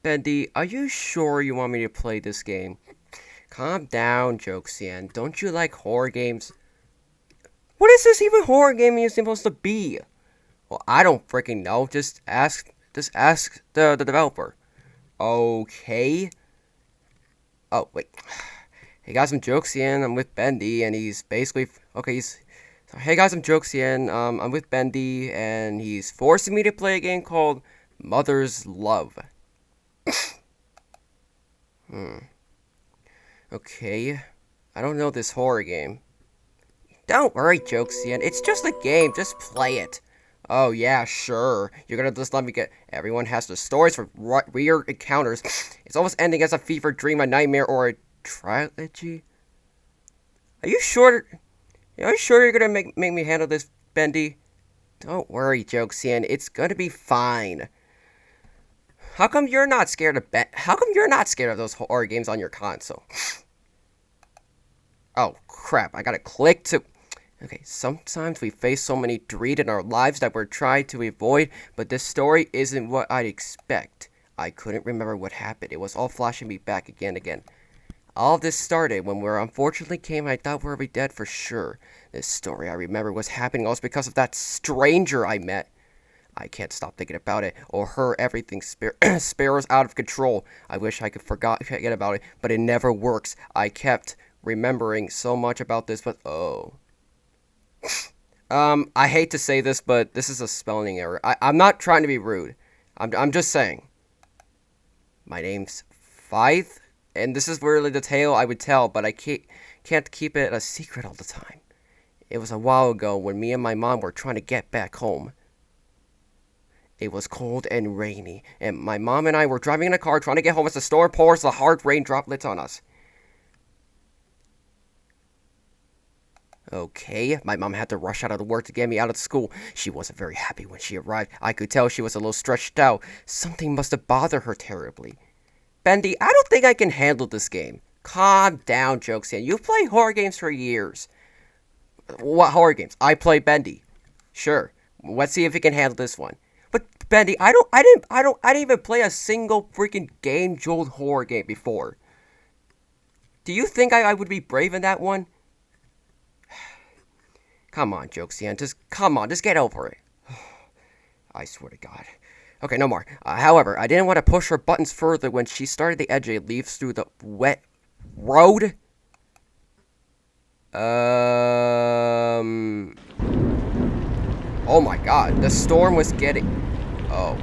Bendy, are you sure you want me to play this game? Calm down, Joexian. Don't you like horror games? What is this even horror game you're supposed to be? Well, I don't freaking know. Just ask the developer. Okay. Oh, wait. Hey guys, I'm Joexian. I'm with Bendy, and he's basically okay. Hey guys, I'm Joexian. I'm with Bendy, and he's forcing me to play a game called Mother's Love. Okay. I don't know this horror game. Don't worry, Joexian. It's just a game. Just play it. Oh, yeah, sure. You're gonna just let me get... Everyone has their stories for weird encounters. It's almost ending as a fever dream, a nightmare, or a trilogy. Are you sure... Are you sure you're gonna make me handle this, Bendy? Don't worry, Joexian. It's gonna be fine. How come you're not scared of How come you're not scared of those horror games on your console? Oh, crap. I gotta click to... Okay, sometimes we face so many dread in our lives that we're trying to avoid, but this story isn't what I'd expect. I couldn't remember what happened. It was all flashing me back again. All of this started when we unfortunately came. I thought we were dead for sure. This story I remember was happening also because of that stranger I met. I can't stop thinking about it, or her. Everything spirals out of control. I wish I could forget about it, but it never works. I kept remembering so much about this, but oh. I hate to say this, but this is a spelling error. I'm not trying to be rude. I'm just saying. My name's Faith, and this is really the tale I would tell, but I can't keep it a secret all the time. It was a while ago when me and my mom were trying to get back home. It was cold and rainy, and my mom and I were driving in a car trying to get home as the storm pours the hard rain droplets on us. Okay, my mom had to rush out of the work to get me out of school. She wasn't very happy when she arrived. I could tell she was a little stretched out. Something must have bothered her terribly. Bendy, I don't think I can handle this game. Calm down, Joexian. You've played horror games for years. What horror games? I play Bendy. Sure. Let's see if he can handle this one. But Bendy, I didn't even play a single freaking game-jolt horror game before. Do you think I would be brave in that one? Come on, Joexian. Just get over it. I swear to God. Okay, no more. However, I didn't want to push her buttons further when she started the edge of leaves through the wet road. Oh my God, the storm was getting... Oh,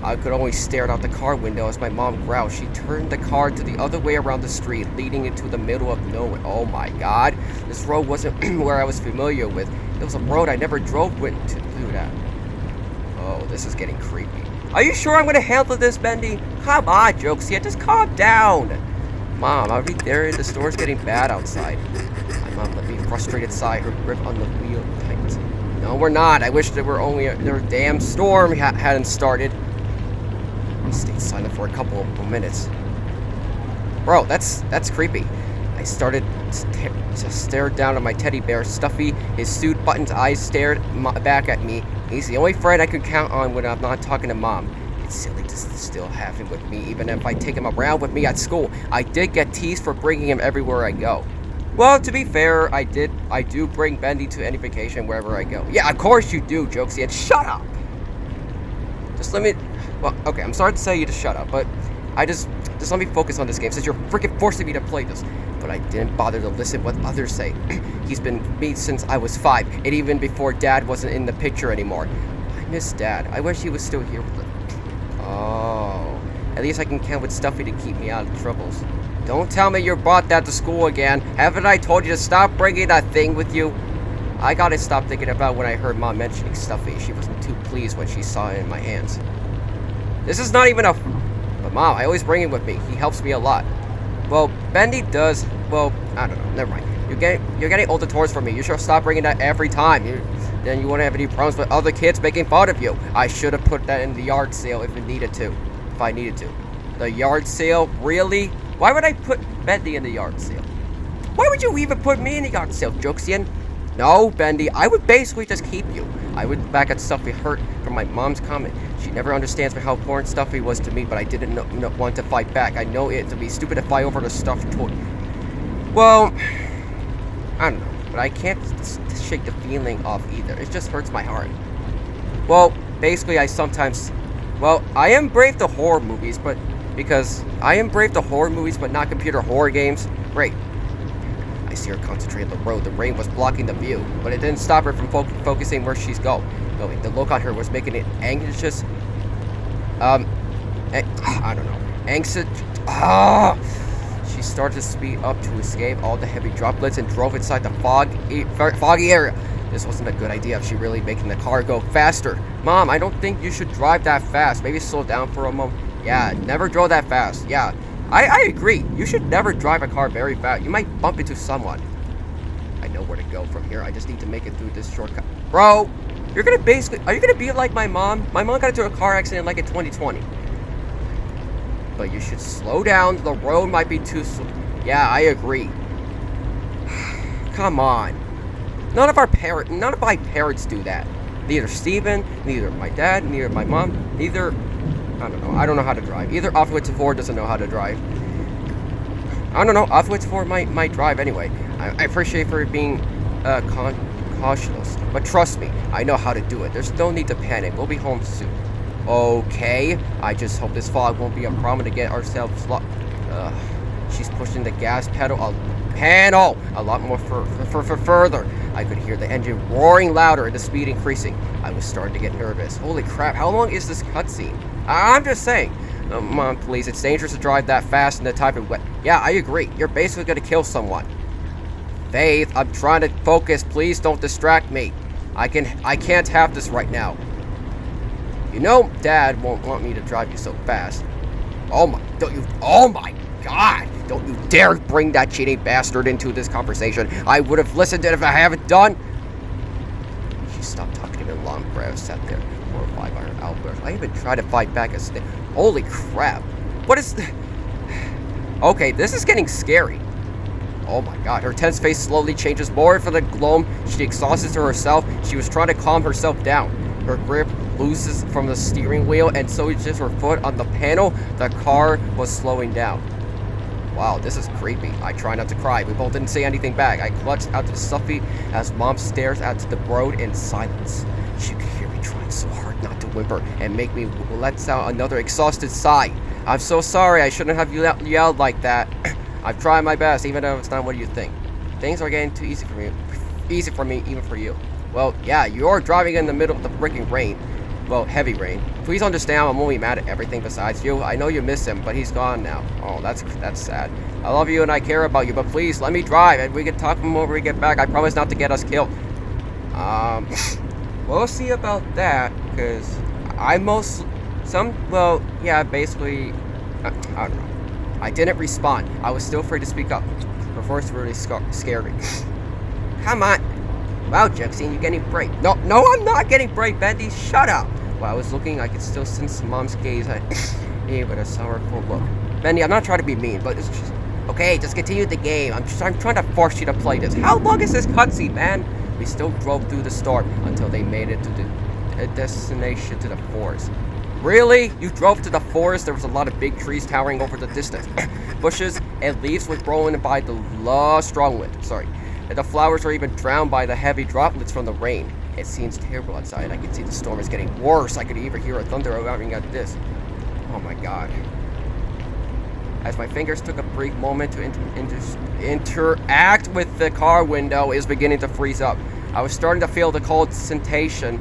I could only stare out the car window as my mom growled. She turned the car to the other way around the street, leading into the middle of nowhere. Oh my God, this road wasn't where I was familiar with. It was a road I never drove with to do that. Oh, this is getting creepy. Are you sure I'm going to handle this, Bendy? Come on, Joexian, just calm down. Mom, I'll be there. The store's getting bad outside. My mom let me frustrated sigh, her grip on the wheel tightened. No, we're not. I wish there were only a damn storm hadn't started. I stayed silent for a couple of minutes. Bro, that's creepy. I started to stare down at my teddy bear, Stuffy. His suit buttoned eyes stared back at me. He's the only friend I could count on when I'm not talking to Mom. It's silly to still have him with me, even if I take him around with me at school. I did get teased for bringing him everywhere I go. Well, to be fair, I do bring Bendy to any vacation wherever I go. Yeah, of course you do, Joexian. Shut up! Just let me... Well, okay, I'm sorry to say you to shut up, but just let me focus on this game since you're freaking forcing me to play this. But I didn't bother to listen what others say. He's been with me since I was 5, and even before Dad wasn't in the picture anymore. I miss Dad. I wish he was still here with us. Oh, at least I can count with Stuffy to keep me out of troubles. Don't tell me you brought that to school again. Haven't I told you to stop bringing that thing with you? I gotta stop thinking about when I heard Mom mentioning Stuffy. She wasn't too pleased when she saw it in my hands. This is not even a... But Mom, I always bring him with me. He helps me a lot. Well, Bendy does... Well, I don't know. Never mind. You're getting older toys from me. You should stop bringing that every time. Then you won't have any problems with other kids making fun of you. I should have put that in the yard sale if I needed to. The yard sale? Really? Why would I put Bendy in the yard sale? Why would you even put me in the yard sale, Joexian? No, Bendy, I would basically just keep you. I would back at Stuffy hurt from my mom's comment. She never understands how important Stuffy was to me, but I didn't want to fight back. I know it to be stupid to fight over the stuffed toy. Well, I don't know, but I can't shake the feeling off either. It just hurts my heart. Well, basically, I am brave to horror movies, but not computer horror games. Great. I see her concentrate on the road. The rain was blocking the view, but it didn't stop her from focusing where she's going. The look on her was making it anxious. I don't know. Anxious. She started to speed up to escape all the heavy droplets and drove inside the foggy area. This wasn't a good idea if she really making the car go faster. Mom, I don't think you should drive that fast. Maybe slow down for a moment. Yeah, never drove that fast. Yeah. I agree. You should never drive a car very fast. You might bump into someone. I know where to go from here. I just need to make it through this shortcut. Bro, are you gonna be like my mom? My mom got into a car accident like in 2020. But you should slow down. The road might be too slow. Yeah, I agree. Come on. None of my parents do that. Neither Steven, neither my dad, neither my mom, neither... I don't know. I don't know how to drive. Either Offwitz 4 doesn't know how to drive. I don't know. Offwitz 4 might drive anyway. I appreciate for being cautious. But trust me, I know how to do it. There's no need to panic. We'll be home soon. Okay. I just hope this fog won't be a problem to get ourselves locked. She's pushing the gas pedal a lot more further. I could hear the engine roaring louder and the speed increasing. I was starting to get nervous. Holy crap, how long is this cutscene? I'm just saying. Mom, please, it's dangerous to drive that fast in the type of wet. Yeah, I agree. You're basically gonna kill someone. Faith, I'm trying to focus. Please don't distract me. I can't have this right now. You know, Dad won't want me to drive you so fast. Oh my God! Don't you dare bring that cheating bastard into this conversation. I would have listened to it if I haven't done. She stopped talking to me in long breaths, sat there, horrified by her outburst. I even tried to fight back as holy crap. What is Okay, this is getting scary. Oh my God, her tense face slowly changes more for the gloom. She exhausts herself. She was trying to calm herself down. Her grip looses from the steering wheel, and so just her foot on the panel. The car was slowing down. Wow, this is creepy. I try not to cry. We both didn't say anything back. I clutched out to the Stuffy as Mom stares out to the road in silence. She could hear me trying so hard not to whimper and make me let out another exhausted sigh. I'm so sorry. I shouldn't have yelled like that. I've tried my best, even though it's not what you think. Things are getting too easy for me. Easy for me, even for you. Well, yeah, you're driving in the middle of the freaking rain. Well, heavy rain. Please understand, I'm only mad at everything besides you. I know you miss him, but he's gone now. Oh, that's sad. I love you and I care about you, but please let me drive and we can talk him when we get back. I promise not to get us killed. We'll see about that, because basically, I don't know. I didn't respond. I was still afraid to speak up. Her voice really scared me. Come on. Wow, Joexian, you're getting brave. No, I'm not getting brave, Bendy. Shut up. While I was looking, I could still sense Mom's gaze. I gave it a sorrowful look. Bendy, I'm not trying to be mean, but it's just... Okay, just continue the game. I'm trying to force you to play this. How long is this cutscene, man? We still drove through the storm until they made it to the destination to the forest. Really? You drove to the forest? There was a lot of big trees towering over the distance. Bushes and leaves were blown by the strong wind. Sorry. And the flowers were even drowned by the heavy droplets from the rain. It seems terrible outside. I can see the storm is getting worse. I could even hear a thunder arriving at this. Oh my God. As my fingers took a brief moment to interact with the car window, it was beginning to freeze up. I was starting to feel the cold sensation,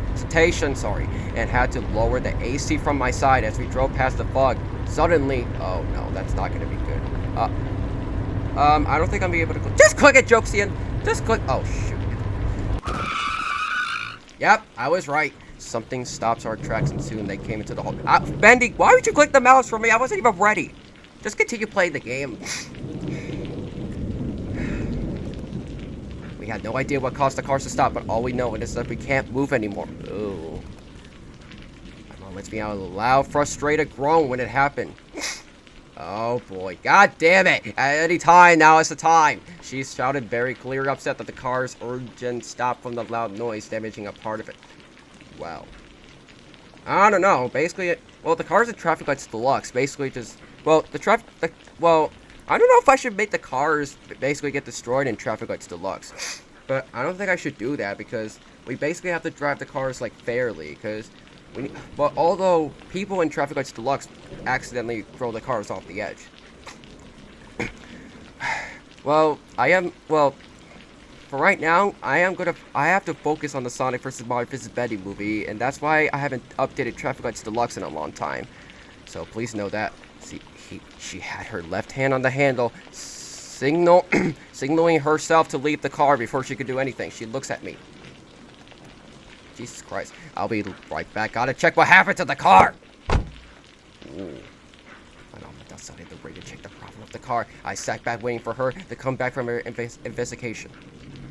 and had to lower the AC from my side as we drove past the fog. Suddenly, oh no, that's not going to be good. I don't think I'm able to click. Just click it, Joexian. Just click. Oh shoot. Yep, I was right. Something stops our tracks, and soon they came into the hole. Bendy, why would you click the mouse for me? I wasn't even ready. Just continue playing the game. We had no idea what caused the cars to stop, but all we know is that we can't move anymore. Ooh. My mom lets me out a loud, frustrated groan when it happened. Oh boy, god damn it! At any time, now is the time! She shouted, very clear, upset that the car's urgent stopped from the loud noise, damaging a part of it. Wow. I don't know, basically, well, the cars at Traffic Lights Deluxe basically just, well, well, I don't know if I should make the cars basically get destroyed in Traffic Lights Deluxe, but I don't think I should do that, because we basically have to drive the cars, like, fairly, because but although people in Traffic Lights Deluxe accidentally throw the cars off the edge. Well, for right now, I have to focus on the Sonic vs. Mario vs. Bendy movie, and that's why I haven't updated Traffic Lights Deluxe in a long time. So please know that. See, she had her left hand on the handle, signaling herself to leave the car before she could do anything. She looks at me. Jesus Christ. I'll be right back. Gotta check what happened to the car. Ooh. I went outside the ring to check the problem of the car. I sat back waiting for her to come back from her investigation.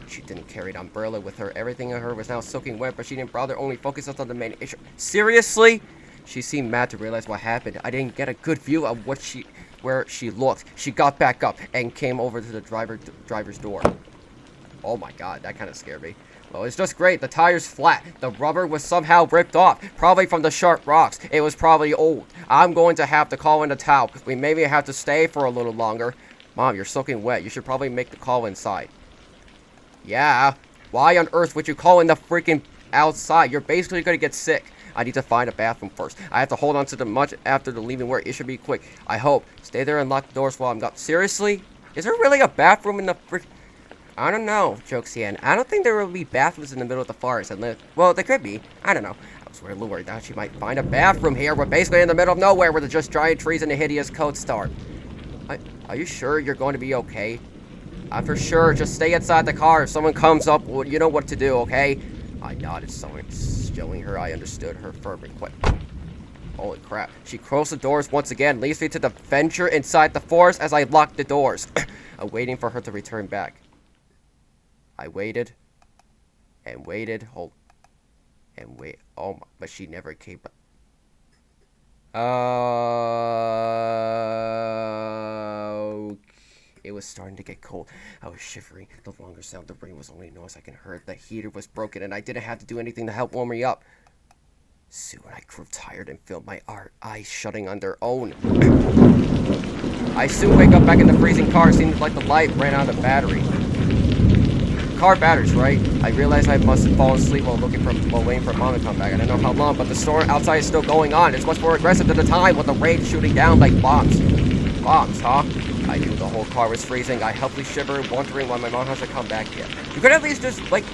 She didn't carry an umbrella with her. Everything in her was now soaking wet, but she didn't bother, only focused on the main issue. Seriously? She seemed mad to realize what happened. I didn't get a good view of where she looked. She got back up and came over to the driver's door. Oh my god, that kind of scared me. Well, it's just great. The tire's flat. The rubber was somehow ripped off. Probably from the sharp rocks. It was probably old. I'm going to have to call in a towel. We maybe have to stay for a little longer. Mom, you're soaking wet. You should probably make the call inside. Yeah. Why on earth would you call in the freaking outside? You're basically going to get sick. I need to find a bathroom first. I have to hold on to the much after the leaving work. It should be quick. I hope. Stay there and lock the doors while I'm gone. Seriously? Is there really a bathroom in the I don't know, Joexian. I don't think there will be bathrooms in the middle of the forest. Well, there could be. I don't know. I was really worried that she might find a bathroom here. We're basically in the middle of nowhere where there's just giant trees and a hideous cold storm. Are you sure you're going to be okay? For sure. Just stay inside the car. If someone comes up, well, you know what to do, okay? I nodded, showing her I understood her firm request. Holy crap. She closed the doors once again, leads me to the venture inside the forest as I locked the doors, waiting for her to return back. I waited, and waited, oh my, but she never came back. It was starting to get cold. I was shivering. The longer sound of the rain was the only noise I could hear. The heater was broken, and I didn't have to do anything to help warm me up. Soon I grew tired and felt my eyes shutting on their own. I soon wake up back in the freezing car. Seemed like the light ran out of battery. Car batteries, right? I realized I must have fallen asleep while waiting for Mom to come back. I don't know how long, but the storm outside is still going on. It's much more aggressive than the time with the rain shooting down like bombs. Bombs, huh? I knew the whole car was freezing. I helplessly shivered, wondering why my mom hasn't come back yet. You could at least just, like,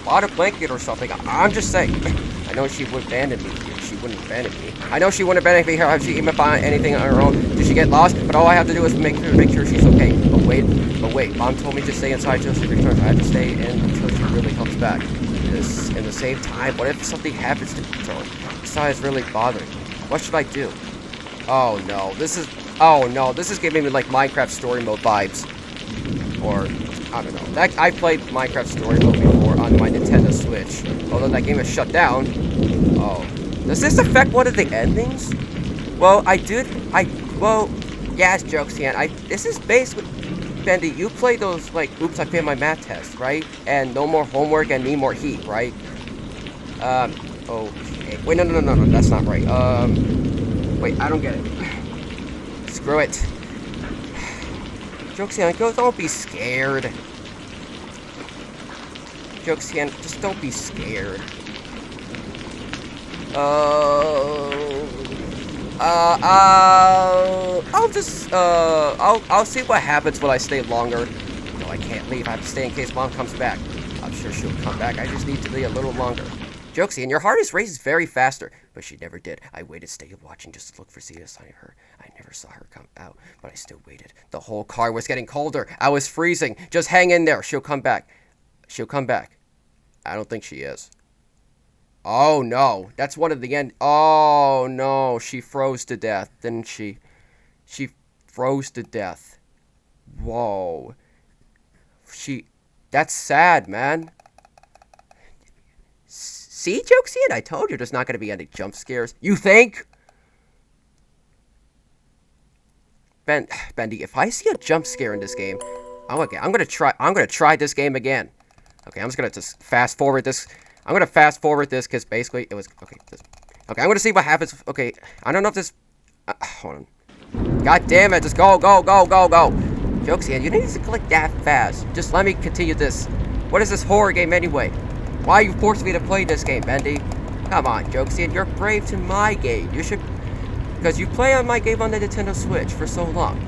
bought a blanket or something. I'm just saying. I know she would abandon me. She wouldn't abandon me. I know she wouldn't abandon me here. Have she even found anything on her own? Did she get lost? But all I have to do is make sure she's okay. But wait. Mom told me to stay inside until she returns. I have to stay in until she really comes back. In the same time, what if something happens to me? Besides, really bothering me. What should I do? Oh no, this is giving me like Minecraft story mode vibes. Or I don't know. I played Minecraft story mode before on my Nintendo Switch. Although that game is shut down. Oh. Does this affect one of the endings? Well, yes, Joexian. This is basically, Bendy, you play those, like, oops, I failed my math test, right? And no more homework and need more heat, right? Okay. Wait, no, that's not right. Wait, I don't get it. Screw it. Joexian, don't be scared. Joexian, just don't be scared. I'll see what happens when I stay longer. No, I can't leave. I have to stay in case Mom comes back. I'm sure she'll come back. I just need to be a little longer. Joexian, your heart races very faster. But she never did. I waited, stayed watching just to look for a sign of her. I never saw her come out, but I still waited. The whole car was getting colder. I was freezing. Just hang in there. She'll come back. She'll come back. I don't think she is. Oh, no. That's one of the end. Oh, no. She froze to death, didn't she? She froze to death. Whoa. That's sad, man. See, Joexian? I told you there's not going to be any jump scares. You think? Bendy, if I see a jump scare in this game, I'm gonna try this game again. Okay, I'm just gonna just fast forward this. I'm gonna fast forward this because basically it was okay. Okay, I'm gonna see what happens. Okay, I don't know if this. Hold on. God damn it! Just go, go, go, go, go. Joexian, you need to click that fast. Just let me continue this. What is this horror game anyway? Why are you forcing me to play this game, Bendy? Come on, Joexian, you're brave to my game. You should, because you play on my game on the Nintendo Switch for so long.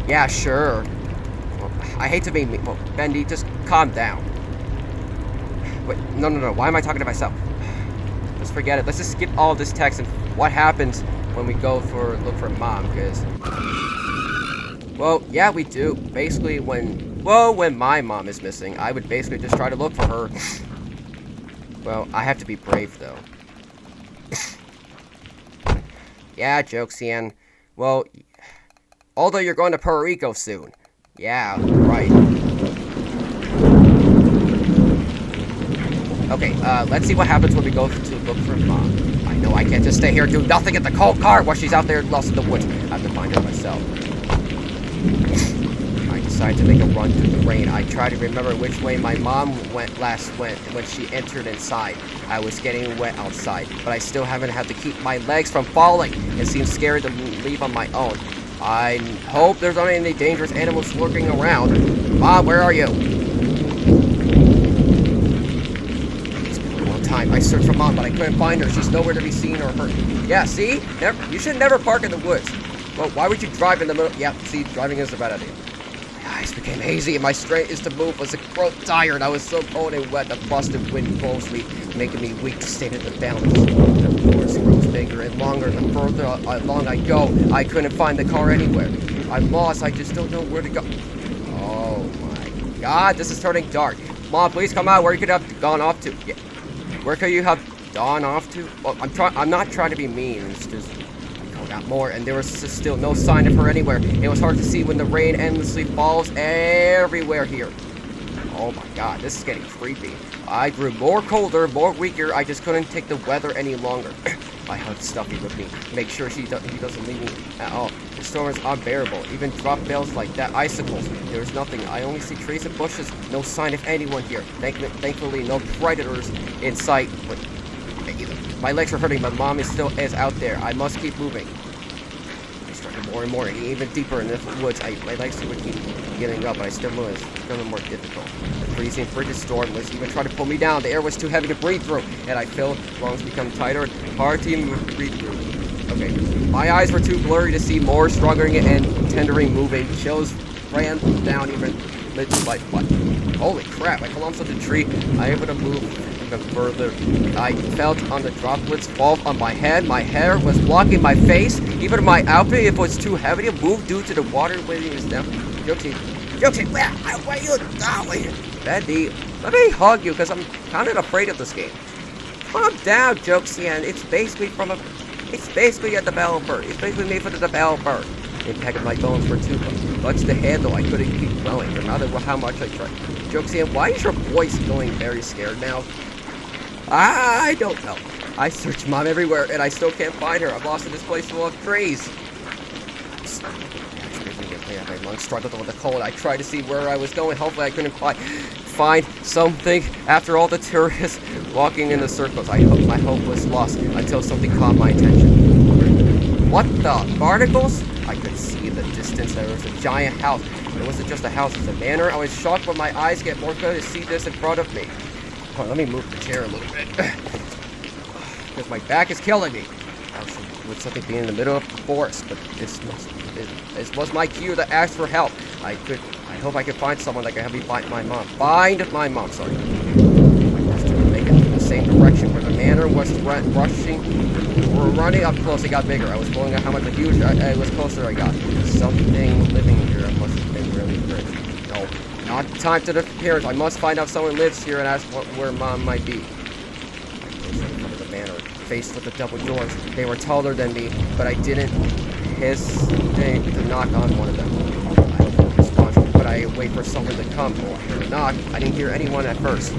Yeah, sure. Well, I hate to be mean. Well, Bendy, just calm down. Wait, no, no, no. Why am I talking to myself? Let's forget it. Let's just skip all this text and what happens when we go look for Mom, because... Well, yeah, we do. Basically, when my mom is missing, I would basically just try to look for her. Well, I have to be brave, though. Yeah, Joexian. Well, although you're going to Puerto Rico soon. Yeah, right. Okay, let's see what happens when we go to look for Mom. I know I can't just stay here and do nothing at the cold car while she's out there lost in the woods. I have to find her myself. I decided to make a run through the rain. I tried to remember which way my mom last went when she entered inside. I was getting wet outside, but I still haven't had to keep my legs from falling. It seems scary to leave on my own. I hope there's not any dangerous animals lurking around. Mom, where are you? It's been a long time. I searched for Mom, but I couldn't find her. She's nowhere to be seen or heard. Yeah, see? You should never park in the woods. Well, why would you drive in the middle? Yeah, see, driving is a bad idea. My eyes became hazy, and my strength is to move was grow tired. I was so cold and wet, the frosted wind blows me, making me weak to stay in the balance. The forest grows bigger and longer. The further along I go, I couldn't find the car anywhere. I'm lost. I just don't know where to go. Oh my God, this is turning dark. Mom, please come out. Where you could have gone off to? Yeah. Where could you have gone off to? Well, I'm not trying to be mean. It's just. Got more, and there was still no sign of her anywhere. It was hard to see when the rain endlessly falls everywhere here. Oh my God, this is getting creepy. I grew more colder, more weaker. I just couldn't take the weather any longer. I hugged Stuffy with me. Make sure he doesn't leave me at all. The storm is unbearable. Even drop bells like that, icicles. There's nothing. I only see trees and bushes. No sign of anyone here. Thankfully, no predators in sight. But my legs are hurting, but Mom is still out there. I must keep moving. I'm struggling more and more, even deeper in the woods. My legs would keep getting up, but I still move. It's becoming more difficult. The freezing, frigid storm was even trying to pull me down. The air was too heavy to breathe through, and I felt lungs become tighter and hard to even breathe through. Okay, my eyes were too blurry to see more struggling and tendering moving. Chills ran down even lit my butt. Holy crap! I clumped on the tree. I able to move even further. I felt on the droplets fall on my head. My hair was blocking my face. Even my outfit, if it was too heavy to move due to the water weighing us down. Joexian, where are you going? Bendy, let me hug you because I'm kind of afraid of this game. Calm down, Joexian. It's basically a developer. It's basically made for the developer. The impact of my bones were too much to handle. I couldn't keep going, no matter how much I tried. Joexian, why is your voice going very scared now? I don't know. I searched Mom everywhere, and I still can't find her. I'm lost in this place full of trees. My lungs struggled with the cold. I tried to see where I was going. Hopefully, I couldn't find something. After all the tourists walking in the circles, my hope was lost until something caught my attention. What the? Barnacles? I could see in the distance there was a giant house. It wasn't just a house, it was a manor. I was shocked when my eyes get more good to see this in front of me. Hold on, let me move the chair a little bit. Because my back is killing me. With something being in the middle of the forest, but this was my cue to ask for help. I hope I could find someone that can help me find my mom. Find my mom, sorry. I must make it in the same direction where the manor was running up close. It got bigger. I was blowing out how much a huge it was closer I got. Something living here must have been really rich. No, not time to disappearance. I must find out someone lives here and ask where Mom might be. Faced with the double doors. They were taller than me, but I didn't hesitate to knock on one of them. I don't know response, but I wait for someone to come. Oh, I heard a knock. I didn't hear anyone at first.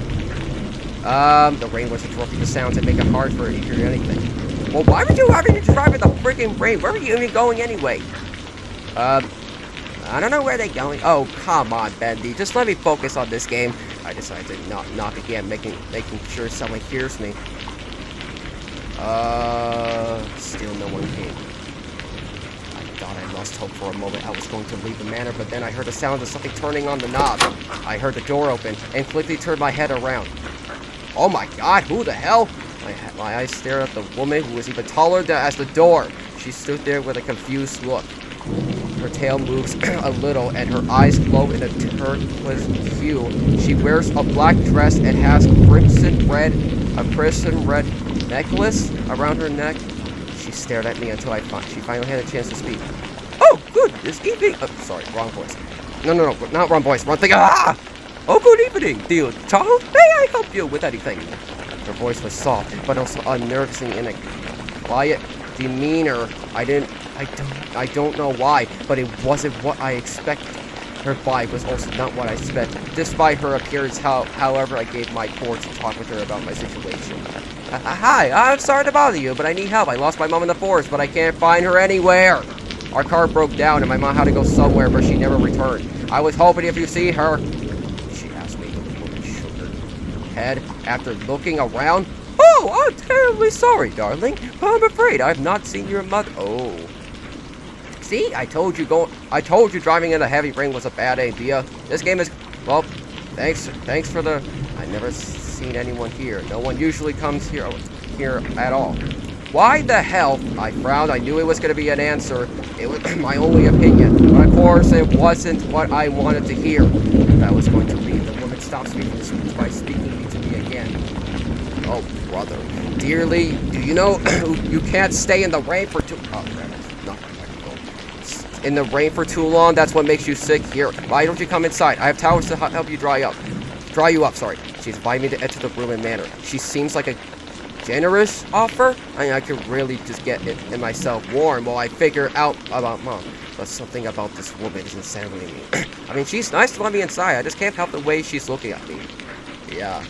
The rain was interrupting the sounds and making it hard for me to hear anything. Well, why would you having to drive in the freaking rain? Where were you even going anyway? I don't know where they're going. Oh, come on, Bendy. Just let me focus on this game. I decided to not knock again, making sure someone hears me. Still no one came. I thought I lost hope for a moment. I was going to leave the manor, but then I heard the sound of something turning on the knob. I heard the door open and quickly turned my head around. Oh my god, who the hell? My eyes stared at the woman who was even taller as the door. She stood there with a confused look. Her tail moves a little and her eyes glow in a turquoise hue. She wears a black dress and has a crimson red necklace around her neck. She stared at me until she finally had a chance to speak. Oh, good, this evening. Oh, sorry, wrong voice. No, not wrong voice, wrong thing. Ah! Oh, good evening, dear child. May I help you with anything? Her voice was soft, but also unnerving in a quiet demeanor. I don't know why, but it wasn't what I expected. Her vibe was also not what I expected. Despite her appearance, however, I gave my cord to talk with her about my situation. Hi, I'm sorry to bother you, but I need help. I lost my mom in the forest, but I can't find her anywhere. Our car broke down, and my mom had to go somewhere, but she never returned. I was hoping if you see her, she asked me. The woman shook her head after looking around. Oh, I'm terribly sorry, darling. I'm afraid I've not seen your mother. Oh. See, I told you driving in a heavy rain was a bad idea. This game is, well, thanks for the, I never seen anyone here. No one usually comes here at all. Why the hell? I frowned. I knew it was going to be an answer. It was my only opinion. But of course, it wasn't what I wanted to hear. That was going to be. The woman stops me by speaking to me again. Oh, brother. Dearly, do you know you can't stay in the rain for too... Oh, no. In the rain for too long, that's what makes you sick. Here, why don't you come inside? I have towels to help you dry you up, sorry. She's inviting me to enter the room in manner. She seems like a generous offer. I mean, I could really just get it in myself warm while I figure out about mom. But something about this woman is unsettling me. I mean, she's nice to let me inside. I just can't help the way she's looking at me. Yeah.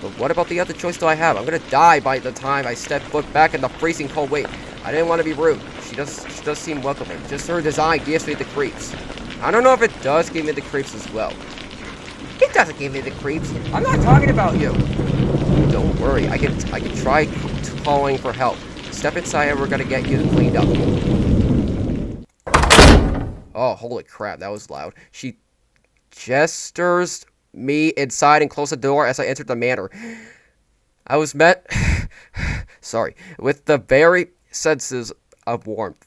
But what about the other choice do I have? I'm gonna die by the time I step foot back in the freezing cold. Wait, I didn't want to be rude. She does seem welcoming. Just her design gives me the creeps. I don't know if it does give me the creeps as well. It doesn't give me the creeps. I'm not talking about you. Don't worry. I can try calling for help. Step inside and we're gonna get you cleaned up. Oh, holy crap, that was loud. She gestures me inside and closed the door as I entered the manor. I was met with the very senses of warmth.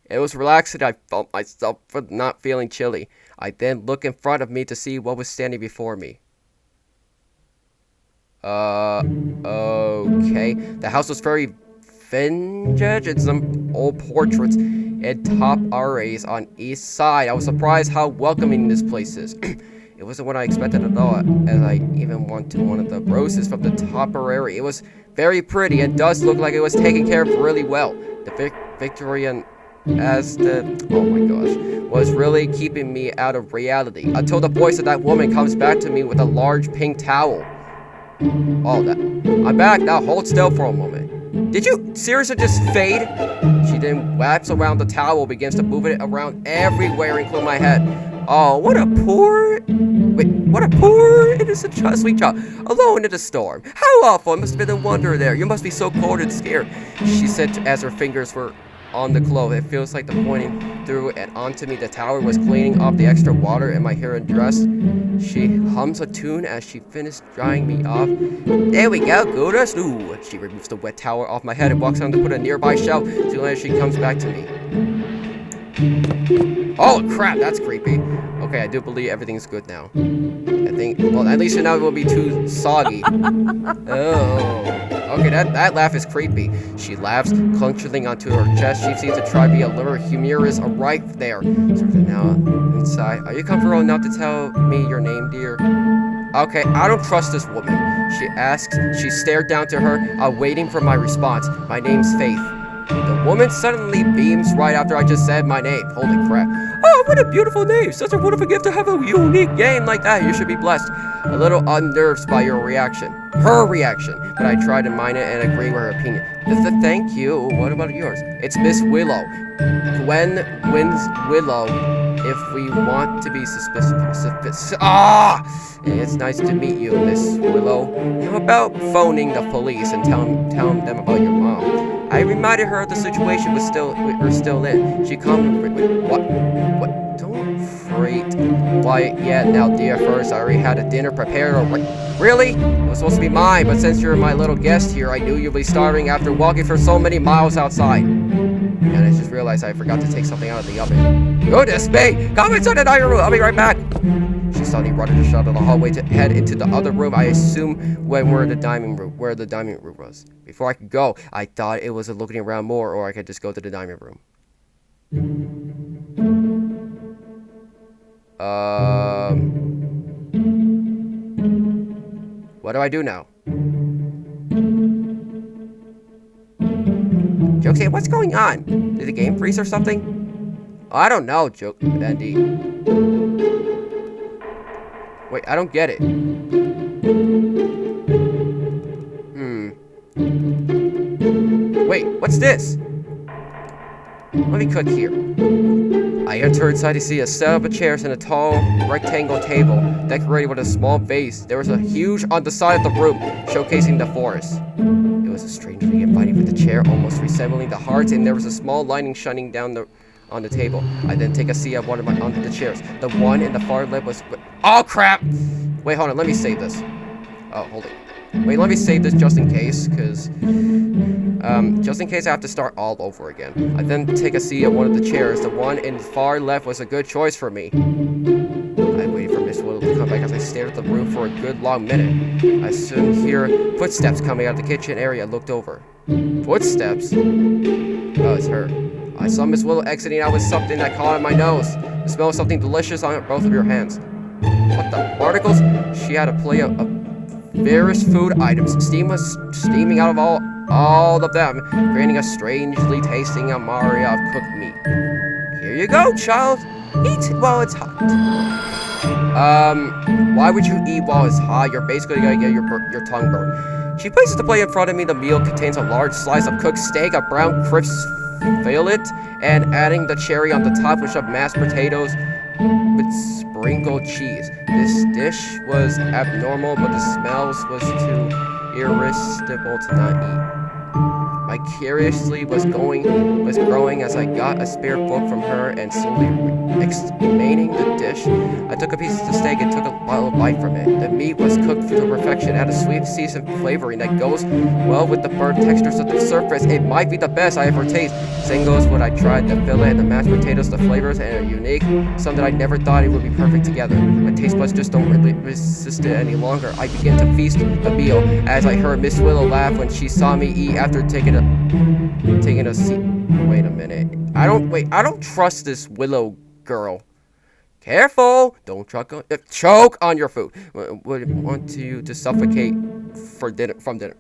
It was relaxing. I felt myself for not feeling chilly. I then looked in front of me to see what was standing before me. Okay. The house was very vintage and some old portraits and top arrays on each side. I was surprised how welcoming this place is. It wasn't what I expected at all, as I even wanted one of the roses from the top array. It was very pretty and does look like it was taken care of really well. The Victorian as the, oh my gosh, was really keeping me out of reality until the voice of that woman comes back to me with a large pink towel. Oh, I'm back. Now hold still for a moment. Did you seriously just fade? She then wraps around the towel, begins to move it around everywhere, including my head. Oh, what a poor innocent child, sweet child, alone in the storm. How awful! I must have been a wanderer there. You must be so cold and scared. She said as her fingers were on the clothes. It feels like the pointing through and onto me. The tower was cleaning off the extra water in my hair and dress. She hums a tune as she finished drying me off. There we go, Goodness. Ooh. She removes the wet towel off my head and walks on to put a nearby shelf until she comes back to me. Oh crap, that's creepy. Okay, I do believe everything's good now. I think, well, at least now it won't be too soggy. Oh. Okay, that laugh is creepy. She laughs, clunching onto her chest. She seems to try to be a little humorous right there. So now inside. Are you comfortable enough to tell me your name, dear? Okay, I don't trust this woman. She asks. She stared down to her, waiting for my response. My name's Faith. The woman suddenly beams right after I just said my name. Holy crap. Oh, what a beautiful name. Such a wonderful gift to have a unique name like that. You should be blessed. A little unnerved by your reaction. Her reaction. But I tried to mind it and agree with her opinion. Thank you. What about yours? It's Miss Willow. Gwen Wins Willow. if we want to be suspicious. It's nice to meet you, Miss Willow. How about phoning the police and telling them about your mom? I reminded her of the situation we're still in. She commented, what? Don't freight. Why, yeah, now dear, first I already had a dinner prepared or what? Really? It was supposed to be mine, but since you're my little guest here, I knew you'd be starving after walking for so many miles outside. And I just realized I forgot to take something out of the oven. Goodness me! Come inside the dining room! I'll be right back! She suddenly running to shut of the hallway to head into the other room. I assume where the dining room was. Before I could go, I thought it was looking around more, or I could just go to the dining room. What do I do now? Joexian, what's going on? Did the game freeze or something? Oh, I don't know, Bendy. Wait, I don't get it. Wait, what's this? Let me cook here. I enter inside to see a setup of chairs and a tall rectangle table decorated with a small vase. There was a huge on the side of the room, showcasing the forest. It was a strangely inviting with the chair almost resembling the hearts, and there was a small lining shining down on the table. I then take a seat at one of the chairs. The one in the far left was... Oh, crap! Wait, hold on. Let me save this. Oh, hold it. Wait, let me save this just in case, because... just in case I have to start all over again. I then take a seat at one of the chairs. The one in the far left was a good choice for me. I waited for Miss Willow to come back as I stared at the room for a good long minute. I soon hear footsteps coming out of the kitchen area. I looked over. Footsteps? Oh, it's her. I saw Miss Willow exiting out with something that caught on my nose. The smell of something delicious on both of your hands. What the articles? She had a plate of various food items. Steam was steaming out of all of them, creating a strangely tasting amalgam of cooked meat. Here you go, child. Eat while it's hot. Why would you eat while it's hot? You're basically gonna get your tongue burned. She places the plate in front of me. The meal contains a large slice of cooked steak, a brown crisp fillet, and adding the cherry on the top, which of mashed potatoes with sprinkled cheese. This dish was abnormal, but the smells was too irresistible to not eat. My curiosity was growing as I got a spare fork from her and slowly examining the dish. I took a piece of the steak and took a bite from it. The meat was cooked to perfection, had a sweet seasoned flavoring that goes well with the burnt textures of the surface. It might be the best I ever tasted. Same goes when I tried the fillet and the mashed potatoes. The flavors are unique, some that I never thought it would be perfect together. My taste buds just don't really resist it any longer. I began to feast the meal as I heard Miss Willow laugh when she saw me eat after taking a seat. Wait a minute. I don't trust this Willow girl. Careful! Don't choke on your food. Would want you to suffocate from dinner.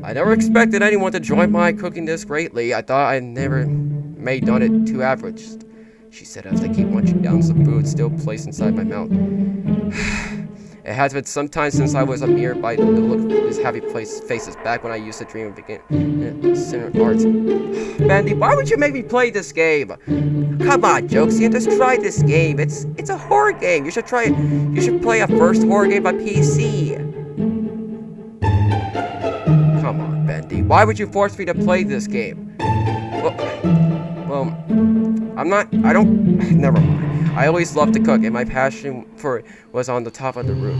I never expected anyone to join my cooking this greatly. I thought I never may done it too average. She said as I keep munching down some food still placed inside my mouth. It has been some time since I was amused by the look of his happy faces back when I used to dream of beginning center arts. Bendy, why would you make me play this game? Come on, Joexian, just try this game. It's a horror game. You should try it. You should play a first horror game on PC. Come on, Bendy. Why would you force me to play this game? Never mind. I always loved to cook, and my passion for it was on the top of the roof.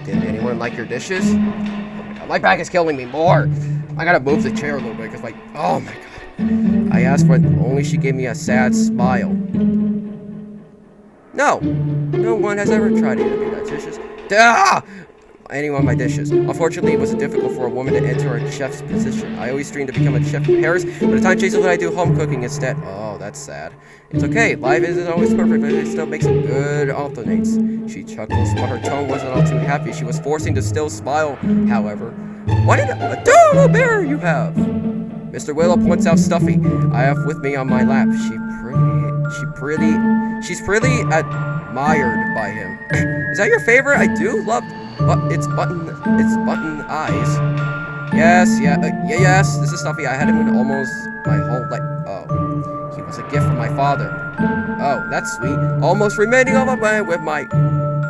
Did anyone like your dishes? Oh my god, my back is killing me more. I gotta move the chair a little bit, because oh my god. I asked for it, only she gave me a sad smile. No one has ever tried any of my dishes. My dishes. Unfortunately, it was difficult for a woman to enter a chef's position. I always dreamed to become a chef in Paris, but the time changes when I do home cooking instead. Oh, that's sad. It's okay. Life isn't always perfect, but it still makes some good alternates. She chuckles, but her tone wasn't all too happy. She was forcing to still smile, however. What an adorable bear you have! Mr. Willow points out Stuffy. I have with me on my lap. She's pretty admired by him. Is that your favorite? I do love its button eyes. Yes, this is Stuffy. I had him in almost my whole life. Oh, he It was a gift from my father. Oh, that's sweet. Almost remaining on my mind with my...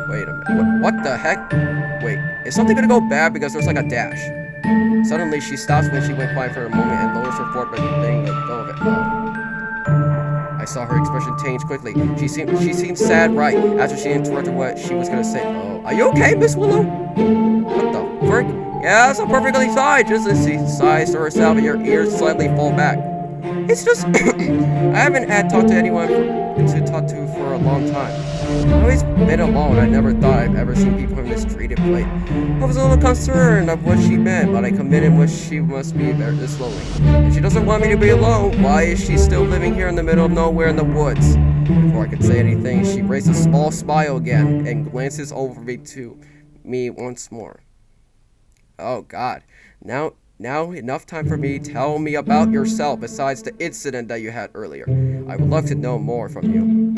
Wait a minute. What the heck? Wait, is something gonna go bad because there's like a dash? Suddenly, she stops when she went quiet for a moment and lowers her fork, but letting go of it. I saw her expression change quickly. She seemed sad right after she interrupted what she was gonna say. Oh, are you okay, Miss Willow? What the frick? Yes, I'm perfectly fine. Just as she sighs to herself and her ears slightly fall back. It's just I haven't had talked to anyone to talk to for a long time. I've always been alone. I never thought I'd ever seen people in this treated plate. I was a little concerned of what she meant, but I committed what she must be there this slowly. If she doesn't want me to be alone, why is she still living here in the middle of nowhere in the woods? Before I could say anything, she raised a small smile again and glances over to me once more. Oh God, now enough time for me. Tell me about yourself besides the incident that you had earlier. I would love to know more from you.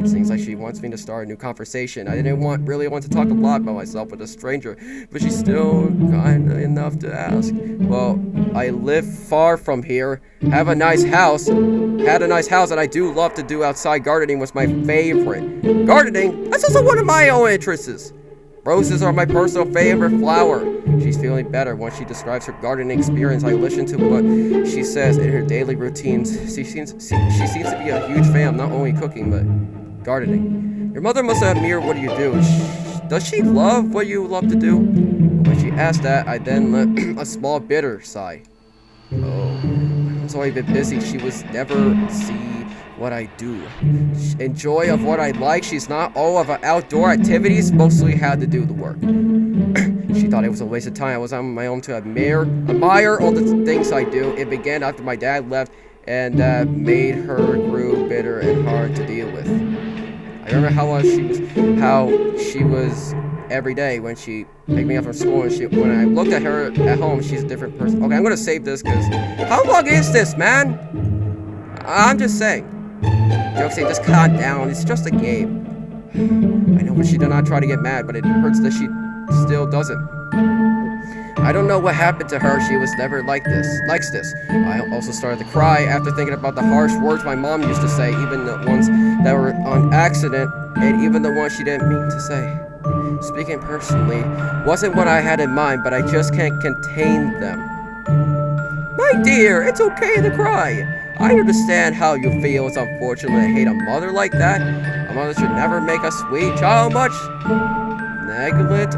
It seems like she wants me to start a new conversation. I didn't really want to talk a lot about myself with a stranger, but she's still kind enough to ask. Well, I live far from here, had a nice house, and I do love to do outside gardening was my favorite. Gardening? That's also one of my own interests. Roses are my personal favorite flower. She's feeling better once she describes her gardening experience. I listen to what she says in her daily routines. She seems to be a huge fan of not only cooking, but gardening. Your mother must have mirrored what you do. Does she love what you love to do? When she asked that, I then let a small bitter sigh. Oh, I've always been busy. She was never see what I do. Enjoy of what I like. She's not all of her outdoor activities, mostly had to do the work. She thought it was a waste of time. I was on my own to admire all the things I do. It began after my dad left, and that made her grew bitter and hard to deal with. I remember how she was every day when she picked me up from school, and when I looked at her at home, she's a different person. Okay, I'm gonna save this because how long is this, man? I'm just saying. Joexian, just calm down. It's just a game. I know, but she did not try to get mad, but it hurts that she still doesn't. I don't know what happened to her. She was never likes this. I also started to cry after thinking about the harsh words my mom used to say, even the ones that were on accident, and even the ones she didn't mean to say. Speaking personally, wasn't what I had in mind, but I just can't contain them. My dear, it's okay to cry. I understand how you feel. It's unfortunate to hate a mother like that. A mother should never make a sweet child much negligent.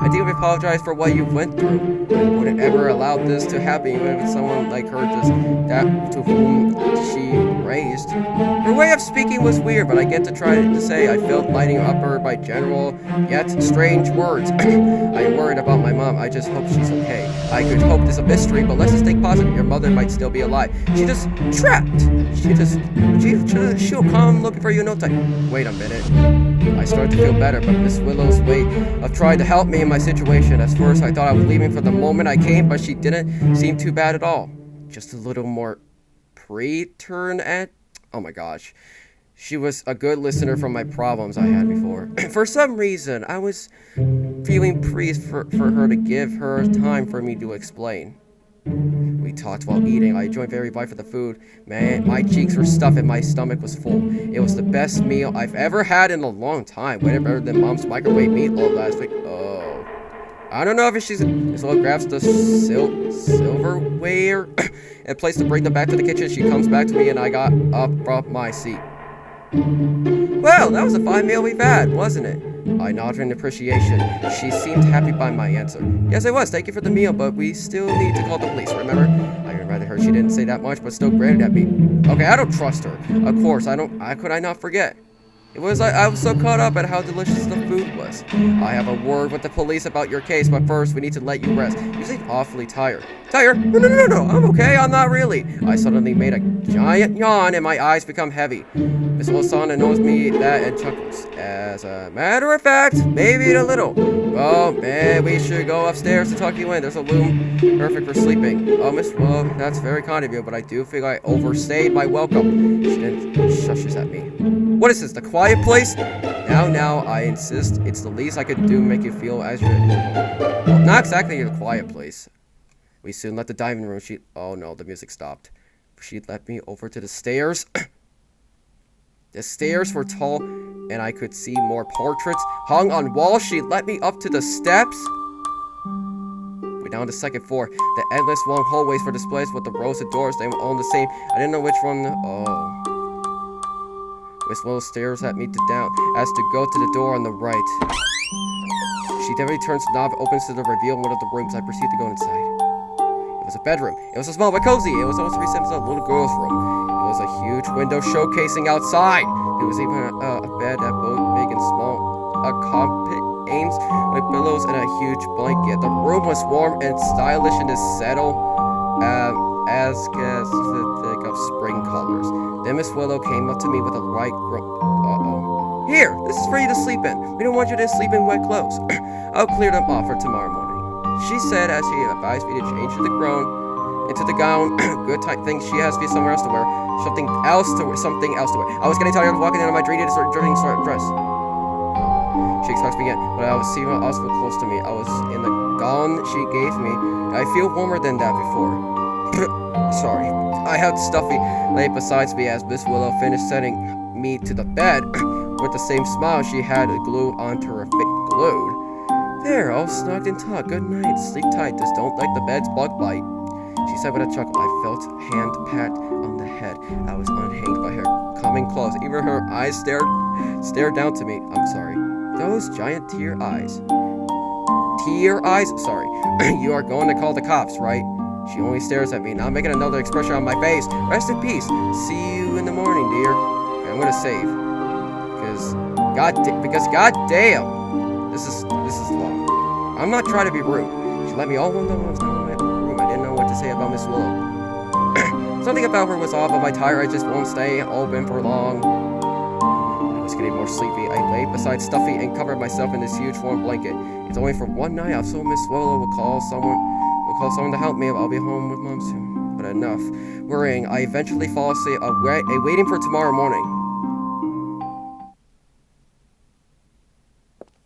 I deeply apologize for what you went through. I wouldn't ever allow this to happen even with someone like her, just that to whom she raised. Her way of speaking was weird, but I get to try to say I felt lighting up her by general yet strange words. I am worried about my mom. I just hope she's okay. I could hope there's a mystery, but let's just think positive. Your mother might still be alive. She just trapped. She'll come looking for you in no time. Wait a minute. I started to feel better, but Miss Willow's way of trying to help me in my situation. At first, I thought I was leaving from the moment I came, but she didn't seem too bad at all. Just a little more pre-turn at... Oh my gosh. She was a good listener from my problems I had before. For some reason, I was feeling pleased for her to give her time for me to explain. We talked while eating. I enjoyed every bite for the food. Man, my cheeks were stuffed and my stomach was full. It was the best meal I've ever had in a long time. Way better than Mom's microwave meatloaf last week. Oh. I don't know if she's... So grabs the silverware and place to bring them back to the kitchen. She comes back to me and I got up from my seat. Well, that was a fine meal we've had, wasn't it? I nodded in appreciation. She seemed happy by my answer. Yes, it was. Thank you for the meal, but we still need to call the police, remember? I reminded her she didn't say that much, but still grinned at me. Okay, I don't trust her. Of course, could I not forget? It was I was so caught up at how delicious the food was. I have a word with the police about your case, but first we need to let you rest. You seem awfully tired. Tired? No. I'm okay. I'm not really. I suddenly made a giant yawn and my eyes become heavy. Miss Wilson knows me that and chuckles. As a matter of fact, maybe a little. Oh, man, we should go upstairs to tuck you in. There's a room perfect for sleeping. Oh, Miss Willow, that's very kind of you, but I do feel I overstayed my welcome. She then shushes at me. What is this, the quiet place? Now, I insist. It's the least I could do to make you feel as you're at home. Well, not exactly a quiet place. We soon left the dining room. Oh no, the music stopped. She led me over to the stairs. The stairs were tall, and I could see more portraits hung on walls. She led me up to the steps. We're down to the second floor. The endless long hallways for displays with the rows of doors. They were all the same. I didn't know which one. Oh. Miss Willow stares at me down as to go to the door on the right. She definitely turns the knob, opens to the reveal one of the rooms. I proceed to go inside. It was a bedroom. It was a small but cozy. It was almost resembles a little girl's room. It was a huge window showcasing outside. There was even a bed that both big and small, aims with pillows and a huge blanket. The room was warm and stylish in its settle, as thick of spring colors. Then Miss Willow came up to me with a light Here, this is for you to sleep in. We don't want you to sleep in wet clothes. I'll clear them off for tomorrow morning, she said as she advised me to change into the gown. Good tight thing she has me somewhere else to wear. Something else to wear. I was getting tired of walking into my dressing dress. She tucks me in, but I was seeing also close to me. I was in the gown she gave me. I feel warmer than that before. Sorry. I had Stuffy lay beside me as Miss Willow finished setting me to the bed with the same smile she had glued onto her face. There, all snugged and tucked. Good night. Sleep tight. Just don't let the bed's bug bite, she said with a chuckle. I felt a hand pat on the head. I was unhinged by her coming close. Even her eyes stared down to me. I'm sorry. Those giant tear eyes. Tear eyes? Sorry. You are going to call the cops, right? She only stares at me, not making another expression on my face. Rest in peace. See you in the morning, dear. Okay, I'm gonna save. Because goddamn, this is long. I'm not trying to be rude. She let me all know when I was in my room. I didn't know what to say about Miss Willow. Something about her was off, but my tire just won't stay open for long. I was getting more sleepy. I lay beside Stuffy and covered myself in this huge warm blanket. It's only for one night. I so Miss Willow will call someone to help me. I'll be home with Mom soon. But enough worrying. I eventually fall asleep, waiting for tomorrow morning.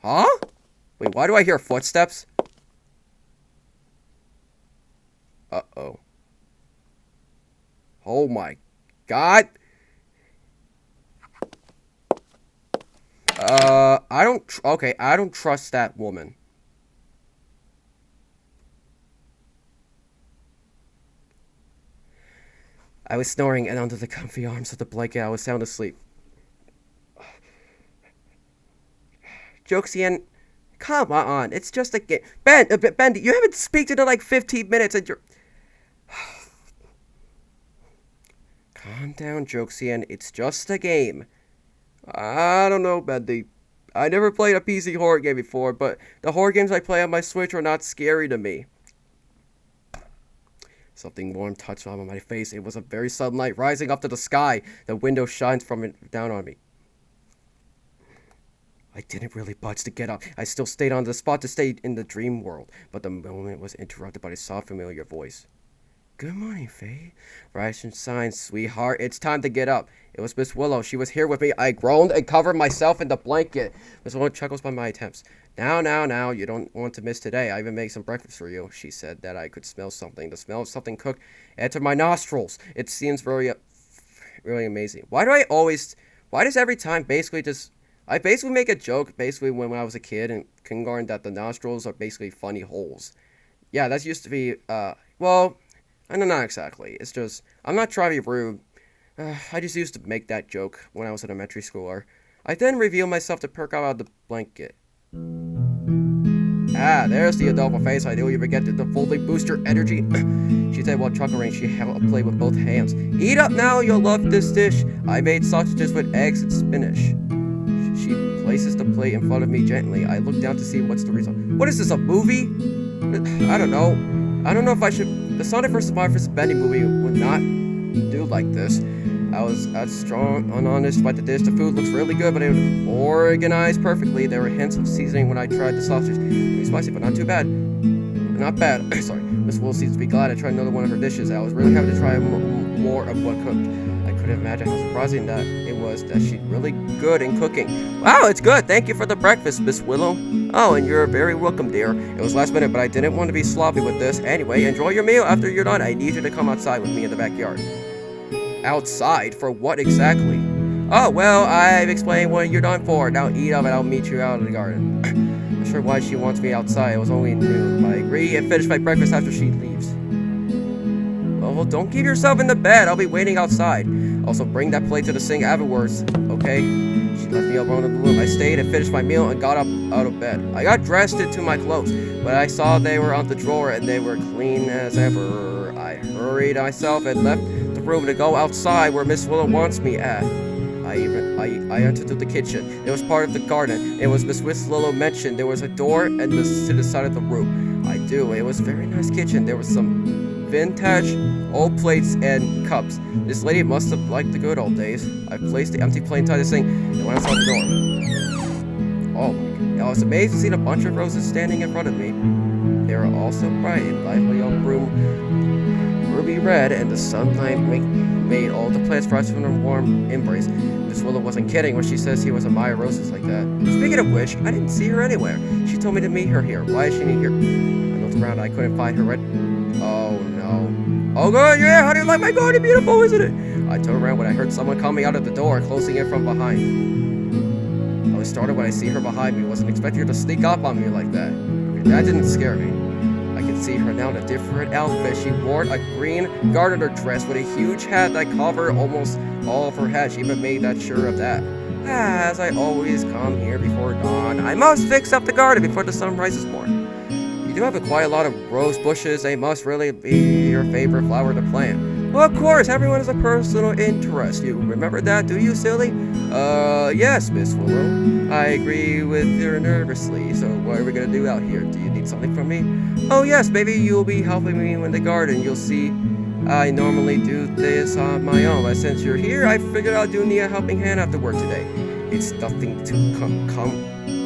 Huh? Wait, why do I hear footsteps? Uh-oh. Oh my God. I don't trust that woman. I was snoring, and under the comfy arms of the blanket, I was sound asleep. Joexian, come on, it's just a game. Bendy, you haven't spoken in like 15 minutes, and you're... Calm down, Joexian, it's just a game. I don't know, Bendy. I never played a PC horror game before, but the horror games I play on my Switch are not scary to me. Something warm touched on my face. It was a very sudden light rising up to the sky. The window shines from it down on me. I didn't really budge to get up. I still stayed on the spot to stay in the dream world, but the moment was interrupted by a soft, familiar voice. Good morning, Faye. Rise and shine, sweetheart. It's time to get up. It was Miss Willow. She was here with me. I groaned and covered myself in the blanket. Miss Willow chuckles by my attempts. Now, you don't want to miss today. I even made some breakfast for you. She said that I could smell something. The smell of something cooked entered my nostrils. It seems really amazing. Why does every time I basically make a joke, when I was a kid in kindergarten, that the nostrils are basically funny holes. Yeah, that used to be, well, I know, not exactly. It's just, I'm not trying to be rude. I just used to make that joke when I was in elementary school. I then revealed myself to perk out of the blanket. Ah, there's the adorable face. I knew you would get to fully boost your energy. She said while chuckling. She held a plate with both hands. Eat up now, you'll love this dish. I made sausages with eggs and spinach. She places the plate in front of me gently. I look down to see what's the result. What is this, a movie? I don't know. I don't know if I should... The Sonic vs. Mario vs. Bendy movie would not do like this. I was strong and honest about the dish. The food looks really good, but it was organized perfectly. There were hints of seasoning when I tried the sausage. It was spicy, but not too bad. Not bad. Sorry. Miss Will seems to be glad I tried another one of her dishes. I was really happy to try more of what cooked. I couldn't imagine how surprising that it was that she's really good in cooking. Wow, it's good. Thank you for the breakfast, Miss Willow. Oh, and you're very welcome, dear. It was last minute, but I didn't want to be sloppy with this. Anyway, enjoy your meal. After you're done, I need you to come outside with me in the backyard. Outside? For what exactly? Oh, well, I've explained what you're done for. Now eat up and I'll meet you out in the garden. I'm not sure why she wants me outside. It was only noon. I agree and finish my breakfast after she leaves. Well, don't keep yourself in the bed. I'll be waiting outside. Also, bring that plate to the sink afterwards, okay? She left me alone in the room. I stayed and finished my meal and got up out of bed. I got dressed into my clothes, but I saw they were on the drawer and they were clean as ever. I hurried myself and left the room to go outside where Miss Willow wants me at. I entered the kitchen. It was part of the garden. It was Miss Willow mentioned. There was a door and to the side of the room. I do. It was a very nice kitchen. There was some vintage old plates and cups. This lady must have liked the good old days. I placed the empty plate inside the sink and went outside the door. Oh my god. I was amazed to see a bunch of roses standing in front of me. They were all so bright and lively all ruby red, and the sunlight made all the plants rise from a warm embrace. Miss Willow wasn't kidding when she says he was admire roses like that. Speaking of which, I didn't see her anywhere. She told me to meet her here. Why is she here? I looked around. I couldn't find her. Oh no. Oh good, yeah. How do you like my garden? Beautiful, isn't it? I turned around when I heard someone coming out of the door, closing it from behind. I was startled when I see her behind me. Wasn't expecting her to sneak up on me like that. That didn't scare me. I could see her now in a different outfit. She wore a green gardener dress with a huge hat that covered almost all of her head. She even made that sure of that. As I always come here before dawn, I must fix up the garden before the sun rises more. You do have quite a lot of rose bushes. They must really be your favorite flower to plant. Well, of course, everyone has a personal interest. You remember that, do you, silly? Yes, Miss Willow. I agree with you nervously. So what are we gonna do out here? Do you need something from me? Oh yes, maybe you'll be helping me in the garden. You'll see, I normally do this on my own, but since you're here, I figured I'll do need a helping hand after work today. It's nothing too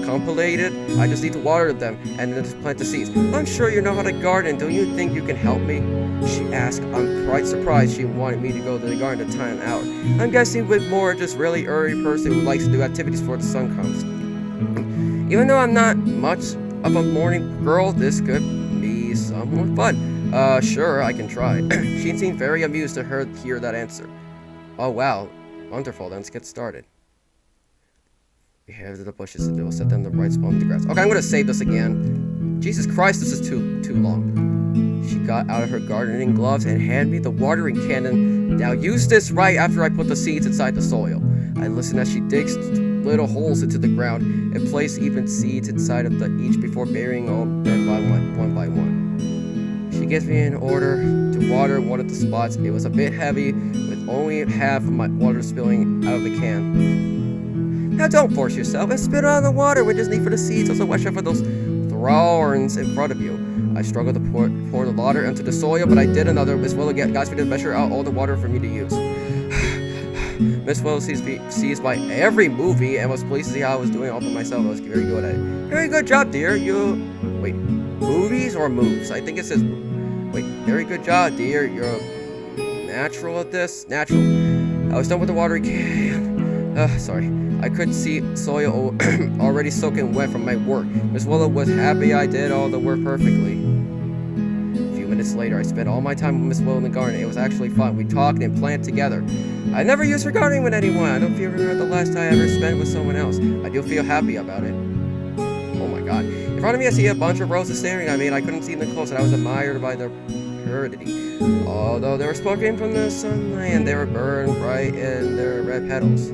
complicated. I just need to water them and then plant the seeds. I'm sure you know how to garden. Don't you think you can help me? She asked. I'm quite surprised she wanted me to go to the garden to time out. I'm guessing with more just really early person who likes to do activities before the sun comes. Even though I'm not much of a morning girl, this could be somewhat fun. Sure, I can try. She seemed very amused to hear that answer. Oh wow, wonderful, then let's get started. We have the bushes and we'll set them in the right spot in the grass. Okay, I'm gonna save this again. Jesus Christ, this is too long. She got out of her gardening gloves and handed me the watering can. Now use this right after I put the seeds inside the soil. I listened as she digs little holes into the ground and placed even seeds inside of each before burying all one by one. She gives me an order to water one of the spots. It was a bit heavy, with only half of my water spilling out of the can. Now don't force yourself and spit on the water. We just need for the seeds. Also watch out for those thorns in front of you. I struggled to pour the water into the soil, but I did another. Miss Willow got me to measure out all the water for me to use. Miss Willow sees my every movie and was pleased to see how I was doing all for myself. I was very good at it. Very good job, dear. Wait, movies or moves? I think it says, wait, very good job, dear. You're natural at this. Natural. I was done with the watering can. Sorry. I could see soil already soaking wet from my work. Miss Willow was happy I did all the work perfectly. A few minutes later, I spent all my time with Miss Willow in the garden. It was actually fun. We talked and planned together. I never used her gardening with anyone. I don't feel the last time I ever spent with someone else. I do feel happy about it. Oh my god. In front of me, I see a bunch of roses staring at me, and I couldn't see them close, and I was admired by their purity. Although they were sparkling from the sunlight, and they were burned bright in their red petals.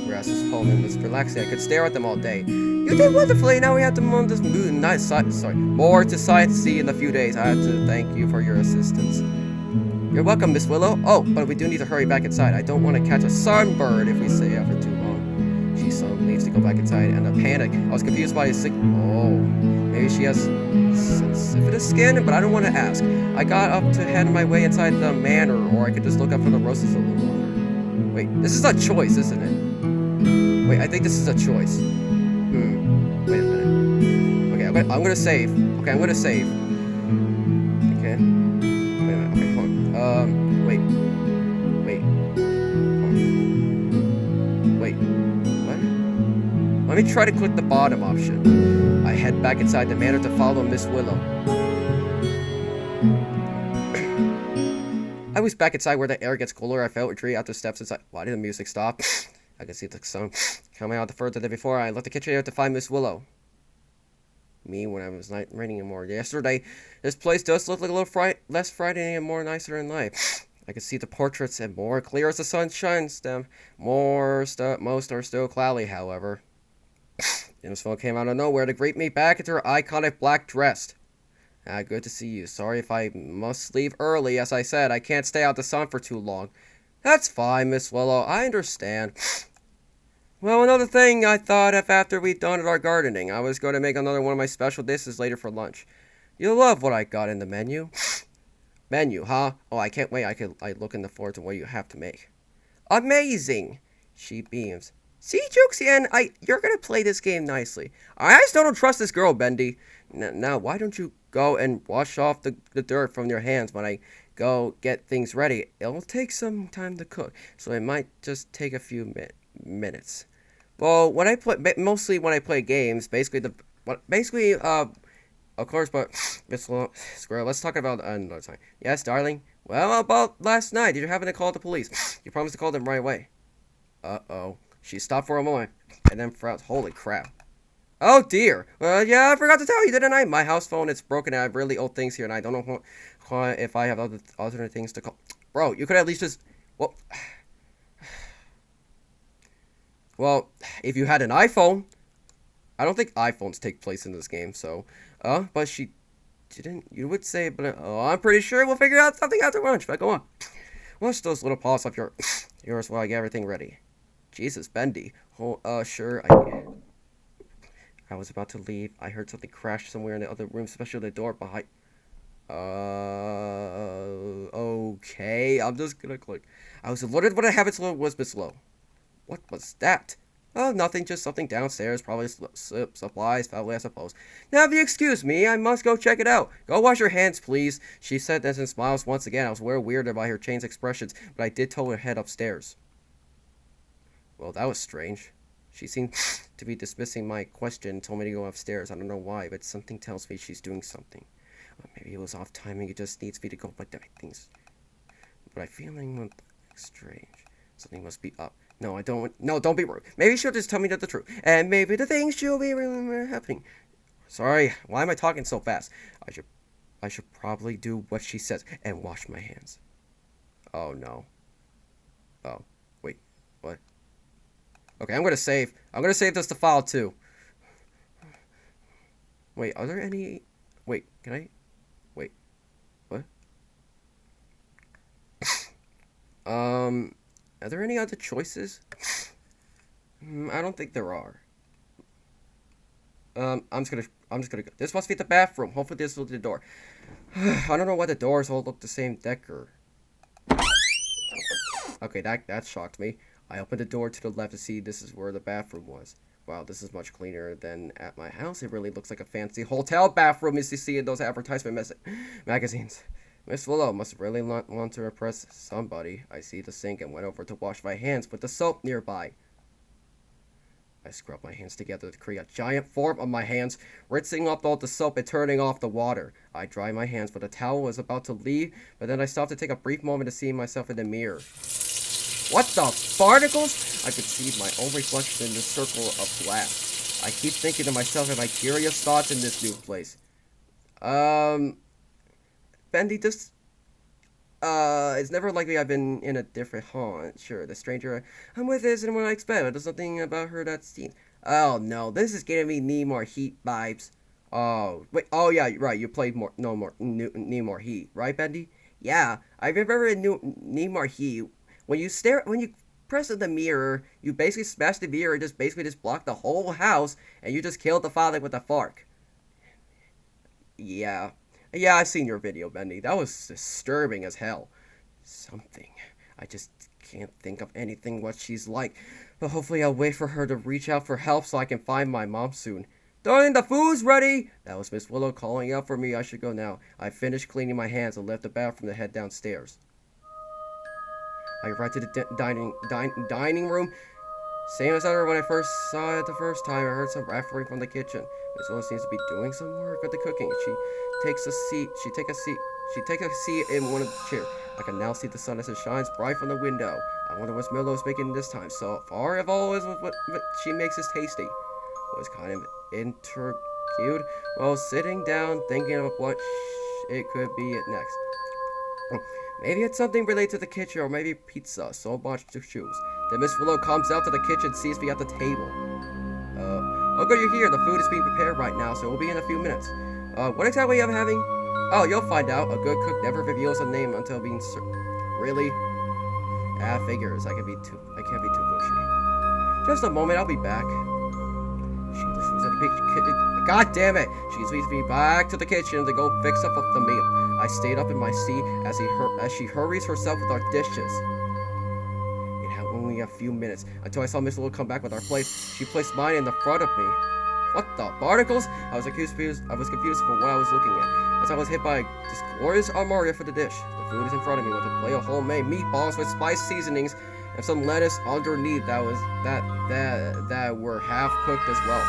Grass was calm and was relaxing. I could stare at them all day. You did wonderfully. Now we have to move this more to sightsee in a few days. I have to thank you for your assistance. You're welcome, Miss Willow. Oh, but we do need to hurry back inside. I don't want to catch a sunburn if we stay out for too long. She leaves to go back inside and a panic. I was confused by his sick. Oh, maybe she has sensitive skin, but I don't want to ask. I got up to head my way inside the manor, or I could just look up for the roses a little longer. Wait, this is a choice, isn't it? Wait, I think this is a choice. Wait a minute. Okay, I'm gonna save. Okay, I'm gonna save. Okay. Wait a minute. Okay, hold on. Wait. Hold on. Wait. What? Let me try to click the bottom option. I head back inside the manor to follow Miss Willow. I was back inside where the air gets cooler, I felt retreat out the steps inside. Why did the music stop? I could see the sun coming out the further than before. I left the kitchen to find Miss Willow. Me when I was not raining anymore. Yesterday, this place does look like a little less frightening and more nicer in life. I could see the portraits and more clear as the sun shines them. Most are still cloudy, however. Miss Willow came out of nowhere to greet me back into her iconic black dress. Good to see you. Sorry if I must leave early. As I said, I can't stay out the sun for too long. That's fine, Miss Willow. I understand. Well, another thing I thought of after we'd done our gardening. I was going to make another one of my special dishes later for lunch. You'll love what I got in the menu. Menu, huh? Oh, I can't wait. I look in the forward to what you have to make. Amazing! She beams. See, Joexian, you're going to play this game nicely. I still don't trust this girl, Bendy. Now, why don't you go and wash off the dirt from your hands when I go get things ready? It'll take some time to cook, so it might just take a few minutes. Well, when I play, mostly when I play games, of course, but Miss Squirrel, let's talk about another time. Yes, darling? Well, about last night, did you happen to call the police? You promised to call them right away. Uh-oh. She stopped for a moment, and then frowned. Holy crap. Oh, dear. Yeah, I forgot to tell you, didn't I? My house phone is broken, and I have really old things here, and I don't know if I have alternate things to call. Bro, you could at least just... Well, if you had an iPhone... I don't think iPhones take place in this game, so... but she didn't... You would say, but... I'm pretty sure we'll figure out something after lunch, but go on. Wash those little paws off yours while I get everything ready. Jesus, Bendy. Oh, sure, I was about to leave. I heard something crash somewhere in the other room, especially the door behind... Okay. I'm just gonna click. I was alerted when I have it was Miss Low. What was that? Oh, nothing, just something downstairs. Probably supplies, probably, I suppose. Now, if you excuse me, I must go check it out. Go wash your hands, please. She said this and smiles once again. I was very weirded by her changed expressions, but I did tell her to head upstairs. Well, that was strange. She seemed to be dismissing my question and told me to go upstairs. I don't know why, but something tells me she's doing something. Or maybe it was off timing. It just needs me to go by things. But I feeling strange. Something must be up. No, I don't. No, don't be rude. Maybe she'll just tell me the truth. And maybe the things she'll be really happening. Sorry, why am I talking so fast? I should probably do what she says and wash my hands. Oh, no. Oh, wait. What? Okay, I'm gonna save. I'm gonna save this to file too. Wait, are there any... Wait, can I... Wait. What? Are there any other choices? I don't think there are. I'm just gonna go. This must be the bathroom. Hopefully this will be the door. I don't know why the doors all look the same decor. Okay, that shocked me. I opened the door to the left to see this is where the bathroom was. Wow, this is much cleaner than at my house. It really looks like a fancy hotel bathroom as you see in those advertisement magazines. Miss Willow must really want to impress somebody. I see the sink and went over to wash my hands with the soap nearby. I scrubbed my hands together to create a giant form on my hands, rinsing up all the soap and turning off the water. I dried my hands, but the towel was about to leave, but then I stopped to take a brief moment to see myself in the mirror. What the barnacles? I could see my own reflection in the circle of glass. I keep thinking to myself of my curious thoughts in this new place. Bendy, this, it's never likely I've been in a different haunt. Sure, the stranger I'm with isn't what I expect, but there's something about her that's seen. Oh, no, this is giving me Need Heat vibes. Oh, wait, oh, yeah, right, you played Need Heat, right, Bendy? Yeah, I remember in Need Heat, when you press in the mirror, you basically smash the mirror and just block the whole house, and you just killed the father with a fork. Yeah. Yeah, I've seen your video, Bendy. That was disturbing as hell. Something. I just can't think of anything what she's like. But hopefully I'll wait for her to reach out for help so I can find my mom soon. Darling, the food's ready! That was Miss Willow calling out for me. I should go now. I finished cleaning my hands and left the bathroom to head downstairs. I arrived to the dining room. Same as ever when I first saw it the first time. I heard some rattling from the kitchen. Miss Willow seems to be doing some work with the cooking. She takes a seat in one of the chairs. I can now see the sun as it shines bright from the window. I wonder what Milo is making this time. So far, I've always what she makes is tasty. Was kind of interviewed while sitting down thinking of what it could be next. Maybe it's something related to the kitchen, or maybe pizza. So much to choose. Then Miss Willow comes out to the kitchen and sees me at the table. Oh good, you're here. The food is being prepared right now, so we'll be in a few minutes. What exactly am I having? Oh, you'll find out. A good cook never reveals a name until being really? Figures. I can't be too pushy. Just a moment, I'll be back. God damn it! She leads me back to the kitchen to go fix up the meal. I stayed up in my seat as she hurries herself with our dishes. It had only a few minutes until I saw Miss Little come back with our plate. She placed mine in the front of me. What the barnacles? I was confused for what I was looking at, as I was hit by this glorious armory for the dish. The food is in front of me with a plate of homemade meatballs with spice seasonings and some lettuce underneath that were half cooked as well.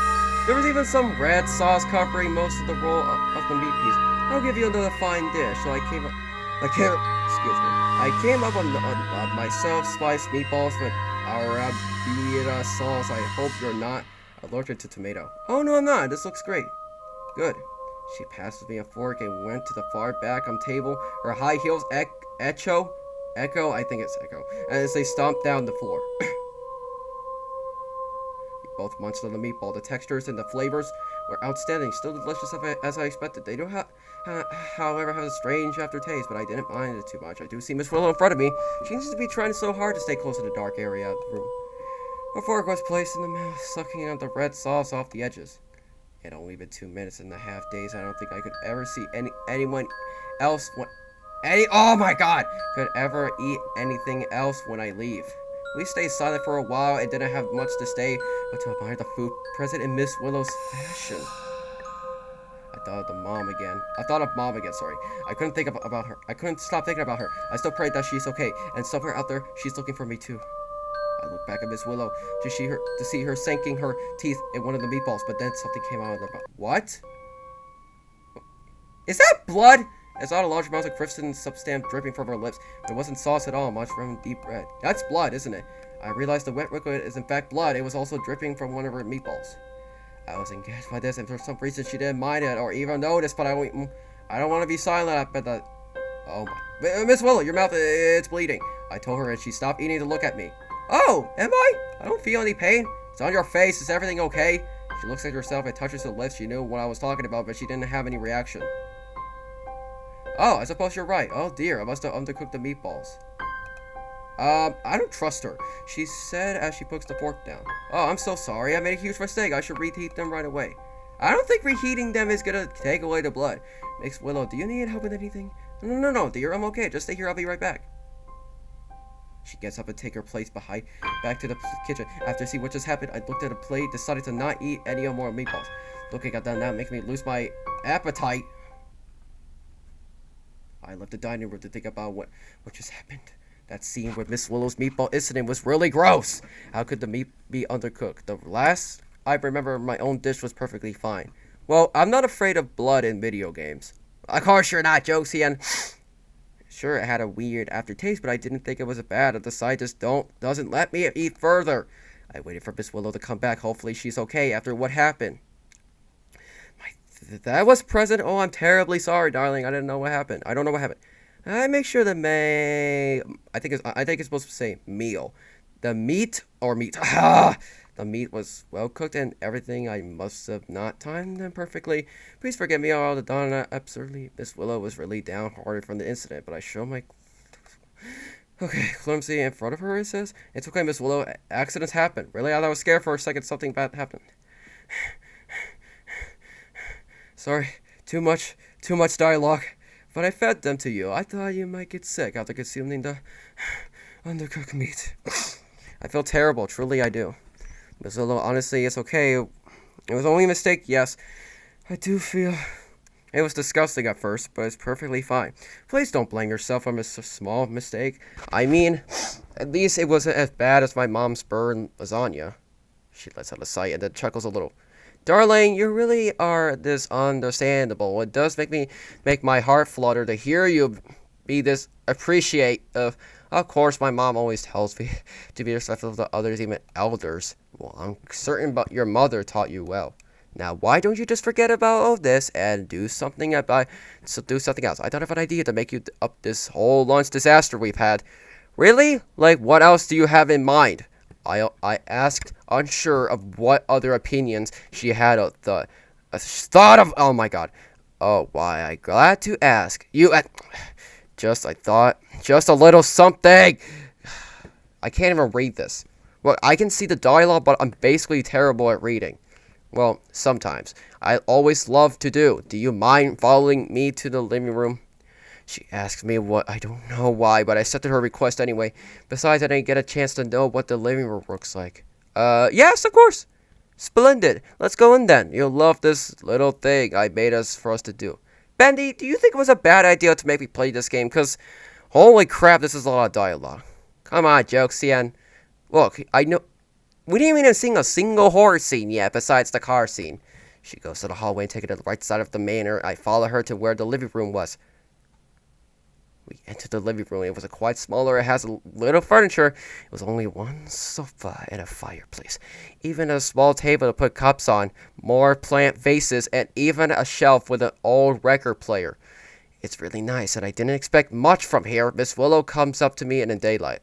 There was even some red sauce covering most of the roll of the meat piece. I'll give you another fine dish. So I came up on myself spiced meatballs with arrabbiata sauce. I hope you're not allergic to tomato. Oh no, I'm not. This looks great. Good. She passes me a fork and went to the far back on table. Her high heels echo, I think it's echo, as they stomped down the floor. We both munched on the meatball. The textures and the flavors were outstanding, still delicious as I expected. They do, however, have a strange aftertaste, but I didn't mind it too much. I do see Miss Willow in front of me. She seems to be trying so hard to stay close to the dark area of the room. Her fork was placed in the mouth, sucking out the red sauce off the edges. It had only been 2 minutes and a half days. I don't think I could ever see anyone else oh my god! Could ever eat anything else when I leave. We stayed silent for a while and didn't have much to say but to admire the food present in Miss Willow's fashion. I thought of mom again, sorry. I couldn't think about her. I couldn't stop thinking about her. I still prayed that she's okay, and somewhere out there, she's looking for me too. I looked back at Miss Willow to see her sinking her teeth in one of the meatballs, but then something came out of her mouth. What? Is that blood? I saw a large amount of crystalline substance dripping from her lips. There wasn't sauce at all, much from deep red. That's blood, isn't it? I realized the wet liquid is in fact blood. It was also dripping from one of her meatballs. I was engaged by this, and for some reason she didn't mind it or even notice, but I don't want to be silent at that. Oh my. Miss Willow, your mouth, it's bleeding. I told her, and she stopped eating to look at me. Oh, am I? I don't feel any pain. It's on your face. Is everything okay? She looks at herself and touches her lips. She knew what I was talking about, but she didn't have any reaction. Oh, I suppose you're right. Oh dear, I must have undercooked the meatballs. I don't trust her. She said as she puts the fork down. Oh, I'm so sorry. I made a huge mistake. I should reheat them right away. I don't think reheating them is gonna take away the blood. Miss Willow, do you need help with anything? No, dear. I'm okay. Just stay here. I'll be right back. She gets up and takes her place back to the kitchen. After seeing what just happened, I looked at the plate, decided to not eat any more meatballs. Looking at them now makes me lose my appetite. I left the dining room to think about what just happened. That scene with Miss Willow's meatball incident was really gross. How could the meat be undercooked? The last I remember my own dish was perfectly fine. Well, I'm not afraid of blood in video games. Of course you're not, Joexian. Sure, it had a weird aftertaste, but I didn't think it was bad. The scientist doesn't let me eat further. I waited for Miss Willow to come back. Hopefully she's okay after what happened. That was present. Oh, I'm terribly sorry, darling. I didn't know what happened. I don't know what happened. I make sure the I think it's supposed to say meal. The meat. The meat was well cooked and everything. I must have not timed them perfectly. Please forgive me all the Donna absurdly. Miss Willow was really downhearted from the incident, but I show my clumsy in front of her. It says, "It's okay, Miss Willow. Accidents happen." Really, I was scared for a second. Something bad happened. Sorry, too much dialogue. But I fed them to you. I thought you might get sick after consuming the undercooked meat. I feel terrible. Truly, I do. Miss Willow, honestly, it's okay. It was only a mistake, yes. I do feel it was disgusting at first, but it's perfectly fine. Please don't blame yourself for a small mistake. I mean, at least it wasn't as bad as my mom's burned lasagna. She lets out a sigh and then chuckles a little. Darling, you really are this understandable. It does make my heart flutter to hear you be this appreciative. Of course, my mom always tells me to be respectful of the others, even elders. Well, I'm certain but your mother taught you well. Now, why don't you just forget about all this and do something else? I thought of an idea to make you up this whole lunch disaster we've had. Really? Like, what else do you have in mind? I asked, unsure of what other opinions she had of the thought of. Oh my God. Oh, why? I'm glad to ask. I thought, just a little something. I can't even read this. Well, I can see the dialogue, but I'm basically terrible at reading. Well, sometimes. I always love to do. Do you mind following me to the living room? She asked me what, I don't know why, but I accepted her request anyway. Besides, I didn't get a chance to know what the living room looks like. Yes, of course. Splendid. Let's go in then. You'll love this little thing I made for us to do. Bendy, do you think it was a bad idea to make me play this game? Because, holy crap, this is a lot of dialogue. Come on, Joexian. Look, I know... We didn't even sing a single horror scene yet, besides the car scene. She goes to the hallway and takes it to the right side of the manor. I follow her to where the living room was. We entered the living room. It was quite smaller. It has a little furniture. It was only one sofa and a fireplace. Even a small table to put cups on. More plant vases and even a shelf with an old record player. It's really nice, and I didn't expect much from here. Miss Willow comes up to me in the daylight.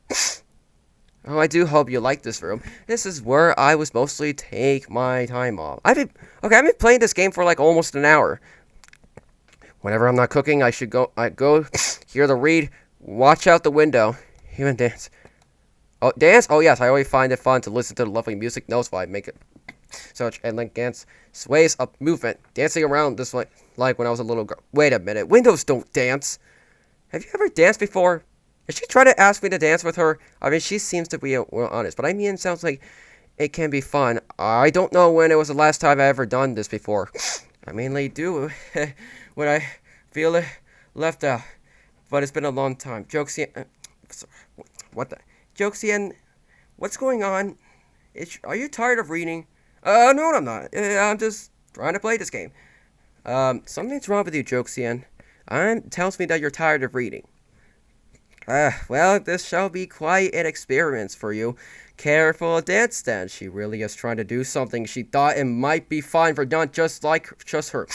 Oh, I do hope you like this room. This is where I was mostly take my time off. I've been playing this game for like almost an hour. Whenever I'm not cooking, I go here to read, watch out the window, even dance. Oh, dance? Oh, yes, I always find it fun to listen to the lovely music. Knows why I make it such and dance sways up movement, dancing around this way like when I was a little girl. Wait a minute, windows don't dance. Have you ever danced before? Is she trying to ask me to dance with her? I mean, she seems to be honest, but I mean, it sounds like it can be fun. I don't know when it was the last time I ever done this before. I mainly do when I feel left out, but it's been a long time. Joexian, what the? Joexian, what's going on? Are you tired of reading? No, I'm not. I'm just trying to play this game. Something's wrong with you, Joexian. Tells me that you're tired of reading. Well, this shall be quite an experience for you. Careful dance then. She really is trying to do something she thought it might be fine for not just her.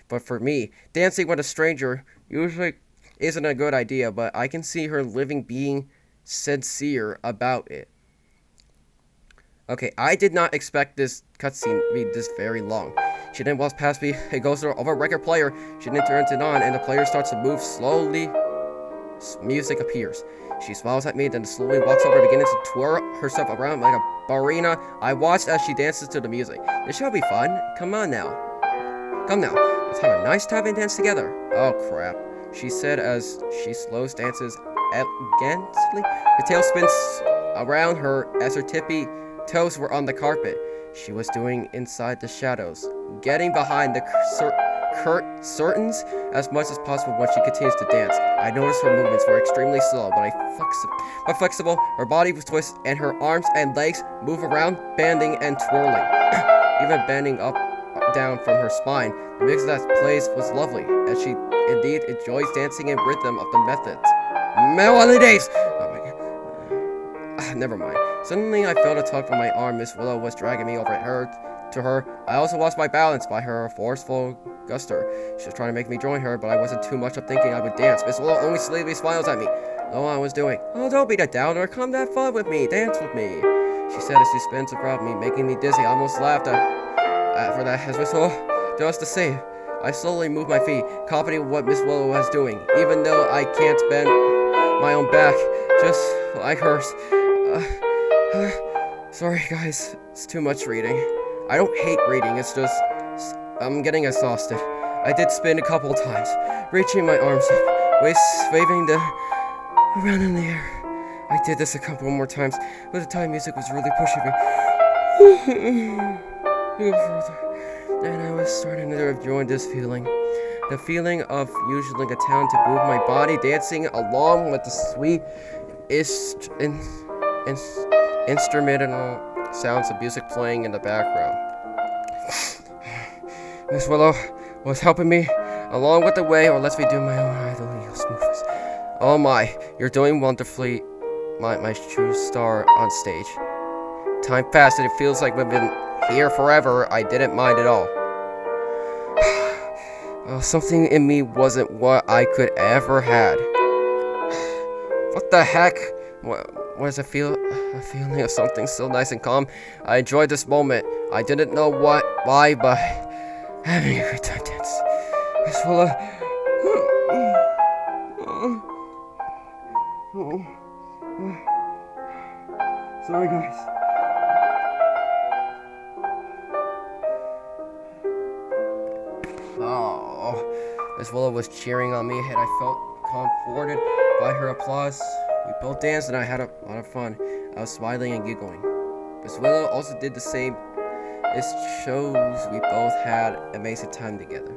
But for me, dancing with a stranger usually isn't a good idea, but I can see her being sincere about it. Okay, I did not expect this cutscene to be this very long. She then walks past me, it goes to a record player, she then turns it on, and the player starts to move slowly. Music appears. She smiles at me, then slowly walks over, beginning to twirl herself around like a ballerina. I watched as she dances to the music. This shall be fun. Come now. Let's have a nice time and dance together. Oh crap, she said as she slows dances elegantly. Her tail spins around her as her tippy toes were on the carpet. She was doing inside the shadows, getting behind the curtains as much as possible when she continues to dance. I noticed her movements were extremely slow, but flexible. Her body was twisted, and her arms and legs move around, bending and twirling, even bending up down from her spine. The music that plays was lovely, as she indeed enjoys dancing in rhythm of the methods. Melodies! Oh my God. Never mind. Suddenly, I felt a tug from my arm. Miss Willow was dragging me over to her. I also lost my balance by her forceful guster. She was trying to make me join her, but I wasn't too much of thinking I would dance. Miss Willow only sleepily smiles at me. No, I was doing. Oh, don't be a downer. Come have fun with me. Dance with me. She said as she spins around me, making me dizzy. I almost laughed for that as Miss Willow does the same. I slowly moved my feet, confident with what Miss Willow was doing, even though I can't bend my own back, just like hers. Sorry, guys. It's too much reading. I don't hate reading, it's just I'm getting exhausted. I did spin a couple times, reaching my arms up, waving around in the air. I did this a couple more times, but the time music was really pushing me. Even further. And I was starting to enjoy this feeling. The feeling of using a town to move my body, dancing along with the sweet instrumental sounds of music playing in the background. Miss Willow was helping me along with the way, or lets me do my own idle movements. Oh my, you're doing wonderfully, my true star on stage. Time passed and it feels like we've been here forever. I didn't mind at all. Something in me wasn't what I could ever had. What the heck? What does it feel? A feeling of something so nice and calm. I enjoyed this moment. I didn't know why, but having a good time dance. It's full of... Sorry, guys. Oh, Miss Willow was cheering on me, and I felt comforted by her applause. We both danced, and I had a lot of fun. I was smiling and giggling. Miss Willow also did the same. This shows we both had an amazing time together.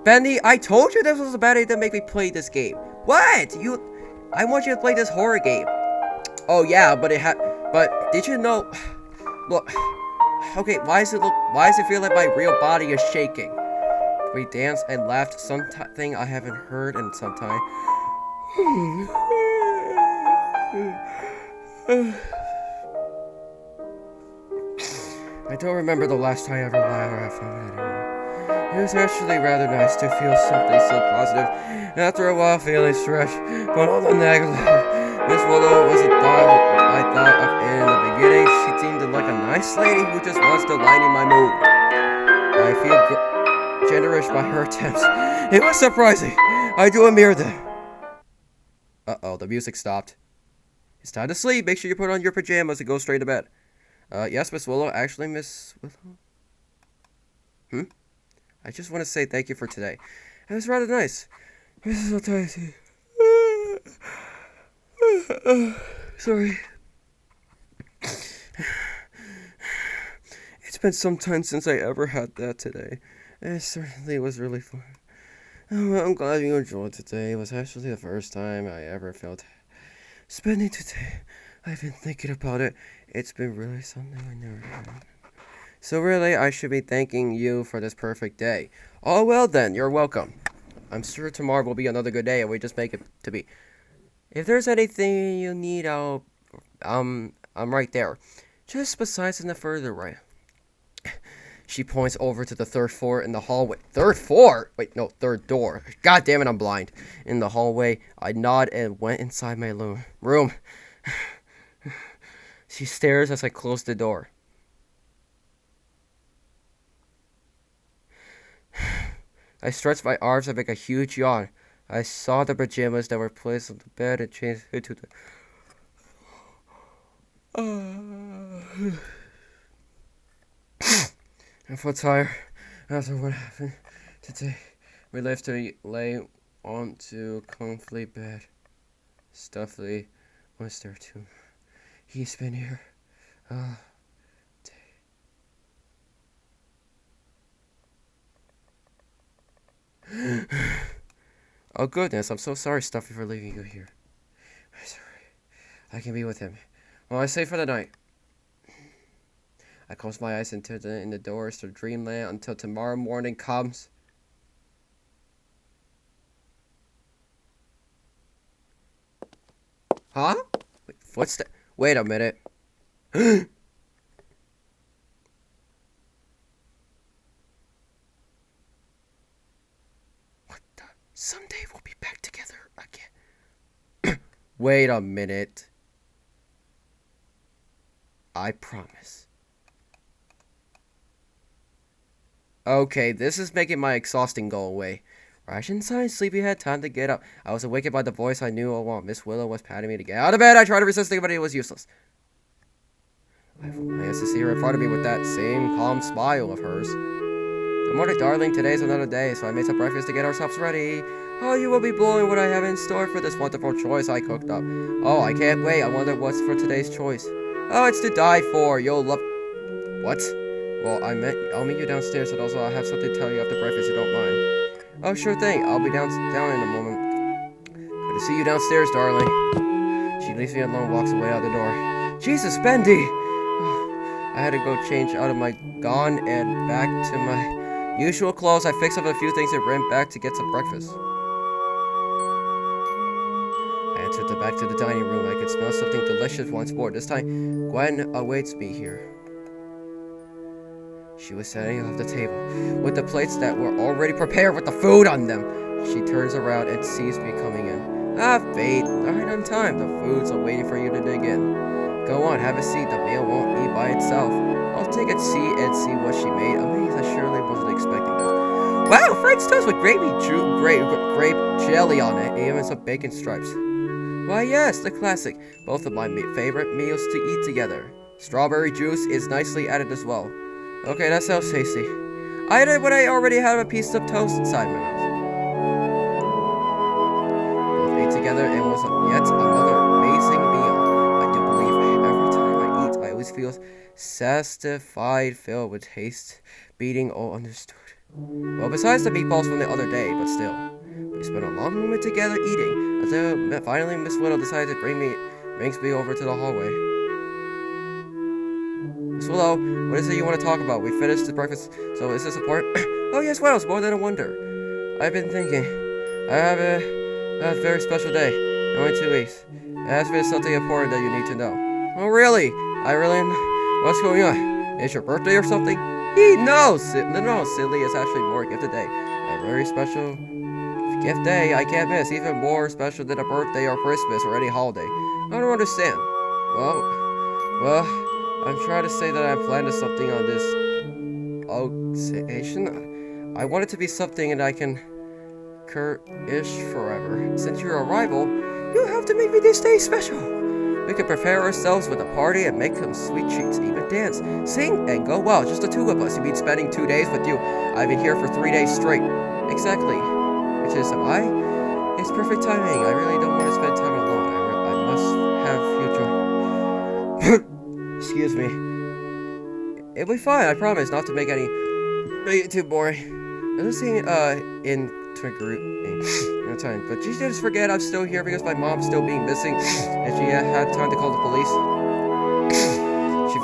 Bendy, I told you this was a bad idea to make me play this game. What? I want you to play this horror game. Oh yeah, but did you know? Look. Okay, why does it feel like my real body is shaking? We danced and laughed, something I haven't heard in some time. I don't remember the last time I ever laughed or had fun with anyone. It was actually rather nice to feel something so positive. After a while, feeling stretched, but all the negative. Miss Willow was a doll I thought of in the beginning. She seemed like a nice lady who just wants to lighten my mood. I feel generous by her attempts. It was surprising. I do admire them. Uh-oh, the music stopped. It's time to sleep. Make sure you put on your pajamas and go straight to bed. Yes, Miss Willow. Actually, Miss Willow? I just want to say thank you for today. It was rather nice. This is so tired. Sorry. It's been some time since I ever had that today. It certainly was really fun. Oh, I'm glad you enjoyed today. It was actually the first time I ever felt spending today. I've been thinking about it. It's been really something I never had. So really, I should be thanking you for this perfect day. Oh, well then, you're welcome. I'm sure tomorrow will be another good day, and we just make it to be. If there's anything you need, I'm right there. Just besides in the further right. She points over to the third floor in the hallway. Third floor? Wait, no, third door. God damn it, I'm blind. In the hallway, I nod and went inside my room. She stares as I close the door. I stretched my arms and make a huge yawn. I saw the pajamas that were placed on the bed and changed into the... I felt tired after what happened today. We left to lay onto comfy bed. Stuffy was there too. He's been here all day. Oh goodness, I'm so sorry, Stuffy, for leaving you here. I'm sorry. I can be with him. Well, I stay for the night. I close my eyes and turn in the doors to dreamland until tomorrow morning comes. Huh? Wait, what's that? Wait a minute. What the? Someday we'll be back together again. Wait a minute. I promise. Okay, this is making my exhausting go away. Ration sign, sleepyhead, time to get up. I was awakened by the voice I knew all along. Miss Willow was patting me to get out of bed. I tried to resist it, but it was useless. I used to see her in front of me with that same calm smile of hers. Good morning, darling. Today's another day, so I made some breakfast to get ourselves ready. Oh, you will be blowing what I have in store for this wonderful choice I cooked up. Oh, I can't wait. I wonder what's for today's choice. Oh, it's to die for. You'll love... What? Well, I'll meet you downstairs, and also I'll have something to tell you after breakfast, if you don't mind. Oh, sure thing. I'll be down in a moment. Good to see you downstairs, darling. She leaves me alone, walks away out the door. Jesus, Bendy! I had to go change out of my gown and back to my usual clothes. I fixed up a few things and ran back to get some breakfast. Back to the dining room. I could smell something delicious once more. This time, Gwen awaits me here. She was setting off the table with the plates that were already prepared with the food on them. She turns around and sees me coming in. Ah, fate, right on time. The food's all waiting for you to dig in. Go on, have a seat. The meal won't eat by itself. I'll take a seat and see what she made. Amazed, I surely wasn't expecting this. Wow, French toast with grape jelly on it, even some bacon stripes. Why yes, the classic. Both of my favorite meals to eat together. Strawberry juice is nicely added as well. Okay, that sounds tasty. I did when I already had a piece of toast inside my mouth. Both ate together and was yet another amazing meal. I do believe every time I eat, I always feel satisfied, filled with taste, beating all understood. Well, besides the meatballs from the other day, but still. We spent a long moment together eating, until finally Miss Widow decided to brings me over to the hallway. Miss Willow, what is it you want to talk about? We finished the breakfast, so is this important? Oh yes, well, it's more than a wonder. I've been thinking. I have a very special day. Only 2 weeks. It has been something important that you need to know. Oh really? What's going on? Is your birthday or something? No, silly. It's actually more a gift today. A very special gift day I can't miss. Even more special than a birthday or Christmas or any holiday. I don't understand. Well, I'm trying to say that I'm planning something on this occasion. I want it to be something that I can cherish forever. Since your arrival, you have to make me this day special. We can prepare ourselves with a party and make some sweet treats, even dance, sing, and go wild. Just the two of us. You mean spending 2 days with you? I've been here for 3 days straight. Exactly. Which is why it's perfect timing. I really don't want to spend time alone. I must have future. Excuse me. It'll be fine, I promise not to make it too boring. I'm just saying, into a group no time. But you just forget I'm still here because my mom's still being missing, and she had time to call the police. It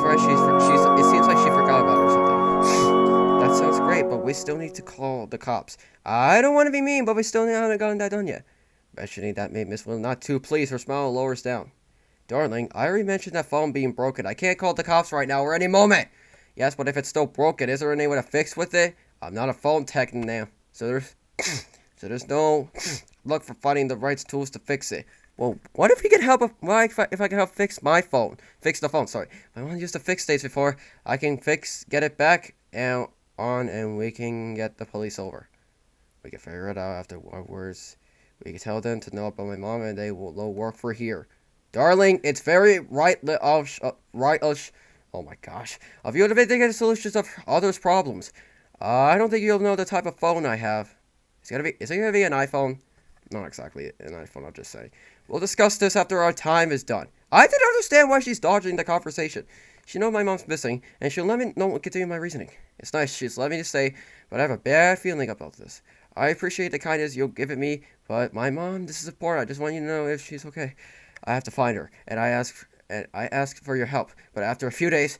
seems like she forgot about it or something. That sounds great, but we still need to call the cops. I don't want to be mean, but we still haven't gotten that done yet. Mentioning that made Miss Will not too pleased. Her smile lowers down. Darling, I already mentioned that phone being broken. I can't call the cops right now or any moment. Yes, but if it's still broken, is there any way to fix with it? I'm not a phone tech now, so there's no luck for finding the right tools to fix it. Well, what if we can help? If I can help fix the phone. Sorry, I want to use the fix states before I can get it back and we can get the police over. We can figure it out afterwards. We can tell them to know about my mom, and they will work for here. Darling, it's very oh my gosh, of you to be thinking of solutions of others' problems. I don't think you'll know the type of phone I have. Is it gonna be an iPhone? Not exactly an iPhone, I'll just say. We'll discuss this after our time is done. I didn't understand why she's dodging the conversation. She knows my mom's missing, and she'll let me continue my reasoning. It's nice she's letting me stay, but I have a bad feeling about this. I appreciate the kindness you'll give it me, but my mom, this is important. I just want you to know if she's okay. I have to find her, and I ask for your help. But after a few days,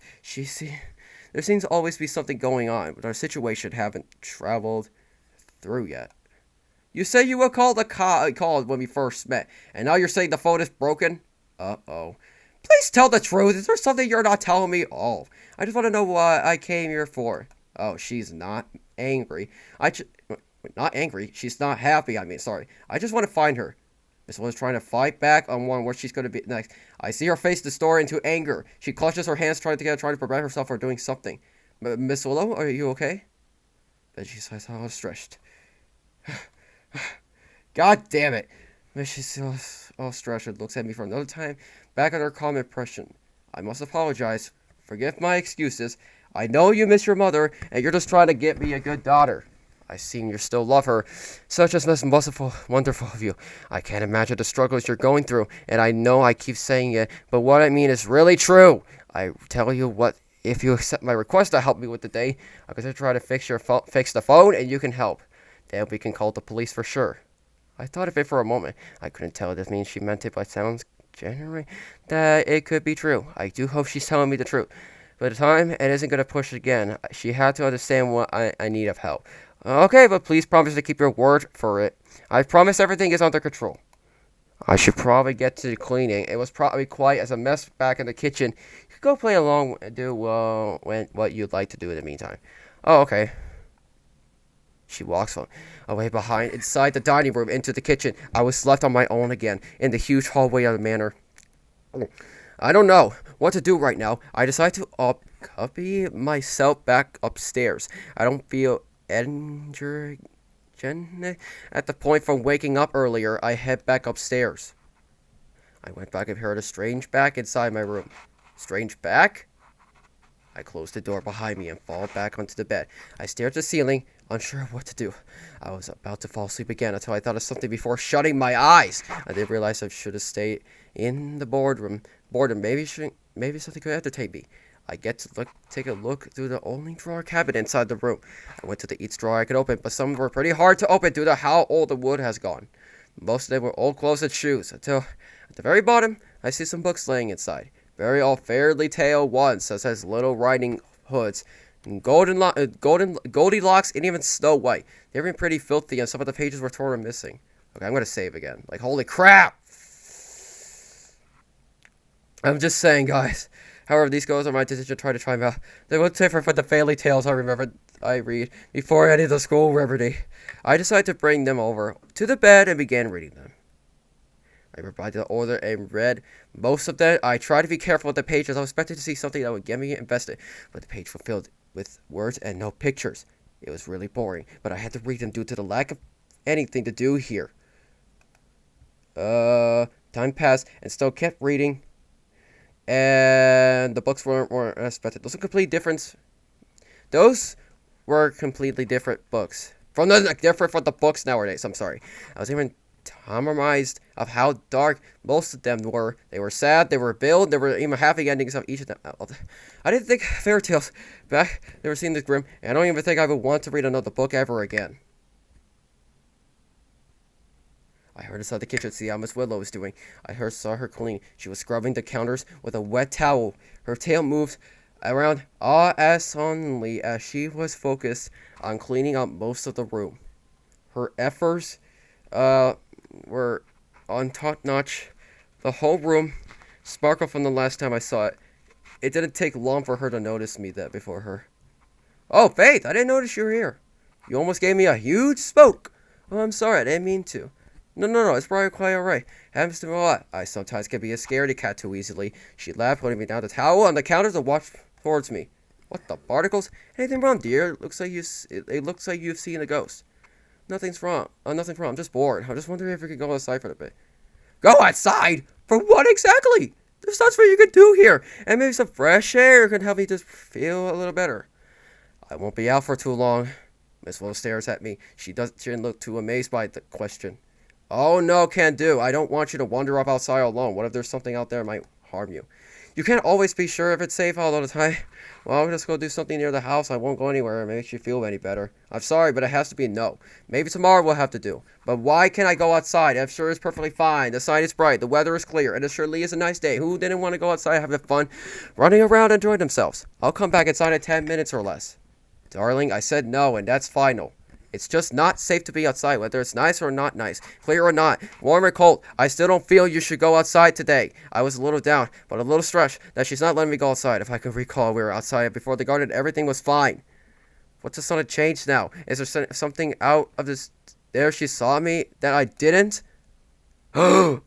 there seems to always be something going on, but our situation haven't traveled through yet. You said you will call when we first met, and now you're saying the phone is broken? Uh-oh. Please tell the truth. Is there something you're not telling me? Oh, I just want to know what I came here for. Oh, she's not angry. Not angry. She's not happy. Sorry. I just want to find her. Miss Willow's trying to fight back on where she's going to be next. I see her face distort into anger. She clutches her hands trying to prevent herself from doing something. Miss Willow, are you okay? Then she says, "I was stressed." God damn it. She's all stressed and looks at me for another time, back at her calm impression. I must apologize. Forgive my excuses. I know you miss your mother, and you're just trying to get me a good daughter. I seem you still love her. Such as most wonderful of you. I can't imagine the struggles you're going through, and I know I keep saying it, but what I mean is really true. I tell you what, if you accept my request to help me with the day, I'm going to try to fix the phone, and you can help. Then we can call the police for sure. I thought of it for a moment. I couldn't tell if this means she meant it, but it sounds genuine that it could be true. I do hope she's telling me the truth. By the time it isn't going to push again, she had to understand what I need of help. Okay, but please promise to keep your word for it. I promise everything is under control. I should probably get to the cleaning. It was probably quite as a mess back in the kitchen. You could go play along and do what you'd like to do in the meantime. Oh, okay. She walks away behind inside the dining room into the kitchen. I was left on my own again in the huge hallway of the manor. I don't know what to do right now. I decide to copy myself back upstairs. I don't feel energetic at the point from waking up earlier. I head back upstairs. I went back and heard a strange back inside my room. Strange back? I closed the door behind me and fall back onto the bed. I stared at the ceiling, unsure of what to do. I was about to fall asleep again until I thought of something before shutting my eyes. I did realize I should have stayed in the boardroom. Maybe something could entertain me. I get to take a look through the only drawer cabinet inside the room. I went to each drawer I could open, but some were pretty hard to open due to how old the wood has gone. Most of them were old clothes and shoes, until at the very bottom, I see some books laying inside. Very old fairy tale ones, such as Little Riding Hoods, and Goldilocks, and even Snow White. They were pretty filthy, and some of the pages were torn and missing. Okay, I'm gonna save again. Like, holy crap! I'm just saying, guys. However, these goals are my decision to try them out. They look different from the fairy tales I read before any of the school remedy. I decided to bring them over to the bed and began reading them. I provided the order and read most of them. I tried to be careful with the pages. I was expecting to see something that would get me invested, but the page was filled with words and no pictures. It was really boring, but I had to read them due to the lack of anything to do here. Time passed and still kept reading, and the books weren't expected. Those were completely different books different from the books nowadays. I'm sorry. I was even traumatized of how dark most of them were. They were sad, they were build, there were even happy endings of each of them. I didn't think fairy tales back never seen this grim, and I don't even think I would want to read another book ever again. I heard inside the kitchen to see how Miss Willow was doing. Saw her cleaning. She was scrubbing the counters with a wet towel. Her tail moved around as suddenly as she was focused on cleaning up most of the room. Her efforts were on top notch. The whole room sparkled from the last time I saw it. It didn't take long for her to notice me before her. Oh, Faith, I didn't notice you were here. You almost gave me a huge spoke. Oh, I'm sorry, I didn't mean to. No, it's probably quite alright. Happens to me a lot. I sometimes can be a scaredy cat too easily. She laughed, putting me down the towel on the counter to walk towards me. What the barnacles? Anything wrong, dear? It looks like you've seen a ghost. Nothing's wrong. Nothing's wrong. I'm just bored. I'm just wondering if we could go outside for a bit. Go outside? For what exactly? There's lots what you could do here. And maybe some fresh air can help me just feel a little better. I won't be out for too long. Miss Willow stares at me. She didn't look too amazed by the question. Oh, no, can't do. I don't want you to wander off outside alone. What if there's something out there that might harm you? You can't always be sure if it's safe all the time. Well, I'll just go do something near the house. I won't go anywhere. It makes you feel any better. I'm sorry, but it has to be no. Maybe tomorrow we'll have to do. But why can't I go outside? I'm sure it's perfectly fine. The sun is bright. The weather is clear. And it surely is a nice day. Who didn't want to go outside having fun, running around, enjoy themselves? I'll come back inside in 10 minutes or less. Darling, I said no, and that's final. It's just not safe to be outside, whether it's nice or not nice, clear or not, warm or cold. I still don't feel you should go outside today. I was a little down, but a little stressed that she's not letting me go outside. If I could recall, we were outside before the garden. Everything was fine. What's the sudden change now? Is there something out of this there she saw me that I didn't? Oh,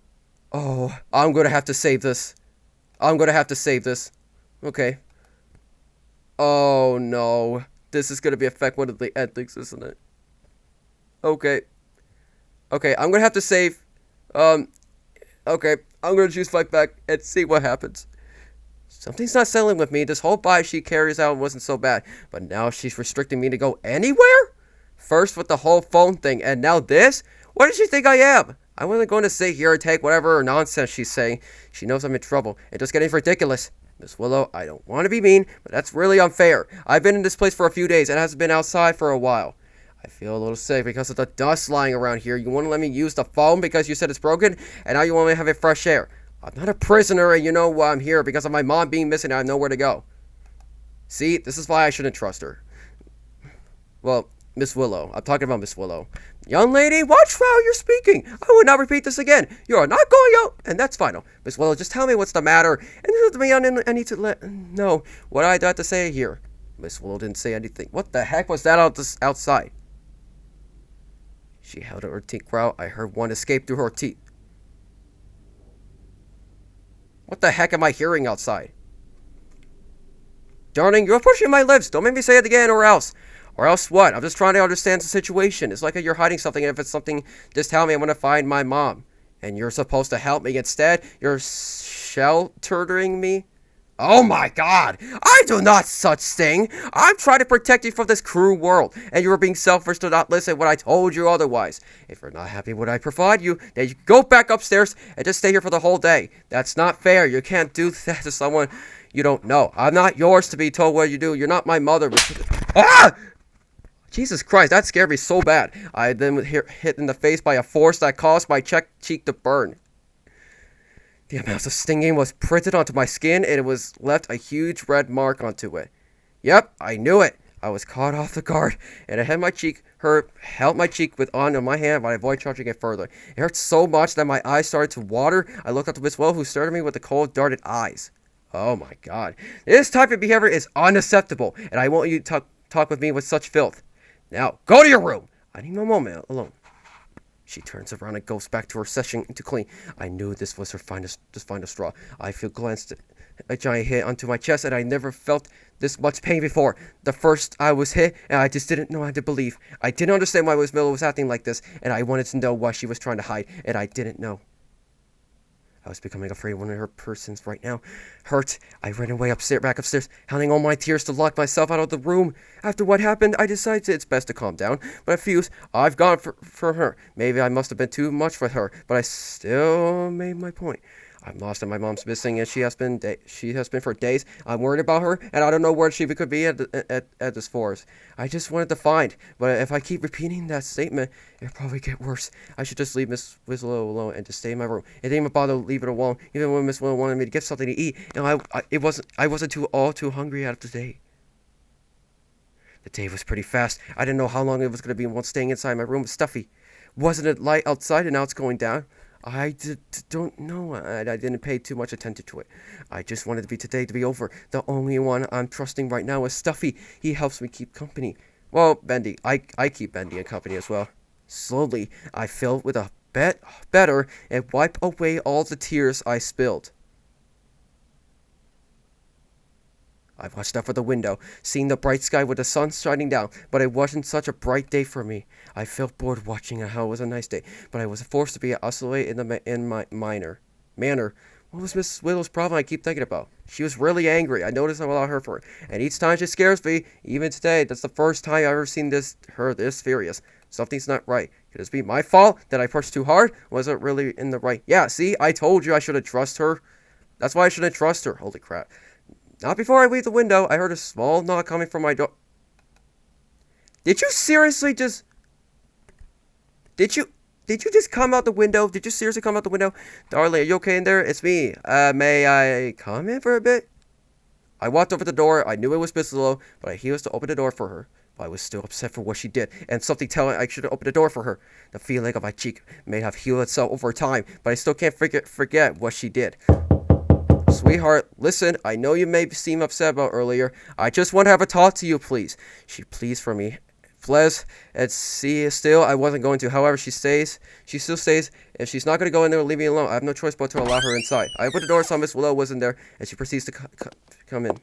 I'm going to have to save this. Okay. Oh, no. This is going to affect one of the endings, isn't it? Okay, I'm gonna have to save. Okay, I'm gonna choose fight back and see what happens. Something's not settling with me. This whole bite she carries out wasn't so bad, but now she's restricting me to go anywhere? First with the whole phone thing, and now this? What does she think I am? I wasn't going to sit here and take whatever nonsense she's saying. She knows I'm in trouble, and just getting ridiculous. Miss Willow, I don't want to be mean, but that's really unfair. I've been in this place for a few days, and hasn't been outside for a while. I feel a little sick because of the dust lying around here. You want to let me use the phone because you said it's broken, and now you want me to have it fresh air. I'm not a prisoner, and you know why I'm here, because of my mom being missing and I have nowhere to go. See, this is why I shouldn't trust her. Well, Miss Willow. I'm talking about Miss Willow. Young lady, watch how you're speaking. I will not repeat this again. You are not going out, and that's final. Miss Willow, just tell me what's the matter. And I need to let know what I got to say here. Miss Willow didn't say anything. What the heck was that outside? She held her teeth out. I heard one escape through her teeth. What the heck am I hearing outside? Darling, you're pushing my lips. Don't make me say it again, or else. Or else what? I'm just trying to understand the situation. It's like you're hiding something, and if it's something, just tell me. I'm going to find my mom. And you're supposed to help me. Instead, you're sheltering me. Oh my God! I do not such thing! I'm trying to protect you from this cruel world, and you are being selfish to not listen when I told you otherwise. If you're not happy with what I provide you, then you go back upstairs and just stay here for the whole day. That's not fair. You can't do that to someone you don't know. I'm not yours to be told what you do. You're not my mother. Ah! Jesus Christ, that scared me so bad. I then was hit in the face by a force that caused my cheek to burn. The amount of stinging was printed onto my skin, and it was left a huge red mark onto it. Yep, I knew it. I was caught off the guard, and I held my cheek with on my hand, but I avoided charging it further. It hurt so much that my eyes started to water. I looked up to Miss Willow, who stared at me with the cold, darted eyes. Oh my God. This type of behavior is unacceptable, and I want you to talk with me with such filth. Now, go to your room. I need no moment alone. She turns around and goes back to her session to clean. I knew this was her finest straw. I feel glanced a giant hit onto my chest, and I never felt this much pain before. The first I was hit, and I just didn't know how to believe. I didn't understand why Miss Miller was acting like this, and I wanted to know why she was trying to hide, and I didn't know. I was becoming afraid of one of her persons right now. Hurt, I ran away back upstairs, hounding all my tears to lock myself out of the room. After what happened, I decided it's best to calm down. But I fuse, I've gone for her. Maybe I must have been too much for her, but I still made my point. I'm lost and my mom's missing, and she has been for days. I'm worried about her, and I don't know where she could be at this forest. I just wanted to find, but if I keep repeating that statement, it'll probably get worse. I should just leave Miss Willow alone and just stay in my room. It didn't even bother to leave it alone, even when Miss Willow wanted me to get something to eat, and I wasn't too hungry out of the day. The day was pretty fast. I didn't know how long it was going to be while staying inside my room. It was stuffy. Wasn't it light outside, and now it's going down? I don't know. I didn't pay too much attention to it. I just wanted today to be over. The only one I'm trusting right now is Stuffy. He helps me keep company. Well, Bendy. I keep Bendy in company as well. Slowly, I filled with a better and wipe away all the tears I spilled. I watched out for the window, seeing the bright sky with the sun shining down, but it wasn't such a bright day for me. I felt bored watching how it was a nice day, but I was forced to be isolated in my manner. What was Miss Willow's problem I keep thinking about? She was really angry. I noticed how I hurt for her, and each time she scares me, even today, that's the first time I've ever seen her this furious. Something's not right. Could this be my fault that I pushed too hard? Was it really in the right? Yeah, see, I told you I shouldn't trust her. That's why I shouldn't trust her. Holy crap. Not before I leave the window, I heard a small knock coming from my door. Did you seriously just... Did you just come out the window? Did you seriously come out the window? Darling, are you okay in there? It's me. May I come in for a bit? I walked over the door. I knew it was Miss Willow, but he was to open the door for her. But I was still upset for what she did, and something telling I should have opened the door for her. The feeling of my cheek may have healed itself over time, but I still can't forget what she did. Sweetheart, listen, I know you may seem upset about earlier. I just want to have a talk to you, please. She pleads for me. Fles, and see, still, I wasn't going to. However, she still stays. If she's not going to go in there and leave me alone, I have no choice but to allow her inside. I opened the door, saw Miss Willow wasn't there, and she proceeds to come in.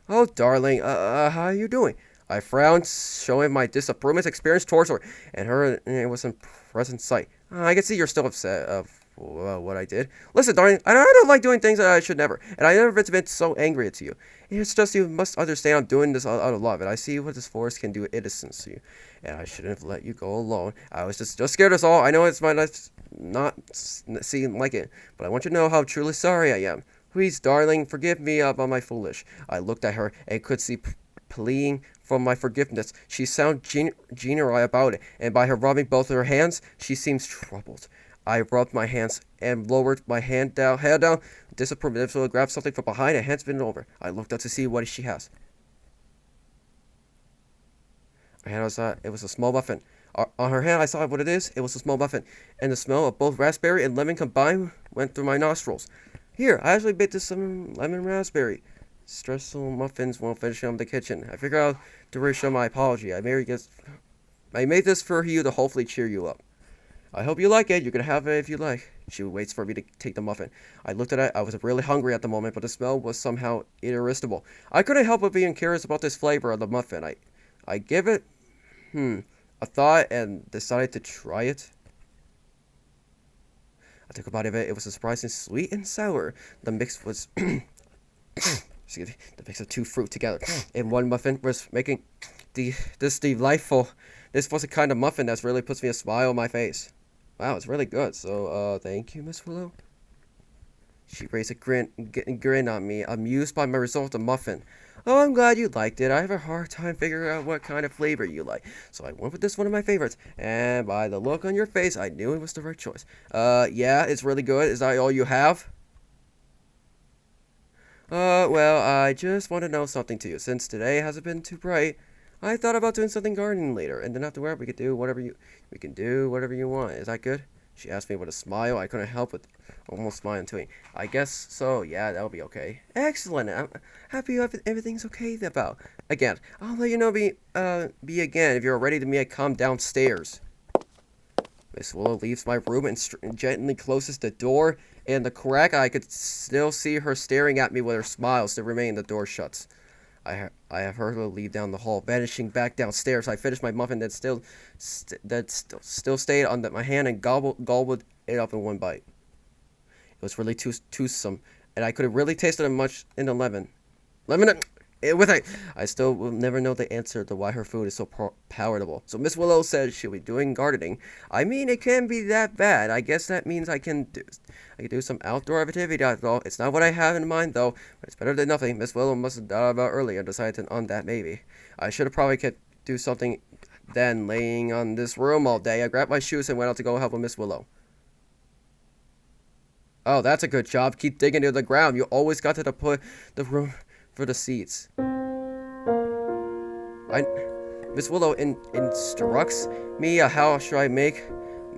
Oh, darling, how are you doing? I frowned, showing my disapproval experience towards her, and it was in present sight. I can see you're still upset of what I did. Listen, darling, I don't like doing things that I should never, and I never been so angry at you. It's just you must understand I'm doing this out of love, and I see what this forest can do with innocence to you, and I shouldn't have let you go alone. I was just scared as all. I know it might not seem like it, but I want you to know how truly sorry I am. Please, darling, forgive me about my foolish. I looked at her and could see pleading for my forgiveness. She sounded generous about it, and by her rubbing both of her hands, she seems troubled. I rubbed my hands and lowered my head down, disapproval, grabbed something from behind and hands bent over. I looked up to see what she has. Her hand, I saw it was a small muffin. On her hand, I saw what it is. It was a small muffin, and the smell of both raspberry and lemon combined went through my nostrils. Here, I actually baked this some lemon raspberry. Stressful muffins won't finish in the kitchen. I figured out to reassure my apology. I made this for you to hopefully cheer you up. I hope you like it. You can have it if you like. She waits for me to take the muffin. I looked at it. I was really hungry at the moment, but the smell was somehow irresistible. I couldn't help but being curious about this flavor of the muffin. I give it, a thought and decided to try it. I took a bite of it. It was surprisingly sweet and sour. The mix was, excuse me, the mix of two fruit together in one muffin was making this delightful. This was the kind of muffin that really puts me a smile on my face. Wow, it's really good. So, thank you, Miss Willow. She raised a grin on me, amused by my result of muffin. Oh, I'm glad you liked it. I have a hard time figuring out what kind of flavor you like. So I went with this one of my favorites. And by the look on your face, I knew it was the right choice. Yeah, it's really good. Is that all you have? Well, I just want to know something to you. Since today hasn't been too bright, I thought about doing something gardening later, and then afterward we can do whatever you want. Is that good? She asked me with a smile. I couldn't help but almost smiling to me. I guess so. Yeah, that'll be okay. Excellent. I'm happy everything's okay about. Again, I'll let you know be again if you're ready to come downstairs. Miss Willow leaves my room and gently closes the door. In the crack, I could still see her staring at me with her smile still remaining. The door shuts. I have heard her leave down the hall, vanishing back downstairs. I finished my muffin that still stayed on my hand and gobbled it up in one bite. It was really toothsome, and I could have really tasted it much in the lemon. I still will never know the answer to why her food is so palatable. So Miss Willow said she'll be doing gardening. I mean, it can't be that bad. I guess that means I can do some outdoor activity. Though it's not what I have in mind, though. But it's better than nothing. Miss Willow must have thought about earlier and decided on that maybe. I should have probably do something than laying on this room all day. I grabbed my shoes and went out to go help with Miss Willow. Oh, that's a good job. Keep digging into the ground. You always got to put the room for the seeds. Miss Willow instructs me how should I make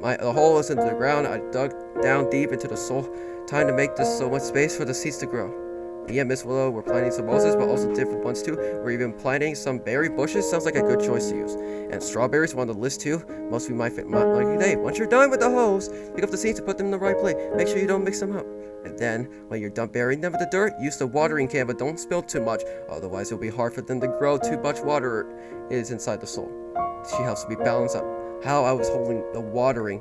the hole is into the ground. I dug down deep into the soil, trying to make this so much space for the seeds to grow. Me and Miss Willow were planting some roses, but also different ones too. We're even planting some berry bushes. Sounds like a good choice to use. And strawberries were on the list too. Most of you might fit like day. Once you're done with the holes, pick up the seeds and put them in the right place. Make sure you don't mix them up. And then, when you're done burying them with the dirt, use the watering can, but don't spill too much. Otherwise, it'll be hard for them to grow. Too much water is inside the soil. She helps me balance up how I was holding the watering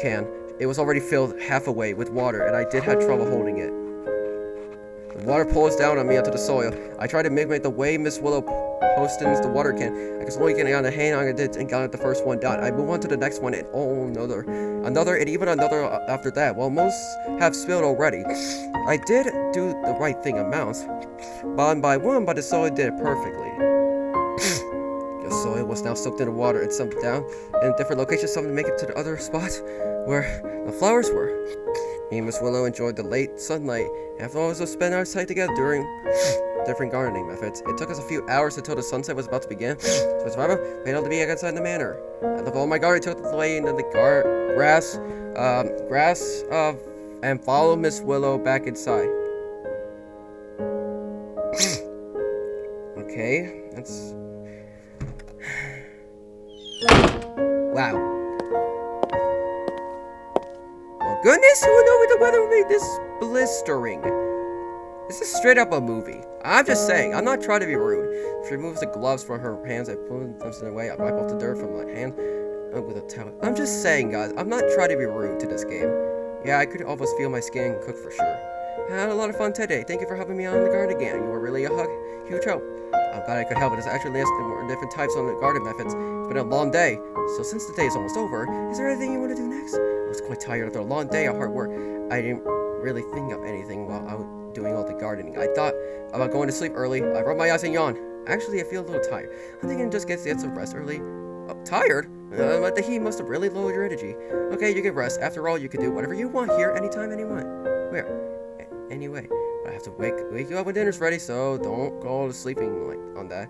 can. It was already filled half away with water, and I did have trouble holding it. The water pours down on me onto the soil. I tried to mimic the way Miss Willow hostings the water can. I was only getting on the hand on it and got the first one down. I move on to the next one and another and even another after that. Well, most have spilled already. I did do the right thing amounts. One by one, but the soil did it perfectly. The soil was now soaked in the water and some down in different locations, some to make it to the other spot where the flowers were. Me and Miss Willow enjoyed the late sunlight. After all, we spent our time together during different gardening methods. It took us a few hours until the sunset was about to begin. So it's rather paid out to be outside in the manor. I left all my garden, took the way into the grass, and followed Miss Willow back inside. Okay, that's wow. Goodness, who would know the weather would be this blistering? This is straight up a movie. I'm just saying, I'm not trying to be rude. She removes the gloves from her hands, I pull them away, I wipe off the dirt from my hand with a towel. I'm just saying, guys, I'm not trying to be rude to this game. Yeah, I could almost feel my skin cook for sure. I had a lot of fun today. Thank you for helping me out in the garden again. You were really a huge help. I'm glad I could help. It has actually listed more different types on the garden methods. It's been a long day. So since the day is almost over, is there anything you want to do next? I was quite tired after a long day of hard work. I didn't really think of anything while I was doing all the gardening. I thought about going to sleep early. I rubbed my eyes and yawned. Actually, I feel a little tired. I'm thinking just get some rest early. Oh, tired? But the heat must have really lowered your energy. Okay, you can rest. After all, you can do whatever you want here, anytime, anyone. Where? Anyway, but I have to wake you up when dinner's ready, so don't go to sleeping like on that.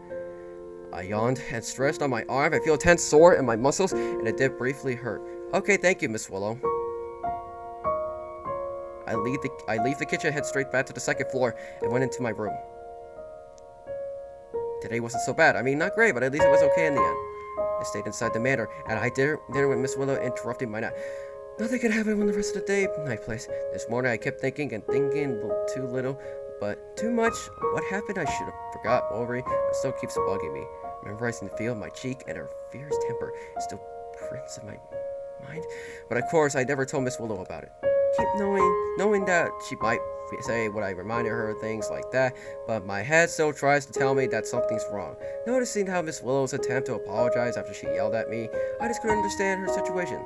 I yawned and stretched on my arm. I feel tense, sore in my muscles, and it did briefly hurt. Okay, thank you, Miss Willow. I leave the kitchen, head straight back to the second floor, and went into my room. Today wasn't so bad. I mean, not great, but at least it was okay in the end. I stayed inside the manor, and I dinner with Miss Willow interrupting my nap. Nothing could happen when the rest of the day night place. This morning I kept thinking and thinking too little, but too much. What happened I should have forgot. Worry still keeps bugging me. Memorizing the feel of my cheek and her fierce temper still prints in my mind. But of course I never told Miss Willow about it. Keep knowing that she might say what I reminded her of things like that, but my head still tries to tell me that something's wrong. Noticing how Miss Willow's attempt to apologize after she yelled at me, I just couldn't understand her situation.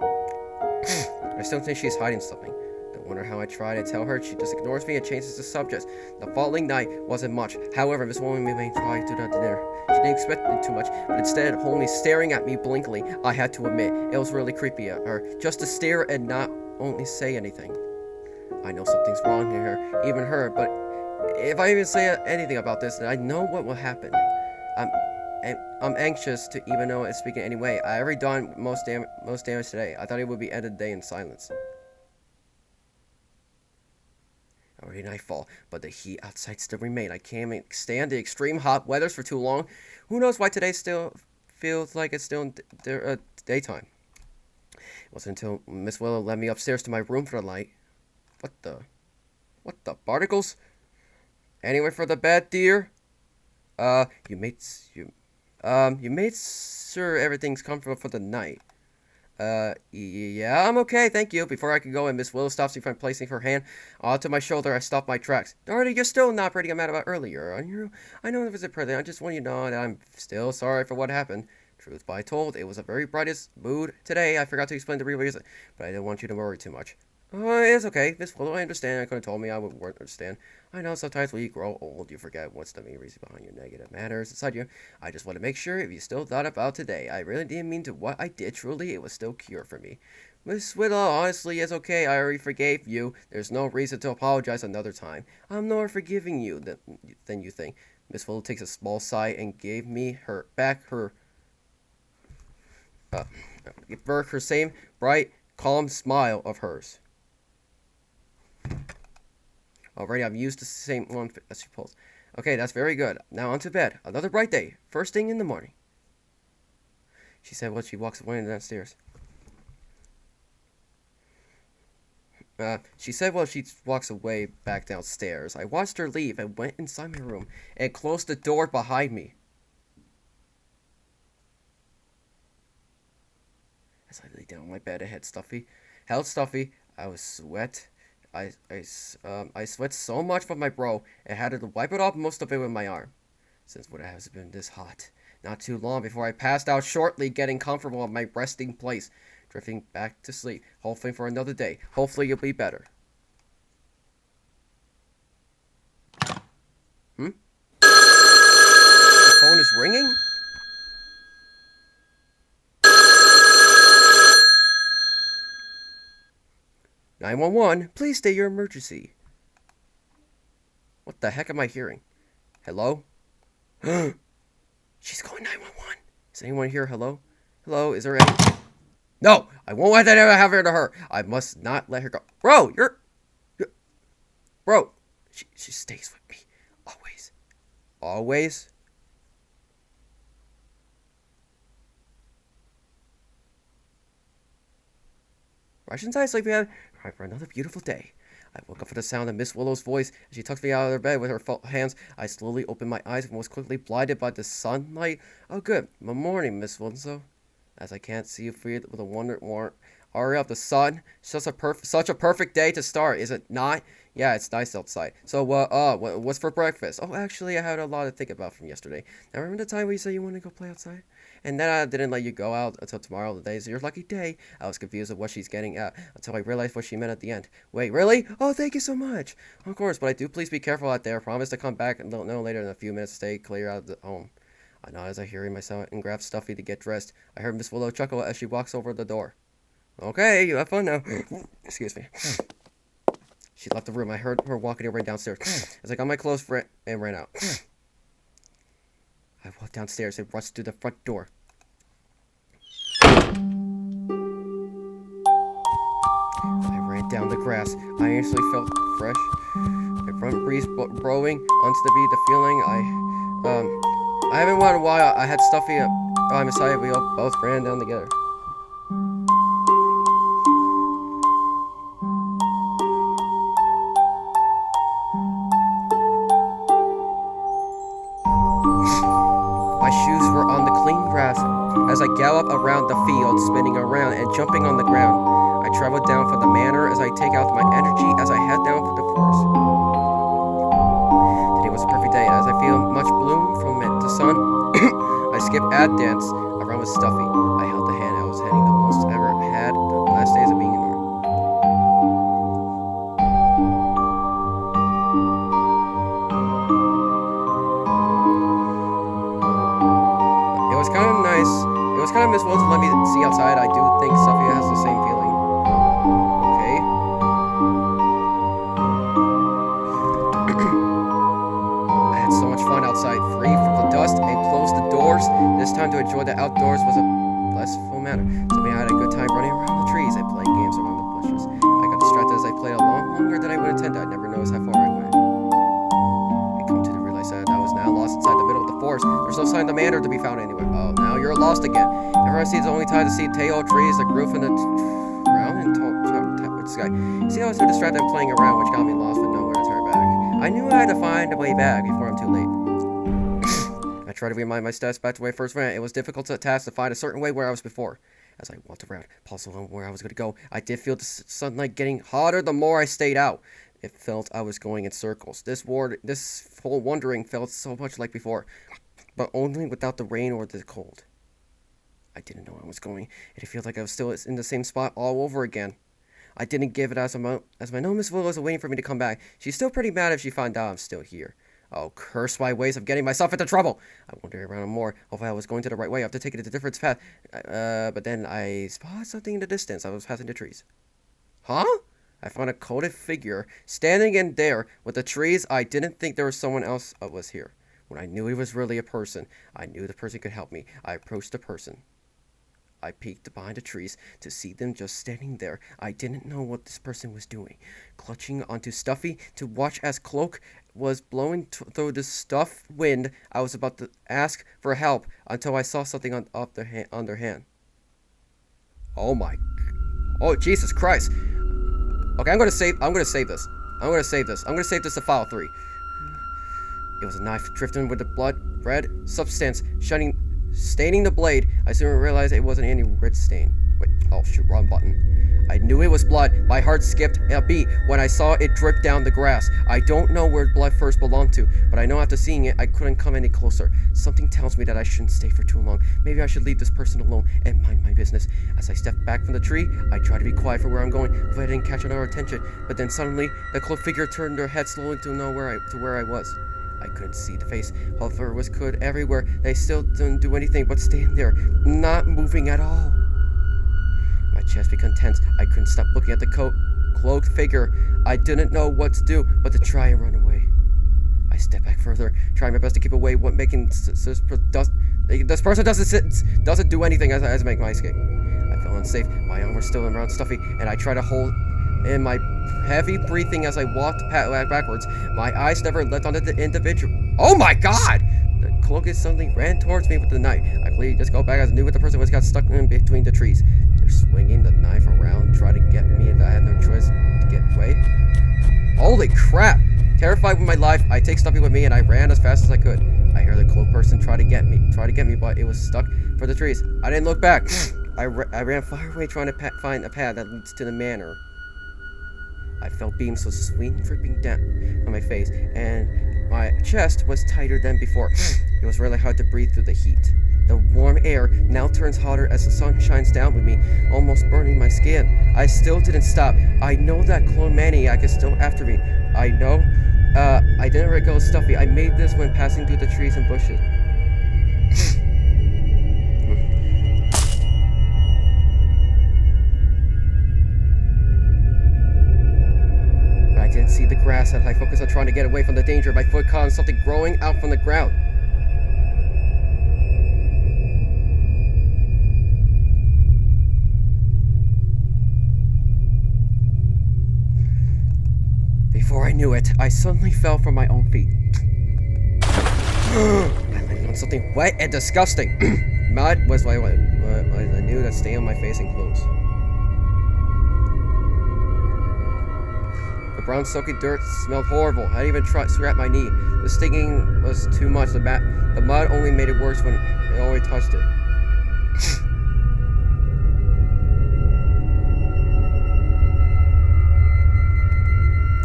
I still think she's hiding something. No wonder how I try to tell her, she just ignores me and changes the subject. The following night wasn't much. However, Miss Willow remained quiet throughout the dinner. She didn't expect it too much, but instead of only staring at me blankly, I had to admit, it was really creepy at her, just to stare and not only say anything. I know something's wrong in her, even her, but if I even say anything about this, then I know what will happen. I'm anxious to even know it's speaking anyway. I already done most damage today. I thought it would be ended the day in silence. Already nightfall, but the heat outside still remained. I can't stand the extreme hot weathers for too long. Who knows why today still feels like it's still daytime. It wasn't until Miss Willow led me upstairs to my room for the night. What the particles? Anywhere for the bed, dear? You made sure everything's comfortable for the night. Yeah, I'm okay, thank you. Before I could go in, Miss Willow stops me from placing her hand onto my shoulder. I stopped my tracks. Dorothy, you're still not pretty mad about earlier. I know it was a present. I just want you to know that I'm still sorry for what happened. Truth be told, it was a very brightest mood today. I forgot to explain the real reason, but I didn't want you to worry too much. Oh, it's okay, Miss Willow, I understand. I could have told me I would understand. I know sometimes when you grow old, you forget what's the main reason behind your negative matters inside you. I just want to make sure if you still thought about today. I really didn't mean to what I did. Truly, it was still cure for me. Miss Willow, honestly, it's okay. I already forgave you. There's no reason to apologize another time. I'm more forgiving you than you think. Miss Willow takes a small sigh and gave me her same bright, calm smile of hers. Already, I'm used to the same one as she pulls. Okay, that's very good. Now on to bed. Another bright day. First thing in the morning. She said while she walks away downstairs. She said while she walks away back downstairs. I watched her leave and went inside my room and closed the door behind me. As I lay down on my bed, I held stuffy. I was sweat. I sweat so much from my brow, and had to wipe it off most of it with my arm. Since when has it been this hot? Not too long before I passed out shortly, getting comfortable at my resting place, drifting back to sleep, hoping for another day. Hopefully you'll be better. The phone is ringing? "911, please state your emergency." What the heck am I hearing? Hello? She's calling 911. Is anyone here? Hello? Hello, is there any... No! I won't let that ever happen to her. I must not let her go. Bro, Bro, she stays with me. Always. Always? Russian's eye sleepy head. Right for another beautiful day. I woke up for the sound of Miss Willow's voice as she tucked me out of her bed with her hands. I slowly opened my eyes and was quickly blinded by the sunlight. Oh, good. Good morning, Miss Winslow. As I can't see you free with a warm aura of the sun. Such a perfect day to start, is it not? Yeah, it's nice outside. So, what's for breakfast? Oh, actually, I had a lot to think about from yesterday. Now, remember the time where you said you wanted to go play outside? And then I didn't let you go out until tomorrow. The day is your lucky day. I was confused of what she's getting at until I realized what she meant at the end. Wait, really? Oh, thank you so much. Of course, but I do please be careful out there. Promise to come back no later than a few minutes. Stay clear out of the home. I nod as I hurry myself and grab Stuffy to get dressed. I heard Miss Willow chuckle as she walks over the door. Okay, you have fun now. Excuse me. She left the room. I heard her walking her way downstairs as I got my clothes and ran out. I walked downstairs and rushed to the front door. I ran down the grass. I instantly felt fresh. My front breeze blowing onto the beat. The feeling I haven't won in a while. I had Stuffy by my side. We both ran down together. My shoes were on the clean grass as I galloped around the field, spinning around and jumping on the ground. I traveled down from the manor as I take out my energy as I head down for the forest. Today was a perfect day as I feel much bloom from the sun. I skipped ad dance around with Stuffy. I held the hand I was having the most ever had the last days of being in there. It was kind of nice. It was kind of miswell to let me see outside. I do think Stuffy has the same feeling. Okay. I had so much fun outside, free from the dust, and closed the doors. This time to enjoy the outdoors was a blissful matter. So I had a good time running around the trees and playing games around the bushes. I got distracted as I played a lot longer than I would intend. I never noticed how far I went. I come to realize that I was now lost inside the middle of the forest. There's no sign of the manor to be found anywhere. Oh, now you're lost again. Everyone sees the only time to see tall trees, the roof, and the ground and sky. See, I was so distracted playing around, which got me lost with nowhere to turn back. I knew I had to find a way back before I'm too late. I tried to remind my steps back to where I first ran. It was difficult to task to find a certain way where I was before. As I walked around, puzzled on where I was going to go, I did feel the sunlight getting hotter the more I stayed out. It felt I was going in circles. This whole wandering felt so much like before, but only without the rain or the cold. I didn't know where I was going. It felt like I was still in the same spot all over again. I didn't give it as my know Miss Willows was waiting for me to come back. She's still pretty mad if she found out I'm still here. Oh, curse my ways of getting myself into trouble! I wandered around more. Hopefully I was going to the right way. I have to take it a different path. But then I spotted something in the distance. I was passing the trees. Huh? I found a coated figure standing in there with the trees. I didn't think there was someone else was here. When I knew he was really a person, I knew the person could help me. I approached the person. I peeked behind the trees to see them just standing there. I didn't know what this person was doing. Clutching onto Stuffy to watch as Cloak was blowing through the stuff wind. I was about to ask for help until I saw something on their hand. Oh Jesus Christ. Okay, I'm gonna save this. I'm gonna save this to file 3. It was a knife drifting with the blood red substance staining the blade. I soon realized it wasn't any red stain. Wait, oh shoot, wrong button. I knew it was blood. My heart skipped a beat when I saw it drip down the grass. I don't know where blood first belonged to, but I know after seeing it, I couldn't come any closer. Something tells me that I shouldn't stay for too long. Maybe I should leave this person alone and mind my business. As I stepped back from the tree, I tried to be quiet for where I'm going, if I didn't catch another attention. But then suddenly, the cloaked figure turned their head slowly to where I was. I couldn't see the face. However, it was could everywhere. They still didn't do anything but stand there, not moving at all. My chest became tense. I couldn't stop looking at the cloaked figure. I didn't know what to do but to try and run away. I stepped back further, trying my best to keep away. What making this person doesn't do anything as I make my escape. I felt unsafe. My arm was still around Stuffy, and I tried to hold in my heavy breathing as I walked backwards. My eyes never left onto the individual. Oh my God! The cloak suddenly ran towards me with the knife. I believe just go back as I knew what the person got stuck in between the trees. They're swinging the knife around, trying to get me, and I had no choice to get away. Holy crap! Terrified with my life, I take Stuffy with me and I ran as fast as I could. I hear the cloak person try to get me, but it was stuck for the trees. I didn't look back. I ran far away trying to find a path that leads to the manor. I felt beams of sweat dripping down on my face, and my chest was tighter than before. It was really hard to breathe through the heat. The warm air now turns hotter as the sun shines down with me, almost burning my skin. I still didn't stop. I know that clone maniac is still after me. I know. I didn't let go of Stuffy. I made this when passing through the trees and bushes. I didn't see the grass as I focused on trying to get away from the danger. My foot caught on something growing out from the ground. Before I knew it, I suddenly fell from my own feet. I landed on something wet and disgusting. Mud was what I knew that stayed on my face and clothes. The brown soaky dirt smelled horrible. I even tried to scratch my knee. The stinging was too much. The mud only made it worse when it already touched it.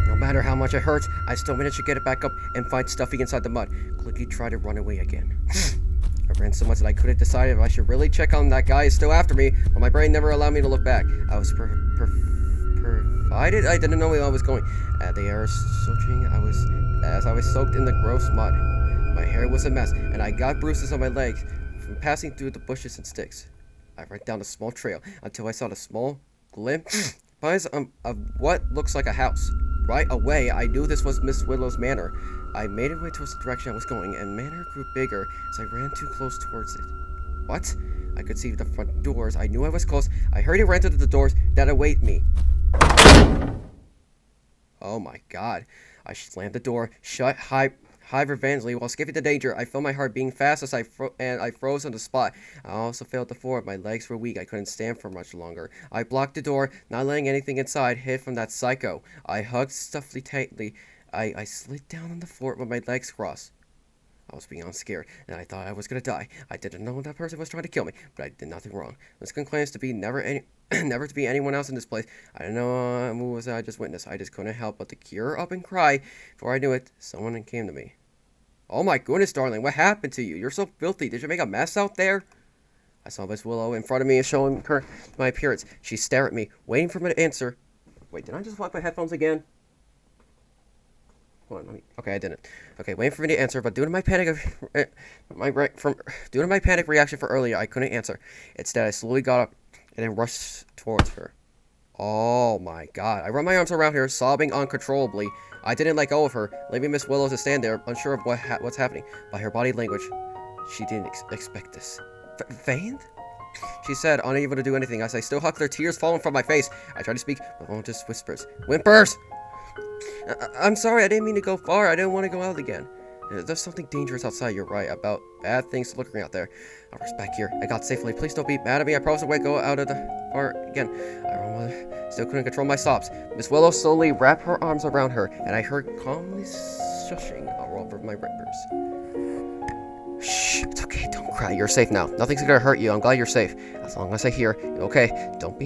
No matter how much it hurts, I still managed to get it back up and find Stuffy inside the mud. Clicky tried to run away again. I ran so much that I couldn't decide if I should really check on that guy is still after me, but my brain never allowed me to look back. I was provided I didn't know where I was going. At the air searching, as I was soaked in the gross mud. My hair was a mess, and I got bruises on my legs from passing through the bushes and sticks. I ran down a small trail until I saw the small glimpse of what looks like a house. Right away, I knew this was Miss Willow's manor. I made my way towards the direction I was going, and manor grew bigger as I ran too close towards it. What? I could see the front doors. I knew I was close. I hurried and ran to the doors that await me. Oh my god. I slammed the door shut hyperventilantly while escaping the danger. I felt my heart beating fast as I froze on the spot. I also felt the floor. My legs were weak. I couldn't stand for much longer. I blocked the door, not letting anything inside hid from that psycho. I hugged Stuffy tightly. I slid down on the floor with my legs crossed. I was beyond scared, and I thought I was gonna die. I didn't know that person was trying to kill me, but I did nothing wrong. This claims to be never to be anyone else in this place. I don't know what was I just witnessed. I just couldn't help but to gear up and cry. Before I knew it, someone came to me. Oh my goodness, darling, what happened to you? You're so filthy. Did you make a mess out there? I saw Miss Willow in front of me and showing her my appearance. She stared at me, waiting for me to answer. Wait, did I just lock my headphones again? Hold on, okay, I didn't. Okay, waiting for me to answer, but due to my panic reaction for earlier, I couldn't answer. Instead, I slowly got up and then rushed towards her. Oh my god. I run my arms around her, sobbing uncontrollably. I didn't let go of her, leaving Miss Willow to stand there, unsure of what's happening. By her body language, she didn't expect this. Faint? She said, unable to do anything, as I still hugged her, tears falling from my face. I tried to speak, but only just whispers. Whimpers! I'm sorry, I didn't mean to go far. I didn't want to go out again. There's something dangerous outside, you're right, about bad things looking out there. I'll rest back here. I got safely. Please don't be mad at me. I promise I won't go out of the bar again. I still couldn't control my sobs. Miss Willow slowly wrapped her arms around her, and I heard calmly shushing all over my rippers. Shh, it's okay. Don't cry. You're safe now. Nothing's gonna hurt you. I'm glad you're safe. As long as I hear you're okay. Don't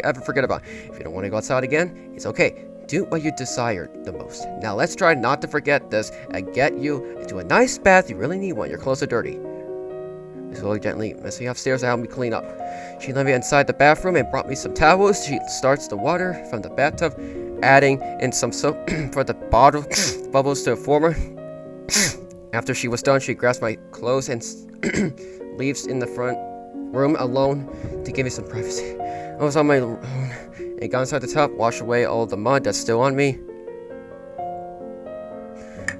ever forget about it. If you don't want to go outside again, it's okay. Do what you desire the most. Now let's try not to forget this and get you into a nice bath. You really need one. Your clothes are dirty. Miss Willow gently lets me upstairs to help me clean up. She led me inside the bathroom and brought me some towels. She starts the water from the bathtub, adding in some soap for the bubbles to form. After she was done, she grabs my clothes and leaves in the front room alone to give me some privacy. I was on my own and got inside the tub, washed away all the mud that's still on me.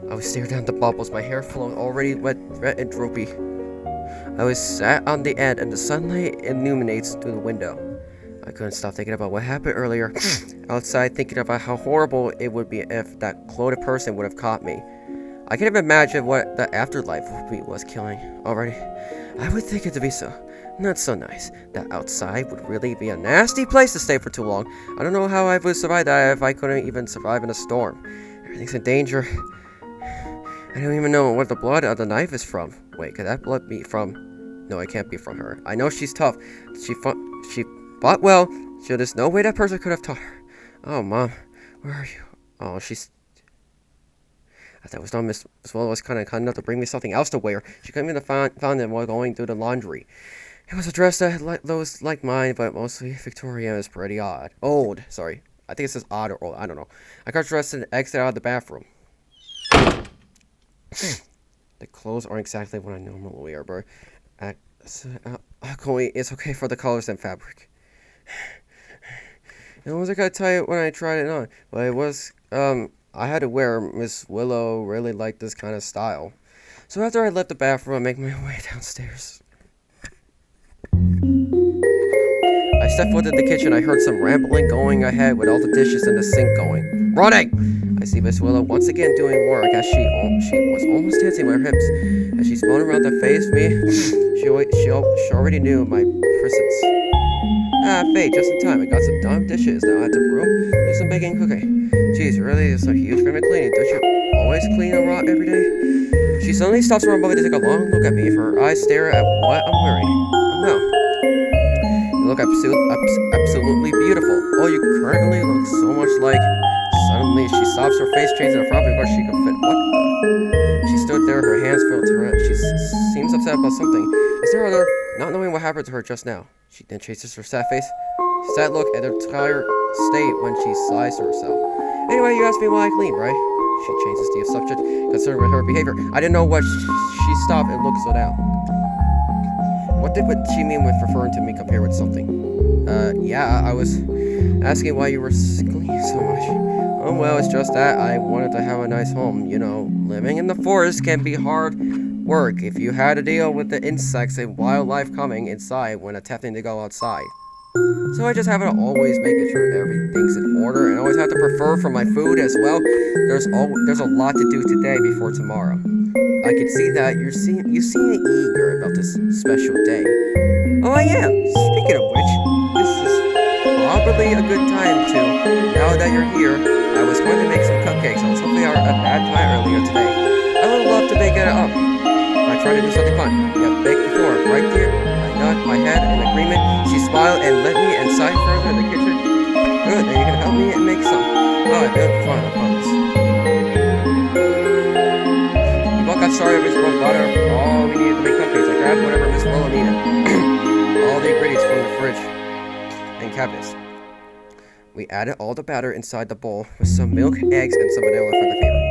I was staring down the bubbles, my hair flowing, already wet, red and droopy. I was sat on the end, and the sunlight illuminates through the window. I couldn't stop thinking about what happened earlier outside, thinking about how horrible it would be if that clothed person would have caught me. I can't even imagine what the afterlife was killing already. I would think it to be not so nice. That outside would really be a nasty place to stay for too long. I don't know how I would survive that if I couldn't even survive in a storm. Everything's in danger. I don't even know what the blood of the knife is from. Wait, could that blood be from? No, it can't be from her. I know she's tough. She fought well, so there's no way that person could have taught her. Oh, Mom, where are you? Oh, that was done. Miss Willow was kind enough to bring me something else to wear. She came in and found them while going through the laundry. It was a dress that those like mine, but mostly Victorian. Is pretty old. Sorry, I think it says odd or old. I don't know. I got dressed and exited out of the bathroom. The clothes aren't exactly what I normally wear, but it's okay for the colors and fabric. It wasn't gonna tell you when I tried it on, but it was I had to wear. Miss Willow really liked this kind of style. So after I left the bathroom, I make my way downstairs. I stepped foot in the kitchen. I heard some rambling going ahead with all the dishes in the sink going. running. I see Miss Willow once again doing work as she was almost dancing with her hips. As she spun around to face me, she already knew my presence. Ah, Faye, just in time. I got some dumb dishes. Now I have to do some baking and cooking. Jeez, really? It's a huge fan of cleaning. Don't you always clean a lot every day? She suddenly stops for a moment to take a long look at me. Her eyes stare at what I'm wearing. Oh no. You look absolutely beautiful. Oh, you currently look so much like... Suddenly, she stops, her face changes in a frown before she could fit. What the? She stood there, her hands filled to her head. She seems upset about something. Is there other... Not knowing what happened to her just now. She then chases her sad face. Sad look at her entire state when she sighs to herself. Anyway, you asked me why I clean, right? She changes the subject, concerned with her behavior. I didn't know what she stopped and looked so down. What did she mean with referring to me compared with something? Yeah, I was asking why you were cleaning so much. Oh, well, it's just that I wanted to have a nice home. You know, living in the forest can be hard work if you had to deal with the insects and wildlife coming inside when attempting to go outside. So I just have to always make sure everything's in order and always have to prefer for my food as well. There's a lot to do today before tomorrow. I can see that you seem eager about this special day. Oh, I am. Speaking of which, this is probably a good time to. Now that you're here, I was going to make some cupcakes. I was hoping I had time earlier today. I would love to bake it up. I tried to do something fun. You have baked before, right, dear? I nodded my head in agreement. She smiled and led me inside further in the kitchen. Good, now you can help me and make some. Oh, I had fun, I promise. We both got started with some butter. All we needed to make cupcakes. I grabbed whatever Miss Willow needed. All the ingredients from the fridge and cabinets. We added all the batter inside the bowl with some milk, eggs, and some vanilla for the flavor.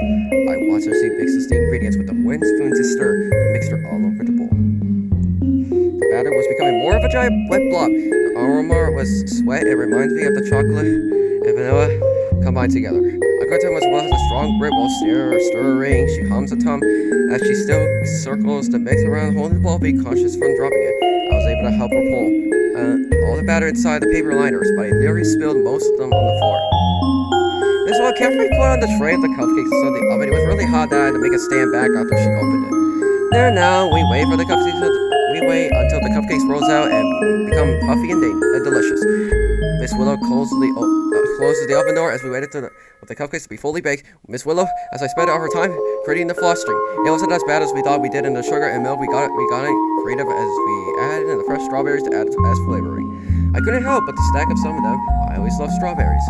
I watched her mix the ingredients with a wooden spoon to stir the mixture all over the bowl. The batter was becoming more of a giant wet blob. The aroma was sweat. It reminds me of the chocolate and vanilla combined together. I got to as well as a strong grip while stirring. She hums a tum as she still circles the mix around, holding the bowl, be cautious from dropping it. I was able to help her pull all the batter inside the paper liners, but I nearly spilled most of them on the floor. Miss Willow carefully put on the tray of the cupcakes inside the oven. It was really hot that I had to make it stand back after she opened it. There now, we wait until the cupcakes rolls out and become puffy and delicious. Miss Willow closes the oven door as we waited for the cupcakes to be fully baked. Miss Willow, as I spent all her time creating the frosting. It wasn't as bad as we thought we did in the sugar and milk. We got it creative as we added in the fresh strawberries to add as flavoring. I couldn't help but to stack up some of them. I always love strawberries.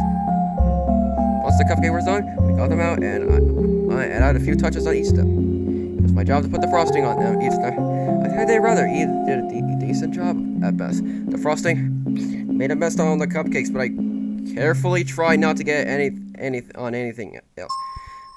Once the cupcake was done, we got them out and I added a few touches on each of them. It was my job to put the frosting on them each time. I think they rather did a decent job at best. The frosting made a mess on the cupcakes, but I carefully tried not to get anything else.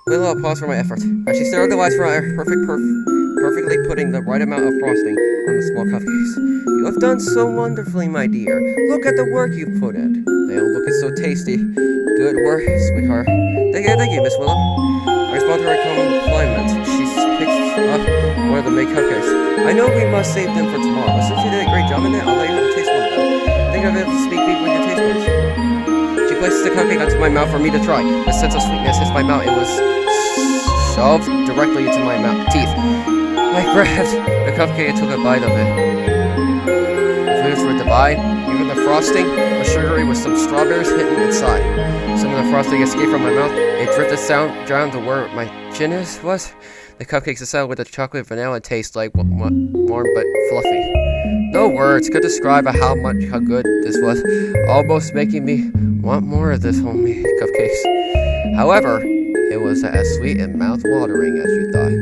Willow paused for my effort. As she stared at the lights for her perfectly putting the right amount of frosting on the small cupcakes. You have done so wonderfully, my dear. Look at the work you put in. They all look so tasty. Good work, sweetheart. Thank you, Miss Willow. I respond to her compliment. She picks up one of the made cupcakes. I know we must save them for tomorrow, but since you did a great job in it, I'll let you have a taste one of them. Think of it as sneak peek with your taste buds. She places the cupcake onto my mouth for me to try. The sense of sweetness hits my mouth. It was shoved directly into my teeth. I grabbed the cupcake and took a bite of it. The flavors were divine. Even the frosting was sugary with some strawberries hidden inside. Some of the frosting escaped from my mouth. It drifted down to where my chin was. The cupcakes aside with the chocolate vanilla taste like warm but fluffy. No words could describe how good this was, almost making me want more of this homemade cupcakes. However, it was as sweet and mouth-watering as you thought.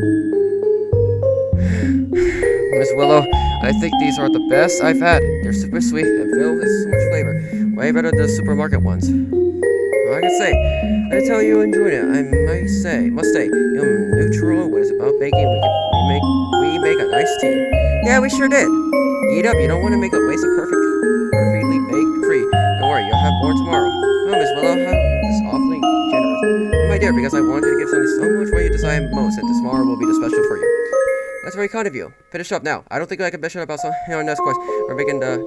Miss Willow, I think these are the best I've had. They're super sweet and filled with so much flavor. Way better than the supermarket ones. Well, I can say, I tell you enjoyed it. I must say, you're neutral. What is about baking? We make a nice tea. Yeah, we sure did. Eat up. You don't want to make a waste of perfectly baked treat. Don't worry, you'll have more tomorrow. Oh, Miss Willow, how is awfully generous. My dear, because I wanted to give something so much what you desire most, and tomorrow will be the special for you. That's very kind of you. Finish up now. I don't think I can bitch about something on next course. We're making the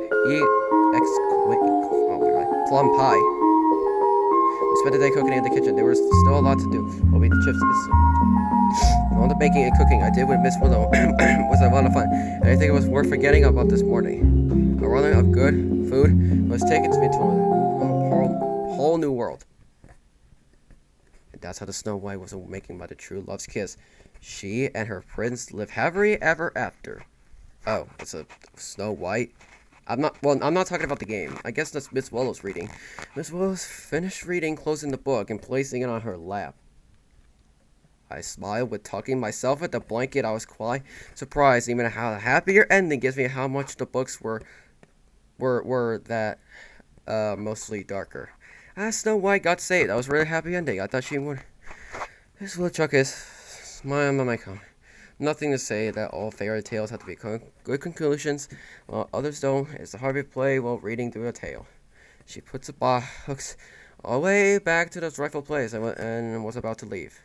plum pie. We spent the day cooking in the kitchen. There was still a lot to do. While we chips. All the baking and cooking I did with Miss Willow was a lot of fun, and I think it was worth forgetting about this morning. A runner of good food was taken to me to a whole new world. And that's how the Snow White was making by the true love's kiss. She and her prince live happily ever after. Oh, it's a Snow White. I'm not talking about the game. I guess that's Miss Willow's reading. Miss Willow's finished reading, closing the book, and placing it on her lap. I smiled with tucking myself at the blanket. I was quite surprised, even how the happier ending gives me how much the books were that mostly darker. Snow White got saved. That was a really happy ending. I thought she would. This woodchuck is my comment. Nothing to say that all fairy tales have to be good conclusions, while others don't. It's a hard to play while reading through a tale. She puts the books all the way back to its rightful place and was about to leave.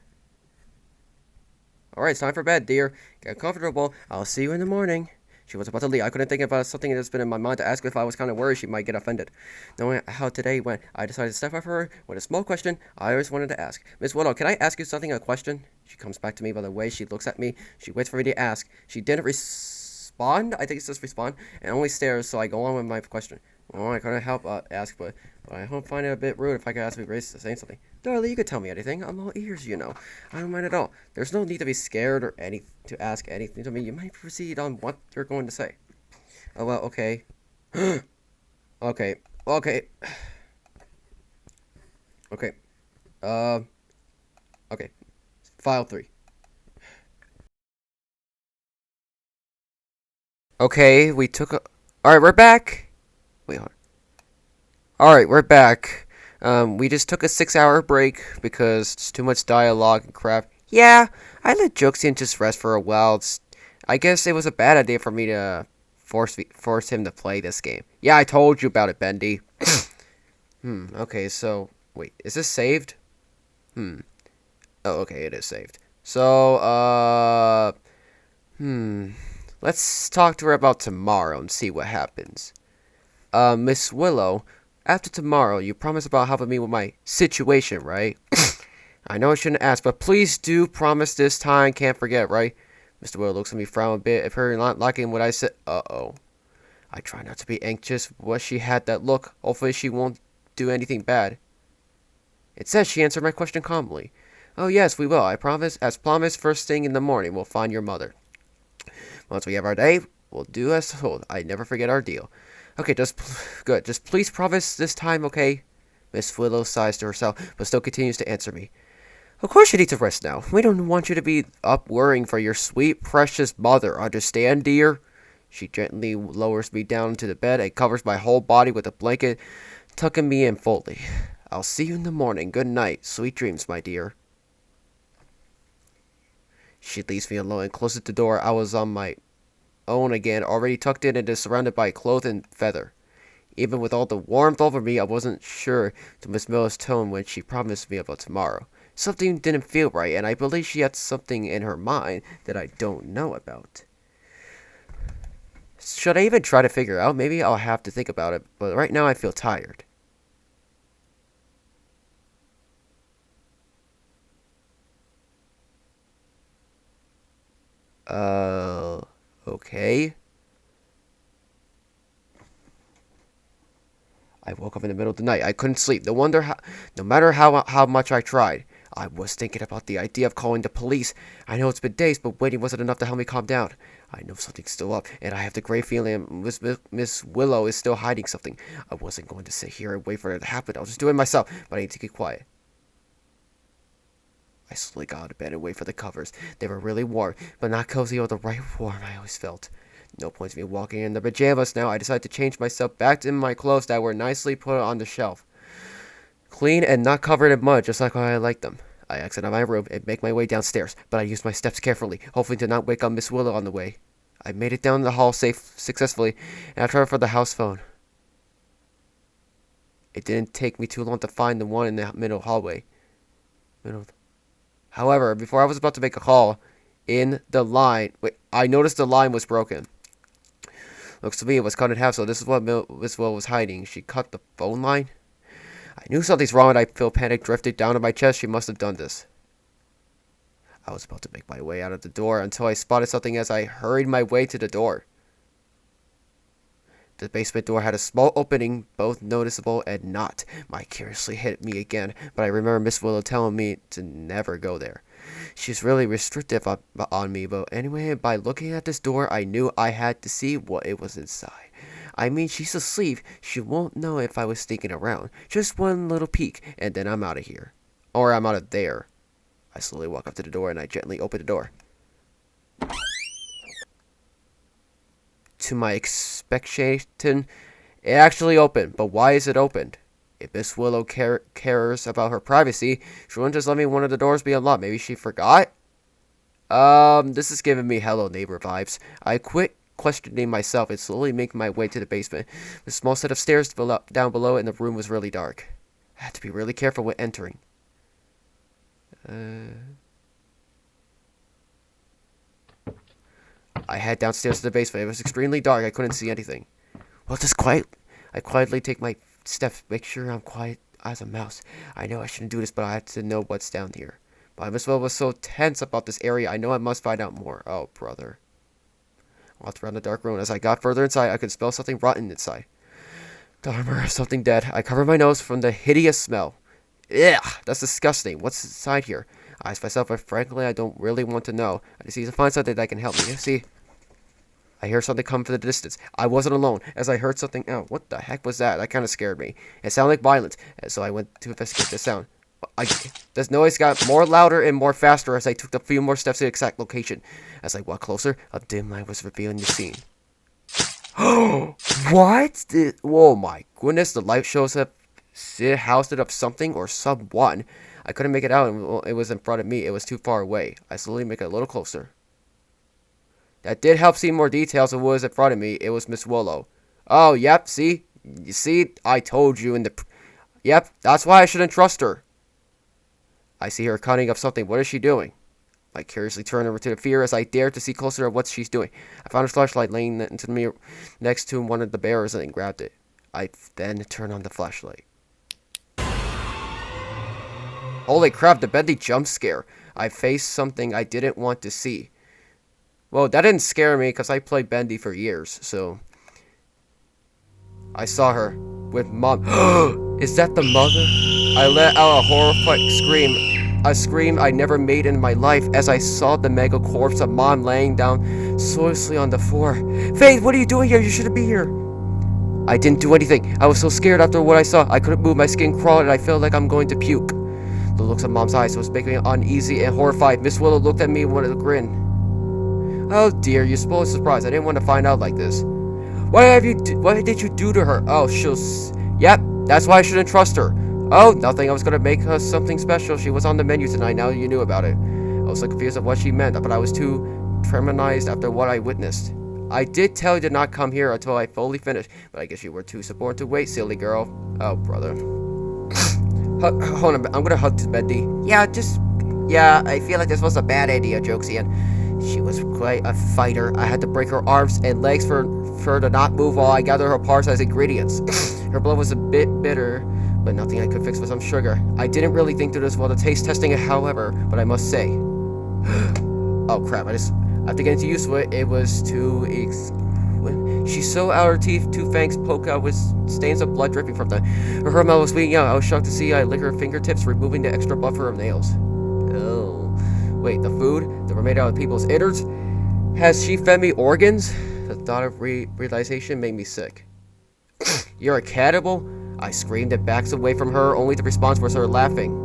Alright, it's time for bed, dear. Get comfortable. I'll see you in the morning. She was about to leave. I couldn't think about something that's been in my mind to ask if I was kind of worried she might get offended. Knowing how today went, I decided to step up for her with a small question I always wanted to ask. Miss Willow, can I ask you something, a question? She comes back to me by the way she looks at me. She waits for me to ask. She didn't respond. I think it says respond. And only stares, so I go on with my question. Well, I couldn't help ask, but I don't find it a bit rude if I could ask me Grace to say something. Darling, you could tell me anything. I'm all ears, you know. I don't mind at all. There's no need to be scared or to ask anything to me. You might proceed on what you're going to say. Oh, well, okay. Okay. Okay. Okay. File 3. Okay, we took a... Alright, we're back. Wait, hold on. Alright, we're back. We just took a 6-hour break because it's too much dialogue and crap. Yeah, I let Joexian just rest for a while. I guess it was a bad idea for me to force him to play this game. Yeah, I told you about it, Bendy. Okay, so... Wait, is this saved? Oh, okay, it is saved. So, let's talk to her about tomorrow and see what happens. Miss Willow, after tomorrow, you promise about helping me with my situation, right? I know I shouldn't ask, but please do promise this time. Can't forget, right? Mr. Willow looks at me, frown a bit. If her not liking what I said, uh-oh. I try not to be anxious, but she had that look. Hopefully she won't do anything bad. It says she answered my question calmly. Oh, yes, we will. I promise. As promised, first thing in the morning, we'll find your mother. Once we have our day, we'll do as told. I never forget our deal. Okay, good. Just please promise this time, okay? Miss Willow sighs to herself, but still continues to answer me. Of course you need to rest now. We don't want you to be up worrying for your sweet, precious mother. Understand, dear? She gently lowers me down to the bed and covers my whole body with a blanket, tucking me in fully. I'll see you in the morning. Good night. Sweet dreams, my dear. She leaves me alone and closes the door. I was on my own again, already tucked in and is surrounded by cloth and feather. Even with all the warmth over me, I wasn't sure to Miss Miller's tone when she promised me about tomorrow. Something didn't feel right, and I believe she had something in her mind that I don't know about. Should I even try to figure out? Maybe I'll have to think about it, but right now I feel tired. Okay. I woke up in the middle of the night. I couldn't sleep. No matter how much I tried. I was thinking about the idea of calling the police. I know it's been days, but waiting wasn't enough to help me calm down. I know something's still up, and I have the great feeling Miss Willow is still hiding something. I wasn't going to sit here and wait for it to happen. I'll just do it myself, but I need to keep quiet. I slowly got out of bed and waited for the covers. They were really warm, but not cozy or the right warm I always felt. No point in me walking in the pajamas now. I decided to change myself back in my clothes that were nicely put on the shelf. Clean and not covered in mud, just like I liked them. I exited my room and make my way downstairs, but I used my steps carefully, hoping to not wake up Miss Willow on the way. I made it down the hall successfully, and I tried for the house phone. It didn't take me too long to find the one in the middle hallway. However, before I was about to make a call, I noticed the line was broken. Looks to me it was cut in half, so this is what Miss Willow was hiding. She cut the phone line. I I knew something's wrong and I feel panic drifting down to my chest. She must have done this. I was about to make my way out of the door until I spotted something as I hurried my way to the door. The basement door had a small opening, both noticeable and not. My curiosity hit me again, but I remember Miss Willow telling me to never go there. She's really restrictive on me, but anyway, by looking at this door, I knew I had to see what it was inside. I mean, she's asleep. She won't know if I was sneaking around. Just one little peek, and then I'm out of here. Or I'm out of there. I slowly walk up to the door, and I gently open the door. To my expectation, it actually opened. But why is it opened? If Miss Willow cares about her privacy, she wouldn't just let me one of the doors be unlocked. Maybe she forgot? This is giving me Hello Neighbor vibes. I quit questioning myself and slowly making my way to the basement. The small set of stairs down below, and the room was really dark. I had to be really careful with entering. I head downstairs to the basement. It was extremely dark. I couldn't see anything. Well, I quietly take my steps, make sure I'm quiet as a mouse. I know I shouldn't do this, but I have to know what's down here. But Miss Willow was so tense about this area. I know I must find out more. Oh, brother. I walked around the dark room. As I got further inside, I could smell something rotten inside. The armor of something dead. I covered my nose from the hideous smell. Ugh, that's disgusting. What's inside here? I asked myself, but frankly, I don't really want to know. I just need to find something that can help me. See, I hear something come from the distance. I wasn't alone, as I heard something. Oh, what the heck was that? That kind of scared me. It sounded like violence, and so I went to investigate the sound. This noise got more louder and more faster as I took a few more steps to the exact location. As I walked closer, a dim light was revealing the scene. What? Oh my goodness, the light shows up. It housed up something or someone. I couldn't make it out, and it was in front of me. It was too far away. I slowly make it a little closer. That did help see more details of what was in front of me. It was Miss Willow. Oh, yep, see? You see? I told you in the... Yep, that's why I shouldn't trust her. I see her cutting up something. What is she doing? I curiously turned over to the fear as I dared to see closer at what she's doing. I found a flashlight laying into the mirror next to one of the bearers and grabbed it. I then turned on the flashlight. Holy crap, the Bendy jump scare. I faced something I didn't want to see. Well, that didn't scare me because I played Bendy for years, so... I saw her with Mom. Is that the mother? I let out a horrified scream. A scream I never made in my life as I saw the mega corpse of Mom laying down soilessly on the floor. Faith, what are you doing here? You shouldn't be here. I didn't do anything. I was so scared after what I saw. I couldn't move. My skin crawled and I felt like I'm going to puke. The looks of Mom's eyes was making me uneasy and horrified. Miss Willow looked at me with a grin. Oh dear, you're supposed to be surprised. I didn't want to find out like this. What did you do to her? Oh, Yep, that's why I shouldn't trust her. Oh, nothing. I was gonna make her something special. She was on the menu tonight. Now you knew about it. I was so confused of what she meant, but I was too traumatized after what I witnessed. I did tell you to not come here until I fully finished, but I guess you were too stubborn to wait, silly girl. Oh, brother. Hold on, I'm gonna hug to Bendy. Yeah, I feel like this was a bad idea, Joexian. She was quite a fighter. I had to break her arms and legs for her to not move while I gathered her parts as ingredients. Her blood was a bit bitter, but nothing I could fix with some sugar. I didn't really think through this while the taste testing it, however, but I must say... oh crap, after getting too used to it, it was too... She so out her teeth, two fangs poke out with stains of blood dripping from them. Her mouth was bleeding out. I was shocked to see I lick her fingertips, removing the extra buffer of nails. Oh. Wait, the food that were made out of people's innards? Has she fed me organs? The thought of realization made me sick. You're a cannibal? I screamed and backed away from her, only the response was her laughing.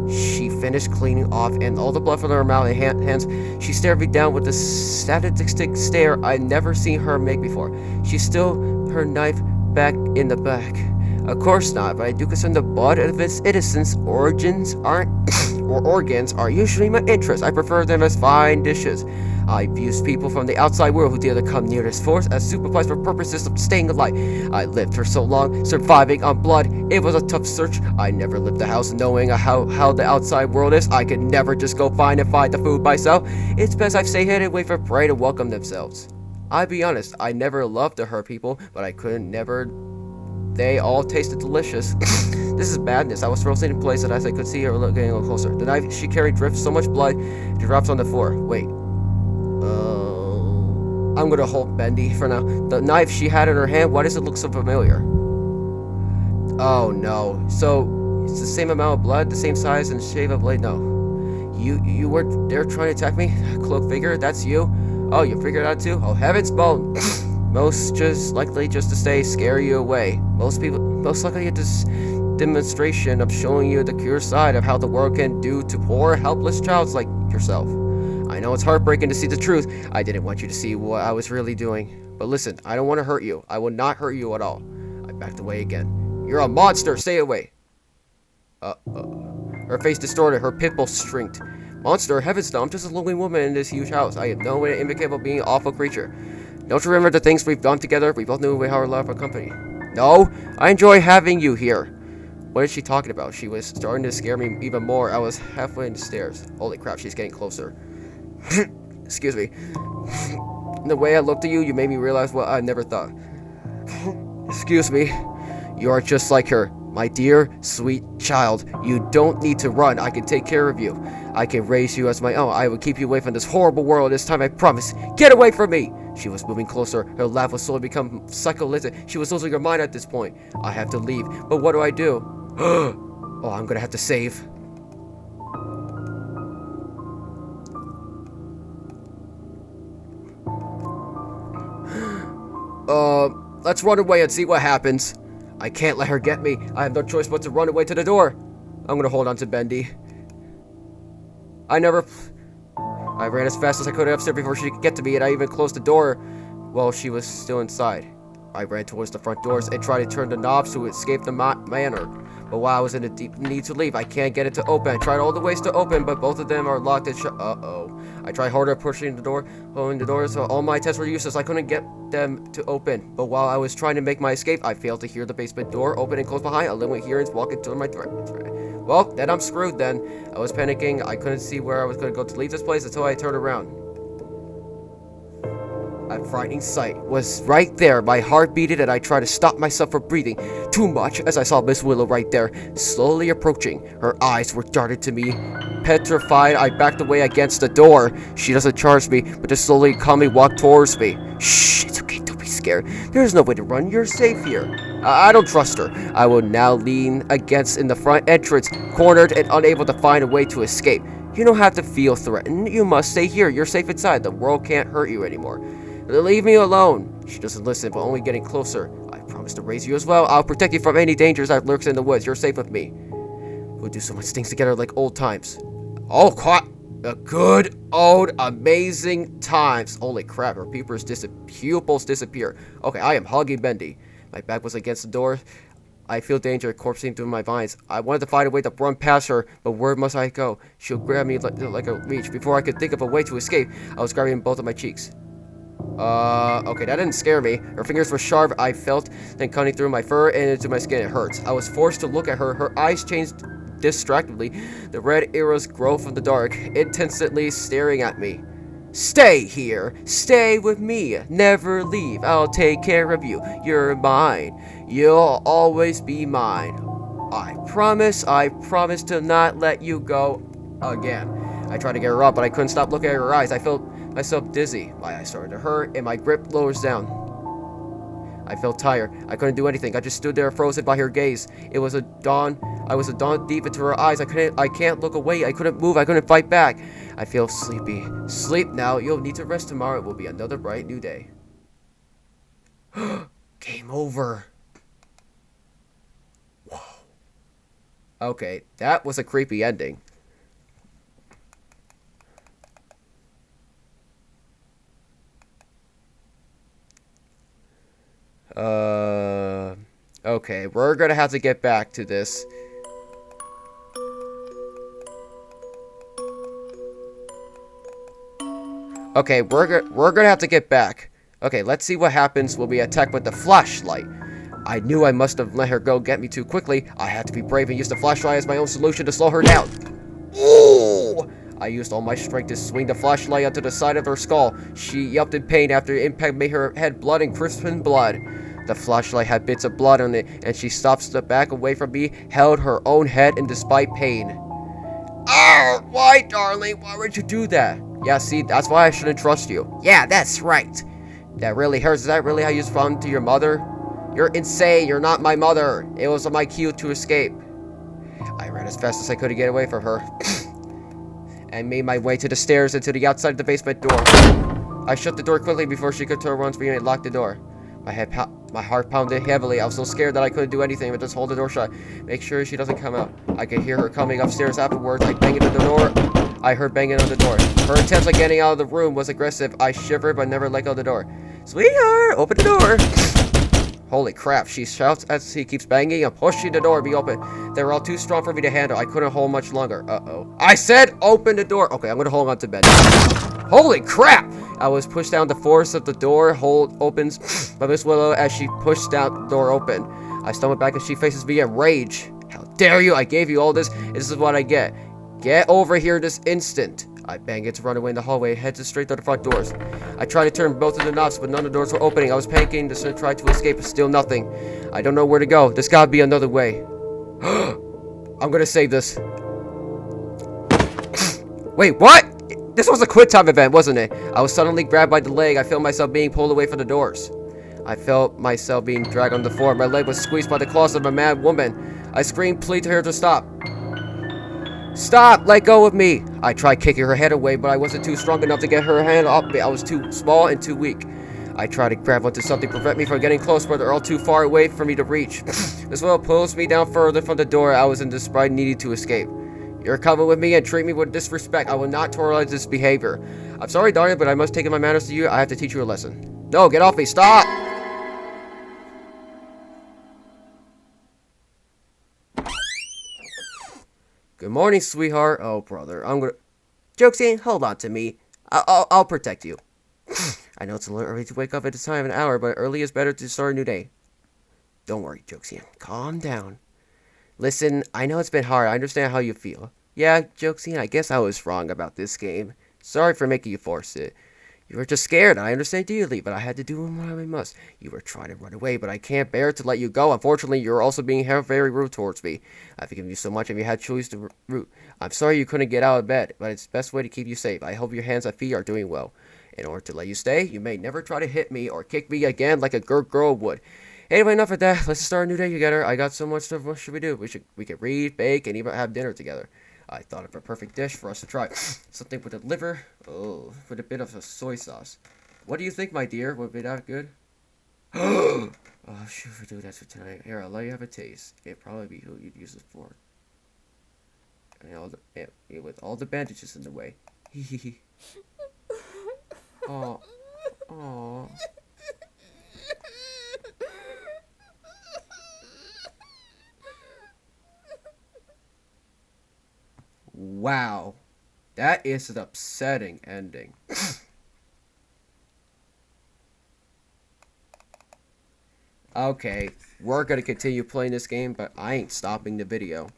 She finished cleaning off and all the blood from her mouth and hands. She stared me down with a sadistic stare I'd never seen her make before. She still her knife back in the back. Of course not, but I do consider the blood of its innocence. Organs are usually my interest. I prefer them as fine dishes. I've used people from the outside world who dare to come near this forest as supplies for purposes of staying alive. I lived for so long, surviving on blood. It was a tough search. I never left the house knowing how the outside world is. I could never just go find the food myself. It's best I stay hidden and wait for prey to welcome themselves. I'll be honest, I never loved to hurt people, but I couldn't never they all tasted delicious. This is madness. I was frozen in place, and as I could see her getting a little closer. The knife she carried dripped so much blood, it drops on the floor. Wait. I'm gonna hold Bendy for now. The knife she had in her hand, why does it look so familiar? Oh no. So, it's the same amount of blood, the same size and shape of blade? No. You were there trying to attack me? Cloak figure, that's you? Oh, you figured it out too? Oh, heavens, bone. Most likely just to scare you away. Most likely this demonstration of showing you the pure side of how the world can do to poor, helpless childs like yourself. I know it's heartbreaking to see the truth. I didn't want you to see what I was really doing. But listen, I don't want to hurt you. I will not hurt you at all. I backed away again. You're a monster! Stay away! Her face distorted, her pupils shrinked. Monster, heavens no, I'm just a lonely woman in this huge house. I have no way incapable of being an awful creature. Don't you remember the things we've done together? We both knew how we love our company. No, I enjoy having you here. What is she talking about? She was starting to scare me even more. I was halfway in the stairs. Holy crap, she's getting closer. Excuse me. The way I looked at you, you made me realize what I never thought. Excuse me. You are just like her. My dear, sweet child, you don't need to run. I can take care of you. I can raise you as my own. I will keep you away from this horrible world this time, I promise. Get away from me! She was moving closer. Her laugh was slowly becoming psycholytic. She was losing her mind at this point. I have to leave, but what do I do? Oh, I'm gonna have to save. Let's run away and see what happens. I can't let her get me. I have no choice but to run away to the door. I'm gonna hold on to Bendy. I ran as fast as I could upstairs before she could get to me, and I even closed the door while she was still inside. I ran towards the front doors and tried to turn the knobs to escape the manor. But while I was in a deep need to leave, I can't get it to open. I tried all the ways to open, but both of them are locked and shut. I tried harder pushing the door, holding the door, so all my tests were useless. I couldn't get them to open. But while I was trying to make my escape, I failed to hear the basement door open and close behind. A little hearings walking toward my threat. Well, then I'm screwed then. I was panicking. I couldn't see where I was going to go to leave this place until I turned around. A frightening sight was right there. My heart beated and I tried to stop myself from breathing too much as I saw Miss Willow right there, slowly approaching. Her eyes were darted to me. Petrified, I backed away against the door. She doesn't charge me, but just slowly calmly walked towards me. Shh, it's okay, don't be scared. There's no way to run, you're safe here. I don't trust her. I will now lean against in the front entrance, cornered and unable to find a way to escape. You don't have to feel threatened. You must stay here. You're safe inside. The world can't hurt you anymore. Leave me alone. She doesn't listen, but only getting closer. I promise to raise you as well. I'll protect you from any dangers that lurks in the woods. You're safe with me. We'll do so much things together like old times. Oh, the good old amazing times. Holy crap, her pupils disappear. Okay, I am hugging Bendy. My back was against the door. I feel danger coursing through my veins. I wanted to find a way to run past her, but where must I go? She'll grab me like a leech. Before I could think of a way to escape, I was grabbing both of my cheeks. Okay, that didn't scare me. Her fingers were sharp, I felt them cutting through my fur and into my skin. It hurts. I was forced to look at her. Her eyes changed distractedly. The red arrows grow from the dark, intensely staring at me. Stay here. Stay with me. Never leave. I'll take care of you. You're mine. You'll always be mine. I promise to not let you go again. I tried to get her up, but I couldn't stop looking at her eyes. I felt myself dizzy. My eyes started to hurt, and my grip lowers down. I felt tired. I couldn't do anything. I just stood there, frozen by her gaze. I was a dawn deep into her eyes. I can't look away. I couldn't move. I couldn't fight back. I feel sleepy. Sleep now. You'll need to rest tomorrow. It will be another bright new day. Game over. Whoa. Okay, that was a creepy ending. Okay, we're gonna have to get back to this. Okay, we're gonna have to get back. Okay, let's see what happens when we attack with the flashlight. I knew I must have let her go get me too quickly. I had to be brave and use the flashlight as my own solution to slow her down. Ooh! I used all my strength to swing the flashlight onto the side of her skull. She yelped in pain after the impact made her head blood and crimson blood. The flashlight had bits of blood on it, and she stopped back away from me, held her own head in despite pain. "Ah, why, darling? Why would you do that?" "Yeah, see, that's why I shouldn't trust you." "Yeah, that's right." "That really hurts. Is that really how you respond to your mother?" "You're insane. You're not my mother. It was my cue to escape." I ran as fast as I could to get away from her and made my way to the stairs and to the outside of the basement door. I shut the door quickly before she could turn around to me and lock the door. My heart pounded heavily. I was so scared that I couldn't do anything but just hold the door shut. Make sure she doesn't come out. I could hear her coming upstairs afterwards. I banged on the door. I heard banging on the door. Her attempt at getting out of the room was aggressive. I shivered but never let go of the door. "Sweetheart, open the door." Holy crap, she shouts as he keeps banging and pushing the door to be open. They were all too strong for me to handle. I couldn't hold much longer. Uh-oh. I said open the door. Okay, I'm gonna hold on to bed. Holy crap! I was pushed down. The force of the door hold opens by Miss Willow as she pushed down the door open. I stumbled back and she faces me in rage. "How dare you! I gave you all this. This is what I get. Get over here this instant." I banged it to run away in the hallway, headed straight to the front doors. I tried to turn both of the knobs, but none of the doors were opening. I was panicking to try to escape, but still nothing. I don't know where to go. There's gotta be another way. I'm gonna save this. Wait, what? This was a quick time event, wasn't it? I was suddenly grabbed by the leg. I felt myself being pulled away from the doors. I felt myself being dragged on the floor. My leg was squeezed by the claws of a mad woman. I screamed, plead to her to stop. "Stop! Let go of me!" I tried kicking her head away, but I wasn't too strong enough to get her hand up. I was too small and too weak. I tried to grab onto something to prevent me from getting close, but they're all too far away for me to reach. This will pulls me down further from the door I was in despite needing to escape. "You're coming with me and treat me with disrespect. I will not tolerate this behavior." "I'm sorry, darling, but I must take my manners to you. I have to teach you a lesson." "No, get off me! Stop!" "Good morning, sweetheart." "Oh, brother, I'm gonna..." "Joexian, hold on to me. I'll protect you." "I know it's a little early to wake up at this time of an hour, but early is better to start a new day." "Don't worry, Joexian. Calm down. Listen, I know it's been hard. I understand how you feel." "Yeah, Joexian, I guess I was wrong about this game. Sorry for making you force it. You were just scared. I understand dearly, but I had to do what I must. You were trying to run away, but I can't bear to let you go. Unfortunately, you're also being very rude towards me. I've forgiven you so much if you had choice to root. I'm sorry you couldn't get out of bed, but it's the best way to keep you safe. I hope your hands and feet are doing well. In order to let you stay, you may never try to hit me or kick me again like a good girl would. Anyway, enough of that. Let's start a new day together. I got so much stuff. What should we do? We could read, bake, and even have dinner together. I thought of a perfect dish for us to try. Something with a liver, with a bit of a soy sauce. What do you think, my dear? Would it be that good? Oh, should we do that for tonight? Here, I'll let you have a taste. It'd probably be who you'd use it for. And with all the bandages in the way. Hehehe. Oh, oh. Wow, that is an upsetting ending. Okay, we're gonna continue playing this game, but I ain't stopping the video.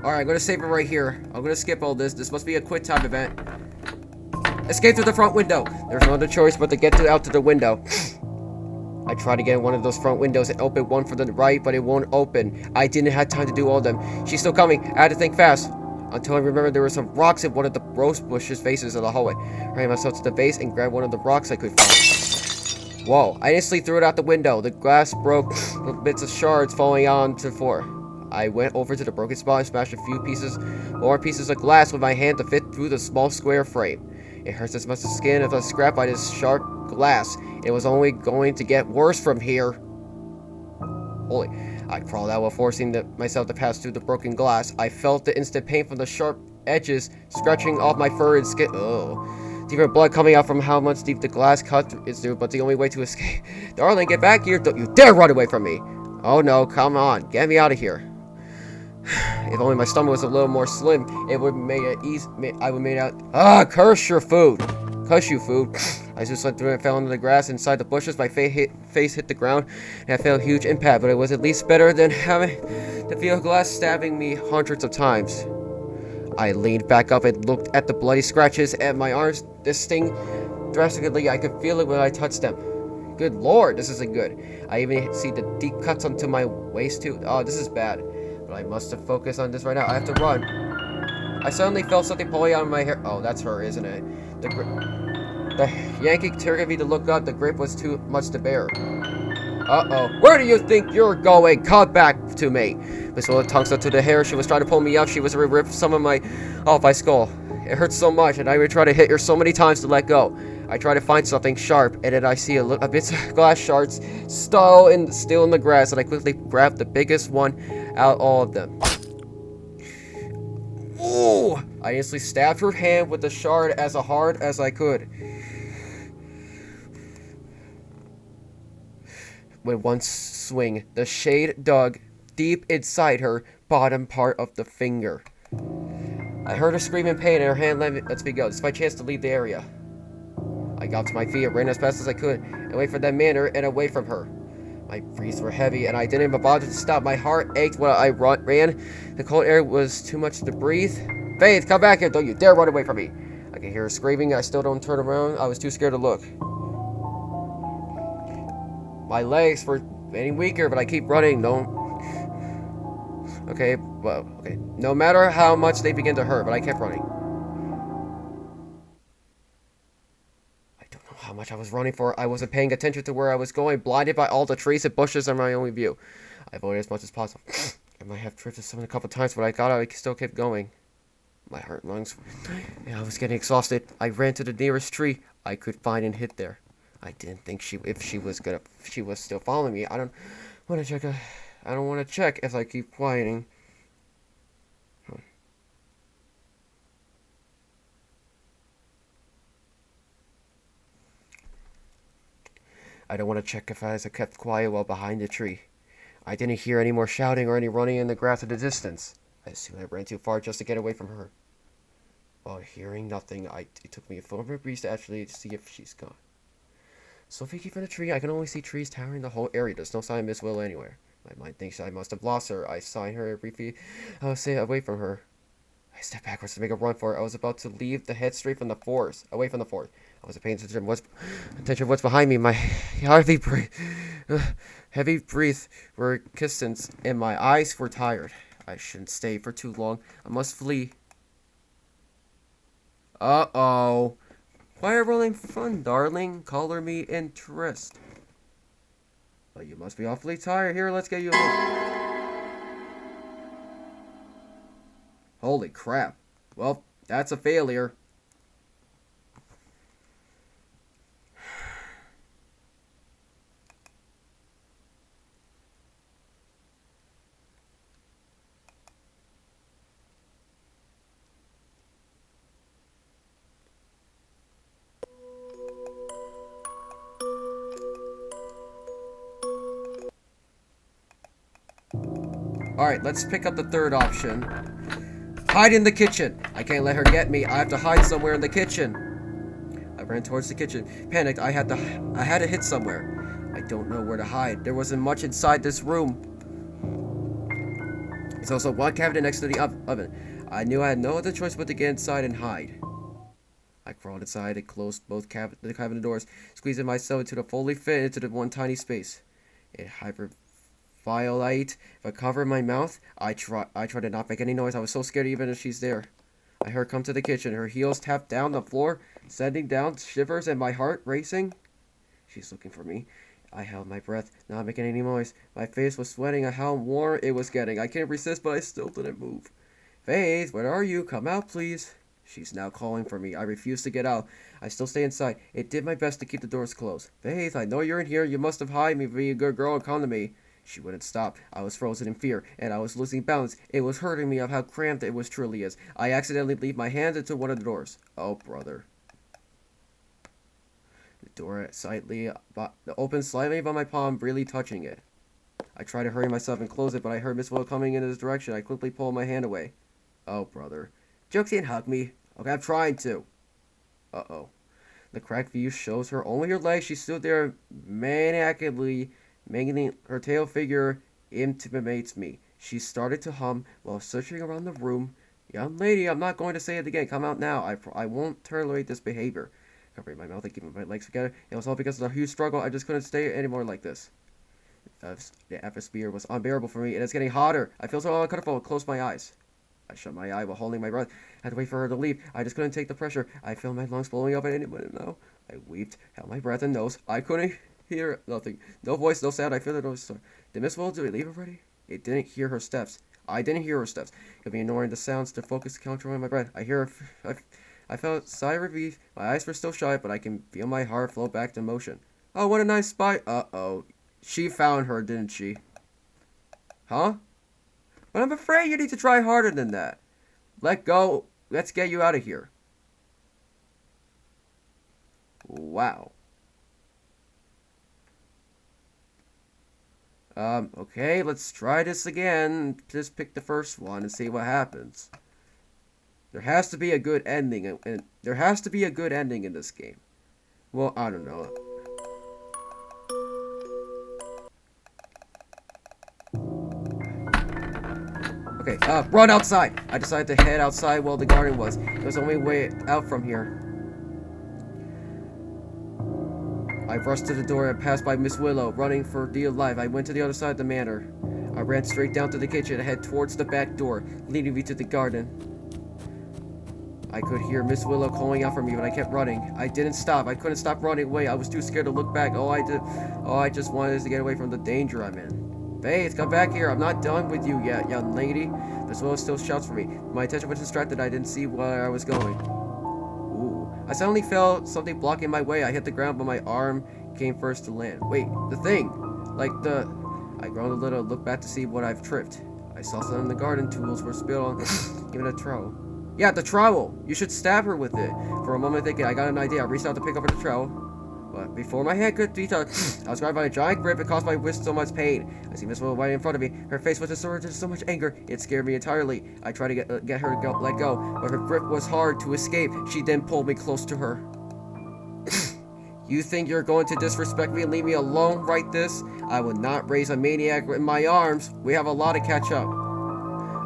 Alright, I'm gonna save it right here. I'm gonna skip all this. This must be a quick time event. Escape through the front window. There's no other choice but to get out to the window. I tried to get in one of those front windows and open one for the right, but it won't open. I didn't have time to do all of them. She's still coming. I had to think fast. Until I remembered there were some rocks in one of the rose bushes faces of the hallway. I ran myself to the base and grabbed one of the rocks I could find. Whoa, I instantly threw it out the window. The glass broke with bits of shards falling onto the floor. I went over to the broken spot and smashed a few more pieces of glass with my hand to fit through the small square frame. It hurts as much as skin if I was scraped by this sharp glass. It was only going to get worse from here. Holy. I crawled out while forcing myself to pass through the broken glass. I felt the instant pain from the sharp edges scratching off my fur and skin. Oh. Deeper blood coming out from how much deep the glass cut is through, but the only way to escape. Darling, get back here. Don't you dare run away from me. Oh no, come on. Get me out of here. If only my stomach was a little more slim, it would make it easy. I would make out. Curse your food. Curse you, food. I just went through and fell into the grass inside the bushes. My face hit the ground, and I felt a huge impact, but it was at least better than having to feel glass stabbing me hundreds of times. I leaned back up and looked at the bloody scratches and my arms. This sting drastically. I could feel it when I touched them. Good lord, this isn't good. I even see the deep cuts onto my waist too. Oh, this is bad. But I must have focused on this right now. I have to run. I suddenly felt something pulling out of my hair. Oh, that's her, isn't it? The Yankee turned me to look up. The grip was too much to bear. Uh-oh. Where do you think you're going? Come back to me. Miss Willow tongue stuck to the hair. She was trying to pull me up. She was ripped some of off my skull. It hurts so much, and I would try to hit her so many times to let go. I try to find something sharp, and then I see a bit of glass shards still in the grass, and I quickly grab the biggest one out of all of them. Ooh! I instantly stabbed her hand with the shard as hard as I could. With one swing, the shade dug deep inside her bottom part of the finger. I heard her scream in pain, and her hand lets me go. This is my chance to leave the area. I got to my feet and ran as fast as I could, away from that man and away from her. My breaths were heavy, and I didn't even bother to stop. My heart ached while I ran. The cold air was too much to breathe. Faith, come back here! Don't you dare run away from me! I can hear her screaming. I still don't turn around. I was too scared to look. My legs were getting weaker, but I keep running. Okay. No matter how much they begin to hurt, but I kept running. I don't know how much I was running for. I wasn't paying attention to where I was going, blinded by all the trees and bushes in my only view. I avoided as much as possible. I might have drifted something a couple times, but I still kept going. My heart and lungs. I was getting exhausted. I ran to the nearest tree I could find and hid there. I didn't think she was still following me. I don't want to check if I keep quieting. I don't want to check if I kept quiet while behind the tree. I didn't hear any more shouting or any running in the grass in the distance. I assumed I ran too far just to get away from her. While hearing nothing, it took me a full breeze to actually see if she's gone. So if you keep in a tree, I can only see trees towering the whole area. There's no sign of Miss Willow anywhere. My mind thinks I must have lost her. I saw her every feet. I was staying away from her. I stepped backwards to make a run for it. I was about to leave the head straight from the forest, away from the forest. I wasn't paying attention to what's behind me. My heavy breath were kissed, and my eyes were tired. I shouldn't stay for too long. I must flee. Uh-oh. Why are rolling fun, darling? Color me interest. But you must be awfully tired. Here, let's get you a look. Holy crap. Well, that's a failure. Alright, let's pick up the third option. Hide in the kitchen. I can't let her get me. I have to hide somewhere in the kitchen. I ran towards the kitchen. Panicked, I had to hit somewhere. I don't know where to hide. There wasn't much inside this room. There's also one cabinet next to the oven. I knew I had no other choice but to get inside and hide. I crawled inside and closed both the cabinet doors, squeezing myself into the fully fit into the one tiny space. It hyperviolate. If I cover my mouth, I try to not make any noise. I was so scared even if she's there. I heard her come to the kitchen. Her heels tapped down the floor, sending down shivers and my heart racing. She's looking for me. I held my breath, not making any noise. My face was sweating at how warm it was getting. I can't resist, but I still didn't move. Faith, where are you? Come out, please. She's now calling for me. I refuse to get out. I still stay inside. It did my best to keep the doors closed. Faith, I know you're in here. You must have hid me. Be a good girl and come to me. She wouldn't stop. I was frozen in fear, and I was losing balance. It was hurting me of how cramped it was truly is. I accidentally leave my hand into one of the doors. Oh, brother. door slightly, opened slightly by my palm, really touching it. I tried to hurry myself and close it, but I heard Miss Willow coming in this direction. I quickly pulled my hand away. Oh, brother. Joexian, hug me. Okay, I'm trying to. Uh-oh. The cracked view shows her only her legs. She stood there maniacally, making her tail figure intimidates me. She started to hum while searching around the room. Young lady, I'm not going to say it again. Come out now. I won't tolerate this behavior. Covering my mouth and keeping my legs together. It was all because of the huge struggle. I just couldn't stay anymore like this. The atmosphere was unbearable for me, and it's getting hotter. I feel so uncomfortable. Close my eyes. I shut my eye while holding my breath. I had to wait for her to leave. I just couldn't take the pressure. I felt my lungs blowing up at any minute now. I weeped, held my breath and nose. I couldn't hear nothing. No voice, no sound. I feel the noise. Did Miss Willow leave already? It didn't hear her steps. I didn't hear her steps. I'd be ignoring the sounds to focus controlling my breath. I hear her. I felt a sigh of relief. My eyes were still shut, but I can feel my heart flow back to motion. Oh, what a nice spot. Uh-oh. She found her, didn't she? Huh? But I'm afraid you need to try harder than that. Let go. Let's get you out of here. Wow. Okay, let's try this again. Just pick the first one and see what happens. There has to be a good ending, and there has to be a good ending in this game. Well, I don't know. Okay, run outside! I decided to head outside while the garden was. It was the only way out from here. I rushed to the door and passed by Miss Willow, running for dear life. I went to the other side of the manor. I ran straight down to the kitchen and head towards the back door, leading me to the garden. I could hear Miss Willow calling out for me, but I kept running. I didn't stop. I couldn't stop running away. I was too scared to look back. I just wanted to get away from the danger I'm in. Faith, come back here. I'm not done with you yet, young lady. Miss Willow still shouts for me. My attention was distracted. I didn't see where I was going. I suddenly felt something blocking my way. I hit the ground, but my arm came first to land. Wait, the thing! I groaned a little, looked back to see what I've tripped. I saw some of the garden tools were spilled on even a trowel. Yeah, the trowel! You should stab her with it. For a moment thinking, I got an idea. I reached out to pick up the trowel. But before my hand could reach out, I was grabbed by a giant grip. It caused my wrist so much pain. I see Miss Willow right in front of me. Her face was distorted to so much anger. It scared me entirely. I tried to get her to let go, but her grip was hard to escape. She then pulled me close to her. You think you're going to disrespect me and leave me alone right this? I would not raise a maniac in my arms. We have a lot to catch up.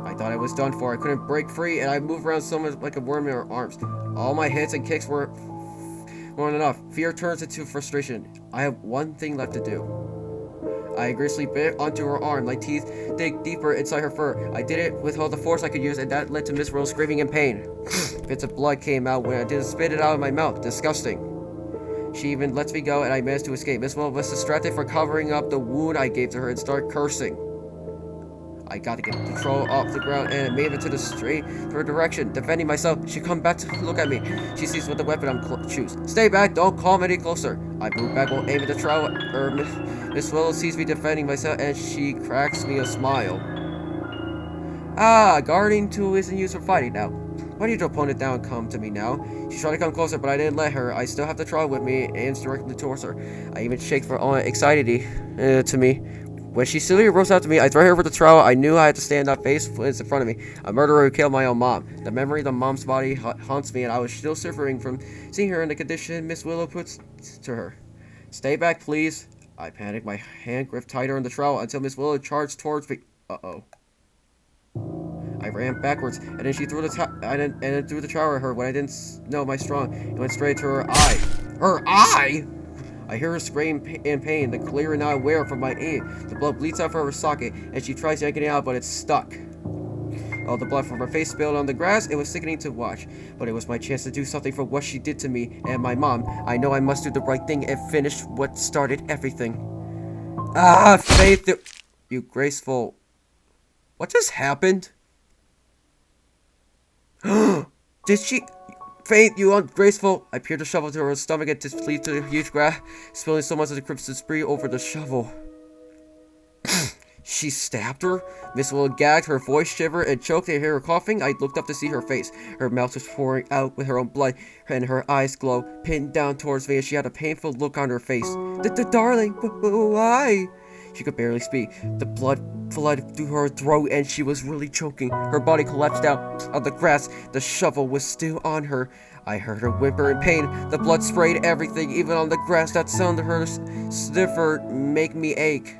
I thought I was done for. I couldn't break free, and I moved around so much like a worm in her arms. All my hits and kicks weren't enough. Fear turns into frustration. I have one thing left to do. I aggressively bit onto her arm. My teeth dig deeper inside her fur. I did it with all the force I could use, and that led to Miss Rose screaming in pain. Bits of blood came out when I didn't spit it out of my mouth. Disgusting. She even lets me go, and I managed to escape. Miss Willow was distracted for covering up the wound I gave to her and started cursing. I got to get the troll off the ground and made it to the straight her direction. Defending myself, she come back to look at me. She sees what the weapon I'm choose. Stay back, don't come any closer. I move back while aiming the trowel. Miss Willow sees me defending myself and she cracks me a smile. Ah, guarding tool isn't used for fighting now. Why don't you opponent it down and come to me now? She tried to come closer, but I didn't let her. I still have the trowel with me, aims directly towards her. I even shake for all anxiety to me. When she silly rose out to me, I threw her over the trowel. I knew I had to stand up face in front of me. A murderer who killed my own mom. The memory of the mom's body haunts me, and I was still suffering from seeing her in the condition Miss Willow puts to her. Stay back, please. I panicked. My hand gripped tighter on the trowel until Miss Willow charged towards me. Uh-oh. I ran backwards, and then she threw the threw the trowel at her when I didn't know my strong. It went straight to her eye. Her eye! I hear her scream in pain, the clear and not aware from my aim. The blood bleeds out from her socket, and she tries yanking it out, but it's stuck. All the blood from her face spilled on the grass. It was sickening to watch, but it was my chance to do something for what she did to me and my mom. I know I must do the right thing and finish what started everything. Ah, Faith, you graceful... What just happened? Did she... Faith, you ungraceful! I peered the shovel to her stomach and displeased to the huge grass, spilling so much of the crimson spree over the shovel. She stabbed her? Miss Willow gagged, her voice shivered and choked. I hear her coughing. I looked up to see her face. Her mouth was pouring out with her own blood, and her eyes glowed, pinned down towards me, and she had a painful look on her face. Darling, why? She could barely speak. The blood flooded through her throat, and she was really choking. Her body collapsed down on the grass. The shovel was still on her. I heard her whimper in pain. The blood sprayed everything, even on the grass. That sound of her sniffer make me ache.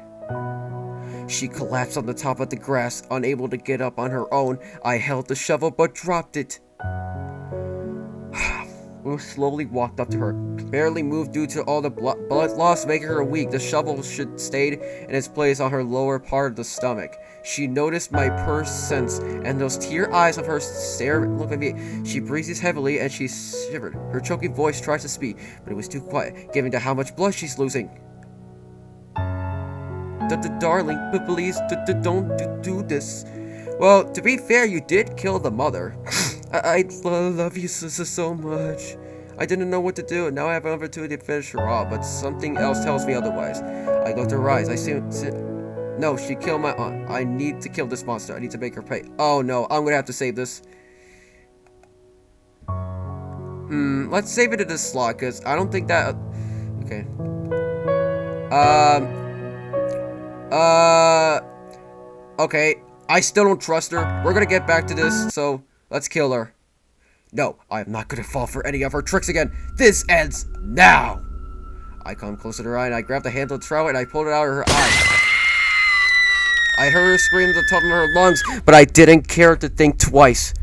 She collapsed on the top of the grass, unable to get up on her own. I held the shovel but dropped it. We slowly walked up to her. Barely moved due to all the blood loss, making her weak. The shovel should stayed in its place on her lower part of the stomach. She noticed my purse sense, and those tear eyes of hers looked at me. She breathes heavily, and she shivered. Her choking voice tried to speak, but it was too quiet, given to how much blood she's losing. Darling, but please don't do this. Well, to be fair, you did kill the mother. I love you so much. I didn't know what to do, and now I have an opportunity to finish her off, but something else tells me otherwise. I looked at her eyes. No, she killed my aunt. I need to kill this monster. I need to make her pay. Oh no, I'm gonna have to save this. Let's save it in this slot, because I don't think that... Okay. Okay. I still don't trust her. We're gonna get back to this, so let's kill her. No, I am not gonna fall for any of her tricks again. This ends now. I come closer to her eye, and I grabbed the handle of the trowel, and I pulled it out of her eye. I heard her scream at the top of her lungs, but I didn't care to think twice.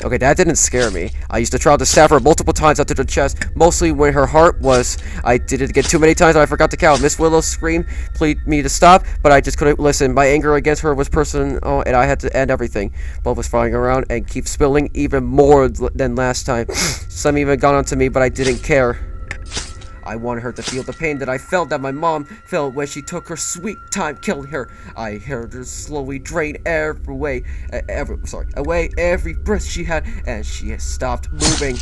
Okay, that didn't scare me. I used to try to stab her multiple times up to the chest, mostly when her heart was. I did it again too many times and I forgot to count. Miss Willow screamed, pleaded me to stop, but I just couldn't listen. My anger against her was personal, and I had to end everything. Blood was flying around and keep spilling even more than last time. Some even got onto me, but I didn't care. I wanted her to feel the pain that I felt that my mom felt when she took her sweet time killing her. I heard her slowly drain away every breath she had, and she has stopped moving.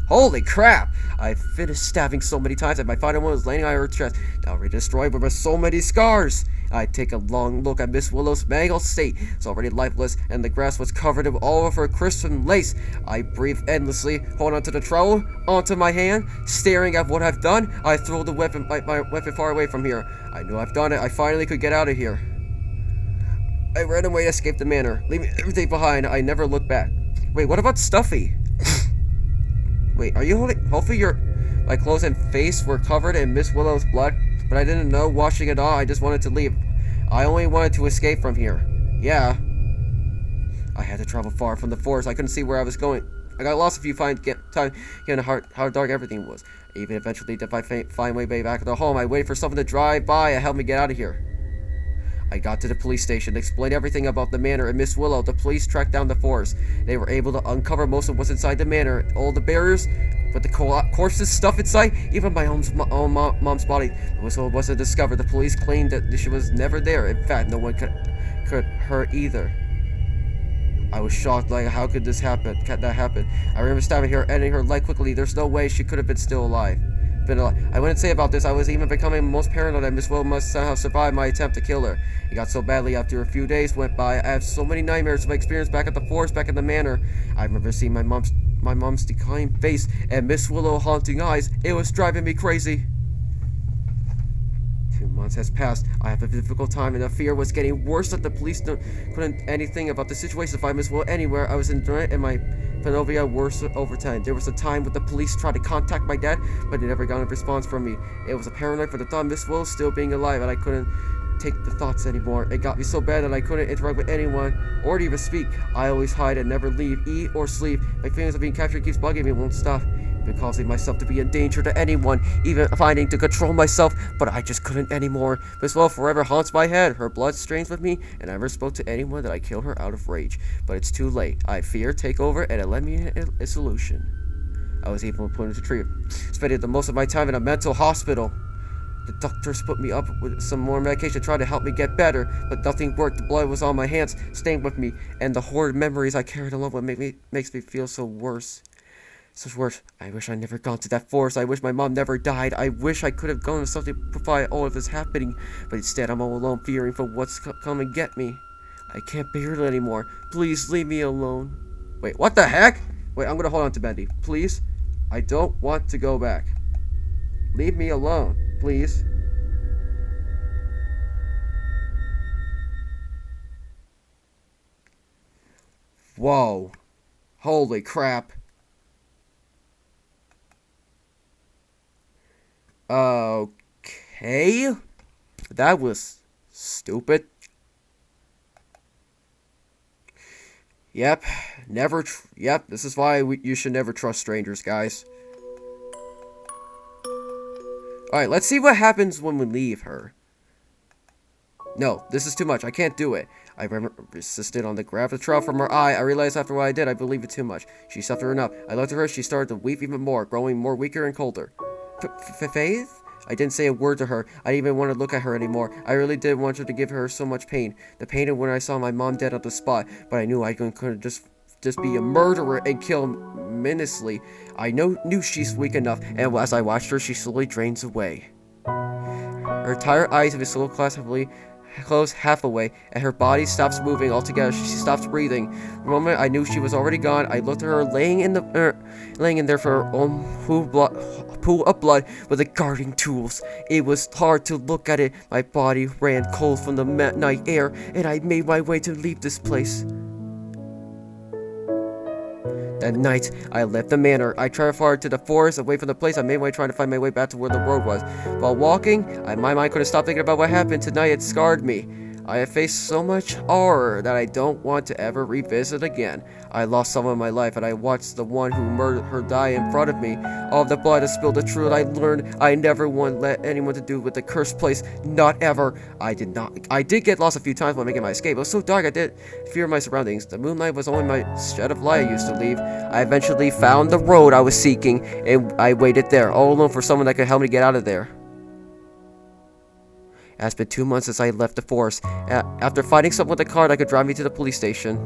Holy crap! I finished stabbing so many times, and my final one was laying on her chest, now already destroyed with so many scars. I take a long look at Miss Willow's mangled state. It's already lifeless, and the grass was covered in all of her crimson lace. I breathe endlessly, hold onto the trowel, onto my hand, staring at what I've done. I throw the weapon, my weapon far away from here. I knew I've done it. I finally could get out of here. I ran away to escape the manor, leaving everything behind. I never looked back. Wait, what about Stuffy? Wait, are you holding? Hopefully my clothes and face were covered in Miss Willow's blood, but I didn't know washing it all. I just wanted to leave. I only wanted to escape from here. Yeah. I had to travel far from the forest. I couldn't see where I was going. I got lost a few time given how dark everything was. Even eventually, if I find my way back to the home, I waited for someone to drive by and help me get out of here. I got to the police station, explained everything about the manor and Miss Willow. The police tracked down the forest. They were able to uncover most of what's inside the manor, all the barriers, but the corpses stuff inside, even my own mom's body. The whistle wasn't discovered. The police claimed that she was never there. In fact, no one could hurt either. I was shocked, like, how could this happen? Can that happen? I remember stabbing her, ending her life quickly. There's no way she could have been still alive. I wouldn't say about this. I was even becoming most paranoid that Miss Willow must somehow survive my attempt to kill her. It got so badly after a few days went by. I have so many nightmares of my experience back at the forest, back in the manor. I remember seeing my mom's decaying face and Miss Willow haunting eyes. It was driving me crazy. 2 months has passed. I have a difficult time, and the fear was getting worse that the police couldn't anything about the situation to find Miss Willow anywhere. I was in dread, and my paranoia worse over time. There was a time when the police tried to contact my dad, but they never got a response from me. It was a paranoid for the thought of Miss Willow still being alive, and I couldn't take the thoughts anymore. It got me so bad that I couldn't interact with anyone or even speak. I always hide and never leave, eat or sleep. My feelings of being captured keeps bugging me, won't stop. Been causing myself to be in danger to anyone, even finding to control myself, but I just couldn't anymore. Miss Willow forever haunts my head. Her blood strains with me, and I never spoke to anyone that I kill her out of rage. But it's too late. I fear take over, and it led me a solution. I was even put into treatment. Spending the most of my time in a mental hospital. The doctors put me up with some more medication to try to help me get better, but nothing worked. The blood was on my hands, stained with me, and the horrid memories I carried along with makes me feel so worse. Such worse. I wish I never gone to that forest. I wish my mom never died. I wish I could have gone to something to prevent all of this happening. But instead, I'm all alone, fearing for what's come and get me. I can't bear it anymore. Please leave me alone. Wait, what the heck? Wait, I'm gonna hold on to Bendy. Please? I don't want to go back. Leave me alone, please. Whoa. Holy crap. Okay. That was stupid. Yep. Yep, this is why you should never trust strangers, guys. Alright, let's see what happens when we leave her. No, this is too much. I can't do it. I resisted on the grab the trowel from her eye. I realized after what I did, I believed it too much. She suffered enough. I looked at her. She started to weep even more, growing more weaker and colder. Faith? I didn't say a word to her. I didn't even want to look at her anymore. I really did want her to give her so much pain. The pain of when I saw my mom dead on the spot. But I knew I couldn't just be a murderer and kill menacingly. I knew she's weak enough, and as I watched her, she slowly drains away. Her entire eyes have slowly closed half away, and her body stops moving altogether. She stops breathing. The moment I knew she was already gone, I looked at her laying in there for her own pool of blood with the gardening tools. It was hard to look at it. My body ran cold from the night air, and I made my way to leave this place. That night, I left the manor. I traveled far to the forest, away from the place. I made my way trying to find my way back to where the road was. While walking, my mind couldn't stop thinking about what happened tonight. It scarred me. I have faced so much horror that I don't want to ever revisit again. I lost someone in my life, and I watched the one who murdered her die in front of me. All the blood has spilled. The truth I learned, I never want to let anyone to do with the cursed place. Not ever. I did get lost a few times while making my escape. It was so dark I did fear my surroundings. The moonlight was only my shed of light I used to leave. I eventually found the road I was seeking, and I waited there, all alone for someone that could help me get out of there. It has been 2 months since I left the forest. After finding someone with a car that could drive me to the police station.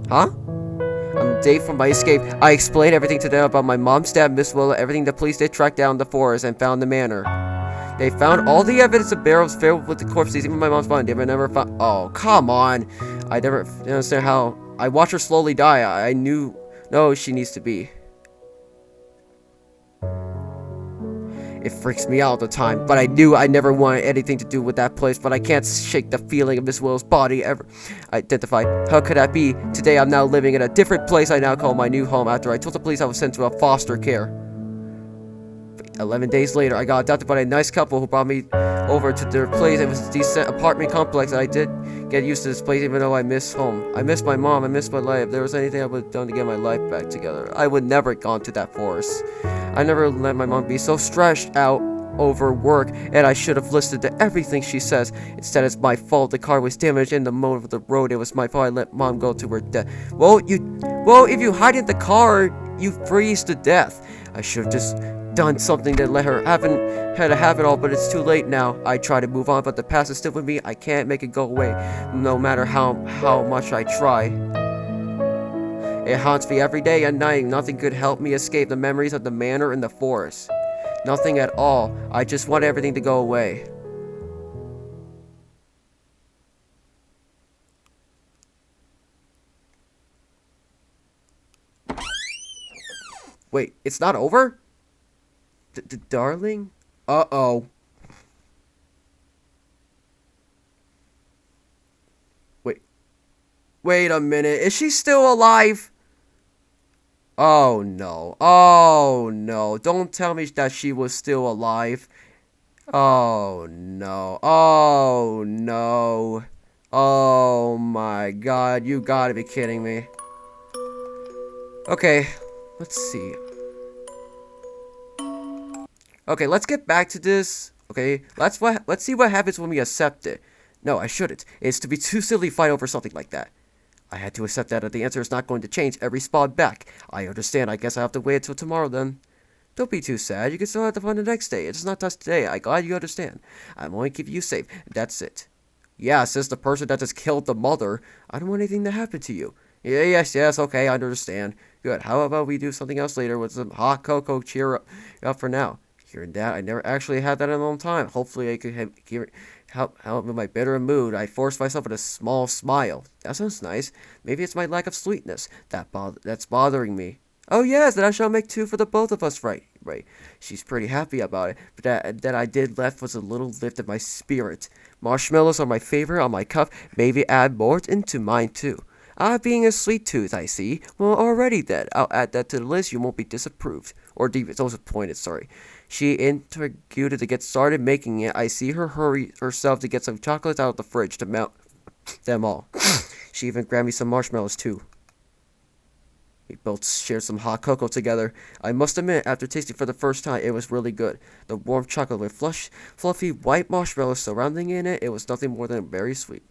Huh? On the day from my escape, I explained everything to them about my mom's dad, Miss Willow, everything the police did track down the forest and found the manor. They found all the evidence of barrels filled with the corpses, even my mom's body. They never found. Oh, come on! I never understand how. I watched her slowly die. I knew. No, she needs to be. It freaks me out all the time, but I knew I never wanted anything to do with that place, but I can't shake the feeling of Miss Willow's body ever identified. How could that be? Today I'm now living in a different place I now call my new home after I told the police I was sent to a foster care. 11 days later, I got adopted by a nice couple who brought me over to their place. It was a decent apartment complex, and I did get used to this place even though I miss home. I miss my mom, I miss my life. If there was anything I would have done to get my life back together, I would never have gone to that forest. I never let my mom be so stressed out over work, and I should have listened to everything she says. Instead, it's my fault. The car was damaged in the middle of the road. It was my fault I let mom go to her death. Well, if you hide in the car, you freeze to death. I should have just done something that let her have it all, but it's too late now. I try to move on, but the past is still with me. I can't make it go away, no matter how much I try. It haunts me every day and night. Nothing could help me escape the memories of the manor and the forest. Nothing at all. I just want everything to go away. Wait, it's not over? Darling? Uh-oh. Wait a minute. Is she still alive? Oh no. Oh no. Don't tell me that she was still alive. Oh no. Oh no. Oh my god. You gotta be kidding me. Okay. Let's see. Okay, let's get back to this. Okay, let's see what happens when we accept it. No, I shouldn't. It's to be too silly to fight over something like that. I had to accept that the answer is not going to change every spot back. I understand. I guess I have to wait until tomorrow then. Don't be too sad. You can still have to find the next day. It's not just today. I'm glad you understand. I'm only keeping you safe. That's it. Yeah, says the person that just killed the mother. I don't want anything to happen to you. Yeah, yes, okay, I understand. Good. How about we do something else later with some hot cocoa? Cheer up for now. Hearing that, I never actually had that in a long time. Hopefully, I could help with my bitter mood. I forced myself with a small smile. That sounds nice. Maybe it's my lack of sweetness that's bothering me. Oh yes, then I shall make two for the both of us. Right, right. She's pretty happy about it, but that I did left was a little lift of my spirit. Marshmallows are my favorite on my cup. Maybe add more into mine too. Ah, being a sweet tooth, I see. Well, alrighty then. I'll add that to the list. You won't be disapproved. Or disappointed, sorry. She interrogated to get started making it. I see her hurry herself to get some chocolates out of the fridge to melt them all. She even grabbed me some marshmallows, too. We both shared some hot cocoa together. I must admit, after tasting for the first time, it was really good. The warm chocolate with fluffy white marshmallows surrounding it was nothing more than very sweet.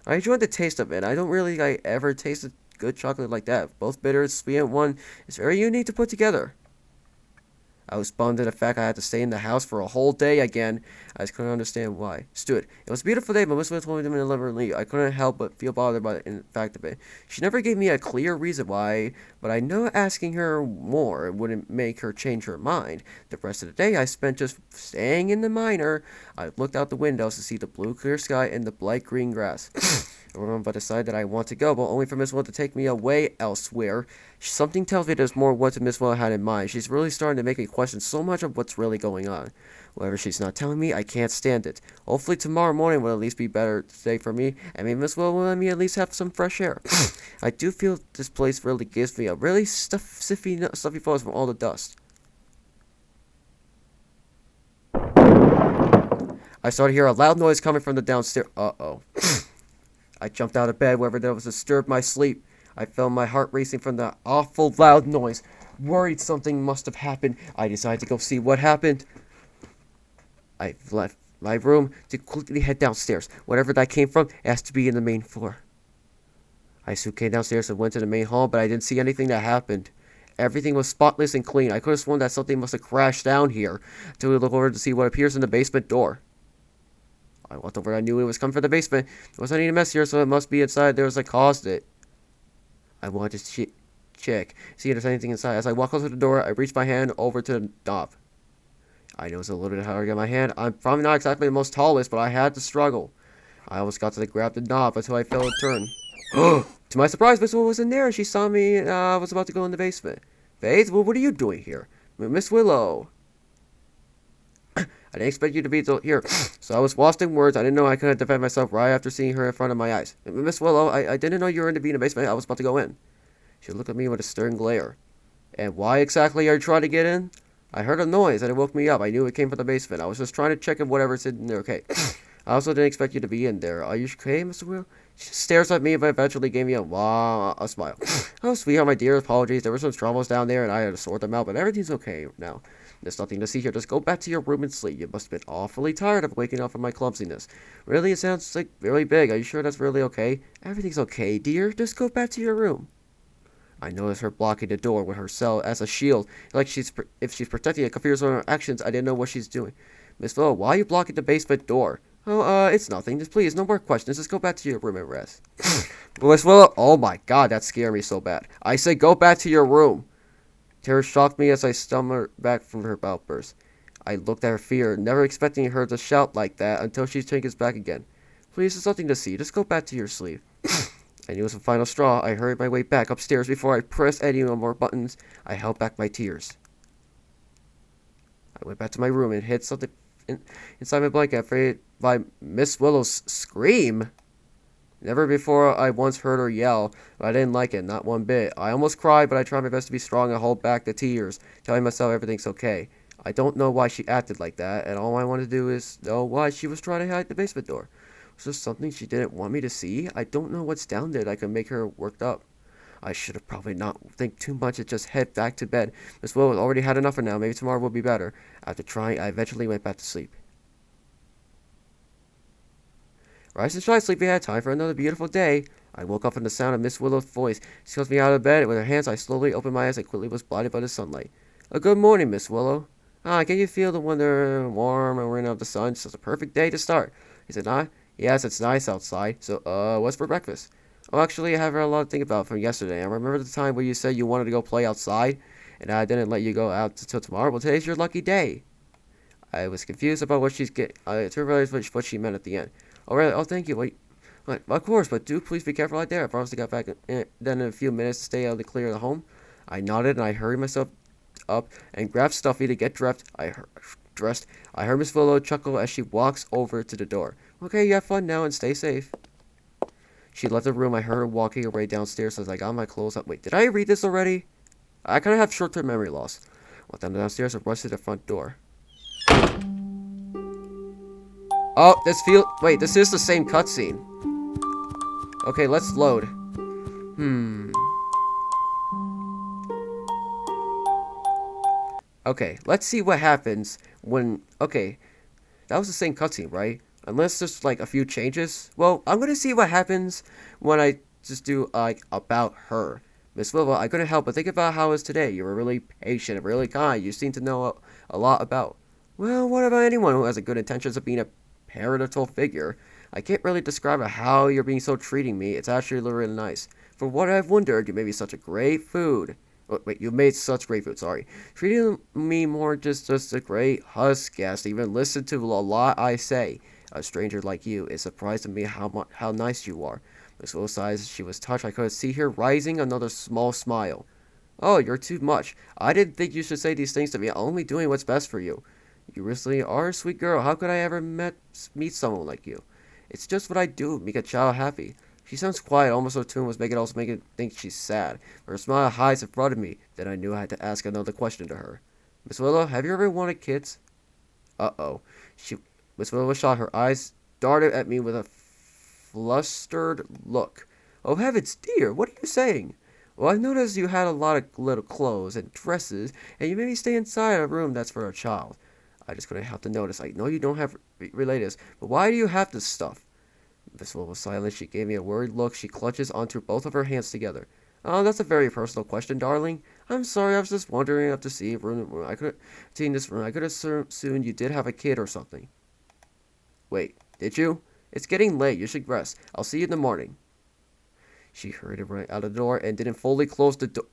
I enjoyed the taste of it. I don't really ever tasted good chocolate like that. Both bitter and sweet in one is very unique to put together. I was bummed at the fact I had to stay in the house for a whole day again. I just couldn't understand why. Stood. It was a beautiful day, but Miss Smith told me to deliberately. I couldn't help but feel bothered by the fact of it. She never gave me a clear reason why, but I know asking her more wouldn't make her change her mind. The rest of the day I spent just staying in the minor. I looked out the windows to see the blue clear sky and the bright green grass. But decided that I want to go, but only for Miss Will to take me away elsewhere. Something tells me there's more what Miss Will had in mind. She's really starting to make me question so much of what's really going on. Whatever she's not telling me, I can't stand it. Hopefully tomorrow morning will at least be better today for me, and maybe Miss Will let me at least have some fresh air. I do feel this place really gives me a really stuffy feeling from all the dust. I started to hear a loud noise coming from the downstairs. Uh-oh. I jumped out of bed, wherever that was disturbed my sleep. I felt my heart racing from the awful loud noise. Worried something must have happened. I decided to go see what happened. I left my room to quickly head downstairs. Whatever that came from, it has to be in the main floor. I soon came downstairs and went to the main hall, but I didn't see anything that happened. Everything was spotless and clean. I could have sworn that something must have crashed down here until we looked over to see what appears in the basement door. I walked over. I knew it was coming from the basement. There wasn't any mess here, so it must be inside. There was a caused it. I wanted to check, see if there's anything inside. As I walked close to the door, I reached my hand over to the knob. I know it's a little bit hard to get my hand. I'm probably not exactly the most tallest, but I had to struggle. I almost got to grab the knob until I felt a turn. To my surprise, Miss Willow was in there, and she saw me, and I was about to go in the basement. Faith, well, what are you doing here? Miss Willow. I didn't expect you to be here, so I was lost in words. I didn't know I couldn't defend myself right after seeing her in front of my eyes. Miss Willow, I didn't know you were in the basement. I was about to go in. She looked at me with a stern glare. And why exactly are you trying to get in? I heard a noise and it woke me up. I knew it came from the basement. I was just trying to check if whatever's in there okay. I also didn't expect you to be in there. Are you okay, Mr. Will? She stares at me but eventually gave me a smile. Oh, sweetheart, my dear, apologies. There were some troubles down there and I had to sort them out, but everything's okay now. There's nothing to see here. Just go back to your room and sleep. You must have been awfully tired of waking up from my clumsiness. Really, it sounds like really big. Are you sure that's really okay? Everything's okay, dear. Just go back to your room. I noticed her blocking the door with her cell as a shield, like if she's protecting it confused on her actions. I didn't know what she's doing. Miss Willow, why are you blocking the basement door? Oh, it's nothing. Just please, no more questions. Just go back to your room and rest. Miss Willow, oh my God, that scared me so bad. I said go back to your room. Terror shocked me as I stumbled back from her outburst. I looked at her fear, never expecting her to shout like that until she takes back again. Please, there's nothing to see. Just go back to your sleep. I knew it was the final straw. I hurried my way back upstairs before I pressed any more buttons. I held back my tears. I went back to my room and hid something inside my blanket, afraid by Miss Willow's scream. Never before I once heard her yell, but I didn't like it, not one bit. I almost cried, but I tried my best to be strong and hold back the tears, telling myself everything's okay. I don't know why she acted like that, and all I want to do is know why she was trying to hide the basement door. Was there something she didn't want me to see? I don't know what's down there that could make her worked up. I should have probably not think too much and just head back to bed. Miss Willow already had enough for now. Maybe tomorrow will be better. After trying, I eventually went back to sleep. Rise and shine, sleepyhead. Time for another beautiful day. I woke up from the sound of Miss Willow's voice. She calls me out of bed. With her hands, I slowly opened my eyes and quickly was blinded by the sunlight. Good morning, Miss Willow. Can you feel the wonder, warm wind of the sun? It's just a perfect day to start. Is it not? Yes, it's nice outside. So, what's for breakfast? Oh, actually, I have a lot to think about from yesterday. I remember the time where you said you wanted to go play outside, and I didn't let you go out until tomorrow. Well, today's your lucky day. I was confused about what she's get. I didn't realize what she meant at the end. Oh, really? Oh, thank you. Wait. What? Of course, but do please be careful out there. I promise to get back then in a few minutes to stay out of the clear of the home. I nodded and I hurried myself up and grabbed Stuffy to get dressed. I heard Miss Willow chuckle as she walks over to the door. Okay, you have fun now and stay safe. She left the room. I heard her walking away downstairs as I got my clothes up. Wait, did I read this already? I kind of have short-term memory loss. Went downstairs and rushed to the front door. Oh, wait, this is the same cutscene. Okay, let's load. Okay, let's see what happens when... Okay, that was the same cutscene, right? Unless there's, like, a few changes. Well, I'm gonna see what happens when I just do, like, about her. Miss Willow, I couldn't help but think about how it was today. You were really patient and really kind. You seem to know a lot about... Well, what about anyone who has a good intentions of being a parental figure? I can't really describe how you're being so treating me. It's actually really nice. For what I've wondered, you made me such a great food. Oh, wait, you made such great food, sorry. Treating me more just a great host guest. Even listen to a lot I say. A stranger like you, it surprised me how nice you are. Miss Willow sighed as she was touched. I could see her rising another small smile. Oh, you're too much. I didn't think you should say these things to me. I'm only doing what's best for you. You really are a sweet girl. How could I ever meet someone like you? It's just what I do, make a child happy. She sounds quiet, almost her tune was making it think she's sad. Her smile hides in front of me. Then I knew I had to ask another question to her. Miss Willow, have you ever wanted kids? Uh-oh. Miss Willow shot. Her eyes darted at me with a flustered look. Oh, heavens, dear, what are you saying? Well, I've noticed you had a lot of little clothes and dresses, and you made me stay inside a room that's for a child. I just couldn't help to notice. I know you don't have relatives, but why do you have this stuff? Miss Willow was silent. She gave me a worried look. She clutches onto both of her hands together. Oh, that's a very personal question, darling. I'm sorry, I was just wondering up to see if I could have seen this room. I could assume you did have a kid or something. Wait, did you? It's getting late. You should rest. I'll see you in the morning. She hurried right out of the door and didn't fully close the door.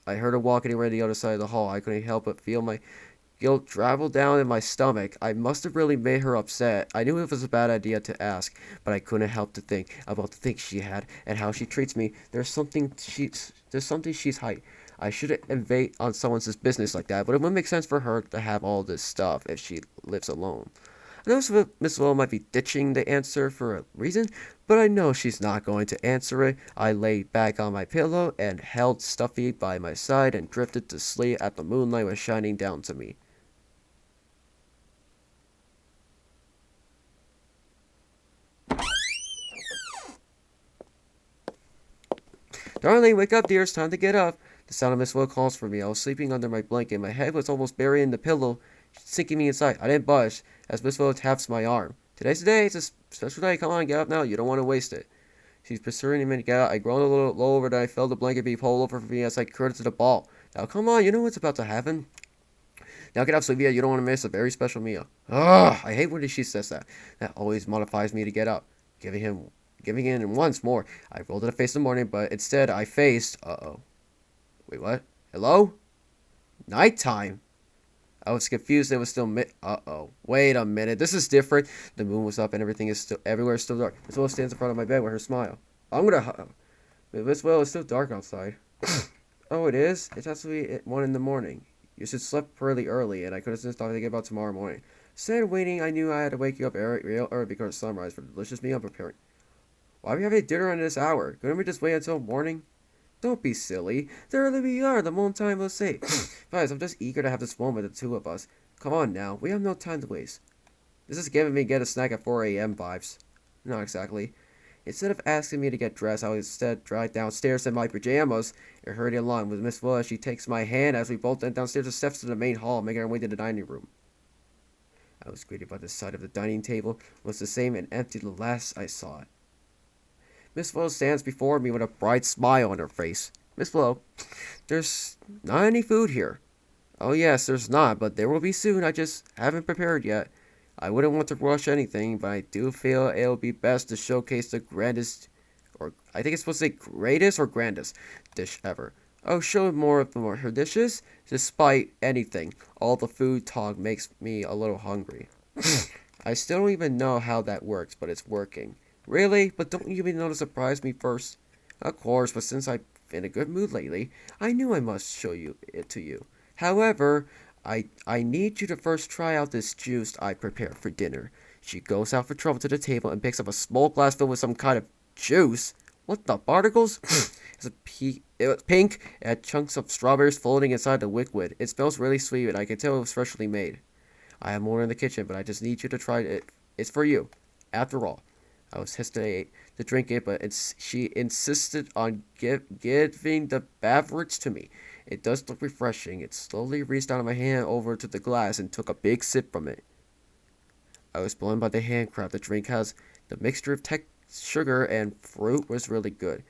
I heard her walking around the other side of the hall. I couldn't help but feel my guilt travel down in my stomach. I must have really made her upset. I knew it was a bad idea to ask, but I couldn't help to think about the things she had and how she treats me. There's something she's hiding. I shouldn't invade on someone's business like that, but it would make sense for her to have all this stuff if she lives alone. I know Miss Willow might be ditching the answer for a reason, but I know she's not going to answer it. I lay back on my pillow and held Stuffy by my side and drifted to sleep as the moonlight was shining down to me. Darling, wake up, dear. It's time to get up. The sound of Miss Willow calls for me. I was sleeping under my blanket. My head was almost buried in the pillow, sinking me inside. I didn't budge as Miss Willow taps my arm. Today's the day. It's a special day. Come on, get up now. You don't want to waste it. She's pursuing me to get out. I groaned a little lower than I felt the blanket be pulled over for me as I curled to the ball. Now, come on. You know what's about to happen. Now get up, Sylvia. You don't want to miss a very special meal. Ugh, I hate when she says that. That always motivates me to get up. Giving in once more. I rolled to face the morning, but instead I faced... Uh-oh. Wait, what? Hello? Nighttime? I was confused. It was still Uh-oh. Wait a minute. This is different. The moon was up and everywhere is still dark. Miss Willow stands in front of my bed with her smile. I'm gonna... Miss Willow, it's still dark outside. Oh, it is? It's actually 1 in the morning. You should sleep pretty early, and I could have just started thinking about tomorrow morning. Instead of waiting, I knew I had to wake you up real early because of sunrise for the delicious meal I'm preparing. Why are we having dinner at this hour? Couldn't we just wait until morning? Don't be silly. The earlier we are, the more time we'll save. Guys, I'm just eager to have this moment, the two of us. Come on now, we have no time to waste. This is giving me get a snack at 4 a.m. vibes. Not exactly. Instead of asking me to get dressed, I will instead drive downstairs in my pajamas and hurry along with Miss Willow as she takes my hand as we both went downstairs the steps to the main hall, making our way to the dining room. I was greeted by the sight of the dining table. It was the same and empty the last I saw it. Miss Willow stands before me with a bright smile on her face. Miss Willow, there's not any food here. Oh yes, there's not, but there will be soon. I just haven't prepared yet. I wouldn't want to rush anything, but I do feel it'll be best to showcase the grandest or I think it's supposed to say greatest or grandest dish ever. Oh, show more of her dishes. Despite anything, all the food talk makes me a little hungry. I still don't even know how that works, but it's working. Really? But don't you even know to surprise me first? Of course, but since I've been in a good mood lately, I knew I must show it to you. However, I need you to first try out this juice I prepared for dinner. She goes out for trouble to the table and picks up a small glass filled with some kind of juice. What the particles? It was pink and had chunks of strawberries floating inside the liquid. It smells really sweet and I can tell it was freshly made. I have more in the kitchen, but I just need you to try it. It's for you. After all, I was hesitant to drink it, but she insisted on giving the beverage to me. It does look refreshing. It slowly reached out of my hand over to the glass and took a big sip from it. I was blown by the handcraft. The drink has the mixture of sugar and fruit was really good.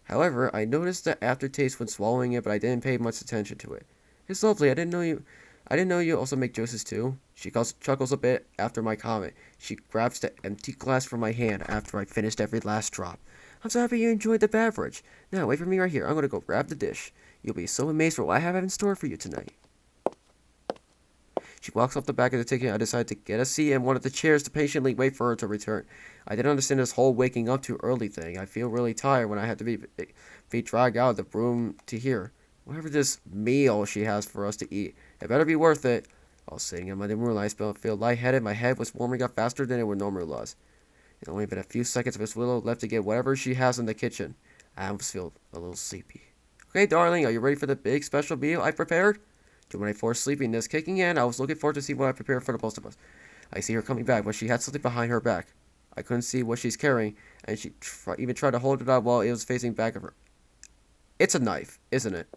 However, I noticed the aftertaste when swallowing it, but I didn't pay much attention to it. It's lovely. I didn't know you also make juices too. She chuckles a bit after my comment. She grabs the empty glass from my hand after I finished every last drop. I'm so happy you enjoyed the beverage. Now wait for me right here. I'm gonna go grab the dish. You'll be so amazed for what I have in store for you tonight. She walks off the back of the ticket. I decided to get a seat in one of the chairs to patiently wait for her to return. I didn't understand this whole waking up too early thing. I feel really tired when I had to be dragged out of the room to here. Whatever this meal she has for us to eat, it better be worth it. I was sitting in my living room. I feel lightheaded. My head was warming up faster than it would normally was. It only been a few seconds of Miss Willow left to get whatever she has in the kitchen. I almost feel a little sleepy. Okay, darling, are you ready for the big special meal I prepared? When I forced sleepiness kicking in, I was looking forward to see what I prepared for the both of us. I see her coming back, but she had something behind her back. I couldn't see what she's carrying, and she even tried to hold it out while it was facing back of her. It's a knife, isn't it?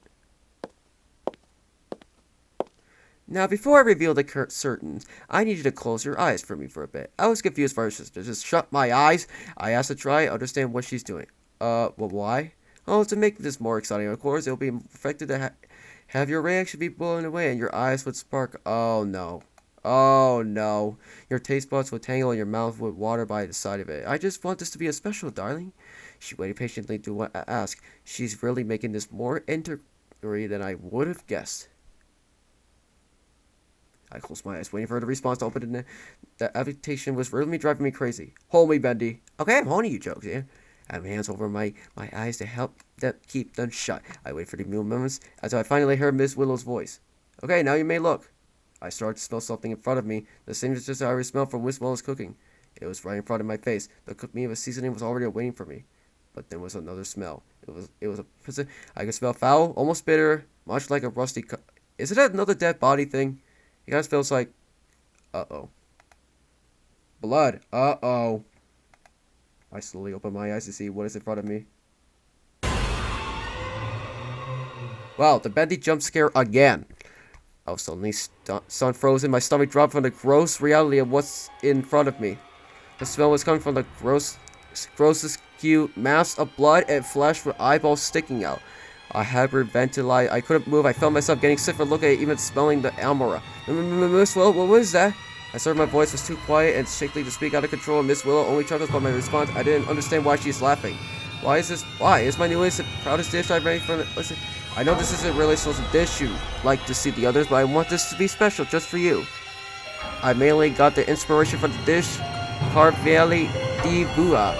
Now, before I reveal the certains, I need you to close your eyes for me for a bit. I was confused first. Just shut my eyes. I asked to try, understand what she's doing. Well, why? Oh, to make this more exciting, of course, it'll be perfected to have your reaction be blown away and your eyes would spark. Oh no. Oh no. Your taste buds would tangle and your mouth would water by the side of it. I just want this to be a special, darling. She waited patiently to ask. She's really making this more intriguing than I would have guessed. I closed my eyes, waiting for her to respond to open it. The agitation was really driving me crazy. Hold me, Bendy. Okay, I'm holding you, Joexian. I have my hands over my eyes to help keep them shut. I waited for the few moments until I finally heard Miss Willow's voice. Okay, now you may look. I started to smell something in front of me, the same as just I already smelled from Miss Willow's cooking. It was right in front of my face. The cooked meat of a seasoning was already waiting for me. But there was another smell. I could smell foul, almost bitter, much like a rusty Is it another dead body thing? It kind of feels like... Uh-oh. Blood. Uh-oh. I slowly open my eyes to see what is in front of me. Wow, the Bendy jump scare again. I was suddenly stunned, frozen. My stomach dropped from the gross reality of what's in front of me. The smell was coming from the grossest cute mass of blood and flesh with eyeballs sticking out. I hyperventilated. I couldn't move. I felt myself getting sick for looking at it, even smelling the almora. Miss Willow, what was that? I saw my voice was too quiet and shakily to speak out of control, and Miss Willow only chuckles by my response. I didn't understand why she's laughing. Why is this? Why? It's my newest and proudest dish I've made from it. Listen, I know this isn't really supposed to dish you like to see the others, but I want this to be special just for you. I mainly got the inspiration from the dish Carvelli di Bua,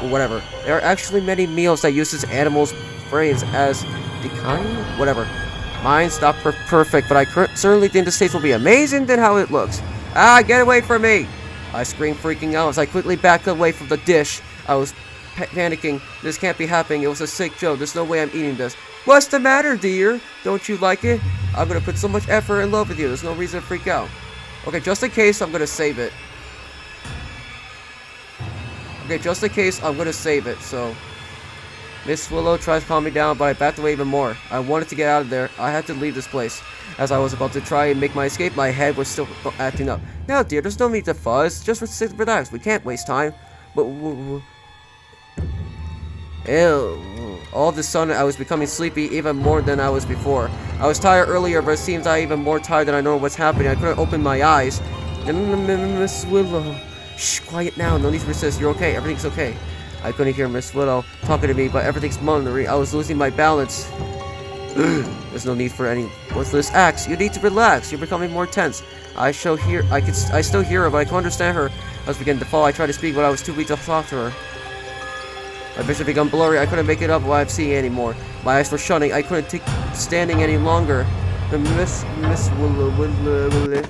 or whatever. There are actually many meals that uses animals' brains as decaying, whatever. Mine's not perfect, but I certainly think the taste will be amazing than how it looks. Ah, get away from me! I screamed, freaking out as I quickly backed away from the dish. I was panicking. This can't be happening. It was a sick joke. There's no way I'm eating this. What's the matter, dear? Don't you like it? I'm gonna put so much effort and love with you. There's no reason to freak out. Okay, just in case, I'm gonna save it. Okay, just in case, I'm gonna save it, so... Miss Willow tries to calm me down, but I backed away even more. I wanted to get out of there. I had to leave this place. As I was about to try and make my escape, my head was still acting up. Now, dear, there's no need to fuzz. Just sit and relax. We can't waste time. But... Ew. All of a sudden, I was becoming sleepy even more than I was before. I was tired earlier, but it seems I'm even more tired than I know what's happening. I couldn't open my eyes. Miss Willow. Shh, quiet now. No need to resist. You're okay. Everything's okay. I couldn't hear Miss Willow talking to me, but everything's mumbling. I was losing my balance. There's no need for any worthless acts. You need to relax. You're becoming more tense. I still hear her, but I can understand her. I was beginning to fall. I tried to speak, but I was too weak to talk to her. My vision became blurry. I couldn't make it up what I'm seeing anymore. My eyes were shutting. I couldn't take standing any longer. Miss Willow.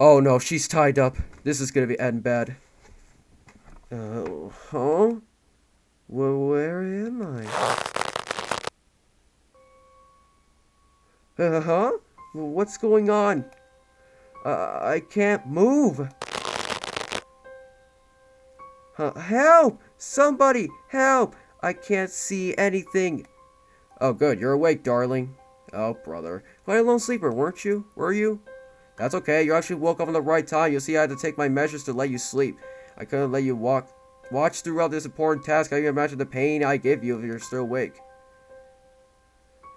Oh no, she's tied up. This is gonna be end bad. Huh? Well, where am I? Huh? What's going on? I can't move. Help! Somebody, help! I can't see anything. Oh, good. You're awake, darling. Oh, brother. Quite a lone sleeper, weren't you? Were you? That's okay. You actually woke up in the right time. You'll see I had to take my measures to let you sleep. I couldn't let you watch throughout this important task. How you imagine the pain I give you if you're still awake?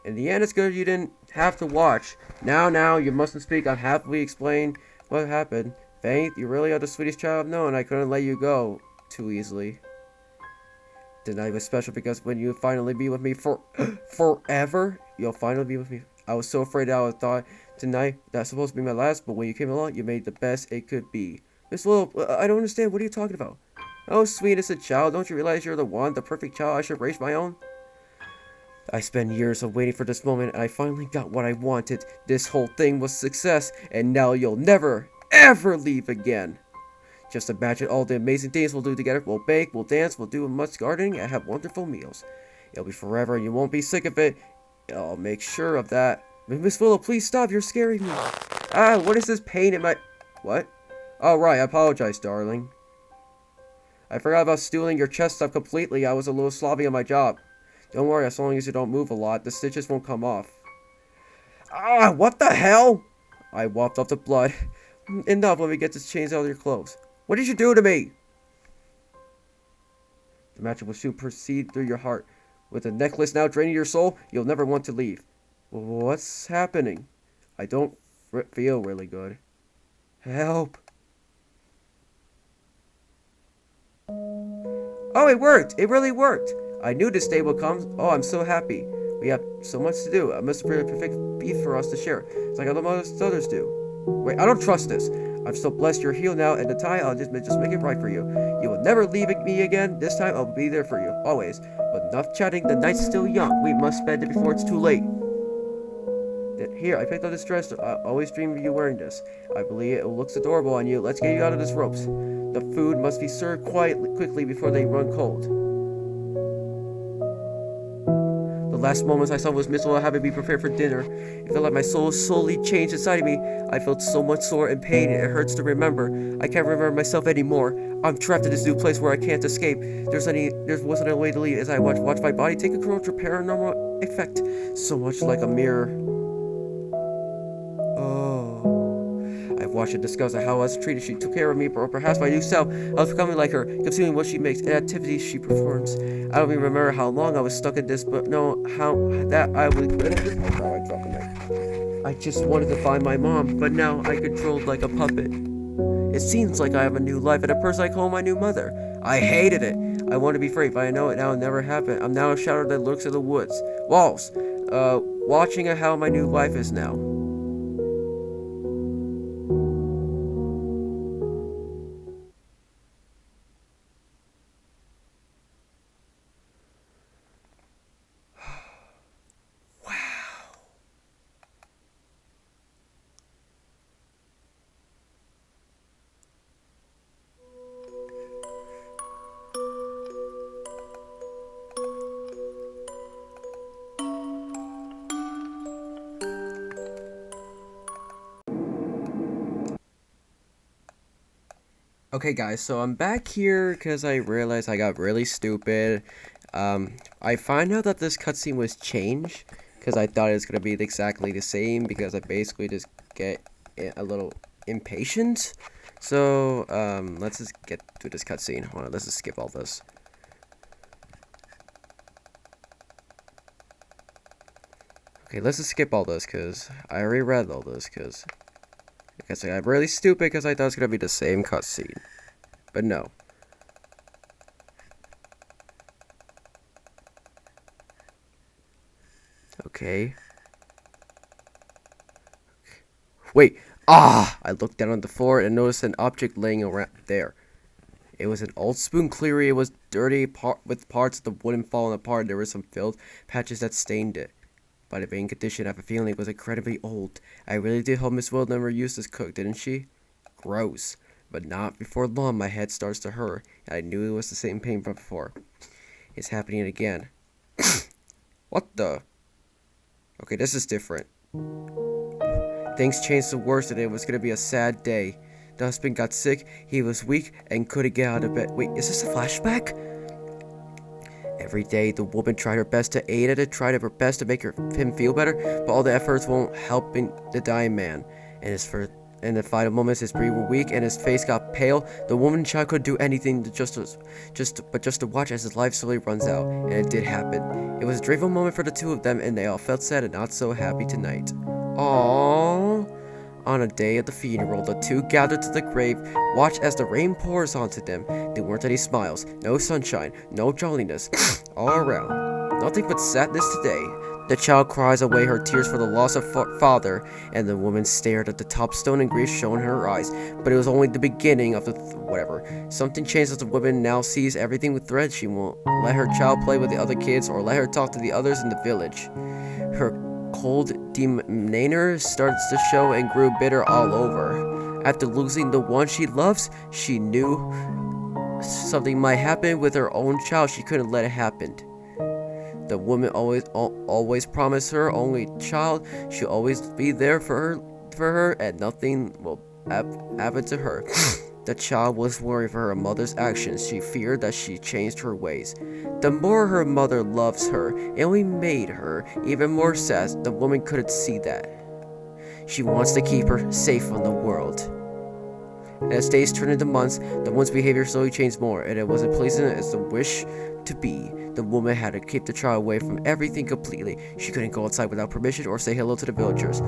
In the end, it's good you didn't have to watch. Now, you mustn't speak. I'll happily explain what happened. Faith, you really are the sweetest child I've known. I couldn't let you go too easily. Tonight was special because when you finally be with me forever, you'll finally be with me. I was so afraid that I thought tonight that's supposed to be my last, but when you came along, you made the best it could be. Miss Willow, I don't understand. What are you talking about? Oh, sweet innocent child, don't you realize you're the one, the perfect child I should raise my own? I spent years of waiting for this moment, and I finally got what I wanted. This whole thing was success, and now you'll never, ever leave again. Just imagine all the amazing things we'll do together. We'll bake, we'll dance, we'll do much gardening, and have wonderful meals. It'll be forever, and you won't be sick of it. I'll make sure of that. Miss Willow, please stop. You're scaring me. Ah, what is this pain in my... What? Oh, right. I apologize, darling. I forgot about stealing your chest stuff completely. I was a little sloppy on my job. Don't worry, as long as you don't move a lot, the stitches won't come off. Ah, what the hell? I wiped off the blood. Enough, let me get this change out of your clothes. What did you do to me? The magic will soon proceed through your heart. With the necklace now draining your soul, you'll never want to leave. What's happening? I don't feel really good. Help. Oh, it worked! It really worked! I knew this day would come. Oh, I'm so happy. We have so much to do. I must have prepared a perfect beef for us to share. It's like most others do. Wait, I don't trust this. I'm so blessed you're healed now, and the time I'll just make it right for you. You will never leave me again. This time I'll be there for you, always. But enough chatting. The night's still young. We must spend it before it's too late. Here, I picked up this dress. I always dreamed of you wearing this. I believe it looks adorable on you. Let's get you out of this ropes. The food must be served quickly before they run cold. The last moments I saw was Miss Willow having me prepared for dinner. It felt like my soul slowly changed inside of me. I felt so much sore and pain, and it hurts to remember. I can't remember myself anymore. I'm trapped in this new place where I can't escape. There wasn't a way to leave as I watched my body take a control paranormal effect. So much like a mirror. I've watched and discussed how I was treated. She took care of me, or perhaps my new self. I was becoming like her, consuming what she makes and activities she performs. I don't even remember how long I was stuck in this, but no, how that I would. I just wanted to find my mom, but now I controlled like a puppet. It seems like I have a new life and a person I call my new mother. I hated it. I want to be free, but I know it now never happened. I'm now a shadow that lurks in the woods, walls, watching how my new life is now. Okay guys, so I'm back here because I realized I got really stupid. I find out that this cutscene was changed because I thought it was going to be exactly the same because I basically just get a little impatient. So, let's just get to this cutscene. Hold on, let's just skip all this. Okay, let's just skip all this because I already read all this because I guess I got really stupid because I thought it was going to be the same cutscene. But no. Okay. Wait. Ah! I looked down on the floor and noticed an object laying around there. It was an old spoon. Clearly, it was dirty with parts of the wooden falling apart. There were some filled patches that stained it. By the main condition, I have a feeling it was incredibly old. I really did hope Miss Will never used this cook, didn't she? Gross. But not before long, my head starts to hurt. And I knew it was the same pain from before. It's happening again. What the? Okay, this is different. Things changed to worse and it was going to be a sad day. The husband got sick, he was weak, and couldn't get out of bed. Wait, is this a flashback? Every day, the woman tried her best to aid it, tried her best to make him feel better, but all the efforts won't help the dying man. In the final moments, his breathing were weak and his face got pale. The woman and child couldn't do anything just to watch as his life slowly runs out, and it did happen. It was a dreadful moment for the two of them, and they all felt sad and not so happy tonight. Aww. On a day of the funeral, the two gathered to the grave, watched as the rain pours onto them. There weren't any smiles, no sunshine, no jolliness, all around. Nothing but sadness today. The child cries away her tears for the loss of father, and the woman stared at the top stone in grief shown in her eyes. But it was only the beginning of the whatever. Something changed as the woman now sees everything with thread. She won't let her child play with the other kids or let her talk to the others in the village. Her cold demeanor starts to show and grew bitter all over. After losing the one she loves, she knew something might happen with her own child. She couldn't let it happen. The woman always promised her only child she'll always be there for her, and nothing will happen to her. The child was worried for her mother's actions. She feared that she changed her ways. The more her mother loves her, it only made her even more sad. The woman couldn't see that. She wants to keep her safe from the world. And as days turned into months, the woman's behavior slowly changed more, and it wasn't pleasant as the wish to be. The woman had to keep the child away from everything completely. She couldn't go outside without permission or say hello to the villagers.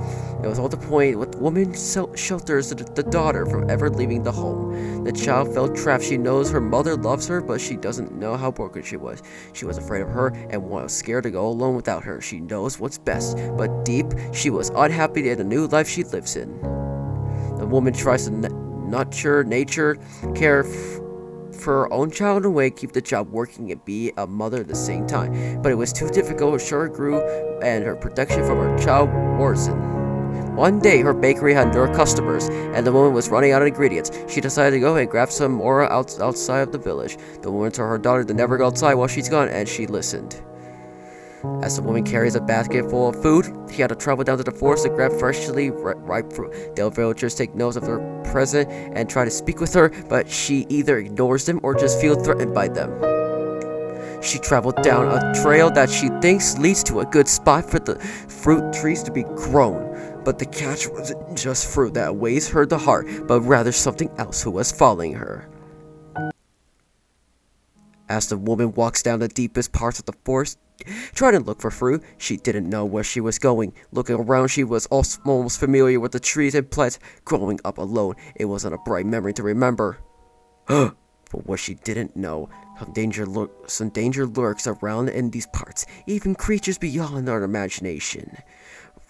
It was all the point with the woman shelters the daughter from ever leaving the home. The child felt trapped. She knows her mother loves her, but she doesn't know how broken she was. She was afraid of her and was scared to go alone without her. She knows what's best, but deep, she was unhappy in the new life she lives in. The woman tries to nurture nature, care for her own child in a way, keep the child working and be a mother at the same time. But it was too difficult. Her sugar grew and her protection from her child worsened. One day, her bakery had no customers, and the woman was running out of ingredients. She decided to go and grab some more outside of the village. The woman told her daughter to never go outside while she's gone, and she listened. As the woman carries a basket full of food, he had to travel down to the forest to grab freshly ripe fruit. The villagers take notice of her presence and try to speak with her, but she either ignores them or just feels threatened by them. She traveled down a trail that she thinks leads to a good spot for the fruit trees to be grown. But the catch wasn't just fruit that weighs her the heart, but rather something else who was following her. As the woman walks down the deepest parts of the forest, trying to look for fruit, she didn't know where she was going. Looking around, she was almost familiar with the trees and plants. Growing up alone, it wasn't a bright memory to remember. But what she didn't know, some danger lurks around in these parts, even creatures beyond our imagination.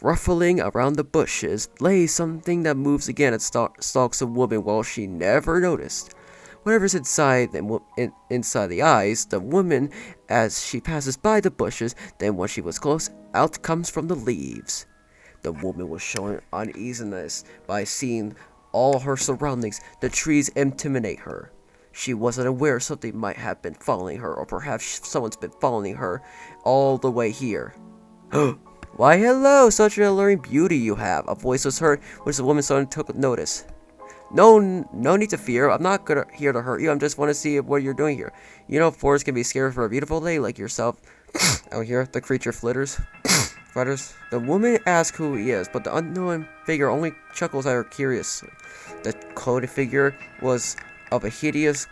Ruffling around the bushes lay something that moves again and stalks a woman while she never noticed. Whatever's inside the eyes, the woman, as she passes by the bushes, then when she was close, out comes from the leaves. The woman was showing uneasiness by seeing all her surroundings. The trees intimidate her. She wasn't aware something might have been following her, or perhaps someone's been following her all the way here. Why, hello, such an alluring beauty you have. A voice was heard, which the woman suddenly took notice. No need to fear. I'm not here to hurt you. I just want to see what you're doing here. You know, forests can be scary for a beautiful lady like yourself. Out here, the creature flutters. The woman asks who he is, but the unknown figure only chuckles at her curiously. The cloaked figure was of a hideous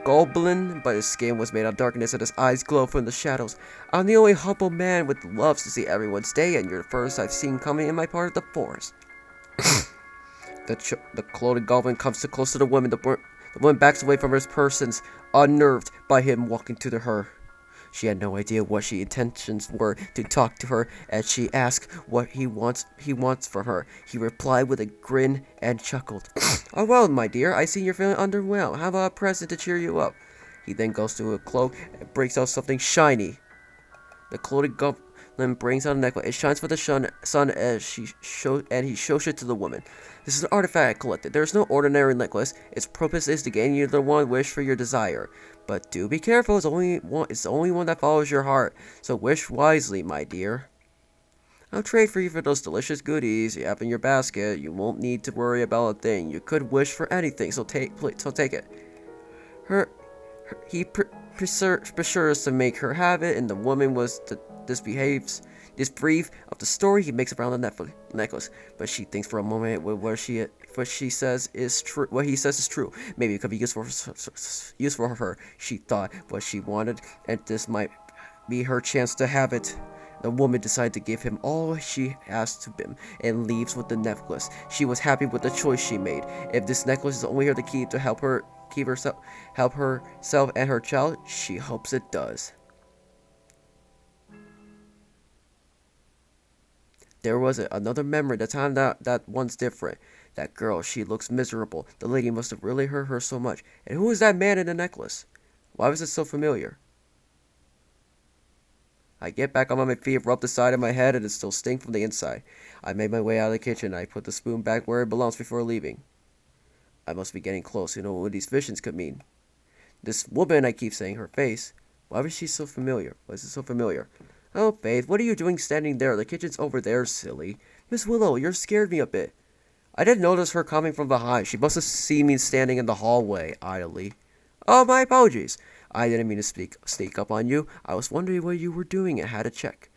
goblin, but his skin was made of darkness and his eyes glow from the shadows. I'm the only humble man with loves to see everyone's day, and you're the first I've seen coming in my part of the forest. The clothing goblin comes too close to the woman. The woman backs away from her persons, unnerved by him walking to her. She had no idea what she intentions were to talk to her as she asked what he wants from her. He replied with a grin and chuckled. Oh well, my dear, I see you're feeling underwell. How about a present to cheer you up? He then goes to a cloak and breaks out something shiny. The clothing goblin brings out a necklace. It shines for the sun as he shows it to the woman. This is an artifact I collected. There is no ordinary necklace. Its purpose is to gain you the one wish for your desire. But do be careful. It's the only one that follows your heart. So wish wisely, my dear. I'll trade for you for those delicious goodies you have in your basket. You won't need to worry about a thing. You could wish for anything. So take it. He prefers to make her have it, and the woman was disbelief of the story he makes around the necklace. But she thinks for a moment what he says is true. Maybe it could be useful for her. She thought what she wanted, and this might be her chance to have it. The woman decided to give him all she asked of him and leaves with the necklace. She was happy with the choice she made. If this necklace is only here to keep to help herself and her child, she hopes it does. There was another memory. The time that one's different. That girl, she looks miserable. The lady must have really hurt her so much. And who is that man in the necklace? Why was it so familiar? I get back on my feet, rub the side of my head, and it still stinks from the inside. I made my way out of the kitchen. I put the spoon back where it belongs before leaving. I must be getting close. You know what these visions could mean. This woman, I keep saying her face. Why was she so familiar? Why is it so familiar? Oh, Faith, what are you doing standing there? The kitchen's over there, silly. Miss Willow, you're scared me a bit. I didn't notice her coming from behind. She must have seen me standing in the hallway, idly. Oh, my apologies. I didn't mean to sneak up on you. I was wondering what you were doing and had to check.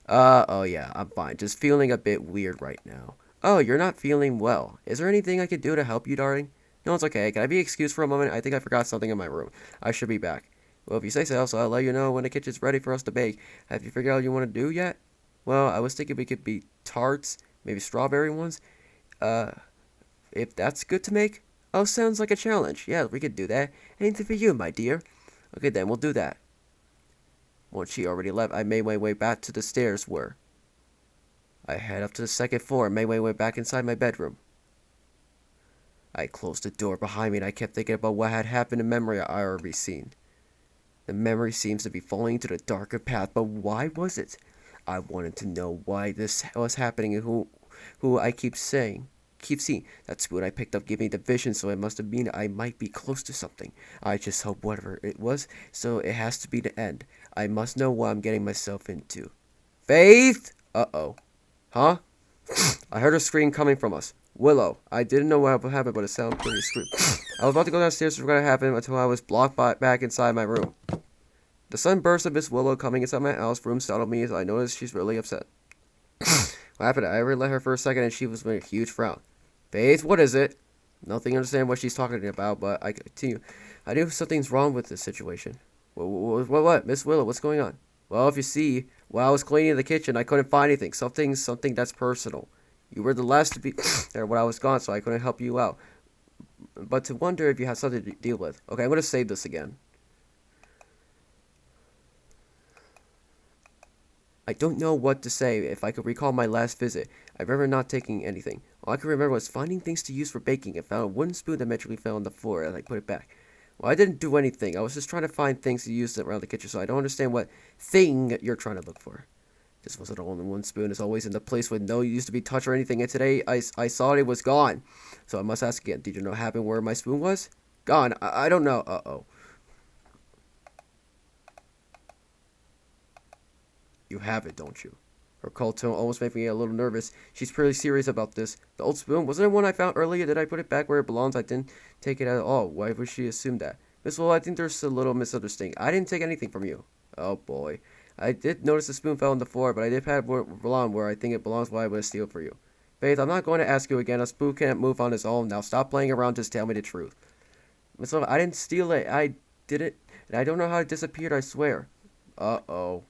Oh yeah, I'm fine. Just feeling a bit weird right now. Oh, you're not feeling well. Is there anything I could do to help you, darling? No, it's okay. Can I be excused for a moment? I think I forgot something in my room. I should be back. Well, if you say so, I'll let you know when the kitchen's ready for us to bake. Have you figured out what you want to do yet? Well, I was thinking we could be tarts, maybe strawberry ones. If that's good to make? Oh, sounds like a challenge. Yeah, we could do that. Anything for you, my dear. Okay, then we'll do that. Once she already left, I made my way back to the stairs where I head up to the second floor and made my way back inside my bedroom. I closed the door behind me and I kept thinking about what had happened in memory I already seen. The memory seems to be falling into the darker path, but why was it? I wanted to know why this was happening and who I keep seeing. That spoon I picked up gave me the vision, so it must have been I might be close to something. I just hope whatever it was, so it has to be the end. I must know what I'm getting myself into. Faith! Uh-oh. Huh? I heard a scream coming from us. Willow. I didn't know what happened, but it sounded pretty scream. I was about to go downstairs to what happened until I was blocked back inside my room. The sudden burst of Miss Willow coming inside my house room startled me as I noticed she's really upset. What happened? I let her for a second and she was with a huge frown. Faith, what is it? Nothing understand what she's talking about, but I continue. I knew something's wrong with this situation. What? Miss Willow, what's going on? Well, if you see, while I was cleaning the kitchen, I couldn't find anything. Something that's personal. You were the last to be there when I was gone, so I couldn't help you out. But to wonder if you had something to deal with. Okay, I'm going to save this again. I don't know what to say if I could recall my last visit. I remember not taking anything. All I could remember was finding things to use for baking and found a wooden spoon that eventually fell on the floor and I put it back. Well, I didn't do anything. I was just trying to find things to use around the kitchen, so I don't understand what thing you're trying to look for. This wasn't the only one spoon. It's always in the place where no used to be touched or anything, and today I saw it was gone. So I must ask again, did you know what happened where my spoon was? Gone. I don't know. Uh-oh. You have it, don't you? Her cold tone almost made me a little nervous. She's pretty serious about this. The old spoon, wasn't it one I found earlier? Did I put it back where it belongs? I didn't take it at all. Why would she assume that? Miss Willow, I think there's a little misunderstanding. I didn't take anything from you. Oh, boy. I did notice the spoon fell on the floor, but I did have it belong where I think it belongs. Why I would steal it for you. Faith, I'm not going to ask you again. A spoon can't move on its own. Now stop playing around. Just tell me the truth. Miss Willow, I didn't steal it. I did it, and I don't know how it disappeared, I swear. Uh-oh.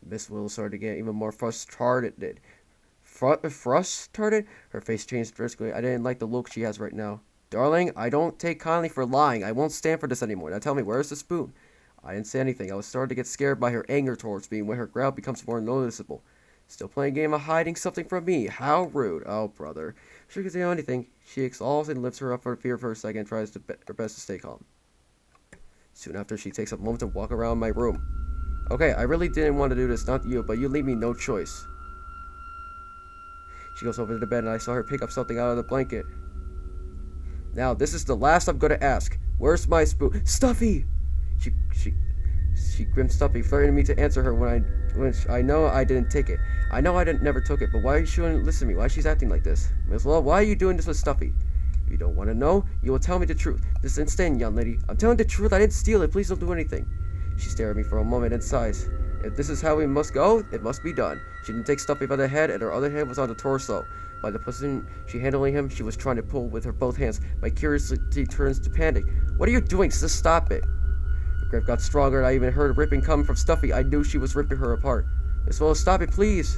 Miss Willow started to get even more frustrated. Frustrated? Her face changed briskly. I didn't like the look she has right now. Darling, I don't take kindly for lying. I won't stand for this anymore. Now tell me, where's the spoon? I didn't say anything. I was starting to get scared by her anger towards me when her growl becomes more noticeable. Still playing a game of hiding something from me. How rude. Oh, brother. She can say anything. She exhales and lifts her up for fear for a second and tries her best to stay calm. Soon after, she takes a moment to walk around my room. Okay, I really didn't want to do this, not you, but you leave me no choice. She goes over to the bed and I saw her pick up something out of the blanket. Now, this is the last I'm gonna ask. Where's my spoon? Stuffy! She grinned Stuffy, threatening me to answer her when I know I didn't take it. I know I never took it, but why she wouldn't listen to me? Why she's acting like this? Miss Law, why are you doing this with Stuffy? If you don't want to know, you will tell me the truth. This instant, young lady. I'm telling the truth. I didn't steal it. Please don't do anything. She stared at me for a moment and sighs. If this is how we must go, it must be done. She didn't take Stuffy by the head, and her other hand was on the torso. By the position she handling him, she was trying to pull with her both hands. My curiosity turns to panic. What are you doing? Just stop it. The grip got stronger, and I even heard ripping come from Stuffy. I knew she was ripping her apart. Miss Willow, stop it, please.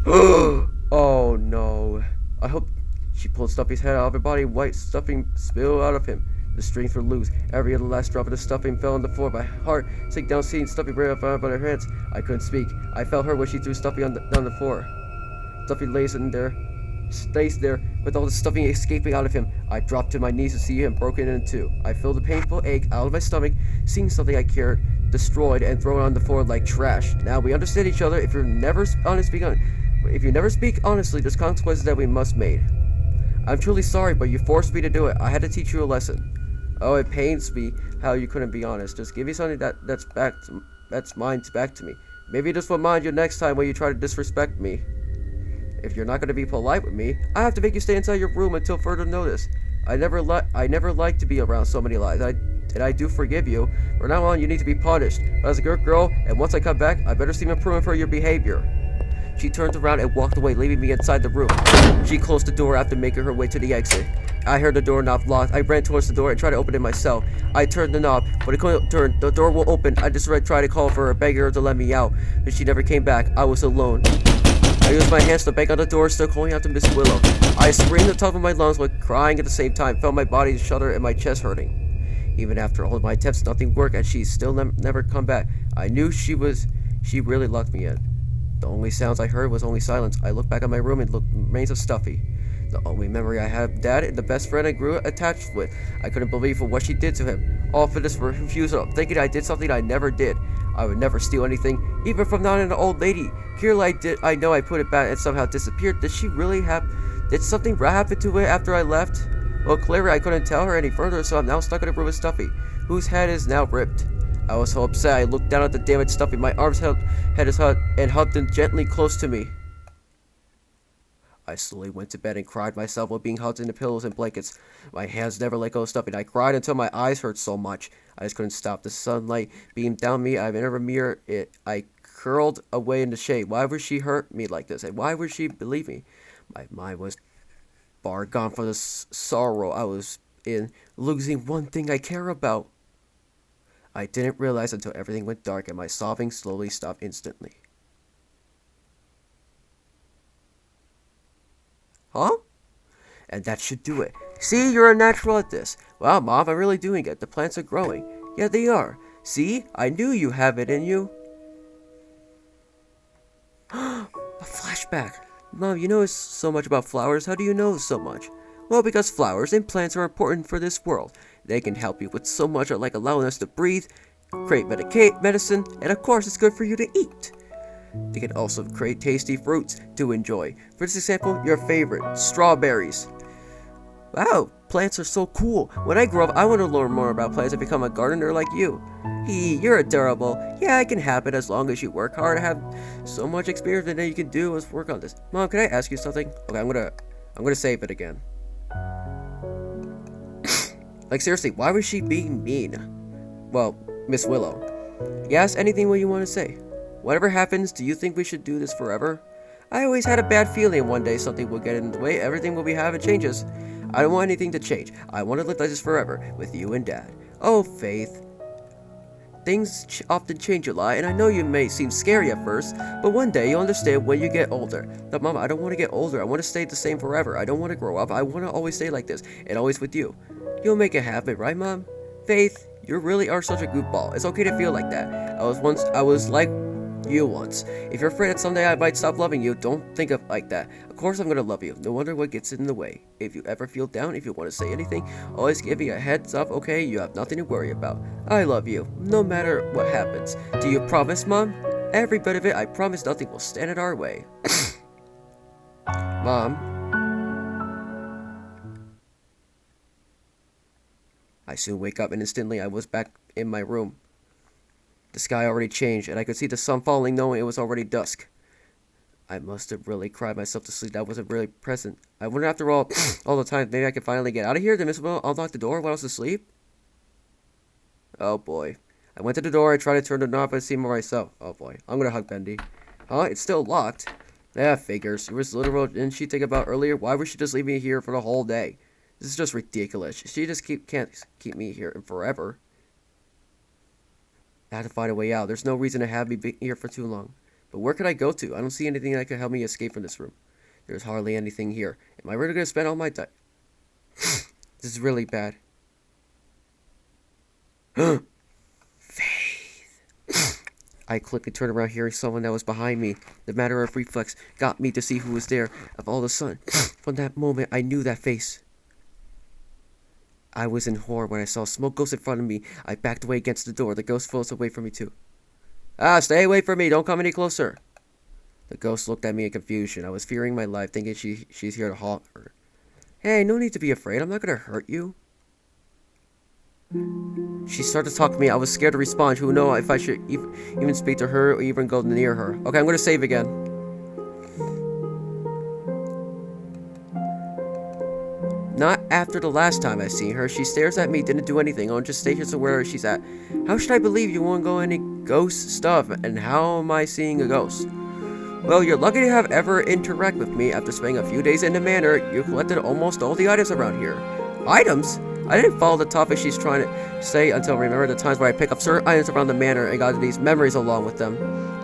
Oh, no. I hope... She pulled Stuffy's head out of her body. White stuffing spilled out of him. The strings were loose. Every other last drop of the stuffing fell on the floor. My heart sank down, seeing Stuffy break up out of her hands. I couldn't speak. I felt her when she threw Stuffy on the floor. Stuffy lays there with all the stuffing escaping out of him. I dropped to my knees to see him broken in two. I felt a painful ache out of my stomach, seeing something I cared destroyed and thrown on the floor like trash. Now we understand each other. If you never speak honestly, there's consequences that we must make. I'm truly sorry, but you forced me to do it. I had to teach you a lesson. Oh, it pains me how you couldn't be honest. Just give me something that's mine back to me. Maybe this will mind you next time when you try to disrespect me. If you're not going to be polite with me, I have to make you stay inside your room until further notice. I never like to be around so many lies. I do forgive you. From now on, you need to be punished. But as a good girl, and once I come back, I better seem improvement for your behavior. She turned around and walked away, leaving me inside the room. She closed the door after making her way to the exit. I heard the doorknob locked. I ran towards the door and tried to open it myself. I turned the knob, but it couldn't turn. The door will open. I just tried to call for her, begging her to let me out, but she never came back. I was alone. I used my hands to bang on the door, still calling out to Miss Willow. I screamed at the top of my lungs while crying at the same time, felt my body shudder and my chest hurting. Even after all of my attempts, nothing worked, and she still never come back. I knew she really locked me in. The only sounds I heard was only silence. I looked back at my room and looked remains of Stuffy. The only memory I had of Dad and the best friend I grew attached with. I couldn't believe for what she did to him. All for this refusal, thinking I did something I never did. I would never steal anything, even from not an old lady. Clearly I know I put it back and somehow disappeared. Did something happen to it after I left? Well, clearly I couldn't tell her any further, so I'm now stuck in a room with Stuffy, whose head is now ripped. I was so upset I looked down at the damaged Stuffy. My arms had his head and hugged him gently close to me. I slowly went to bed and cried myself while being hugged in the pillows and blankets. My hands never let go of Stuffy, and I cried until my eyes hurt so much. I just couldn't stop. The sunlight beamed down me. I never mirrored it. I curled away in the shade. Why would she hurt me like this? And why would she believe me? My mind was far gone from the sorrow I was in, losing one thing I care about. I didn't realize until everything went dark and my sobbing slowly stopped instantly. Huh? And that should do it. See, you're a natural at this. Wow, Mom, I'm really doing it. The plants are growing. Yeah, they are. See, I knew you have it in you. A flashback. Mom, you know so much about flowers. How do you know so much? Well, because flowers and plants are important for this world. They can help you with so much, like allowing us to breathe, create medicine, and of course, it's good for you to eat. They can also create tasty fruits to enjoy. For this example, your favorite, strawberries. Wow, plants are so cool. When I grow up, I want to learn more about plants and become a gardener like you. You're adorable. Yeah, it can happen as long as you work hard. I have so much experience that you can do is work on this. Mom, can I ask you something? Okay, I'm gonna save it again. Like, seriously, why was she being mean? Well, Miss Willow. Yes, anything what you want to say. Whatever happens, do you think we should do this forever? I always had a bad feeling one day something will get in the way, everything will be having changes. I don't want anything to change. I want to live like this forever, with you and Dad. Oh, Faith. things often change a lot, and I know you may seem scary at first, but one day you'll understand when you get older. But Mom, I don't want to get older. I want to stay the same forever. I don't want to grow up. I want to always stay like this, and always with you. You'll make it happen, right, Mom? Faith, you really are such a goofball. It's okay to feel like that. I was like you once. If you're afraid that someday I might stop loving you, don't think of like that. Of course I'm gonna love you, no wonder what gets in the way. If you ever feel down, if you want to say anything, always give me a heads up, okay? You have nothing to worry about. I love you, no matter what happens. Do you promise, Mom? Every bit of it, I promise nothing will stand in our way. Mom. I soon wake up and instantly I was back in my room. The sky already changed, and I could see the sun falling knowing it was already dusk. I must have really cried myself to sleep. That wasn't really present. I wonder after all the time, maybe I could finally get out of here. Did Miss Will unlock the door while I was asleep? Oh boy. I went to the door, I tried to turn the knob and see more myself. Oh boy. I'm gonna hug Bendy. Huh? It's still locked. Yeah, figures. It was literal, didn't she think about earlier? Why would she just leave me here for the whole day? This is just ridiculous. She just can't keep me here forever. I have to find a way out. There's no reason to have me be here for too long. But where could I go to? I don't see anything that could help me escape from this room. There's hardly anything here. Am I really going to spend all my time? This is really bad. Faith. I quickly turned around hearing someone that was behind me. The matter of reflex got me to see who was there. Of all the sun. From that moment, I knew that face. I was in horror when I saw a smoke ghost in front of me. I backed away against the door. The ghost floats away from me too. Ah, stay away from me. Don't come any closer. The ghost looked at me in confusion. I was fearing my life, thinking she's here to haunt her. Hey, no need to be afraid. I'm not going to hurt you. She started to talk to me. I was scared to respond. Who knows if I should even speak to her or even go near her. Okay, I'm going to save again. Not after the last time I seen her. She stares at me, didn't do anything. I'll just stay here to where she's at. How should I believe you won't go any ghost stuff? And how am I seeing a ghost? Well, you're lucky to have ever interact with me. After spending a few days in the manor, you collected almost all the items around here. Items? I didn't follow the topic she's trying to say until I remember the times where I pick up certain items around the manor and got these memories along with them.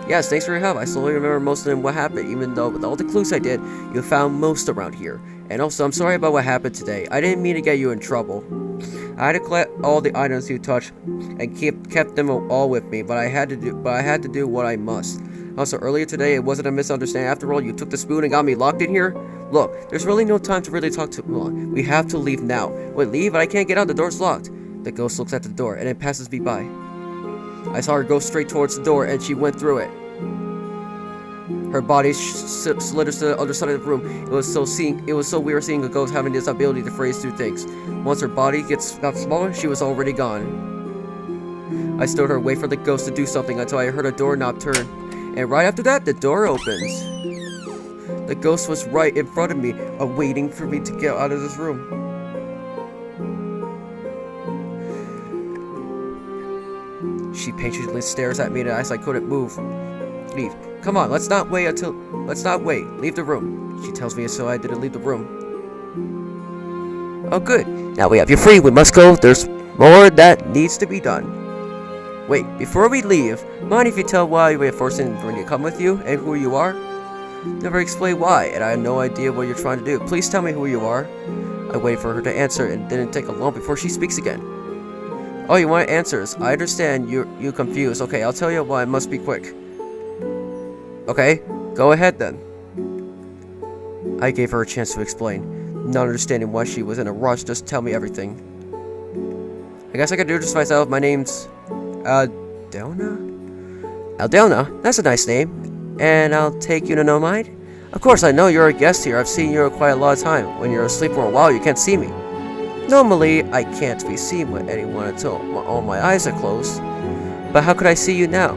Yes, thanks for your help. I slowly remember most of them what happened, even though with all the clues I did, you found most around here. And also, I'm sorry about what happened today. I didn't mean to get you in trouble. I had to collect all the items you touched and kept them all with me, but I had to do what I must. Also, earlier today, it wasn't a misunderstanding. After all, you took the spoon and got me locked in here. Look, there's really no time to really talk too long. We have to leave now. Wait, leave? I can't get out. The door's locked. The ghost looks at the door and then passes me by. I saw her go straight towards the door and she went through it. Her body slid to the other side of the room. It was so weird seeing a ghost having this ability to phase through things. Once her body got smaller, she was already gone. I stood her wait for the ghost to do something until I heard a doorknob turn. And right after that, the door opens. The ghost was right in front of me, waiting for me to get out of this room. She patiently stares at me and eyes I couldn't move. Leave. Come on, let's not wait. Leave the room. She tells me so I didn't leave the room. Oh good. Now we have you free. We must go. There's more that needs to be done. Wait, before we leave, mind if you tell why we're forcing me to come with you and who you are? Never explain why, and I have no idea what you're trying to do. Please tell me who you are. I waited for her to answer and didn't take long before she speaks again. Oh, you want answers? I understand you're confused. Okay, I'll tell you why. I must be quick. Okay, go ahead then. I gave her a chance to explain, not understanding why she was in a rush. Just tell me everything. I guess I could do this myself. My name's Aldelna? Aldelna? That's a nice name. And I'll take you to no mind? Of course, I know you're a guest here. I've seen you quite a lot of time. When you're asleep for a while, you can't see me. Normally, I can't be seen with anyone until all my eyes are closed. But how could I see you now?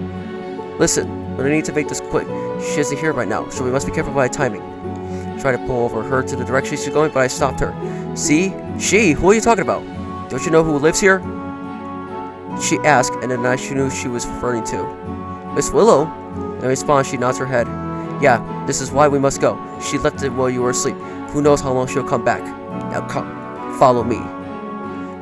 Listen, but I need to make this quick. She isn't here right now, so we must be careful by timing. I tried to pull over her to the direction she's going, but I stopped her. See? She? Who are you talking about? Don't you know who lives here? She asked, and then I knew she was referring to Miss Willow. In response, she nods her head. Yeah, this is why we must go. She left it while you were asleep. Who knows how long she'll come back. Now come, follow me.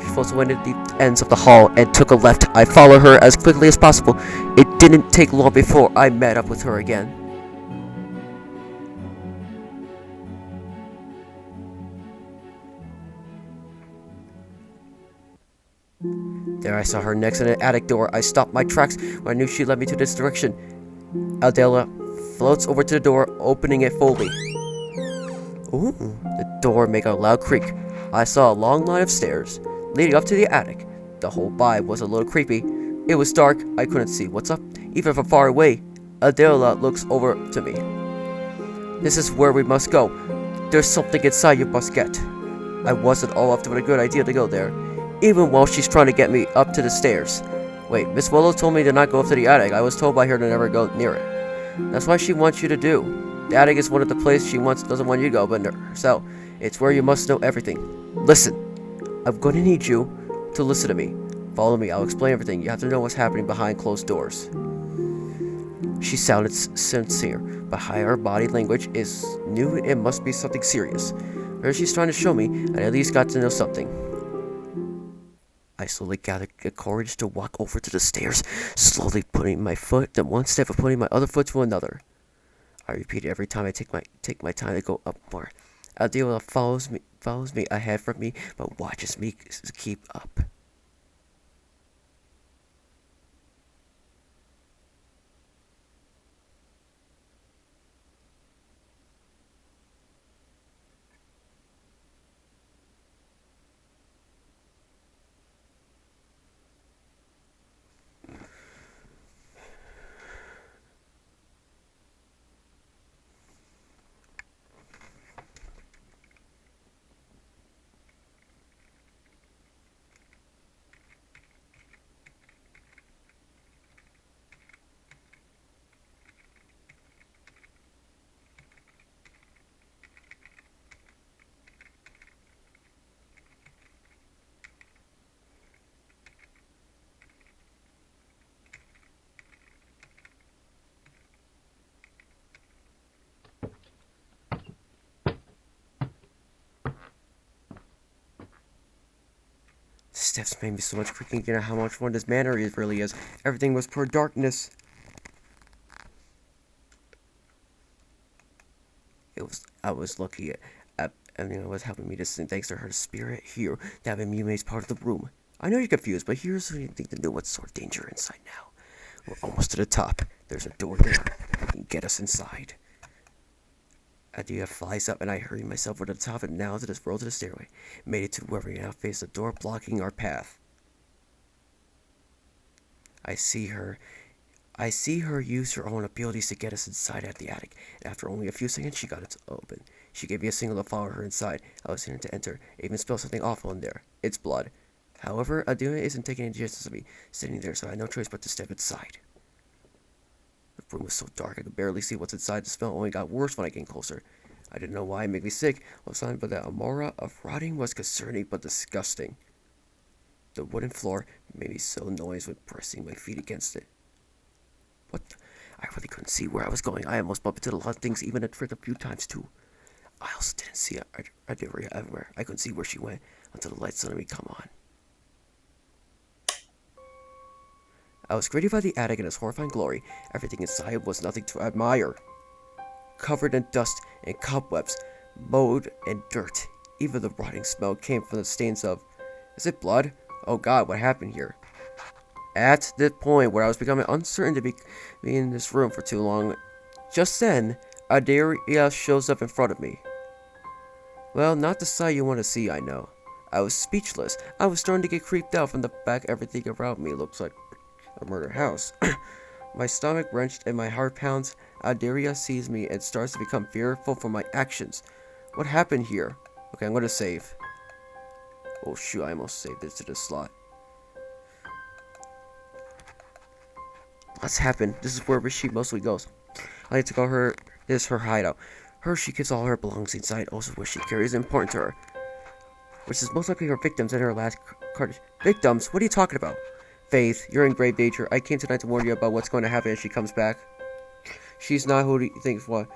She floats away into the deep ends of the hall and took a left. I followed her as quickly as possible. It didn't take long before I met up with her again. There I saw her next in an attic door. I stopped my tracks when I knew she led me to this direction. Adela floats over to the door, opening it fully. Ooh, the door made a loud creak. I saw a long line of stairs leading up to the attic. The whole vibe was a little creepy. It was dark. I couldn't see what's up, even from far away. Adela looks over to me. This is where we must go. There's something inside you must get. I wasn't all up to a good idea to go there, even while she's trying to get me up to the stairs. Wait, Miss Willow told me to not go up to the attic. I was told by her to never go near it. That's what she wants you to do. The attic is one of the places she doesn't want you to go, but herself. It's where you must know everything. Listen, I'm going to need you to listen to me. Follow me, I'll explain everything. You have to know what's happening behind closed doors. She sounded sincere, but her body language knew it must be something serious. Whatever she's trying to show me, I at least got to know something. I slowly gathered the courage to walk over to the stairs, slowly putting my foot to one step and putting my other foot to another. I repeat it every time I take my time to go up more. Adela follows me ahead from me, but watches me keep up. Steps made me so much creaking, you know how much fun this manor really is. Everything was pure darkness. I was lucky everyone was helping me this, and thanks to her spirit here, that made me part of the room. I know you're confused, but here's what you think to know what's sort of danger inside now. We're almost to the top. There's a door there. It can get us inside. Adela flies up, and I hurry myself over to the top and now to this road to the stairway. Made it to where we now face the door blocking our path. I see her use her own abilities to get us inside at the attic. And after only a few seconds, she got it open. She gave me a signal to follow her inside. I was here to enter. I even spelled something awful in there. It's blood. However, Adela isn't taking any chances of me sitting there, so I had no choice but to step inside. The room was so dark I could barely see what's inside. The smell only got worse when I came closer. I didn't know why it made me sick, but that aura of rotting was concerning but disgusting. The wooden floor made me so noise when pressing my feet against it. What? I really couldn't see where I was going. I almost bumped into a lot of things, even a trick a few times too. I also didn't see Adela everywhere. I couldn't see where she went until the lights suddenly come on. I was greeted by the attic in its horrifying glory. Everything inside was nothing to admire. Covered in dust and cobwebs, mold and dirt. Even the rotting smell came from the stains of... Is it blood? Oh god, what happened here? At the point where I was becoming uncertain to be in this room for too long, just then, Adela shows up in front of me. Well, not the sight you want to see, I know. I was speechless. I was starting to get creeped out from the back. Everything around me looks like a murder house. My stomach wrenched and my heart pounds. Adela sees me and starts to become fearful for my actions. What happened here? Okay, I'm gonna save. Oh shoot, I almost saved it to the slot. What's happened? This is where she mostly goes. I like to call her, this is her hideout. She keeps all her belongings inside, also what she carries is important to her. Which is most likely her victims in her last card. Victims? What are you talking about? Faith, you're in grave danger. I came tonight to warn you about what's going to happen if she comes back. She's not who you think what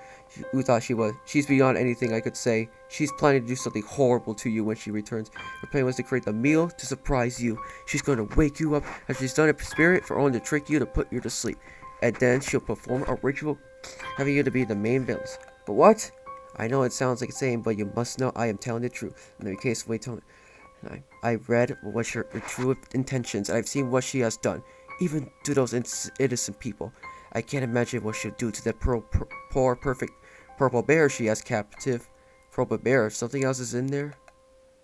who thought she was. She's beyond anything I could say. She's planning to do something horrible to you when she returns. Her plan was to create the meal to surprise you. She's going to wake you up, and she's done it spirit for only to trick you to put you to sleep. And then she'll perform a ritual having you to be the main villains. But what? I know it sounds like a saying, but you must know I am telling the truth. In the case, wait till I read what her true intentions, and I've seen what she has done, even to those innocent people. I can't imagine what she'll do to that poor, perfect purple bear she has captive. Purple bear, something else is in there?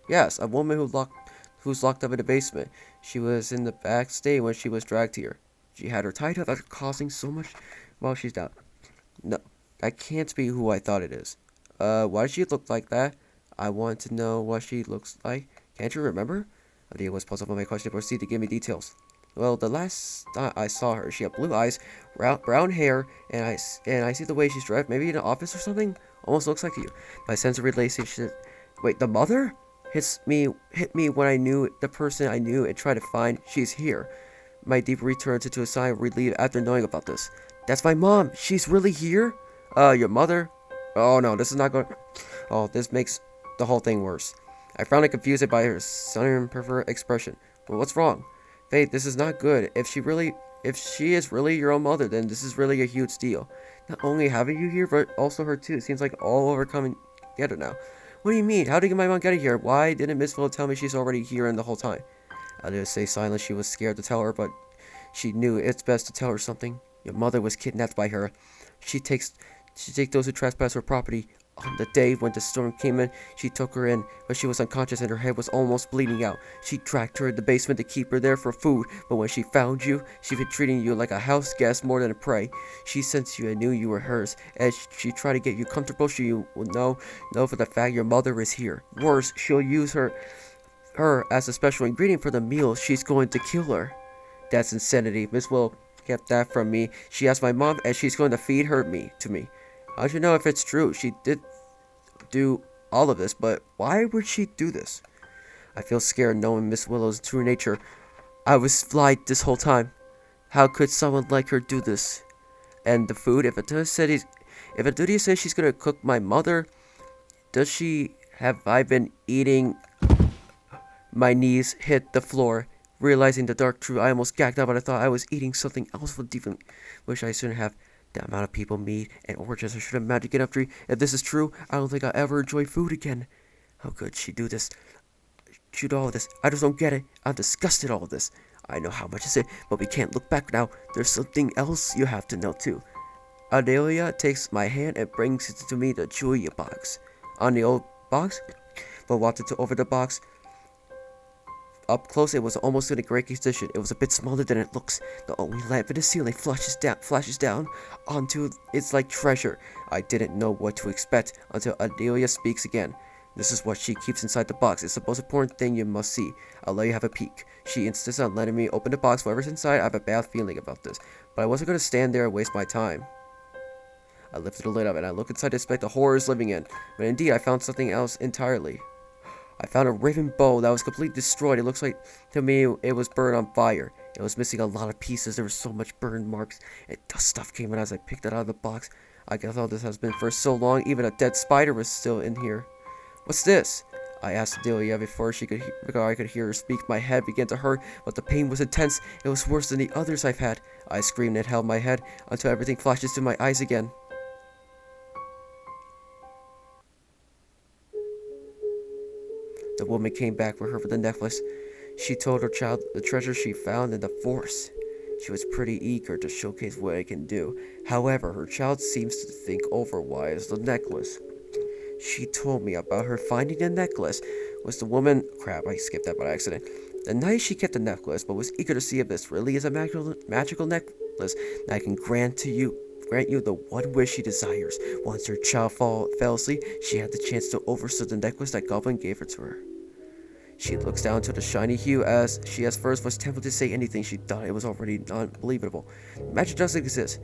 Yes, a woman who's locked up in the basement. She was in the back stay when she was dragged here. She had her tied up after causing so much while she's down. No, that can't be who I thought it is. Why does she look like that? I want to know what she looks like. Can't you remember? Adia was puzzled by my question and proceeded to give me details. Well, the last time I saw her, she had blue eyes, brown hair, and I see the way she's dressed. Maybe in an office or something. Almost looks like you. My sense of relationship. Wait, the mother? Hit me when I knew the person I knew and tried to find. She's here. My deep returns into a sigh of relief after knowing about this. That's my mom. She's really here? Your mother? Oh no, this is not going. Oh, this makes the whole thing worse. I found it confused by her sudden pervert expression. Well, what's wrong? Faith, this is not good. If she is really your own mother, then this is really a huge deal. Not only having you here, but also her too. It seems like all overcoming together now. What do you mean? How did my mom get here? Why didn't Miss Phil tell me she's already here in the whole time? I didn't say silent. She was scared to tell her, but she knew it's best to tell her something. Your mother was kidnapped by her. She takes those who trespass her property. On the day when the storm came in, she took her in, but she was unconscious and her head was almost bleeding out. She dragged her in the basement to keep her there for food, but when she found you, she'd been treating you like a house guest more than a prey. She sensed you and knew you were hers. As she tried to get you comfortable, she will know for the fact your mother is here. Worse, she'll use her as a special ingredient for the meal. She's going to kill her. That's insanity. Miss Will kept that from me. She asked my mom, and she's going to feed to me. How'd you know if it's true? She did do all of this, but why would she do this? I feel scared knowing Miss Willow's true nature. I was lied this whole time. How could someone like her do this? And the food, if Adudia says she's gonna cook my mother, have I been eating? My knees hit the floor. Realizing the dark truth, I almost gagged out, but I thought I was eating something else with deep wish I shouldn't have. The amount of people, meat, and orgies I should imagine get after. If this is true, I don't think I'll ever enjoy food again. How could she do this? Shoot all of this. I just don't get it. I'm disgusted all of this. I know how much is it, but we can't look back now. There's something else you have to know too. Adelia takes my hand and brings it to me the Julia box. On the old box, but walked into over the box. Up close, it was almost in a great condition. It was a bit smaller than it looks. The only lamp in the ceiling flashes down onto its like treasure. I didn't know what to expect until Adelia speaks again. This is what she keeps inside the box. It's the most important thing you must see. I'll let you have a peek. She insists on letting me open the box. Whatever's inside, I have a bad feeling about this. But I wasn't going to stand there and waste my time. I lifted the lid up and I looked inside to expect the horrors living in. But indeed, I found something else entirely. I found a riven bow that was completely destroyed. It looks like, to me, it was burned on fire. It was missing a lot of pieces. There was so much burn marks. And dust stuff came in as I picked it out of the box. I guess all this has been for so long. Even a dead spider was still in here. What's this? I asked Delia before I could hear her speak. My head began to hurt, but the pain was intense. It was worse than the others I've had. I screamed and held my head until everything flashes to my eyes again. The woman came back with her for the necklace. She told her child the treasure she found in the forest. She was pretty eager to showcase what it can do. However, her child seems to think otherwise. The necklace. She told me about her finding the necklace was the woman. Crap, I skipped that by accident. The night she kept the necklace, but was eager to see if this really is a magical necklace that can grant you the one wish she desires. Once her child fell asleep, she had the chance to overthrow the necklace that Goblin gave her to her. She looks down to the shiny hue as she at first was tempted to say anything. She thought it was already unbelievable. Magic doesn't exist.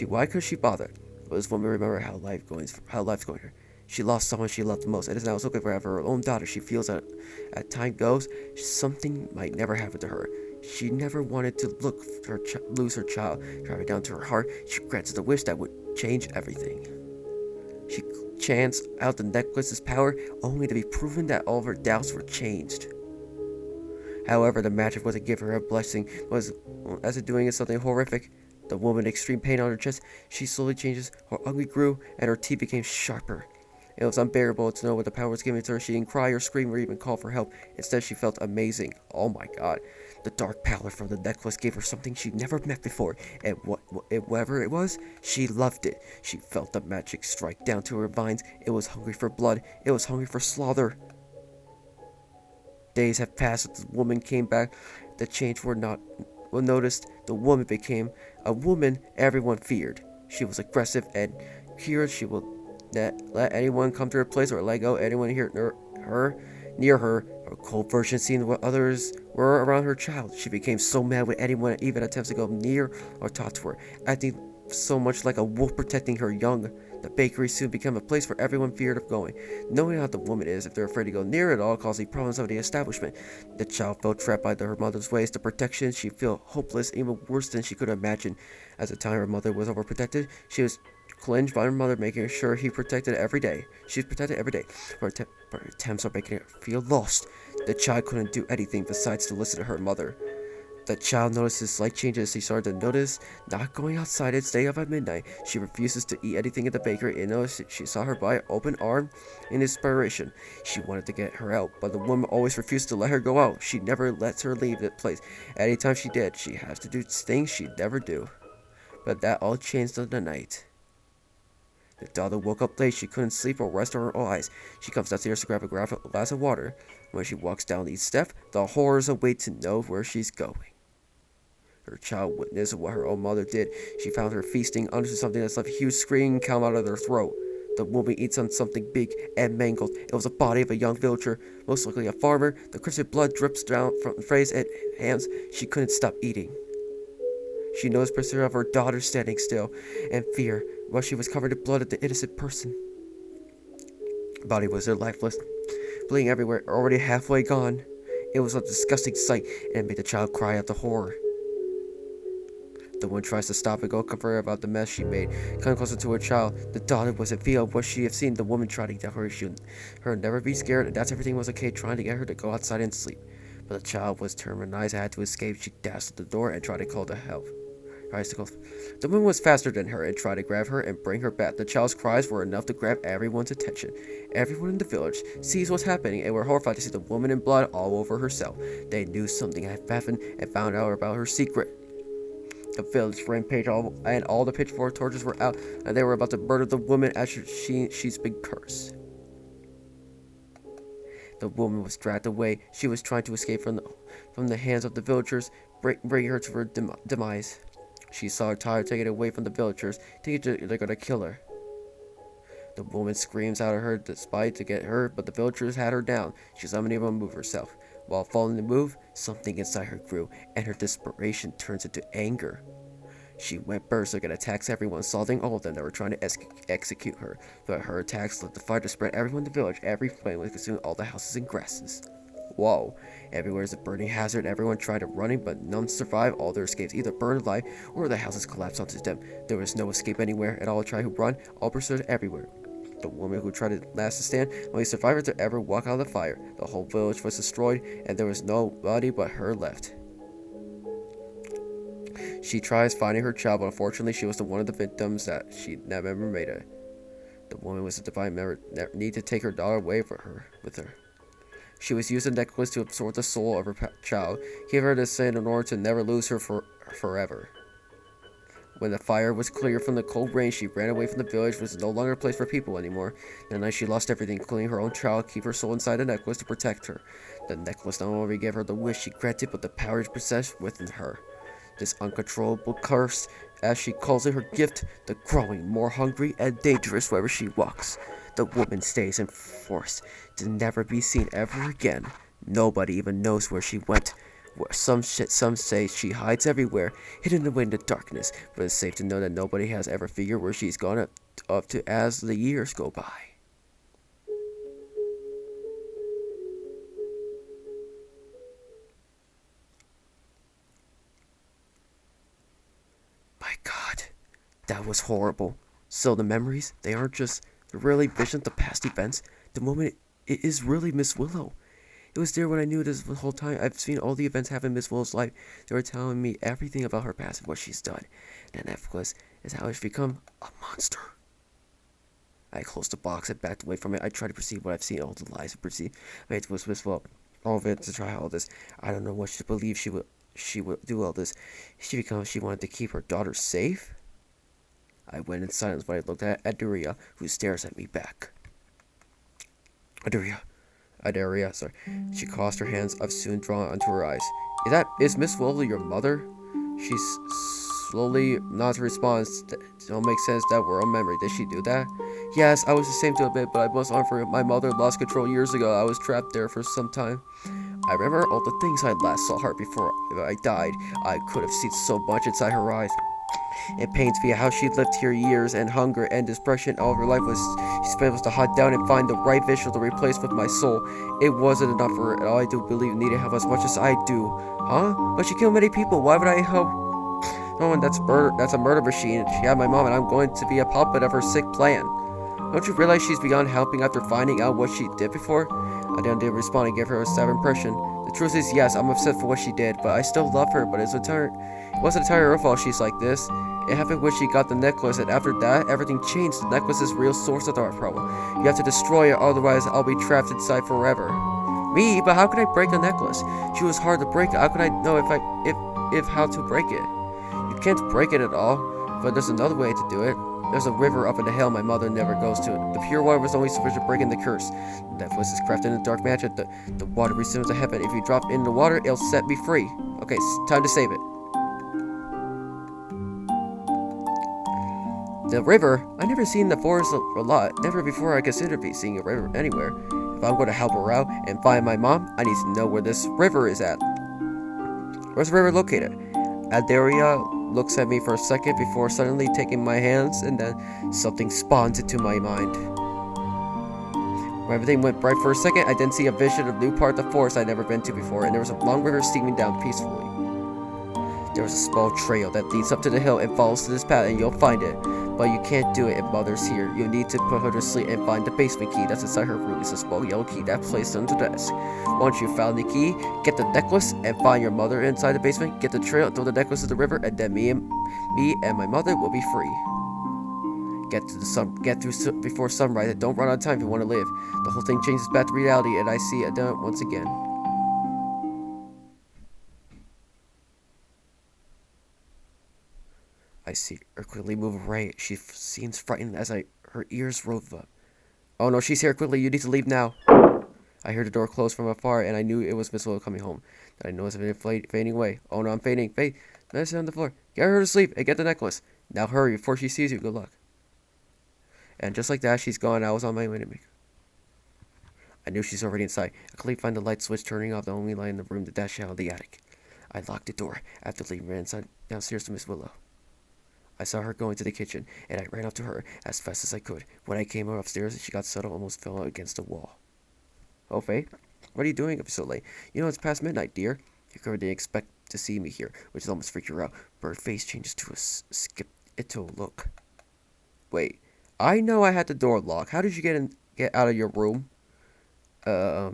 Why could she bother? But this woman remembered how life's going here. She lost someone she loved the most, and is now looking for her own daughter. She feels that as time goes, something might never happen to her. She never wanted to lose her child. Driving down to her heart, she granted a wish that would change everything. She chants out the necklace's power, only to be proven that all of her doubts were changed. However, the magic wasn't giving her a blessing, as it doing is something horrific. The woman, extreme pain on her chest, she slowly changes, her ugly grew, and her teeth became sharper. It was unbearable to know what the power was given to her. She didn't cry or scream or even call for help. Instead, she felt amazing. Oh my god. The dark pallor from the necklace gave her something she'd never met before, and whatever it was, she loved it. She felt the magic strike down to her veins. It was hungry for blood. It was hungry for slaughter. Days have passed since the woman came back. The change were noticed. The woman became a woman everyone feared. She was aggressive and cured. She would let anyone come to her place or let go anyone near her. A cold version seeing what others were around her child. She became so mad when anyone even attempts to go near or talk to her, acting so much like a wolf protecting her young. The bakery soon became a place where everyone feared of going. Knowing how the woman is, if they're afraid to go near it all, causing problems of the establishment. The child felt trapped by her mother's ways. The protection, she felt hopeless, even worse than she could imagine. At the time her mother was overprotected, she was cleansed by her mother, making sure she was protected every day. Her attempts are making her feel lost. The child couldn't do anything besides to listen to her mother. The child notices slight changes. He started to notice not going outside and staying up at midnight. She refuses to eat anything at the bakery, and she saw her by open arm in desperation. She wanted to get her out, but the woman always refused to let her go out. She never lets her leave the place. Anytime she did, she has to do things she'd never do. But that all changed in the night. The daughter woke up late. She couldn't sleep or rest her eyes. She comes downstairs to grab a glass of water. When she walks down each step, the horrors await to know where she's going. Her child witnessed what her own mother did. She found her feasting onto something that left a huge scream come out of their throat. The woman eats on something big and mangled. It was the body of a young villager, most likely a farmer. The crimson blood drips down from the face and hands. She couldn't stop eating. She noticed the picture of her daughter standing still in fear, while she was covered in blood of the innocent person. The body was lifeless, bleeding everywhere, already halfway gone. It was a disgusting sight, and it made the child cry out the horror. The woman tries to stop and go comfort her about the mess she made. Coming closer to her child, the daughter was in fear of what she had seen. The woman tried to tell her never be scared, and that everything was okay, trying to get her to go outside and sleep. But the child was determined and had to escape. She dashed at the door and tried to call to help. The woman was faster than her and tried to grab her and bring her back. The child's cries were enough to grab everyone's attention. Everyone in the village sees what's happening and were horrified to see the woman in blood all over herself. They knew something had happened and found out about her secret. The village rampage and all the pitchfork torches were out, and they were about to murder the woman as she's been cursed. The woman was dragged away. She was trying to escape from the hands of the villagers, bringing her to her demise. She saw her tired taken away from the villagers, thinking they're going to kill her. The woman screams out at her despite to get her, but the villagers had her down. She was unable to move herself. While failing to move, something inside her grew, and her desperation turns into anger. She went berserk and attacks everyone, assaulting all of them that were trying to execute her. But her attacks led the fire to spread everyone in the village. Every flame was consuming all the houses and grasses. Whoa. Everywhere is a burning hazard. Everyone tried to run, but none survived. All their escapes either burned alive or the houses collapsed onto them. There was no escape anywhere, and all tried to run, all pursued everywhere. The woman who tried to last to stand, only survivor to ever walk out of the fire. The whole village was destroyed, and there was nobody but her left. She tries finding her child, but unfortunately she was one of the victims that she never made it. The woman was a divine need to take her daughter away with her. She was using the necklace to absorb the soul of her child, give her the sin in order to never lose her forever. When the fire was clear from the cold rain, she ran away from the village. It was no longer a place for people anymore. That night she lost everything, including her own child, keep her soul inside the necklace to protect her. The necklace not only gave her the wish she granted, but the power to possess within her. This uncontrollable curse, as she calls it her gift, the growing more hungry and dangerous wherever she walks. The woman stays in forest to never be seen ever again. Nobody even knows where she went. Some say she hides everywhere, hidden away in the darkness, but it's safe to know that nobody has ever figured where she's gone up to as the years go by. That was horrible. So the memories, they aren't just really visions of past events. The moment it is really Miss Willow. It was there when I knew this the whole time. I've seen all the events happen in Miss Willow's life. They were telling me everything about her past and what she's done. And that necklace is how she's become a monster. I closed the box and backed away from it. I tried to perceive what I've seen, all the lies I perceived. I made Miss Willow all of it to try all this. I don't know what she believed she would do all this. She wanted to keep her daughter safe. I went in silence when I looked at Aderia, who stares at me back. Aderia, sorry. She crossed her hands, I've soon drawn onto her eyes. Is Miss Willow your mother? She slowly nods response. It don't make sense that we're on memory. Did she do that? Yes, I was the same to a bit, but I must offer my mother lost control years ago. I was trapped there for some time. I remember all the things I last saw her before I died. I could have seen so much inside her eyes. It pains me how she lived here years and hunger and depression. All of her life she spent was to hunt down and find the right visual to replace with my soul. It wasn't enough for her, and all I do believe needed help as much as I do. Huh? But she killed many people. Why would I help? No one. That's murder. That's a murder machine. She had my mom, and I'm going to be a puppet of her sick plan. Don't you realize she's beyond helping after finding out what she did before? I didn't respond and give her a sad impression. The truth is, yes, I'm upset for what she did, but I still love her. But it wasn't entirely her fault she's like this. It happened when she got the necklace, and after that, everything changed. The necklace is the real source of our problem. You have to destroy it, otherwise I'll be trapped inside forever. Me? But how can I break the necklace? She was hard to break. How can I know if how to break it? You can't break it at all, but there's another way to do it. There's a river up in the hill my mother never goes to. The pure water was only sufficient to break in the curse. The necklace is crafted in dark magic. The water resumes to heaven. If you drop in the water, it'll set me free. Okay, time to save it. The river? I never seen the forest a lot. Never before I considered seeing a river anywhere. If I'm going to help her out and find my mom, I need to know where this river is at. Where's the river located? Aderia looks at me for a second before suddenly taking my hands, and then something spawns into my mind. When everything went bright for a second, I then see a vision of a new part of the forest I'd never been to before, and there was a long river steaming down peacefully. There was a small trail that leads up to the hill and follows to this path, and you'll find it. But you can't do it if Mother's here. You need to put her to sleep and find the basement key that's inside her room. It's a small yellow key that's placed under the desk. Once you've found the key, get the necklace and find your mother inside the basement. Get the trail, throw the necklace in the river, and then me and my mother will be free. Get through before sunrise, and don't run out of time if you want to live. The whole thing changes back to reality, and I see it done once again. I see her quickly move away. She seems frightened as her ears rove up. Oh no, she's here quickly. You need to leave now. I heard the door close from afar, and I knew it was Miss Willow coming home. Then I noticed it fading away. Oh no, I'm fading. Fade. Let's sit on the floor. Get her to sleep and get the necklace. Now hurry before she sees you. Good luck. And just like that, she's gone. I was on my way to me. I knew she's already inside. I quickly find the light switch, turning off the only light in the room to dash out of the attic. I locked the door. After leaving, ran downstairs to Miss Willow. I saw her going to the kitchen, and I ran up to her as fast as I could. When I came upstairs, she got settled, almost fell against the wall. Oh, Faye? What are you doing up so late? You know it's past midnight, dear. Your girl didn't expect to see me here, which almost freaked her out. But her face changes to a skeptical look. Wait, I know I had the door locked. How did you get out of your room? I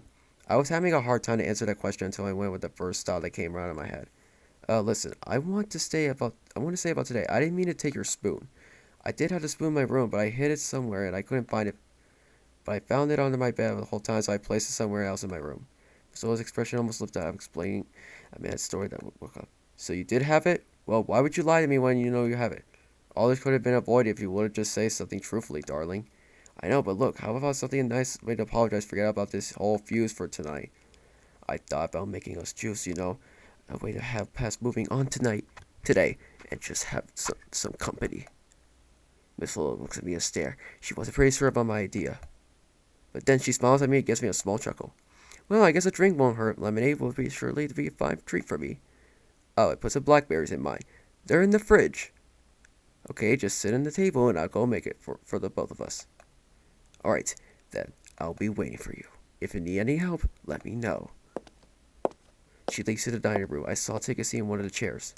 was having a hard time to answer that question until I went with the first thought that came around in my head. Listen, I want to say about today. I didn't mean to take your spoon. I did have the spoon in my room, but I hid it somewhere and I couldn't find it. But I found it under my bed the whole time, so I placed it somewhere else in my room. So his expression almost lifted out. I'm explaining a man's story that would work up. So you did have it? Well, why would you lie to me when you know you have it? All this could have been avoided if you would have just said something truthfully, darling. I know, but look, how about something nice way to apologize? Forget about this whole fuse for tonight. I thought about making us juice, you know. A way to have past moving on today, and just have some company. Miss Willow looks at me and stare. She wasn't pretty sure about my idea. But then she smiles at me and gives me a small chuckle. Well, I guess a drink won't hurt. Lemonade will be surely to be a fine treat for me. Oh, I put some blackberries in mine. They're in the fridge. Okay, just sit on the table and I'll go make it for the both of us. Alright, then I'll be waiting for you. If you need any help, let me know. She leaves to the dining room. I saw her take a seat in one of the chairs.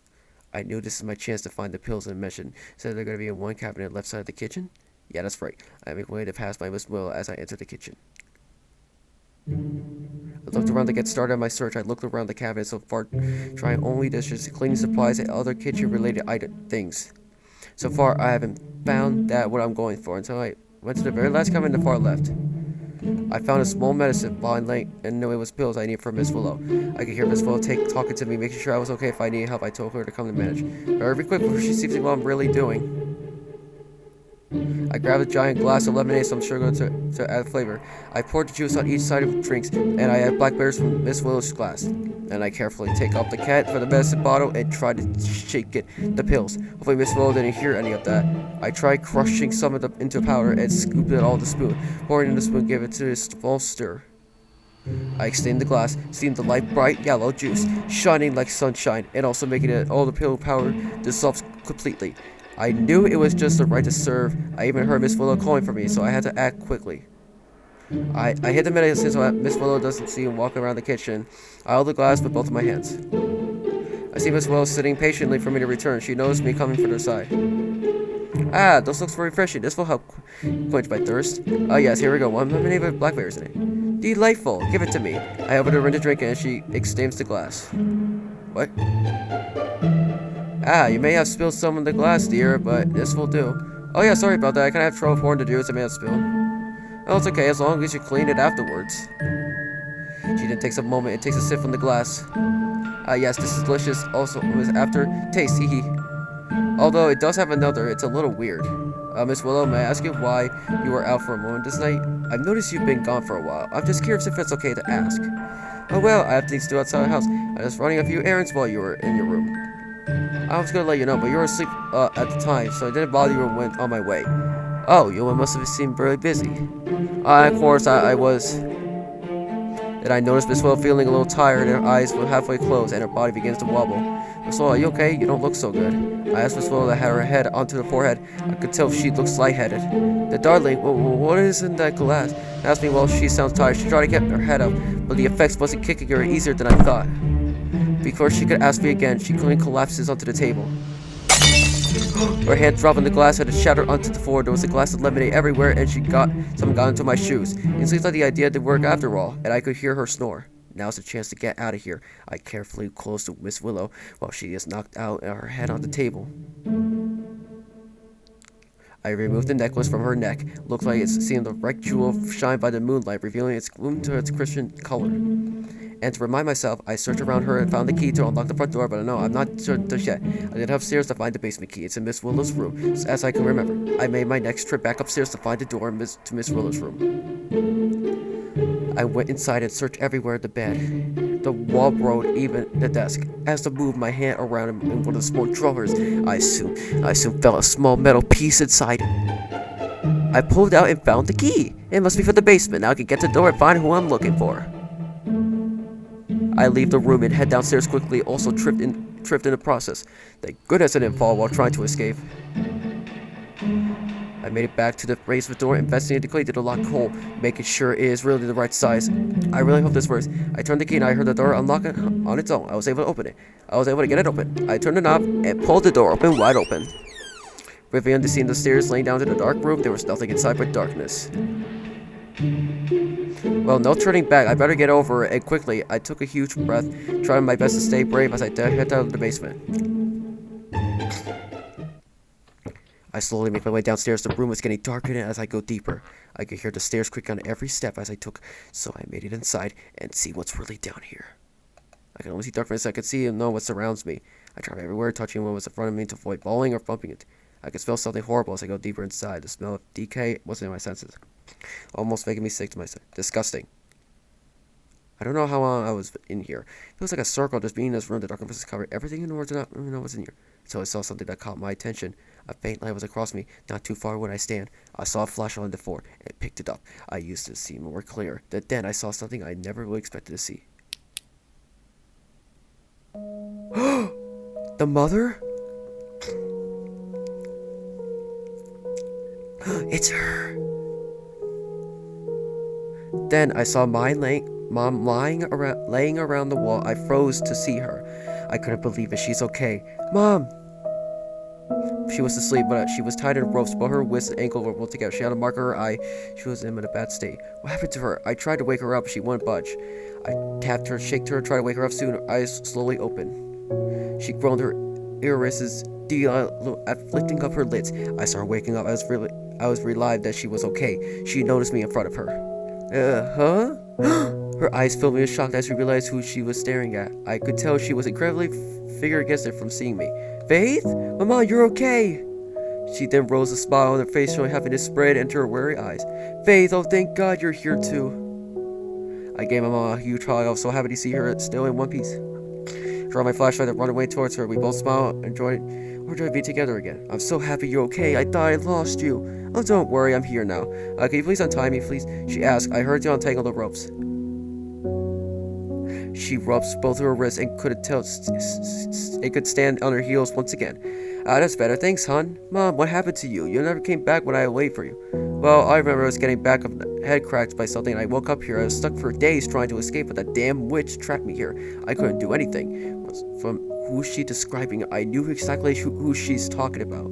I knew this is my chance to find the pills and mention. Said they're going to be in one cabinet left side of the kitchen? Yeah, that's right. I make way to pass by Miss Willow as I enter the kitchen. I looked around to get started on my search. I looked around the cabinet so far, trying only dishes, cleaning supplies, and other kitchen-related things. So far, I haven't found what I'm going for until I went to the very last cabinet on the far left. I found a small medicine bottle and knew it was pills I needed for Miss Willow. I could hear Miss Willow talking to me, making sure I was okay if I needed help. I told her to come to manage. Very quick before she sees what I'm really doing. I grabbed a giant glass of lemonade, some sugar to add flavor. I poured the juice on each side of the drinks, and I added blackberries from Miss Willow's glass. And I carefully take off the cap for the medicine bottle and try to shake the pills. Hopefully Miss Willow didn't hear any of that. I tried crushing some of them into powder and scooped it all in the spoon. Pouring in the spoon, gave it to a small stir. I extended the glass, seeing the light bright yellow juice, shining like sunshine, and also making all the pill powder dissolve completely. I knew it was just the right to serve. I even heard Miss Willow calling for me, so I had to act quickly. I hid the medicine so Miss Willow doesn't see him walking around the kitchen. I held the glass with both of my hands. I see Miss Willow sitting patiently for me to return. She noticed me coming from her side. Ah, this looks very refreshing. This will help quench my thirst. Oh yes, here we go. One lemonade with blackberries in it. Delightful. Give it to me. I opened her to drink it and she extends the glass. What? Ah, you may have spilled some in the glass, dear, but this will do. Oh yeah, sorry about that. I kind of have trouble pouring the juice I may have spilled. Oh, it's okay, as long as you clean it afterwards. She then takes a moment and takes a sip from the glass. Ah yes, this is delicious. Also, with after taste, hee hee. Although it does have another, it's a little weird. Miss Willow, may I ask you why you were out for a moment this night? I've noticed you've been gone for a while. I'm just curious if it's okay to ask. Oh well, I have things to do outside the house. I was running a few errands while you were in your room. I was gonna let you know, but you were asleep at the time, so I didn't bother you and went on my way. Oh, you must have seemed very busy. Of course, I was. Then I noticed Miss Willow feeling a little tired, and her eyes were halfway closed, and her body begins to wobble. Miss Willow, are you okay? You don't look so good. I asked Miss Willow that had her head onto the forehead. I could tell she looks lightheaded. The darling, what is in that glass? Asked me while she sounds tired. She tried to get her head up, but the effects wasn't kicking her easier than I thought. Before she could ask me again, she clearly collapses onto the table. Her hand dropped on the glass and it shattered onto the floor. There was a glass of lemonade everywhere, and some got into my shoes. It seems like the idea did work after all, and I could hear her snore. Now's the chance to get out of here. I carefully closed to Miss Willow while she is knocked out and her head on the table. I removed the necklace from her neck. Looked like it seemed the right jewel shine by the moonlight, revealing its gloom to its Christian color. And to remind myself, I searched around her and found the key to unlock the front door, but no, I'm not sure just yet. I did upstairs to find the basement key. It's in Miss Willow's room, as I can remember. I made my next trip back upstairs to find the door to Miss Willow's room. I went inside and searched everywhere: the bed, the wardrobe, even the desk. As I moved my hand around in one of the small drawers, I soon felt a small metal piece inside it. I pulled out and found the key. It must be for the basement. Now I can get to the door and find who I'm looking for. I leave the room and head downstairs quickly, also tripped in the process. Thank goodness I didn't fall while trying to escape. I made it back to the basement door, investigated the key to the locked hole, making sure it is really the right size. I really hope this works. I turned the key and I heard the door unlock it on its own. I was able to open it. I was able to get it open. I turned the knob and pulled the door open, wide open. Revealing the scene of the stairs laying down to the dark room, there was nothing inside but darkness. Well, no turning back. I better get over it, and quickly, I took a huge breath, trying my best to stay brave as I head down to the basement. I slowly make my way downstairs. The room was getting darker as I go deeper. I could hear the stairs creak on every step as I took, so I made it inside and see what's really down here. I can only see darkness. I could see and know what surrounds me. I tried everywhere, touching what was in front of me to avoid falling or bumping it. I could smell something horrible as I go deeper inside. The smell of decay wasn't in my senses, almost making me sick to my stomach. Disgusting. I don't know how long I was in here. It feels like a circle just being in this room. The darkness covered everything in order to not know what's in here. So I saw something that caught my attention. A faint light was across me, not too far where I stand. I saw a flash on the floor and picked it up. I used it to see more clear. Then I saw something I never really expected to see. The mother? It's her. Then I saw mom laying around the wall. I froze to see her. I couldn't believe it. She's okay. Mom! She was asleep, but she was tied in ropes. Both her wrists and ankle were rolled together. She had a mark on her eye. She was in a bad state. What happened to her? I tried to wake her up. She wouldn't budge. I tapped her, shaked her, tried to wake her up soon. Her eyes slowly opened. She groaned, her irises lifting up her lids. I started waking up. I was relieved that she was okay. She noticed me in front of her. Huh? Her eyes filled me with shock as she realized who she was staring at. I could tell she was incredibly figure-guessing from seeing me. Faith? Mama, you're okay. She then rose a smile on her face, showing happiness spread into her weary eyes. Faith, oh thank God you're here too. I gave Mama a huge hug. I was so happy to see her still in one piece. Draw my flashlight and run away towards her. We both smiled and joined to be together again. I'm so happy you're okay. I thought I lost you. Oh, don't worry, I'm here now. Can you please untie me, please? She asked. I heard you untangle the ropes. She rubbed both of her wrists and could stand on her heels once again. That's better. Thanks, hon. Mom, what happened to you? You never came back when I waited for you. Well, I remember I was getting back of the head cracked by something and I woke up here. I was stuck for days trying to escape, but that damn witch trapped me here. I couldn't do anything. From who's she describing, I knew exactly who she's talking about.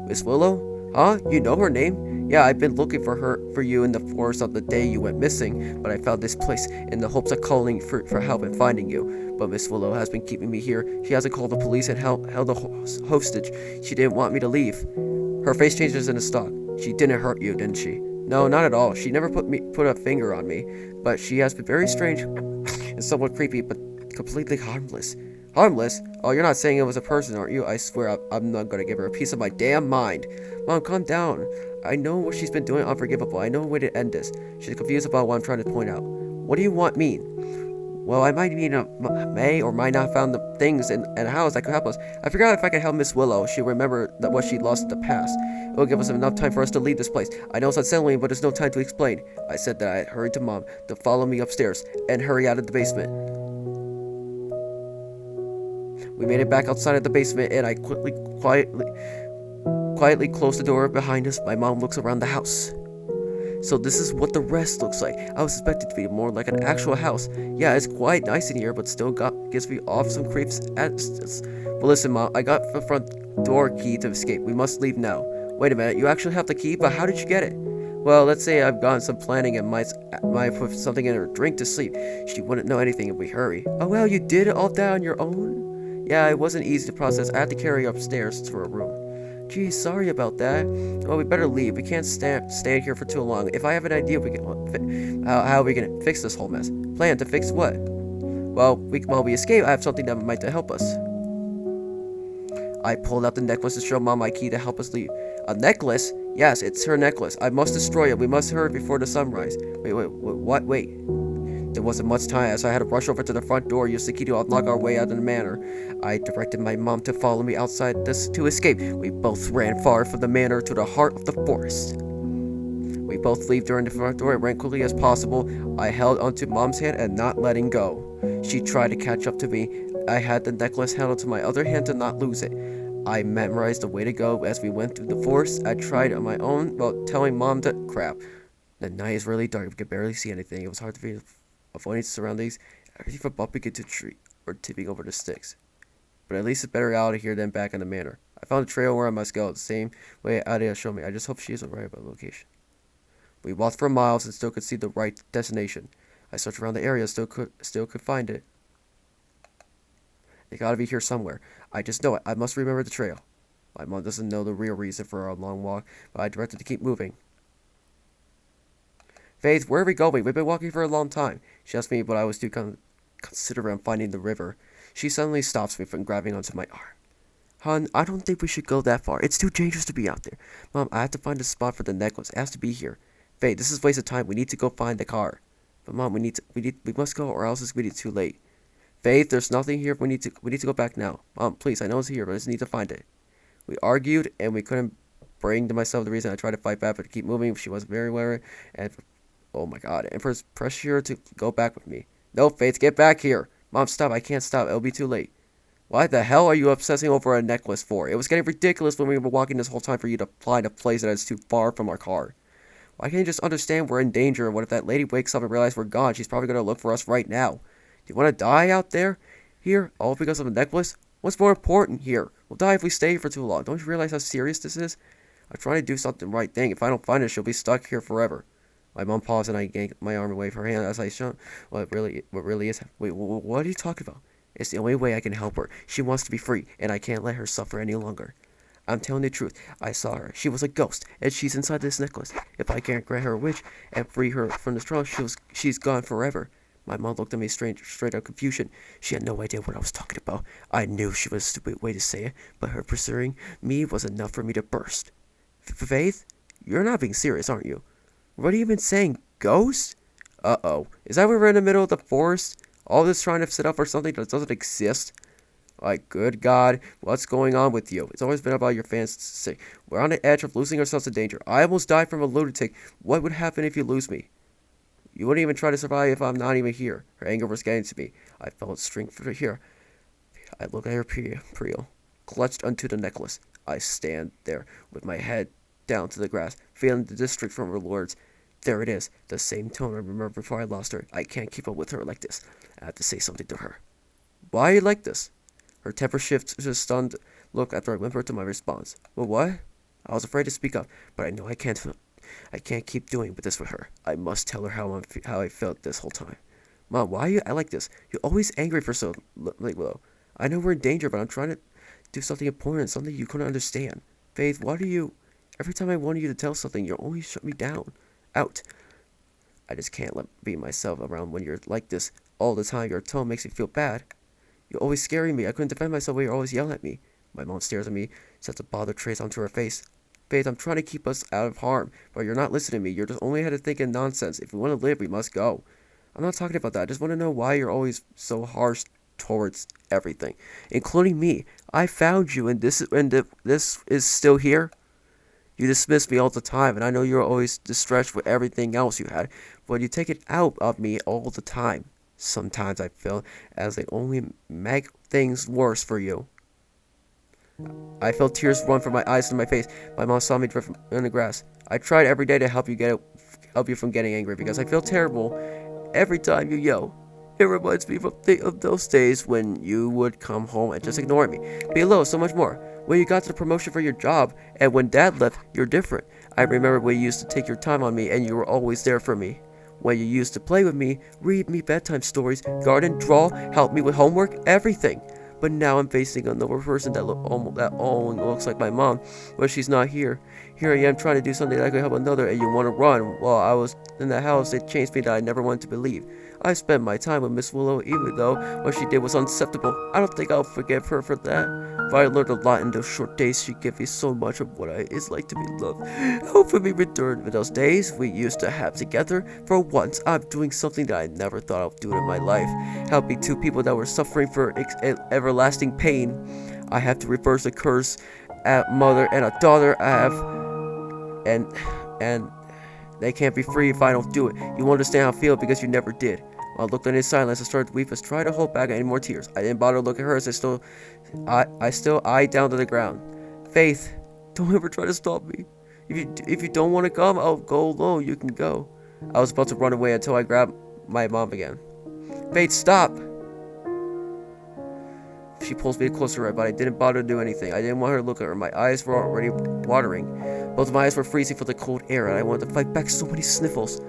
Miss Willow? Huh? You know her name? Yeah, I've been looking for you in the forest on the day you went missing, but I found this place in the hopes of calling for help and finding you. But Miss Willow has been keeping me here. She hasn't called the police and held a hostage. She didn't want me to leave. Her face changes into stock. She didn't hurt you, didn't she? No, not at all. She never put a finger on me, but she has been very strange and somewhat creepy, but completely harmless. Harmless? Oh, you're not saying it was a person, aren't you? I swear I'm not gonna give her a piece of my damn mind. Mom, calm down. I know what she's been doing unforgivable. I know a way to end this. She's confused about what I'm trying to point out. What do you want mean? Well, I might mean may or might not found the things in a house that could help us. I figured out if I could help Miss Willow, she'll remember that what she lost in the past. It will give us enough time for us to leave this place. I know it's unsettling, but there's no time to explain. I said that I hurried to Mom to follow me upstairs and hurry out of the basement. We made it back outside of the basement, and I quietly closed the door behind us. My mom looks around the house. So this is what the rest looks like. I was expected to be more like an actual house. Yeah, it's quite nice in here, but still gives me off some creeps at distance. But listen, Mom, I got the front door key to escape. We must leave now. Wait a minute, you actually have the key? But how did you get it? Well, let's say I've gotten some planning and might put something in her drink to sleep. She wouldn't know anything if we hurry. Oh, well, you did it all that on your own? Yeah, it wasn't easy to process. I had to carry her upstairs to her room. Gee, sorry about that. Well, we better leave. We can't stand here for too long. If I have an idea, how are we gonna fix this whole mess? Plan to fix what? Well, while we escape, I have something that might help us. I pulled out the necklace to show Mom my key to help us leave. A necklace? Yes, it's her necklace. I must destroy it. We must hurry before the sunrise. Wait, what? Wait. There wasn't much time, as I had to rush over to the front door, use the key to unlock our way out of the manor. I directed my mom to follow me outside to escape. We both ran far from the manor to the heart of the forest. We both leave during the front door and ran quickly as possible. I held onto Mom's hand and not letting go. She tried to catch up to me. I had the necklace held onto my other hand to not lose it. I memorized the way to go as we went through the forest. I tried on my own while telling Mom to crap. The night is really dark. We could barely see anything. It was hard to avoiding surroundings, everything from bumping into a tree or tipping over the sticks. But at least it's better out of here than back in the manor. I found a trail where I must go, the same way Adia showed me. I just hope she isn't right about the location. We walked for miles and still could see the right destination. I searched around the area, still could find it. It gotta be here somewhere. I just know it. I must remember the trail. My mom doesn't know the real reason for our long walk, but I directed to keep moving. Faith, where are we going? We've been walking for a long time. She asked me, but I was too considerate on finding the river. She suddenly stops me from grabbing onto my arm. Hon, I don't think we should go that far. It's too dangerous to be out there. Mom, I have to find a spot for the necklace. It has to be here. Faith, this is a waste of time. We need to go find the car. But Mom, we must go, or else it's going to be too late. Faith, there's nothing here. We need to go back now. Mom, please, I know it's here, but I just need to find it. We argued, and we couldn't bring to myself the reason I tried to fight back, but to keep moving. She wasn't very wary, and oh my God, and pressure her to go back with me. No, Faith, get back here. Mom, stop. I can't stop. It'll be too late. Why the hell are you obsessing over a necklace for? It was getting ridiculous when we were walking this whole time for you to find a place that is too far from our car. Why can't you just understand we're in danger? And what if that lady wakes up and realizes we're gone? She's probably going to look for us right now. Do you want to die out there? Here, all because of a necklace? What's more important here? We'll die if we stay here for too long. Don't you realize how serious this is? I'm trying to do something right thing. If I don't find it, she'll be stuck here forever. My mom paused and I yanked my arm away from her hand as I showed what really is. Wait, what are you talking about? It's the only way I can help her. She wants to be free, and I can't let her suffer any longer. I'm telling the truth. I saw her. She was a ghost, and she's inside this necklace. If I can't grant her a wish and free her from the throne, she's gone forever. My mom looked at me straight out of confusion. She had no idea what I was talking about. I knew she was a stupid way to say it, but her pursuing me was enough for me to burst. Faith? You're not being serious, aren't you? What have you been saying? Ghost? Uh-oh. Is that we're in the middle of the forest? All this trying to set up for something that doesn't exist? Like, good God, what's going on with you? It's always been about your fancy. We're on the edge of losing ourselves to danger. I almost died from a lunatic. What would happen if you lose me? You wouldn't even try to survive if I'm not even here. Her anger was getting to me. I felt strength for here. I looked at her Priel, clutched onto the necklace. I stand there with my head down to the grass, feeling the district from her words. There it is, the same tone I remember before I lost her. I can't keep up with her like this. I have to say something to her. Why are you like this? Her temper shifted to a stunned look after I whimpered to my response. Well, what? I was afraid to speak up, but I know I can't keep doing this with her. I must tell her how I felt this whole time. Mom, why are you like this? You're always angry for so low. I know we're in danger, but I'm trying to do something important, something you couldn't understand. Faith, why do you... Every time I wanted you to tell something, you always shut me down. Out. I just can't be myself around when you're like this all the time. Your tone makes me feel bad. You're always scaring me. I couldn't defend myself when you're always yelling at me. My mom stares at me, sets a bothered trace onto her face. Faith, I'm trying to keep us out of harm, but you're not listening to me. You're just only had to think in nonsense. If we want to live, we must go. I'm not talking about that. I just want to know why you're always so harsh towards everything, including me. I found you, and this is still here. You dismiss me all the time, and I know you're always distressed with everything else you had, but you take it out of me all the time. Sometimes I feel as they only make things worse for you. I felt tears run from my eyes to my face. My mom saw me drift in the grass. I tried every day to help you from getting angry because I feel terrible every time you yell. It reminds me of those days when you would come home and just ignore me. Below, so much more. When you got to the promotion for your job, and when Dad left, you're different. I remember when you used to take your time on me, and you were always there for me. When you used to play with me, read me bedtime stories, garden, draw, help me with homework, everything. But now I'm facing another person that only looks like my mom, but she's not here. Here I am trying to do something that could help another, and you want to run. While I was in the house, it changed me that I never wanted to believe. I spent my time with Miss Willow, even though what she did was unacceptable. I don't think I'll forgive her for that. But I learned a lot in those short days. She gave me so much of what it's like to be loved. Hopefully return with those days we used to have together. For once, I'm doing something that I never thought I'd do in my life. Helping two people that were suffering for everlasting pain. I have to reverse the curse at mother and a daughter I have. And they can't be free if I don't do it. You understand how I feel because you never did. I looked in his silence and started to weep as I tried to hold back any more tears. I didn't bother to look at her as I still eyed down to the ground. Faith, don't ever try to stop me. If you don't want to come, I'll go alone. You can go. I was about to run away until I grabbed my mom again. Faith, stop! She pulls me closer to her, but I didn't bother to do anything. I didn't want her to look at her. My eyes were already watering. Both of my eyes were freezing for the cold air, and I wanted to fight back so many sniffles.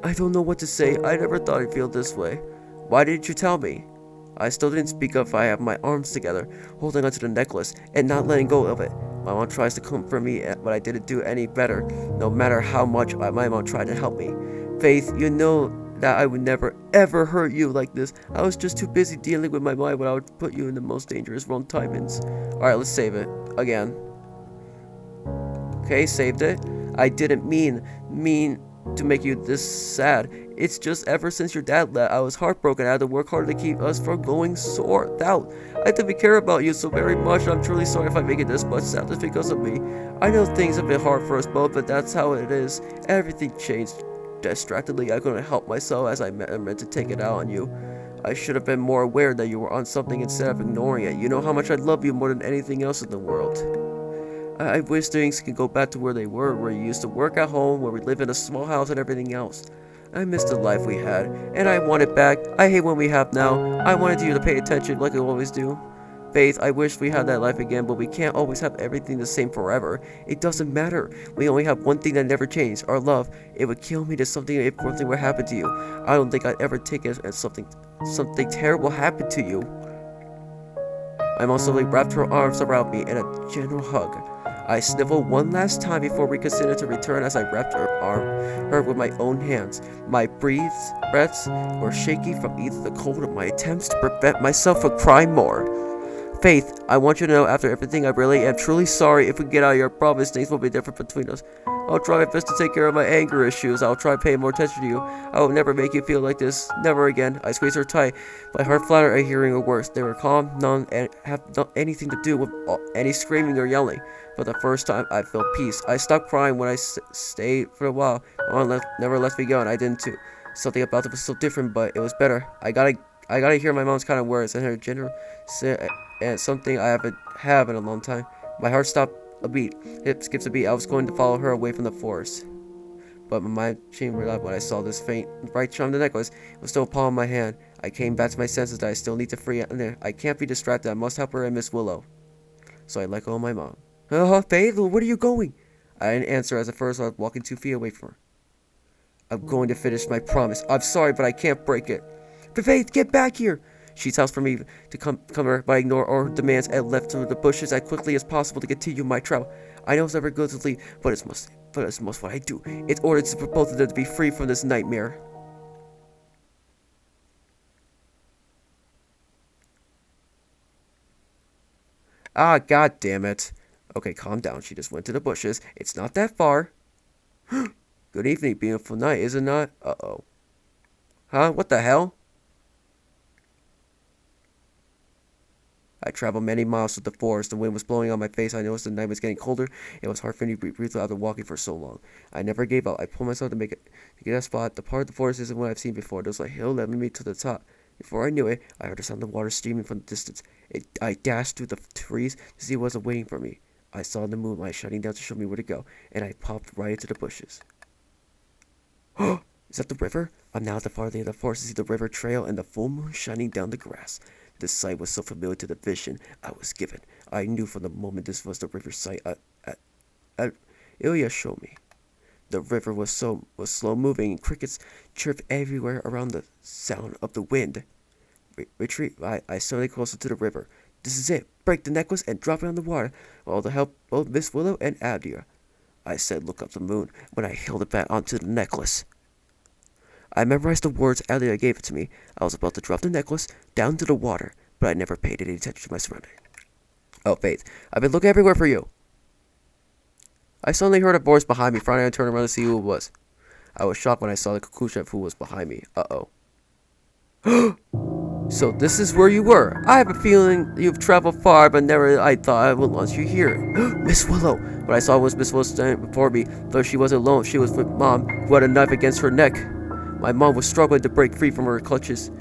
I don't know what to say. I never thought I'd feel this way. Why didn't you tell me? I still didn't speak up. I have my arms together, holding onto the necklace, and not letting go of it. My mom tries to comfort me, but I didn't do any better, no matter how much my mom tried to help me. Faith, you know that I would never, ever hurt you like this. I was just too busy dealing with my mind when I would put you in the most dangerous wrong timings. Alright, let's save it. Again. Okay, saved it. I didn't mean to make you this sad. It's just ever since your dad left, I was heartbroken. I had to work hard to keep us from going south. I didn't care about you so very much. I'm truly sorry if I make it this much sad just because of me. I know things have been hard for us both, but that's how it is. Everything changed distractedly. I couldn't help myself as I meant to take it out on you. I should have been more aware that you were on something instead of ignoring it. You know how much I love you more than anything else in the world. I wish things could go back to where they were, where you used to work at home, where we live in a small house and everything else. I miss the life we had, and I want it back. I hate what we have now. I wanted you to pay attention like I always do. Faith, I wish we had that life again, but we can't always have everything the same forever. It doesn't matter. We only have one thing that never changed, our love. It would kill me to something if something were happen to you. I don't think I'd ever take it as something terrible happened to you. My mom slowly wrapped her arms around me in a gentle hug. I sniffled one last time before we considered to return as I wrapped her with my own hands. My breaths were shaky from either the cold or my attempts to prevent myself from crying more. Faith, I want you to know after everything I really am truly sorry. If we get out of here, I promise things will be different between us. I'll try my best to take care of my anger issues. I'll try paying more attention to you. I will never make you feel like this. Never again. I squeezed her tight, my heart fluttered at hearing her words. They were calm, none, and have not anything to do with any screaming or yelling. For the first time, I felt peace. I stopped crying when I stayed for a while. Mom never left me go, and I didn't too. Something about it was so different, but it was better. I gotta hear my mom's kind of words and her general and something I haven't had in a long time. My heart stopped a beat. It skips a beat. I was going to follow her away from the forest, but my mind changed right up when I saw this faint, bright charmed necklace. It was still a palm in my hand. I came back to my senses that I still need to free it. I can't be distracted. I must help her and Miss Willow. So I let go of my mom. Faith, where are you going? I didn't answer as at first I was walking 2 feet away from her. I'm going to finish my promise. I'm sorry, but I can't break it. Faith, get back here! She shouts for me to come her, but I ignore all her demands and left through the bushes as quickly as possible to continue my travel. I know it's never good to leave, but it's most what I do. It's ordered for both of them to be free from this nightmare. Ah, god damn it. Okay, calm down. She just went to the bushes. It's not that far. Good evening, beautiful night, is it not? Uh-oh. Huh? What the hell? I traveled many miles through the forest. The wind was blowing on my face. I noticed the night was getting colder. It was hard for me to breathe after walking for so long. I never gave up. I pulled myself to get that spot. The part of the forest isn't what I've seen before. There was a hill leading me to the top. Before I knew it, I heard the sound of water streaming from the distance. I dashed through the trees to see what was waiting for me. I saw the moonlight shining down to show me where to go, and I popped right into the bushes. Is that the river? I'm now at the far end of the forest to see the river trail and the full moon shining down the grass. The sight was so familiar to the vision I was given. I knew from the moment this was the river sight Ilya showed me. The river was slow moving, and crickets chirped everywhere around the sound of the wind. Retreat. I started closer to the river. This is it. Break the necklace and drop it on the water, with all the help of both Miss Willow and Adia. I said, look up the moon, when I held it back onto the necklace. I memorized the words Adia gave it to me. I was about to drop the necklace down to the water, but I never paid any attention to my surroundings. Oh, Faith, I've been looking everywhere for you. I suddenly heard a voice behind me. Finally, I turned around to see who it was. I was shocked when I saw the conclusion of who was behind me. Uh-oh. So this is where you were. I have a feeling you've traveled far, but never I thought I would launch you here. Miss Willow. What I saw was Miss Willow standing before me. Though she wasn't alone, she was with Mom, who had a knife against her neck. My mom was struggling to break free from her clutches.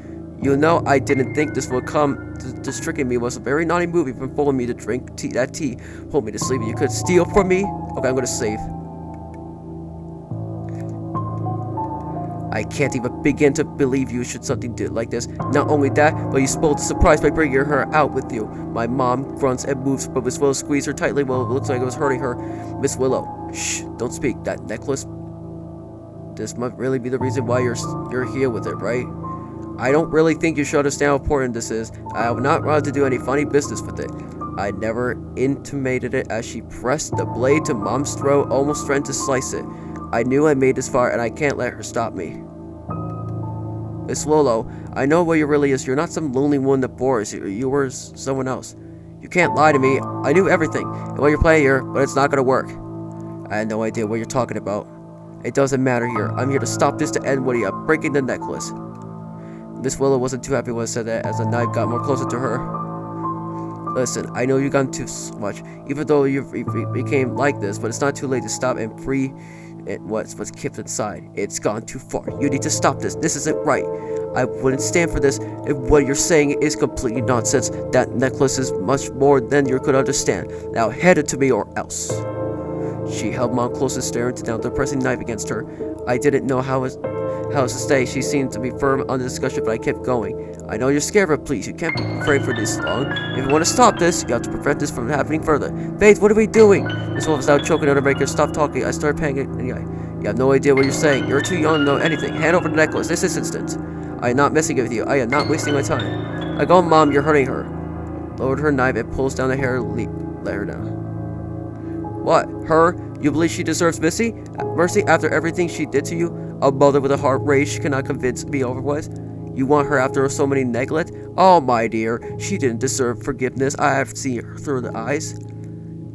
You know, I didn't think this would come to stricken me. It was a very naughty move, even forcing me to drink that tea. Hold me to sleep. You could steal from me? Okay, I'm gonna save. I can't even begin to believe you should something do like this. Not only that, but you spoiled the surprise by bringing her out with you. My mom grunts and moves, but Miss Willow squeezed her tightly while it looks like it was hurting her. Miss Willow, shh, don't speak. That necklace. This might really be the reason why you're here with it, right? I don't really think you should understand how important this is. I am not allowed to do any funny business with it. I never intimated it as she pressed the blade to Mom's throat, almost trying to slice it. I knew I made this far, and I can't let her stop me. Miss Willow, I know what you really is. You're not some lonely one that bores you. You were someone else. You can't lie to me. I knew everything, and what you're playing here, but it's not gonna work. I had no idea what you're talking about. It doesn't matter here. I'm here to stop this to end what you are breaking the necklace. Miss Willow wasn't too happy when I said that as the knife got more closer to her. Listen, I know you've gone too much, even though you became like this, but it's not too late to stop and free what's kept inside. It's gone too far. You need to stop this. This isn't right. I wouldn't stand for this. If what you're saying is completely nonsense, that necklace is much more than you could understand. Now hand it to me or else. She held Mom close and staring down the pressing knife against her. I didn't know how to stay. She seemed to be firm on the discussion, but I kept going. I know you're scared, but please, you can't be afraid for this long. If you want to stop this, you have to prevent this from happening further. Faith, what are we doing? Miss Wolf was now choking her to make her stop talking. I started panicking. You have no idea what you're saying. You're too young to know anything. Hand over the necklace. This instant. I am not messing with you. I am not wasting my time. I go, Mom, you're hurting her. Lowered her knife and pulls down the hair. Let her down. What? Her? You believe she deserves mercy after everything she did to you? A mother with a heart rage cannot convince me otherwise. You want her after so many neglect? Oh, my dear, she didn't deserve forgiveness. I have seen her through the eyes.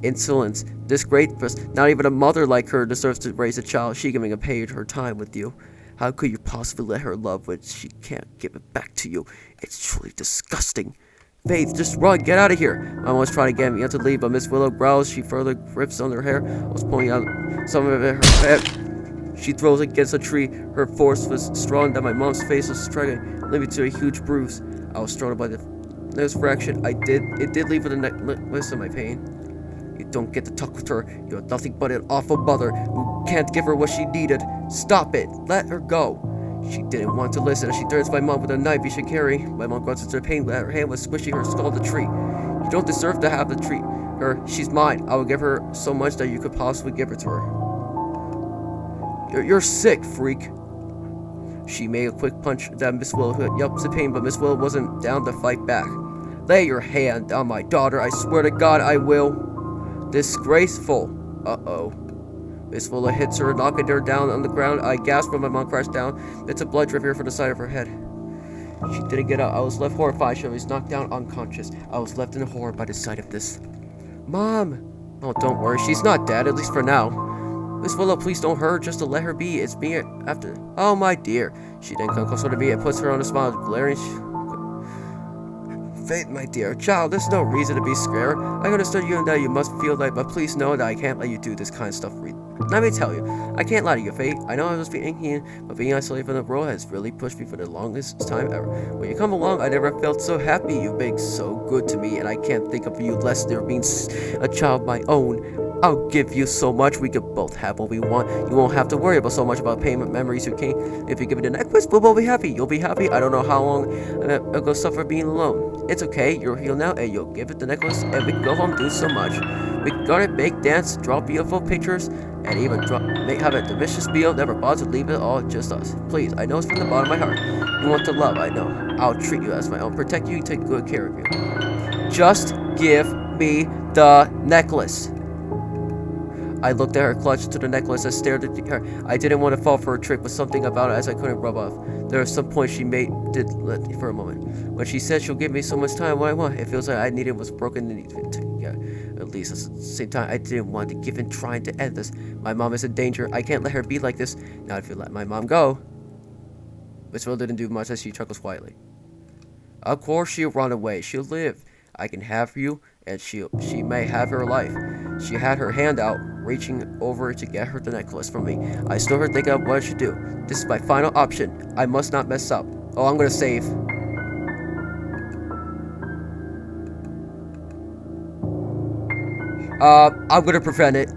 Insolence, disgrace. Not even a mother like her deserves to raise a child. She giving a paid her time with you. How could you possibly let her love what she can't give it back to you? It's truly disgusting. Faith, just run, get out of here. Mom was trying to get me to leave, but Miss Willow growls. She further grips on her hair. I was pulling out some of it her head. She throws against a tree. Her force was strong that my mom's face was striking, leading to a huge bruise. I was startled by the next fraction. It did leave with a necklace of my pain. You don't get to talk with her. You're nothing but an awful mother who can't give her what she needed. Stop it. Let her go. She didn't want to listen as she threatens my mom with a knife you should carry. My mom grunts into pain when her hand was squishing her skull to the tree. You don't deserve to have the tree. Her. She's mine. I will give her so much that you could possibly give it to her. You're sick, freak. She made a quick punch that Miss Willow yelped in pain, but Miss Willow wasn't down to fight back. Lay your hand on my daughter. I swear to God I will. Disgraceful. Uh-oh. Miss Willow hits her, knocking her down on the ground. I gasped when my mom crashed down. Bits of blood dripping from the side of her head. She didn't get up. I was left horrified. She was knocked down unconscious. I was left in horror by the sight of this. Mom! Oh, don't worry. She's not dead, at least for now. Miss Willow, please don't hurt her. Just to let her be. It's me after. Oh, my dear. She then comes closer to me and puts her on a smile, glaring. Faith, my dear child, there's no reason to be scared. I understand you and that you must feel like, but please know that I can't let you do this kind of stuff. Let me tell you, I can't lie to you, Faith. I know I was being here, but being isolated from the world has really pushed me for the longest time ever. When you come along, I never felt so happy. You've been so good to me, and I can't think of you less than being a child of my own. I'll give you so much. We could both have what we want. You won't have to worry about so much about payment memories you can. If you give me the necklace, we'll both be happy. You'll be happy. I don't know how long I'll go suffer being alone. It's okay. You're healed now, and you'll give it the necklace, and we can go home do so much. We can go to bake, dance, draw beautiful pictures, and even have a delicious meal. Never bother to leave it all just us. Please, I know it's from the bottom of my heart. You want to love, I know. I'll treat you as my own, protect you, and take good care of you. Just give me the necklace. I looked at her, clutched to the necklace, and stared at her. I didn't want to fall for a trick, but something about it as I couldn't rub off. There was some point she did let me for a moment. When she said she'll give me so much time, what I want, it feels like I needed was broken and at least at the same time, I didn't want to give in trying to end this. My mom is in danger. I can't let her be like this. Now if you let my mom go. Miss Will didn't do much as she chuckles quietly. Of course she'll run away. She'll live. I can have you, and she may have her life. She had her hand out, reaching over to get her the necklace from me. I stood her thinking of what I should do. This is my final option. I must not mess up. Oh, I'm gonna save. I'm gonna prevent it.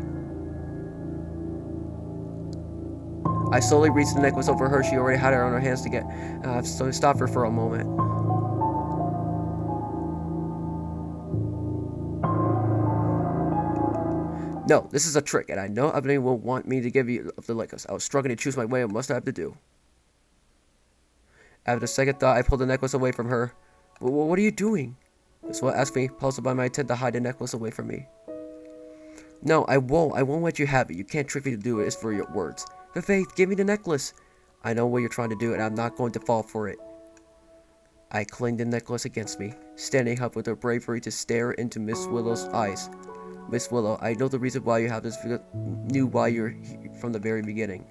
I slowly reached the necklace over her. She already had it on her hands to get. So I stopped her for a moment. No, this is a trick, and I know Ebony will want me to give you the necklace. I was struggling to choose my way and what I have to do. After a second thought, I pulled the necklace away from her. What are you doing? Miss Will asked me, puzzled by my attempt to hide the necklace away from me. No, I won't. I won't let you have it. You can't trick me to do it. It's for your words. But Faith, give me the necklace. I know what you're trying to do, and I'm not going to fall for it. I clinged the necklace against me, standing up with the bravery to stare into Miss Willow's eyes. Miss Willow, I know the reason why you have this, knew why you're here from the very beginning.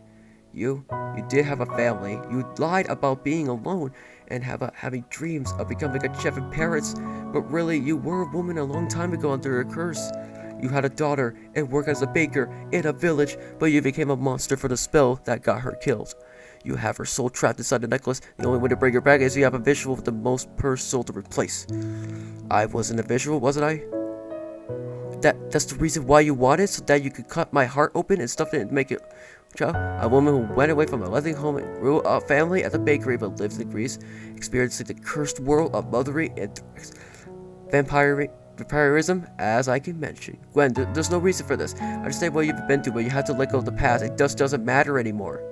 You did have a family. You lied about being alone and having dreams of becoming a chef in Paris. But really, you were a woman a long time ago under a curse. You had a daughter and worked as a baker in a village, but you became a monster for the spell that got her killed. You have her soul trapped inside the necklace. The only way to bring her back is you have a visual with the most per soul to replace. I wasn't a visual, wasn't I? That's the reason why you want it, so that you could cut my heart open and stuff it and make it. Child, a woman who went away from a loving home and grew a family at the bakery, but lives in Greece, experiencing the cursed world of mothering and vampirism, as I can mention. Gwen, there's no reason for this. I understand what you've been through, but you have to let go of the past. It just doesn't matter anymore.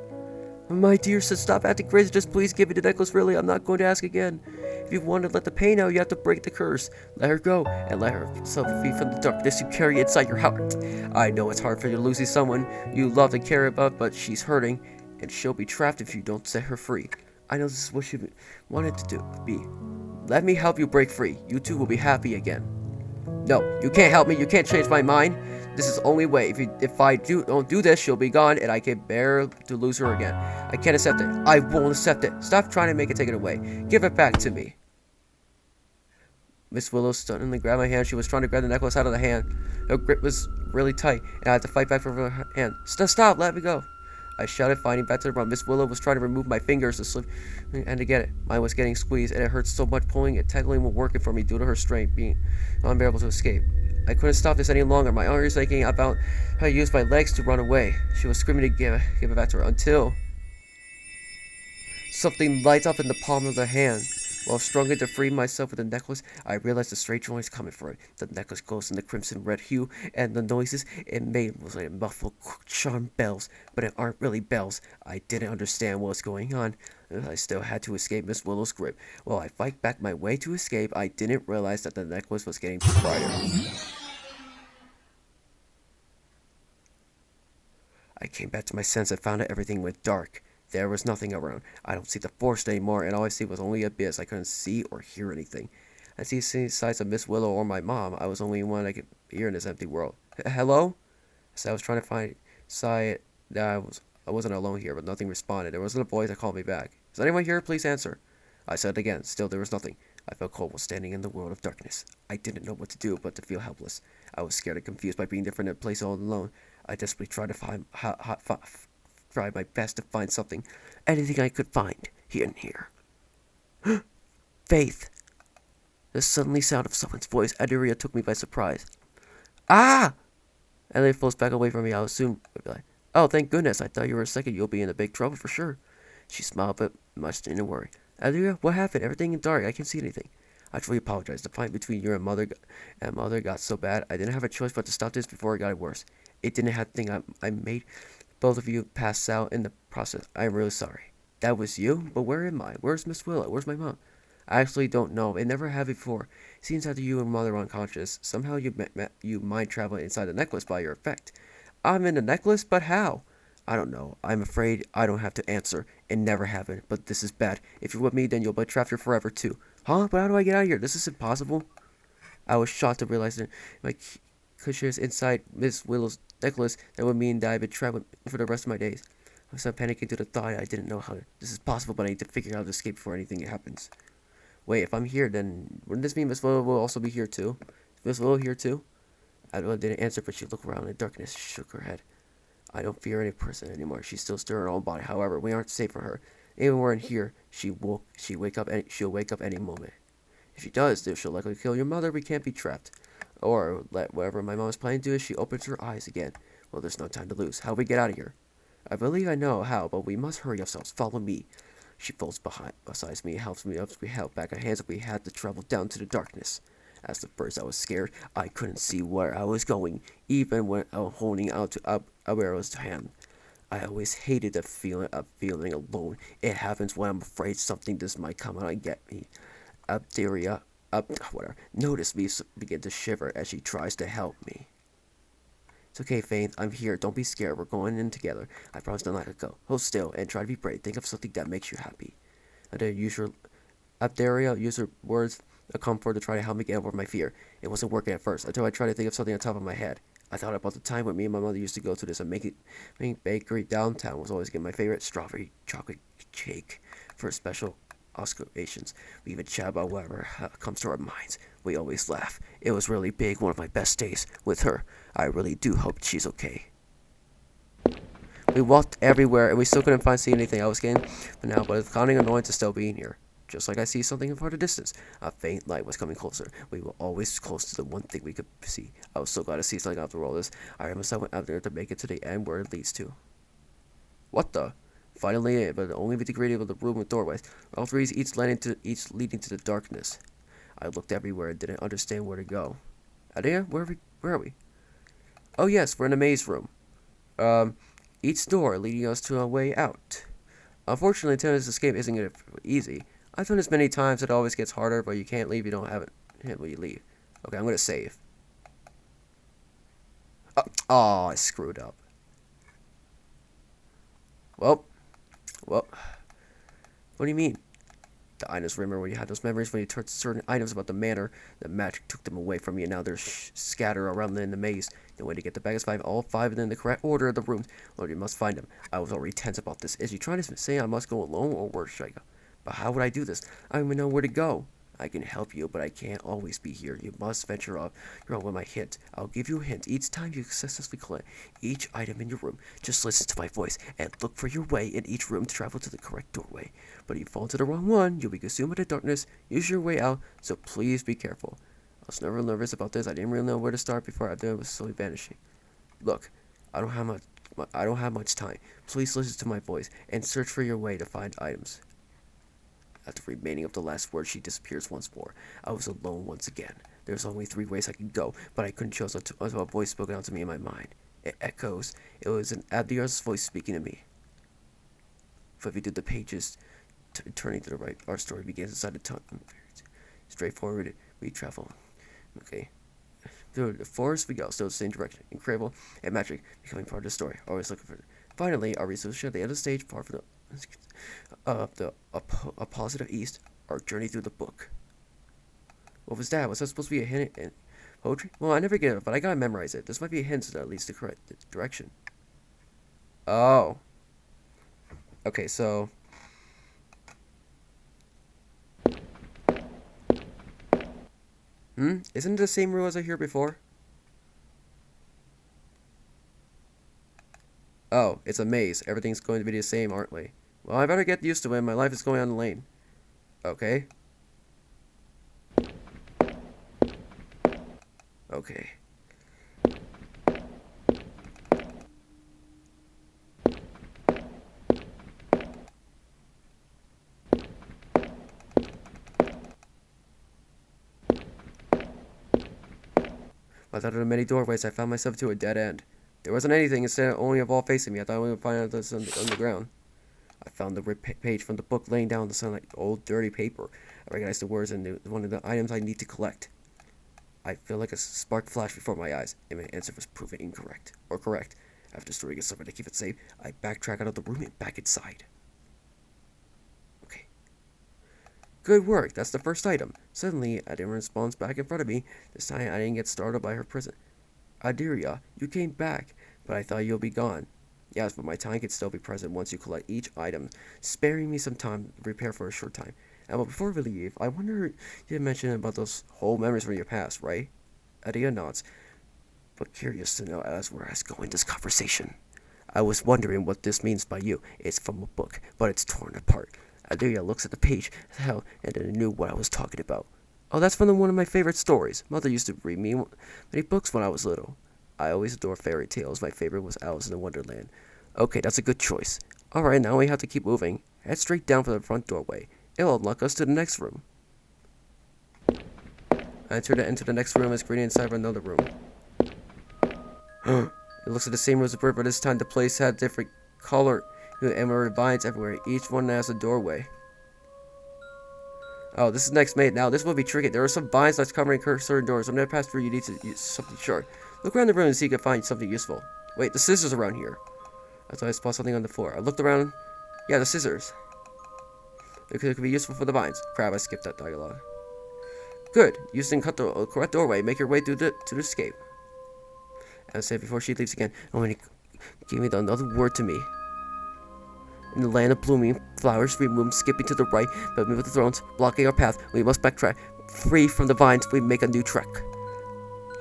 My dear sis, stop acting crazy. Just please give me the necklace, really. I'm not going to ask again. If you want to let the pain out, you have to break the curse. Let her go, and let herself free from the darkness you carry inside your heart. I know it's hard for you to lose someone you love and care about, but she's hurting, and she'll be trapped if you don't set her free. I know this is what you wanted to be. Let me help you break free. You two will be happy again. No, you can't help me. You can't change my mind. This is the only way. If I don't do this, she'll be gone, and I can bear to lose her again. I can't accept it. I won't accept it. Stop trying to make it take it away. Give it back to me. Miss Willow suddenly grabbed my hand. She was trying to grab the necklace out of the hand. Her grip was really tight, and I had to fight back for her hand. Stop! Let me go! I shouted, fighting back to the run. Miss Willow was trying to remove my fingers to slip and to get it. Mine was getting squeezed, and it hurt so much. Pulling and tackling were working for me due to her strength being unbearable to escape. I couldn't stop this any longer. My arms were aching about how I used my legs to run away. She was screaming to give it back to her until something lights up in the palm of her hand. While struggling to free myself with the necklace, I realized the strange noise coming from it. The necklace glows in the crimson red hue, and the noises it made was like muffled, charmed bells, but it aren't really bells. I didn't understand what was going on. I still had to escape Miss Willow's grip. While I fight back my way to escape, I didn't realize that the necklace was getting brighter. I came back to my sense and found that everything went dark. There was nothing around. I don't see the forest anymore, and all I see was only abyss. I couldn't see or hear anything. I see sights of Miss Willow or my mom. I was the only one I could hear in this empty world. Hello? So I was trying to find sigh that I wasn't alone here, but nothing responded. There wasn't a voice that called me back. Is anyone here? Please answer. I said it again. Still, there was nothing. I felt cold while standing in the world of darkness. I didn't know what to do but to feel helpless. I was scared and confused by being different in a place all alone. I desperately tried to tried my best to find something, anything I could find, here and here. Faith. The suddenly sound of someone's voice. Aderia took me by surprise. Ah! Elliot floats back away from me. I assumed, like, oh, thank goodness. I thought you were sick and you'll be in a big trouble for sure. She smiled, but much didn't worry. Aderia, what happened? Everything in dark. I can't see anything. I truly apologize. The fight between you and mother got so bad. I didn't have a choice but to stop this before it got worse. It didn't have to think I made both of you pass out in the process. I'm really sorry. That was you? But where am I? Where's Miss Willow? Where's my mom? I actually don't know. I never have before. Seems after you and mother were unconscious, somehow you mind traveling inside the necklace by your effect. I'm in the necklace? But how? I don't know. I'm afraid I don't have to answer. It never happened. But this is bad. If you're with me, then you'll be trapped here forever too. Huh? But how do I get out of here? This is impossible. I was shocked to realize that my cushion is inside Miss Willow's necklace. That would mean that I've been trapped for the rest of my days. I was panicking to the thought I didn't know how this is possible, but I need to figure out how to escape before anything happens. Wait, if I'm here, then wouldn't this mean Miss Willow will also be here too? Is Miss Willow here too? Adela didn't answer, but she looked around in the darkness. She shook her head. I don't fear any person anymore. She's still stirring her own body. However, we aren't safe from her. Even when we're in here, she'll wake up any moment. If she does, then she'll likely kill your mother. We can't be trapped. Or let whatever my mom is planning to do is she opens her eyes again. Well, there's no time to lose. How do we get out of here? I believe I know how, but we must hurry ourselves. Follow me. She folds beside me, helps me up. We held back our hands, and we had to travel down to the darkness. As the first, I was scared. I couldn't see where I was going, even when I was holding out to Abero's hand. I always hated the feeling of feeling alone. It happens when I'm afraid something this might come out and get me. Abderia, noticed me begin to shiver as she tries to help me. It's okay, Faith. I'm here. Don't be scared. We're going in together. I promise to not let go. Hold still and try to be brave. Think of something that makes you happy. Abderia used her words of comfort to try to help me get over my fear. It wasn't working at first, until I tried to think of something on top of my head. I thought about the time when me and my mother used to go to this amazing bakery downtown. Was always getting my favorite strawberry chocolate cake for special occasions. We even chat about whatever comes to our minds. We always laugh. It was really big, one of my best days with her. I really do hope she's okay. We walked everywhere, and we still couldn't see anything I was getting, but now, but it's counting annoying to still being here. Just like I see something in far distance. A faint light was coming closer. We were always close to the one thing we could see. I was so glad to see something after all this. I remember I went out there to make it to the end where it leads to. What the? Finally, but only with the gradient of the room with doorways. All three each leading to the darkness. I looked everywhere and didn't understand where to go. Adia, where are we? Oh yes, we're in a maze room. Each door leading us to a way out. Unfortunately, Tennis escape isn't easy. I've done this many times, it always gets harder, but you can't leave, you don't have it hit when you leave. Okay, I'm gonna save. Oh, I screwed up. Well, what do you mean? The items, remember when you had those memories when you taught certain items about the manor, the magic took them away from you, and now they're scattered around in the maze. The way to get the bag is all five of them in the correct order of the rooms. Lord, you must find them. I was already tense about this. Is you trying to say I must go alone, or where should I go? But how would I do this? I don't even know where to go. I can help you, but I can't always be here. You must venture off your own with my hint. I'll give you a hint each time you successfully collect each item in your room. Just listen to my voice and look for your way in each room to travel to the correct doorway. But if you fall into the wrong one, you'll be consumed by the darkness. Use your way out, so please be careful. I was never nervous about this. I didn't really know where to start before I was slowly vanishing. Look, I don't have much time. Please listen to my voice and search for your way to find items. At the remaining of the last word, she disappears once more. I was alone once again. There's only 3 ways I could go, but I couldn't choose until a voice spoken out to me in my mind. It echoes. It was an Abdiar's voice speaking to me. Flipping through the pages, turning to the right, our story begins inside the tunnel. Straightforward, we travel. Okay. Through the forest we go, still the same direction. Incredible and magic, becoming part of the story. Always looking for it. Finally, our resolution at the end of the stage, far from a positive east, our journey through the book. What was that? Was that supposed to be a hint in poetry? Well, I never get it, but I gotta memorize it. This might be a hint that leads to the correct direction. Oh. Okay, so... Isn't it the same rule as I heard before? Oh, it's a maze. Everything's going to be the same, aren't we? Well, I better get used to it. My life is going on the lane. Okay. Okay. By the many doorways, I found myself to a dead end. There wasn't anything, instead only a wall facing me. I thought I would find out this on the ground. I found the ripped page from the book laying down on the sun like old dirty paper. I recognized the words and knew one of the items I need to collect. I feel like a spark flashed before my eyes, and my answer was proven incorrect. Or correct. After storing it somewhere to keep it safe, I backtrack out of the room and back inside. Okay. Good work, that's the first item. Suddenly, Adira spawns back in front of me. This time I didn't get startled by her presence. Adiria, you came back, but I thought you'll be gone. Yes, but my time can still be present once you collect each item, sparing me some time to prepare for a short time. And before we leave, I wonder, you didn't mention about those whole memories from your past, right? Adia nods, but curious to know as we're going this conversation. I was wondering what this means by you. It's from a book, but it's torn apart. Adia looks at the page, and then knew what I was talking about. Oh, that's from one of my favorite stories. Mother used to read me many books when I was little. I always adore fairy tales. My favorite was Alice in Wonderland. Okay, that's a good choice. Alright, now we have to keep moving. Head straight down for the front doorway. It'll unlock us to the next room. I enter the next room as greeting inside of another room. It looks like the same room as the bird, but this time the place had different color. And there were vines everywhere. Each one has a doorway. Oh, this is next mate. Now, this will be tricky. There are some vines that's covering certain doors. When they pass through, you need to use something sharp. Look around the room and see if you can find something useful. Wait, the scissors around here. I thought I spot something on the floor. I looked around. Yeah, the scissors. It could be useful for the vines. Crap, I skipped that dialogue. Good. Use and cut the correct doorway. Make your way to the escape. And I said before she leaves again, oh, and he gave me another word to me. In the land of blooming flowers, we move, skipping to the right, but with the thrones blocking our path, we must backtrack. Free from the vines, we make a new trek.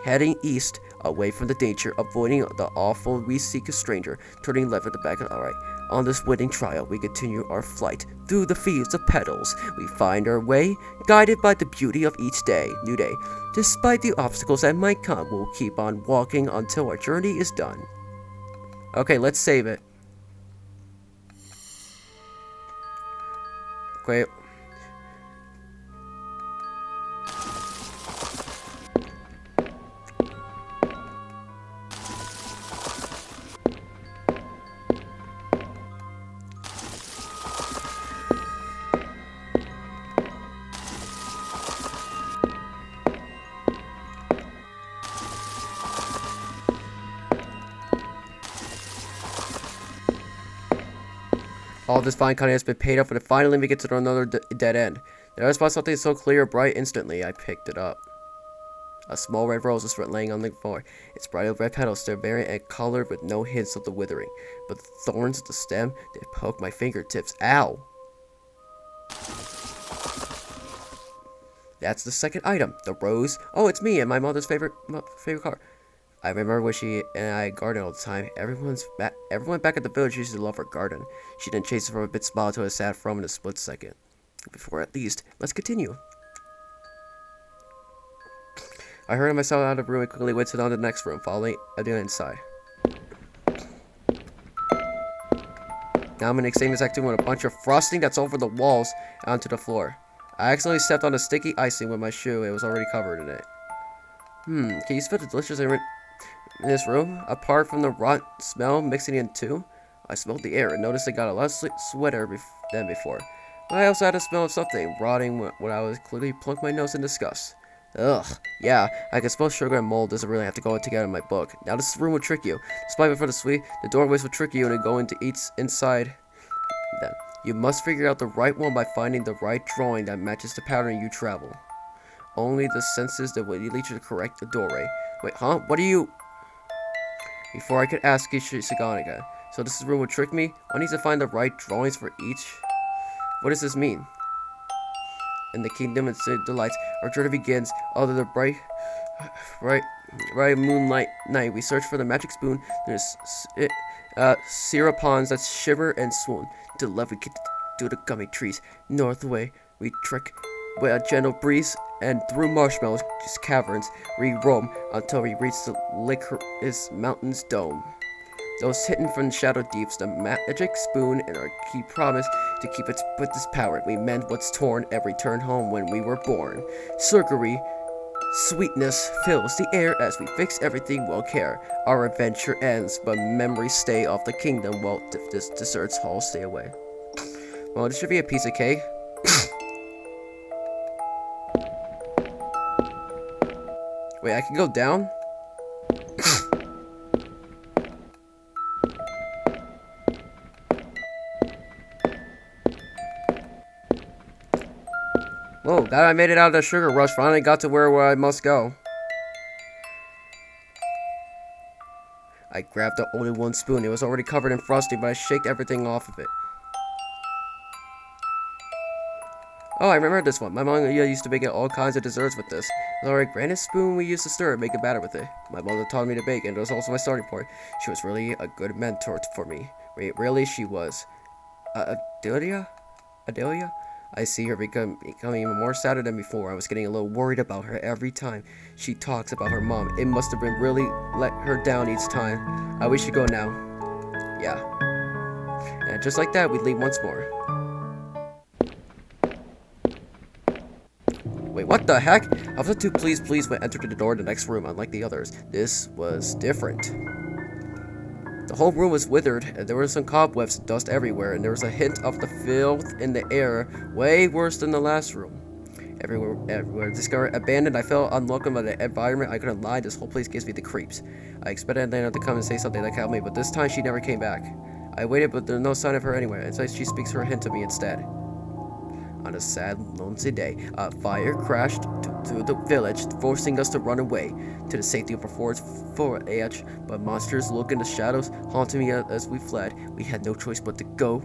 Heading east, away from the danger, avoiding the awful. We seek a stranger, turning left at the back. All right. On this winning trial, we continue our flight through the fields of petals. We find our way, guided by the beauty of each day, new day. Despite the obstacles that might come, we'll keep on walking until our journey is done. Okay, let's save it. Wait. All this fine cutting has been paid off, and finally we get to another dead end. There I spot something so clear, bright. Instantly, I picked it up. A small red rose was laying on the floor. Its bright red petals still variant and colored with no hints of the withering. But the thorns of the stem, they poke my fingertips. Ow! That's the second item. The rose. Oh, it's me and my mother's favorite car. I remember when she and I gardened all the time. Everyone back at the village used to love her garden. She didn't chase it from a bit smile to a sad from in a split second. Before at least, let's continue. I heard myself out of the room and quickly went to the next room, following Adina inside. Now I'm in the same exact room with a bunch of frosting that's over the walls onto the floor. I accidentally stepped on the sticky icing with my shoe. It was already covered in it. Can you smell the delicious air in this room? Apart from the rotten smell mixing in too, I smelled the air and noticed it got a lot sweater than before. But I also had a smell of something rotting when I was clearly plucked my nose in disgust. Ugh, yeah, I can smell sugar and mold. Doesn't really have to go together in my book. Now this room will trick you. Despite before the sweet, the doorways will trick you into going to eat inside them. You must figure out the right one by finding the right drawing that matches the pattern you travel. Only the senses that will lead you to correct the doorway. Wait, huh? What are you? Before I could ask, she's gone again. So this room will trick me? I need to find the right drawings for each. What does this mean? In the kingdom and delights, our journey begins. Under the bright moonlight night, we search for the magic spoon. There's syrup ponds that shimmer and swoon. To the left, we get to the gummy trees. North way, we trek with a gentle breeze, and through marshmallows caverns, we roam until we reach the licorice mountain's dome. Those hidden from the shadow deeps, the magic spoon and our key promise to keep its with its power. We mend what's torn and return home when we were born. Circery, sweetness fills the air as we fix everything we'll care. Our adventure ends, but memories stay of the kingdom while this desserts all stay away. Well, this should be a piece of cake. Wait, I can go down? Whoa, glad I made it out of the sugar rush. Finally got to where I must go. I grabbed the only one spoon. It was already covered in frosting, but I shaked everything off of it. Oh, I remember this one. My mom used to bake all kinds of desserts with this. With our granite spoon, we used to stir and make a batter with it. My mother taught me to bake, and it was also my starting point. She was really a good mentor for me. Really, she was. Adelia? I see her becoming even more sadder than before. I was getting a little worried about her every time she talks about her mom. It must have been really let her down each time. We should go now. Yeah. And just like that, we leave once more. Wait, what the heck? After the two please went entered the door in the next room. Unlike the others, this was different. The whole room was withered, and there were some cobwebs and dust everywhere, and there was a hint of the filth in the air, way worse than the last room. Everywhere discovered abandoned. I felt unwelcome by the environment. I couldn't lie. This whole place gives me the creeps. I expected Elena to come and say something that helped me, but this time she never came back. I waited, but there's no sign of her anywhere. And so she speaks her hint to me instead. On a sad, lonely day, a fire crashed through the village, forcing us to run away to the safety of a forest but monsters lurk in the shadows, haunting me as we fled. We had no choice but to go,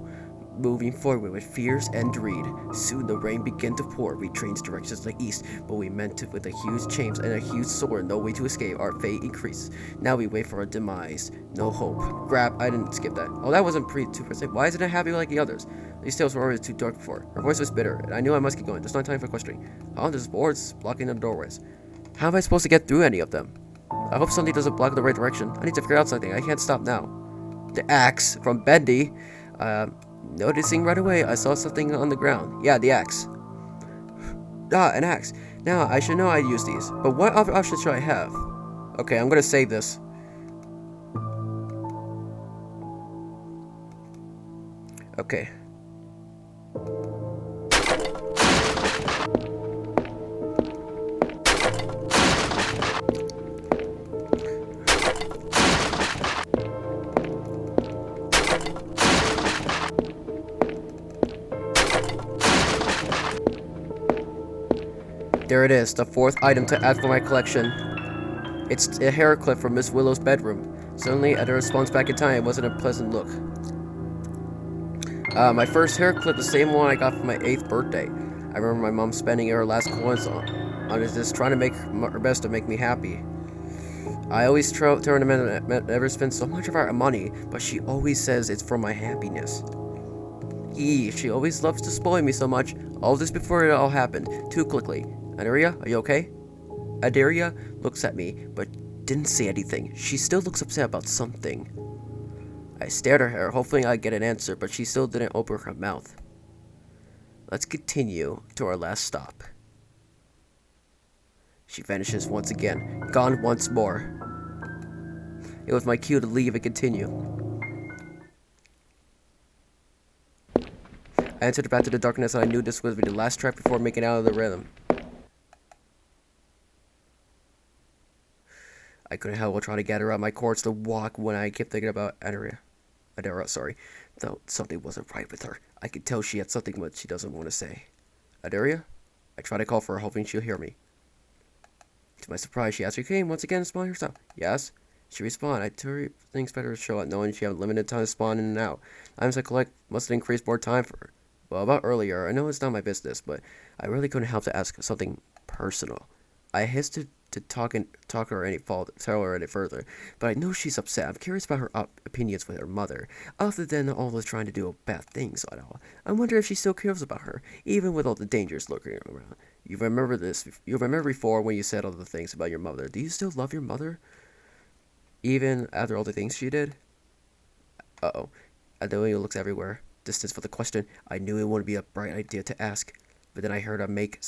moving forward with fears and dread. Soon the rain began to pour. We changed directions to the east, but we meant to with a huge change and a huge sword. No way to escape. Our fate increased. Now we wait for our demise. No hope. Grab. I didn't skip that. Oh, that wasn't pre 2%. Why isn't it happy like the others? These tales were always too dark before. Her voice was bitter, and I knew I must keep going. There's no time for questioning. Oh, there's boards blocking the doorways. How am I supposed to get through any of them? I hope something doesn't block the right direction. I need to figure out something. I can't stop now. The axe from Bendy. Noticing right away, I saw something on the ground. Yeah, the axe. Ah, an axe. Now, I should know I use these. But what other options should I have? Okay, I'm gonna save this. Okay. There it is, the fourth item to add for my collection. It's a hair clip from Miss Willow's bedroom. Suddenly, at a response back in time, it wasn't a pleasant look. My first hair clip, the same one I got for my 8th birthday. I remember my mom spending her last coins on this, trying to make her best to make me happy. I always tell her to never spend so much of our money, but she always says it's for my happiness. She always loves to spoil me so much. All this before it all happened, too quickly. Adaria, are you okay? Adaria looks at me, but didn't say anything. She still looks upset about something. I stared at her, hoping I'd get an answer, but she still didn't open her mouth. Let's continue to our last stop. She vanishes once again, gone once more. It was my cue to leave and continue. I entered back to the darkness, and I knew this would be the last track before making out of the rhythm. I couldn't help but try to gather up my courage to walk when I kept thinking about Adara, sorry. Though something wasn't right with her. I could tell she had something that she doesn't want to say. Adaria? I tried to call for her, hoping she'll hear me. To my surprise, she asked her came once again, spawning herself. Yes? She responded. I told her things better to show up, knowing she had limited time to spawn in and out. Items I collect must have increased more time for her. Well, about earlier, I know it's not my business, but I really couldn't help to ask something personal. I hesitated to tell her any further, but I know she's upset. I'm curious about her opinions with her mother, other than all the trying to do bad things at all. I wonder if she still cares about her, even with all the dangers lurking around. You remember before when you said all the things about your mother. Do you still love your mother? Even after all the things she did? Uh-oh. Adelia looks everywhere. Distance for the question. I knew it wouldn't be a bright idea to ask, but then I heard a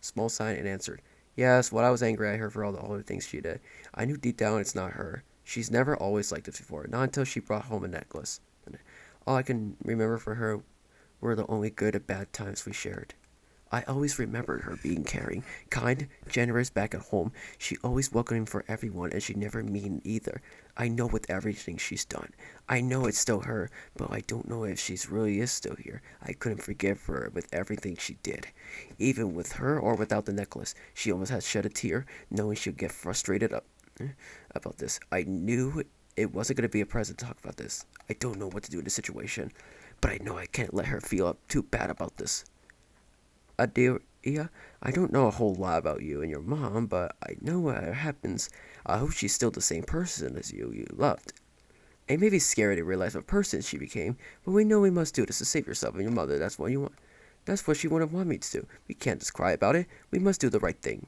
small sign and answered. Yes, what I was angry at her for all the things she did. I knew deep down it's not her. She's never always liked this before, not until she brought home a necklace. All I can remember for her were the only good and bad times we shared. I always remembered her being caring, kind, generous back at home. She always welcoming for everyone, and she never mean either. I know with everything she's done. I know it's still her, but I don't know if she's really is still here. I couldn't forgive her with everything she did. Even with her or without the necklace, she almost had shed a tear, knowing she'd get frustrated about this. I knew it wasn't going to be a present to talk about this. I don't know what to do in this situation, but I know I can't let her feel too bad about this. Adelia, I don't know a whole lot about you and your mom, but I know what happens. I hope she's still the same person as you loved. It may be scary to realize what person she became, but we know we must do this to save yourself and your mother. That's what you want. That's what she wouldn't want me to do. We can't just cry about it. We must do the right thing.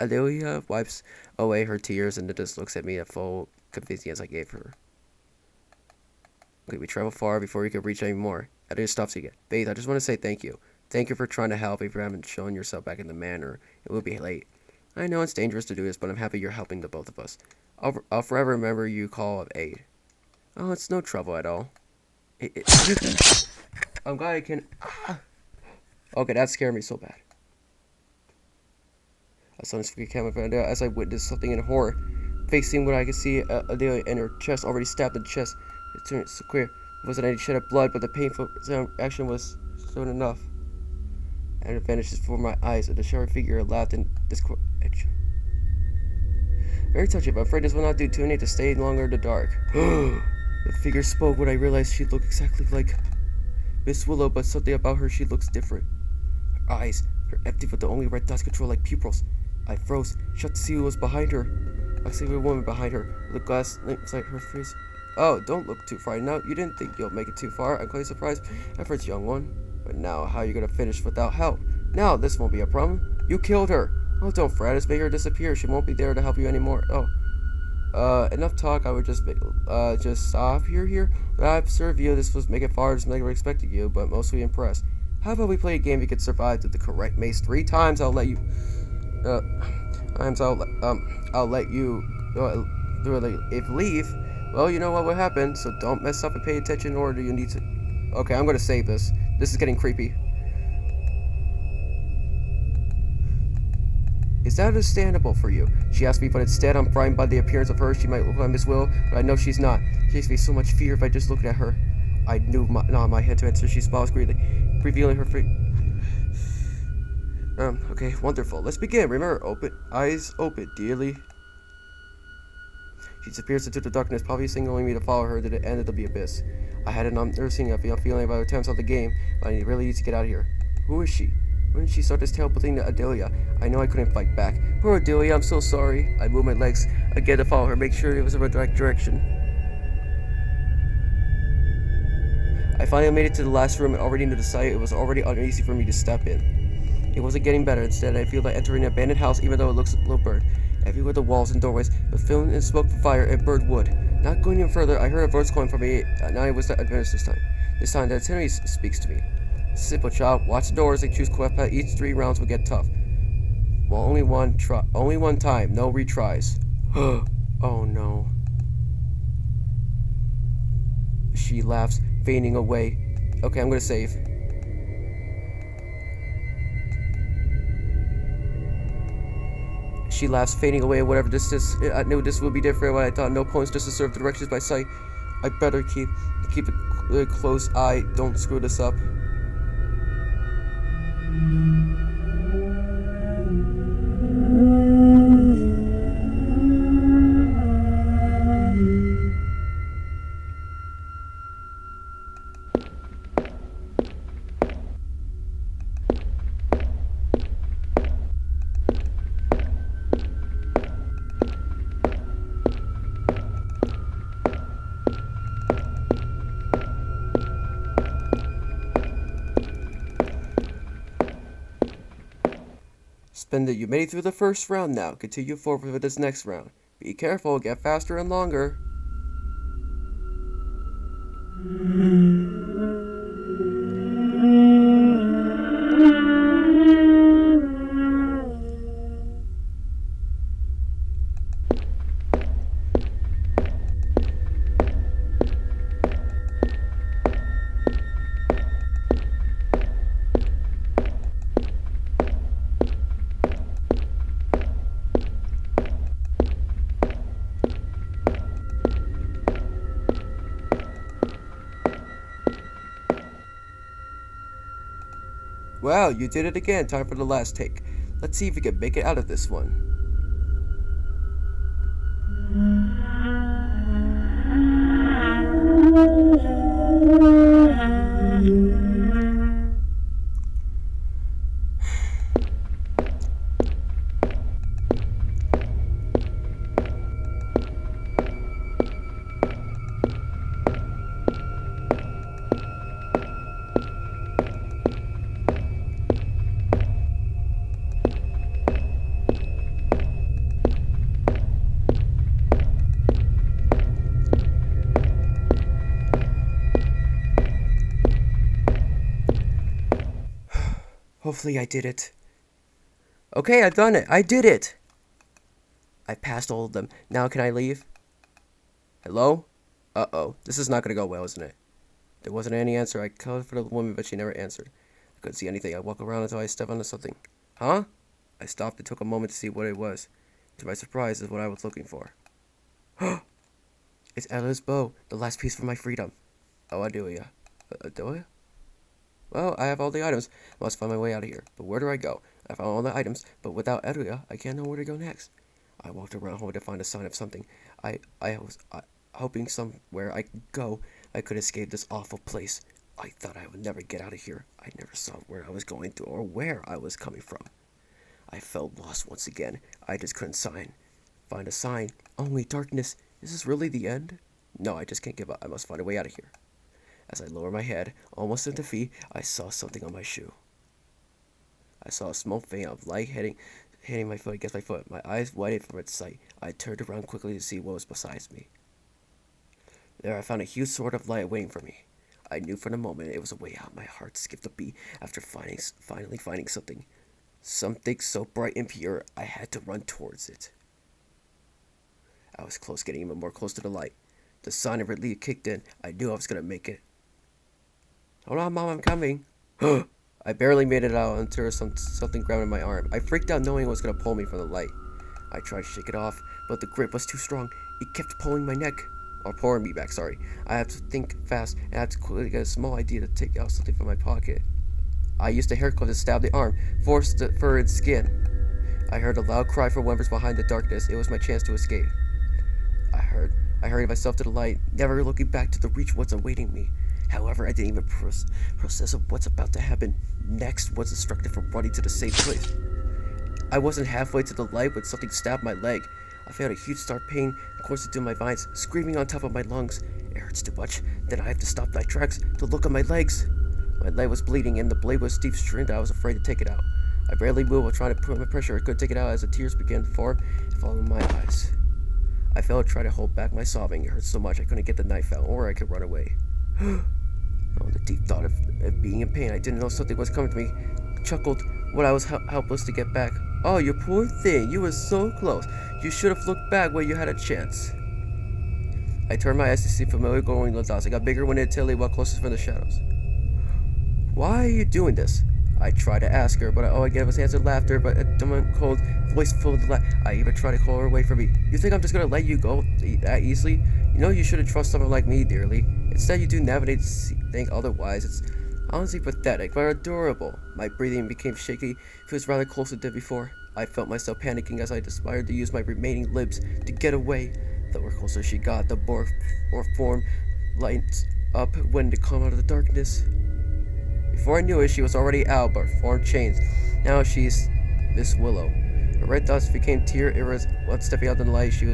Adelia wipes away her tears and just looks at me at full convenience I gave her. Okay, we traveled far before we could reach any more. Adelia stops again. Faith, I just want to say thank you. Thank you for trying to help. If you haven't shown yourself back in the manor, it will be late. I know it's dangerous to do this, but I'm happy you're helping the both of us. I'll forever remember you call of aid. Oh, it's no trouble at all. I'm glad I can... Okay, that scared me so bad. I suddenly speak camera as I witnessed something in horror. Facing what I could see, Adelia in her chest, already stabbed in the chest. It turned so clear. It wasn't any shed of blood, but the painful action was soon enough. And it vanishes before my eyes, and the shadowy figure laughed in discord. Very touching, but I'm afraid this will not do. Too need to stay longer in the dark. The figure spoke when I realized she looked exactly like... Miss Willow, but something about her, she looks different. Her eyes, her empty with the only red dots control like pupils. I froze, shocked to see who was behind her. I see a woman behind her, with a glass inside her face. Oh, don't look too frightened now. You didn't think you'll make it too far. I'm quite surprised. Efforts, young one. But now, how are you gonna finish without help? Now, this won't be a problem. You killed her. Oh, don't fret. Just make her disappear. She won't be there to help you anymore. Oh. Enough talk. I would just stop here. I observe you. This was make it far as I were expecting you, but mostly impressed. How about we play a game you can survive to the correct maze 3 times? I'll let you, I'll let you, if leave. Well, you know what will happen, so don't mess up and pay attention, or do you need to? Okay, I'm gonna save this. This is getting creepy. Is that understandable for you? She asked me, but instead I'm frightened by the appearance of her. She might look like Miss Will, but I know she's not. She gives me so much fear if I just look at her. I knew nod my head to answer. She smiles greedily, revealing her face. Okay, wonderful. Let's begin. Remember, eyes open, dearly. She disappears into the darkness, probably signaling me to follow her to the end of the abyss. I had an unnerving feeling about her attempts on the game, but I really need to get out of here. Who is she? When did she start this terrible thing to Adelia? I know I couldn't fight back. Poor Adelia, I'm so sorry. I moved my legs again to follow her, make sure it was in the right direction. I finally made it to the last room and already knew the site. It was already uneasy for me to step in. It wasn't getting better. Instead, I feel like entering an abandoned house, even though it looks a little burned. Everywhere the walls and doorways were filled in smoke from fire and burned wood. Not going any further, I heard a voice calling for me. Now it was the advantage this time. This time, the itinerary speaks to me. Simple, child. Watch the doors and choose correct path. Each 3 rounds will get tough. Well, only one time. No retries. Oh no. She laughs, fainting away. Okay, I'm gonna save. She laughs, fading away, whatever this is. I knew this would be different when I thought. No points, just to serve directions by sight. I better keep a close eye. Don't screw this up. Splendid, you made it through the first round now. Continue forward with this next round. Be careful, get faster and longer. Wow, you did it again. Time for the last take. Let's see if we can make it out of this one. Hopefully I did it. Okay, I've done it. I did it. I passed all of them. Now can I leave? Hello? Uh-oh. This is not going to go well, isn't it? There wasn't any answer. I called for the woman, but she never answered. I couldn't see anything. I walked around until I stepped onto something. Huh? I stopped and took a moment to see what it was. To my surprise, is what I was looking for. It's Ella's bow, the last piece for my freedom. Oh, Adelia. Adelia? Well, I have all the items. I must find my way out of here. But where do I go? I found all the items, but without Adelia, I can't know where to go next. I walked around hoping to find a sign of something. I was hoping somewhere I could go, I could escape this awful place. I thought I would never get out of here. I never saw where I was going to or where I was coming from. I felt lost once again. I just couldn't find a sign. Only darkness. Is this really the end? No, I just can't give up. I must find a way out of here. As I lowered my head, almost in defeat, I saw something on my shoe. I saw a small vein of light hitting my foot against my foot. My eyes widened from its sight. I turned around quickly to see what was beside me. There I found a huge sword of light waiting for me. I knew for the moment it was a way out. My heart skipped a beat after finally finding something. Something so bright and pure, I had to run towards it. I was close, getting even more close to the light. The sign of relief kicked in. I knew I was going to make it. Hold on, Mom, I'm coming. I barely made it out until something grabbed my arm. I freaked out knowing it was going to pull me from the light. I tried to shake it off, but the grip was too strong. It kept pulling my neck. Or pulling me back, sorry. I had to think fast and I had to quickly get a small idea to take out something from my pocket. I used a hair clip to stab the arm, force the fur and skin. I heard a loud cry from whoever's behind the darkness. It was my chance to escape. I hurried myself to the light, never looking back to the reach what's awaiting me. However, I didn't even process of what's about to happen. Next was instructed from running to the safe place. I wasn't halfway to the light when something stabbed my leg. I felt a huge sharp pain coursing through my veins, screaming on top of my lungs. It hurts too much. Then I have to stop my tracks to look at my legs. My leg was bleeding and the blade was deep strained. I was afraid to take it out. I barely moved while trying to put my pressure. I couldn't take it out as the tears began to form and fall in my eyes. I fell to try to hold back my sobbing. It hurt so much I couldn't get the knife out or I could run away. Oh, the deep thought of being in pain. I didn't know something was coming to me. Chuckled when I was helpless to get back. Oh, you poor thing. You were so close. You should have looked back when you had a chance. I turned my eyes to see familiar glowing dots. I got bigger when Tilly walked closest from the shadows. Why are you doing this? I tried to ask her, but all I get was answered laughter, but a dumb, cold voice filled the laugh. I even tried to call her away from me. You think I'm just gonna let you go that easily? You know you shouldn't trust someone like me, dearly. Instead, you do navigate to think otherwise. It's honestly pathetic, but adorable. My breathing became shaky. It was rather closer than before. I felt myself panicking as I aspired to use my remaining limbs to get away. The more closer she got, the more form lights up when to come out of the darkness. Before I knew it, she was already out, but form changed. Now she's Miss Willow. Her red dots became tear-iris. Once stepping out in the light, she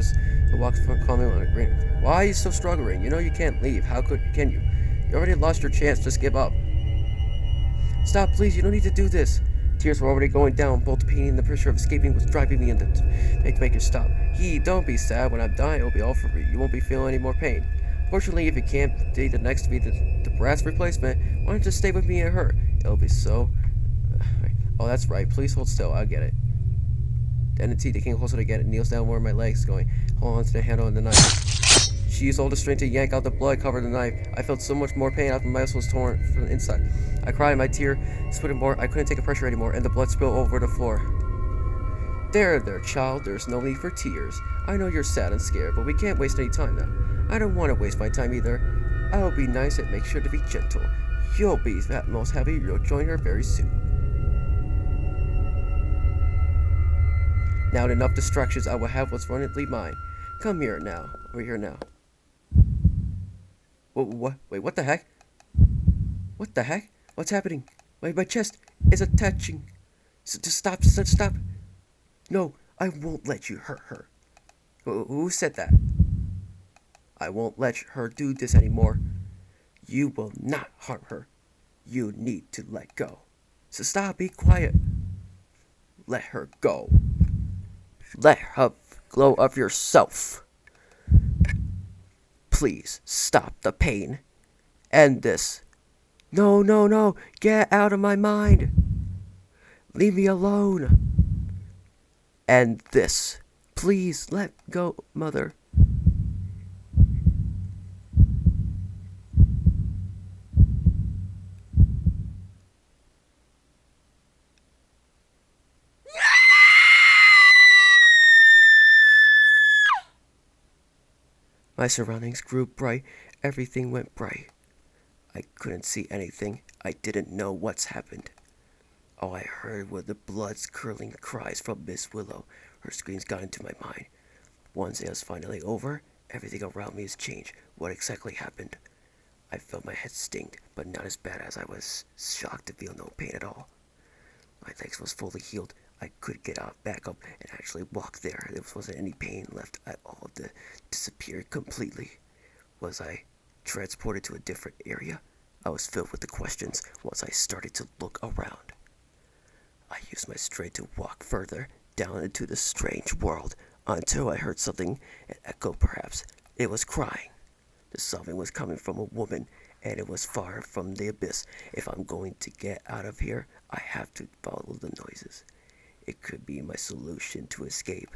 walked calmly on a grin. Why are you so struggling? You know you can't leave. How can you? You already lost your chance. Just give up. Stop, please. You don't need to do this. Tears were already going down. Both the pain and the pressure of escaping was driving me into make her stop. Don't be sad. When I'm dying, it'll be all for me. You won't be feeling any more pain. Fortunately, if you can't date the next to be the brass replacement, why don't you just stay with me and her? It'll be so... Oh, that's right. Please hold still. I'll get it. The entity that came closer to get it kneels down where my legs going. Hold on to the handle of the knife. She used all the strength to yank out the blood covered the knife. I felt so much more pain after my muscles torn from the inside. I cried, my tear split more. I couldn't take the pressure anymore, and the blood spilled over the floor. There, child. There's no need for tears. I know you're sad and scared, but we can't waste any time now. I don't want to waste my time either. I'll be nice and make sure to be gentle. You'll be most happy you'll join her very soon. Now, enough distractions. I will have what's running mine. Come here now. Over here now. What? Wait, what the heck? What the heck? What's happening? My chest is attaching. Just stop. No, I won't let you hurt her. Who said that? I won't let her do this anymore. You will not harm her. You need to let go. So stop, be quiet. Let her go. Let her go of yourself. Please stop the pain. End this. No. Get out of my mind. Leave me alone. End this. Please let go, Mother. My surroundings grew bright. Everything went bright. I couldn't see anything. I didn't know what's happened. All I heard were the blood-curdling cries from Miss Willow. Her screams got into my mind. Once it was finally over, everything around me has changed. What exactly happened? I felt my head sting, but not as bad as I was shocked to feel no pain at all. My legs was fully healed. I could get out, back up, and actually walk there. There wasn't any pain left at all. It disappeared completely. Was I transported to a different area? I was filled with the questions once I started to look around. I used my strength to walk further down into the strange world until I heard something, an echo perhaps. It was crying. The sobbing was coming from a woman, and it was far from the abyss. If I'm going to get out of here, I have to follow the noises. It could be my solution to escape.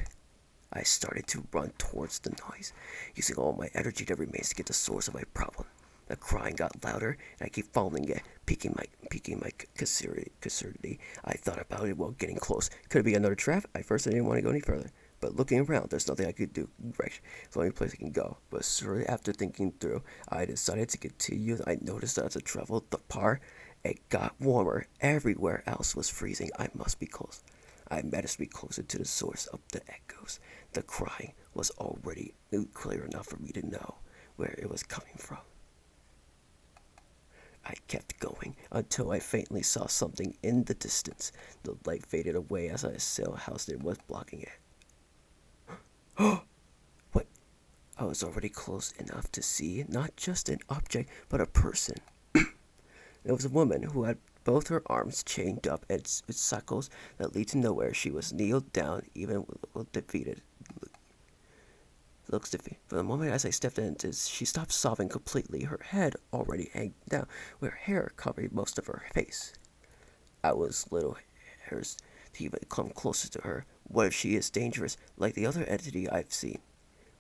I started to run towards the noise, using all my energy that remains to get the source of my problem. The crying got louder, and I keep following it, piquing my curiosity. I thought about it while getting close. Could it be another trap? At first I didn't want to go any further, but looking around, there's nothing I could do. It's the only place I can go. But shortly after thinking through, I decided to continue. I noticed that as I traveled the par, it got warmer. Everywhere else was freezing. I must be close. I managed to be closer to the source of the echoes. The crying was already clear enough for me to know where it was coming from. I kept going until I faintly saw something in the distance. The light faded away as I saw a house that was blocking it. What? I was already close enough to see not just an object, but a person. It was a woman who had both her arms chained up and with shackles that lead to nowhere. She was kneeled down, even with defeated. Looks defeated. For the moment as I stepped into, she stopped sobbing completely, her head already hanging down, with her hair covering most of her face. I was little hairs to even come closer to her. What if she is dangerous, like the other entity I've seen?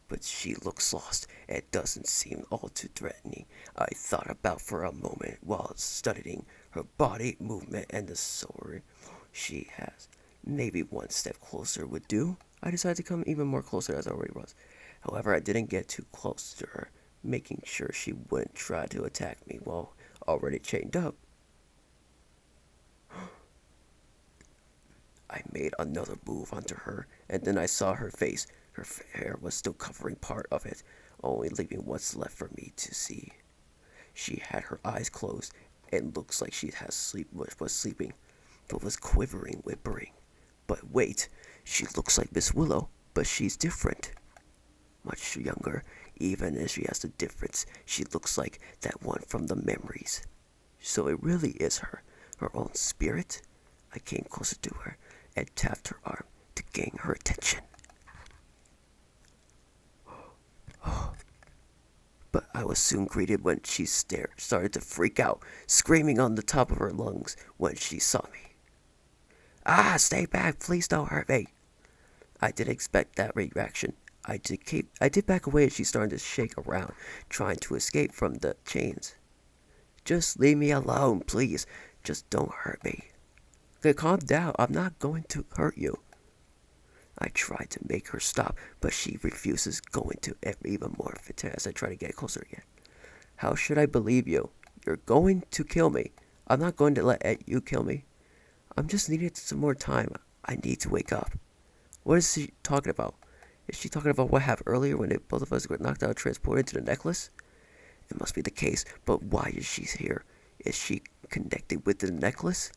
But she looks lost. It doesn't seem all too threatening. I thought about for a moment while studying her body movement and the sword she has. Maybe one step closer would do. I decided to come even more closer as I already was. However, I didn't get too close to her, making sure she wouldn't try to attack me while already chained up. I made another move onto her, and then I saw her face. Her hair was still covering part of it, only leaving what's left for me to see. She had her eyes closed, and looks like she was sleeping, but was quivering, whimpering. But wait, she looks like Miss Willow, but she's different. Much younger, even as she has the difference. She looks like that one from the memories. So it really is her own spirit? I came closer to her and tapped her arm to gain her attention. But I was soon greeted when she started to freak out, screaming on the top of her lungs when she saw me. Ah, stay back, please don't hurt me. I didn't expect that reaction. I did back away as she started to shake around, trying to escape from the chains. Just leave me alone, please. Just don't hurt me. Okay, calm down. I'm not going to hurt you. I tried to make her stop, but she refuses, going to even more as I try to get closer again. How should I believe you? You're going to kill me. I'm not going to let you kill me. I'm just needing some more time. I need to wake up. What is she talking about? Is she talking about what happened earlier when both of us got knocked out and transported to the necklace? It must be the case, but why is she here? Is she connected with the necklace?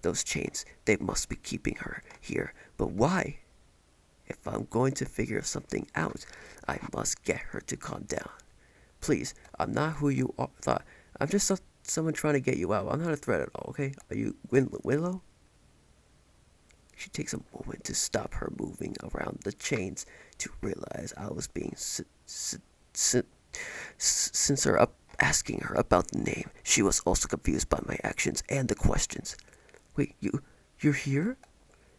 Those chains, they must be keeping her here, but why? If I'm going to figure something out, I must get her to calm down. Please, I'm not who you thought. I'm just someone trying to get you out. I'm not a threat at all, okay? Are you Willow? She takes a moment to stop her moving around the chains to realize I was being sincere asking her about the name. She was also confused by my actions and the questions. Wait, you're here?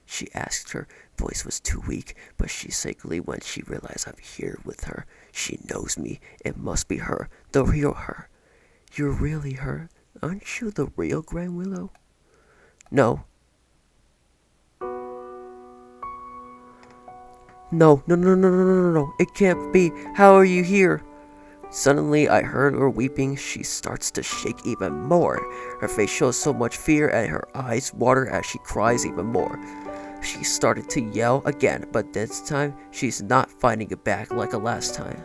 She asked. Her voice was too weak, but she secretly, when she realized I'm here with her, she knows me. It must be her, the real her. You're really her? Aren't you the real Grand Willow? No. No. It can't be. How are you here? Suddenly, I heard her weeping. She starts to shake even more. Her face shows so much fear, and her eyes water as she cries even more. She started to yell again, but this time, she's not fighting it back like the last time.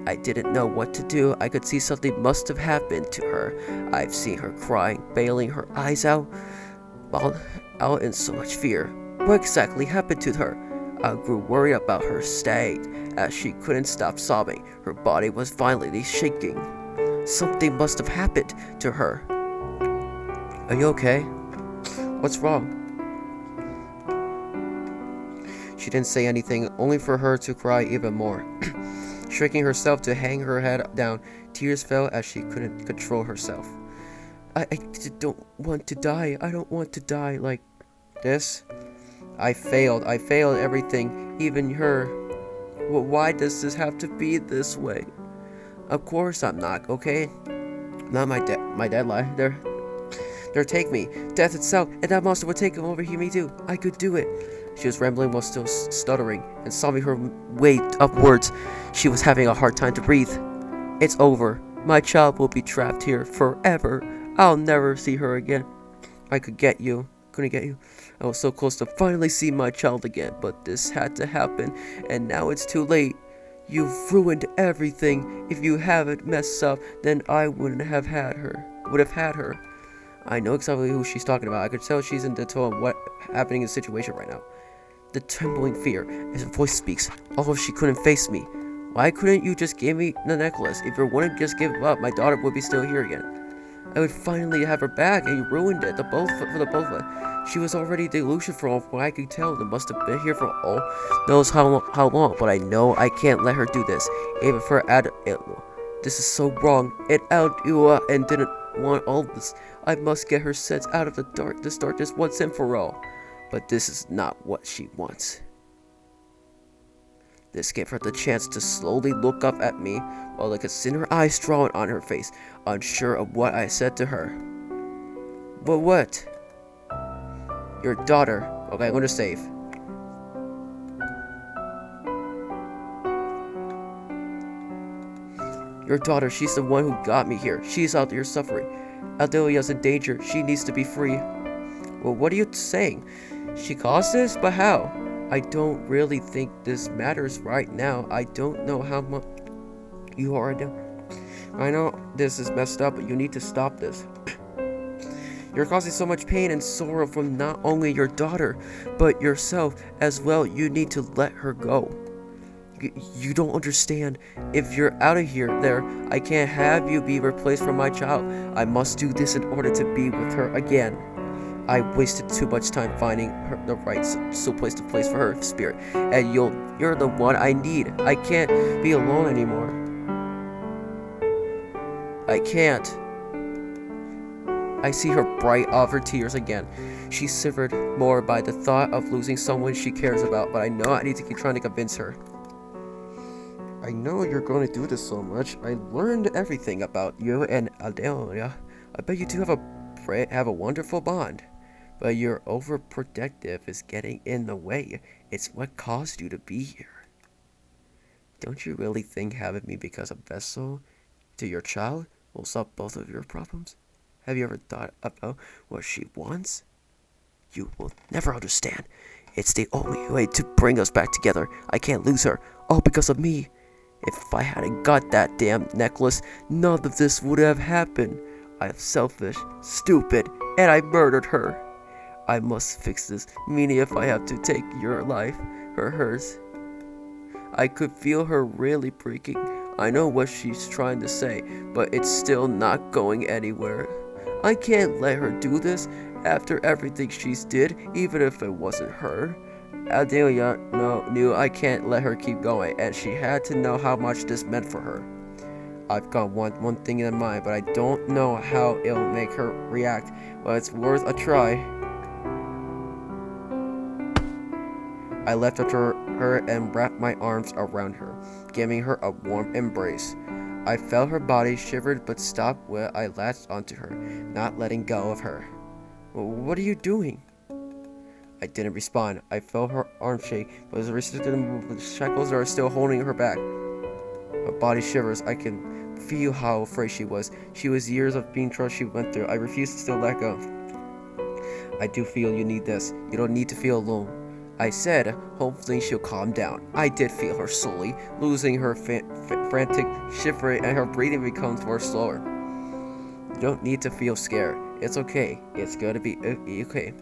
I didn't know what to do. I could see something must have happened to her. I've seen her crying, bailing her eyes out, out in so much fear. What exactly happened to her? I grew worried about her state as she couldn't stop sobbing. Her body was violently shaking. Something must have happened to her. Are you okay? What's wrong? She didn't say anything, only for her to cry even more. Shrinking herself to hang her head down, tears fell as she couldn't control herself. I don't want to die. I don't want to die like this. I failed everything, even her. Well, why does this have to be this way? Of course I'm not, okay? Not my deadline. They're take me. Death itself, and that monster would take him over here, me too. I could do it. She was rambling while still stuttering, and sobbing her way upwards. She was having a hard time to breathe. It's over. My child will be trapped here forever. I'll never see her again. I couldn't get you. I was so close to finally see my child again, but this had to happen, and now it's too late. You've ruined everything. If you haven't messed up, then I would have had her. I know exactly who she's talking about. I could tell she's in detail of what's happening in the situation right now. The trembling fear as her voice speaks. Oh, she couldn't face me. Why couldn't you just give me the necklace? If you wouldn't just give up, my daughter would be still here again. I would finally have her back, and you ruined it. For the both of us. She was already delusional from what I could tell. They must have been here for all knows how long. But I know I can't let her do this. Even for this is so wrong. And didn't want all this. I must get her sense out of this darkness once and for all. But this is not what she wants. This gave her the chance to slowly look up at me while I could see her eyes drawn on her face, unsure of what I said to her. But what? Your daughter. Okay, I'm going to save. Your daughter, she's the one who got me here. She's out there suffering. Adelia's in danger. She needs to be free. Well, what are you saying? She caused this? But how? I don't really think this matters right now. I don't know how much you are doing. I know this is messed up, but you need to stop this. You're causing so much pain and sorrow from not only your daughter, but yourself as well. You need to let her go. You don't understand. If you're out of here, I can't have you be replaced for my child. I must do this in order to be with her again. I wasted too much time finding the right place for her spirit, and you're the one I need. I can't be alone anymore. I can't. I see her bright of her tears again. She shivered more by the thought of losing someone she cares about, but I know I need to keep trying to convince her. I know you're going to do this so much. I learned everything about you and Adelia. I bet you two have a wonderful bond. But your overprotective is getting in the way. It's what caused you to be here. Don't you really think having me because a vessel to your child will solve both of your problems? Have you ever thought about what she wants? You will never understand. It's the only way to bring us back together. I can't lose her, all because of me. If I hadn't got that damn necklace, none of this would have happened. I am selfish, stupid, and I murdered her. I must fix this, meaning if I have to take your life or hers. I could feel her really breaking. I know what she's trying to say, but it's still not going anywhere. I can't let her do this after everything she's did, even if it wasn't her. Adelia knew I can't let her keep going, and she had to know how much this meant for her. I've got one thing in mind, but I don't know how it'll make her react. Well, it's worth a try. I left after her and wrapped my arms around her, giving her a warm embrace. I felt her body shivered but stopped when I latched onto her, not letting go of her. What are you doing? I didn't respond. I felt her arm shake, but as I resisted the move, the shackles are still holding her back. My body shivers. I can feel how afraid she was. She was years of being trust she went through. I refused to still let go. I do feel you need this. You don't need to feel alone. I said, hopefully she'll calm down. I did feel her slowly losing her frantic shivering, and her breathing becomes more slower. You don't need to feel scared. It's okay. It's gonna be okay.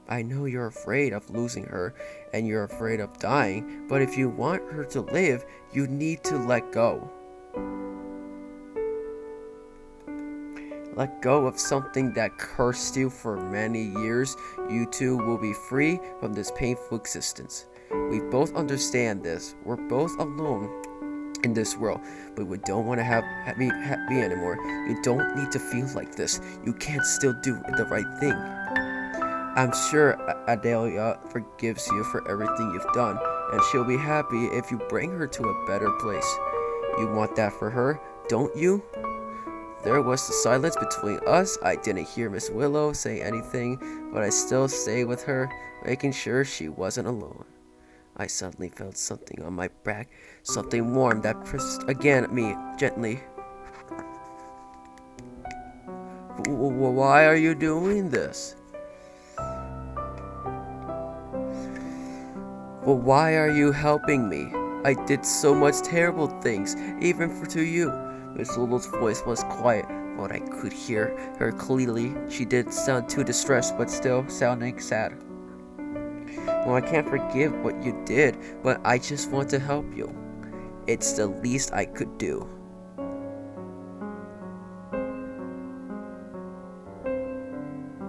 I know you're afraid of losing her and you're afraid of dying, but if you want her to live, you need to let go. Let go of something that cursed you for many years. You two will be free from this painful existence. We both understand this. We're both alone in this world, but we don't want to be happy anymore. You don't need to feel like this. You can't still do the right thing. I'm sure Adelia forgives you for everything you've done, and she'll be happy if you bring her to a better place. You want that for her, don't you? There was the silence between us. I didn't hear Miss Willow say anything, but I still stayed with her, making sure she wasn't alone. I suddenly felt something on my back, something warm that pressed again at me gently. Why are you doing this? Well, why are you helping me? I did so much terrible things, even to you. Miss Lulu's voice was quiet, but I could hear her clearly. She didn't sound too distressed, but still sounding sad. Well, I can't forgive what you did, but I just want to help you. It's the least I could do.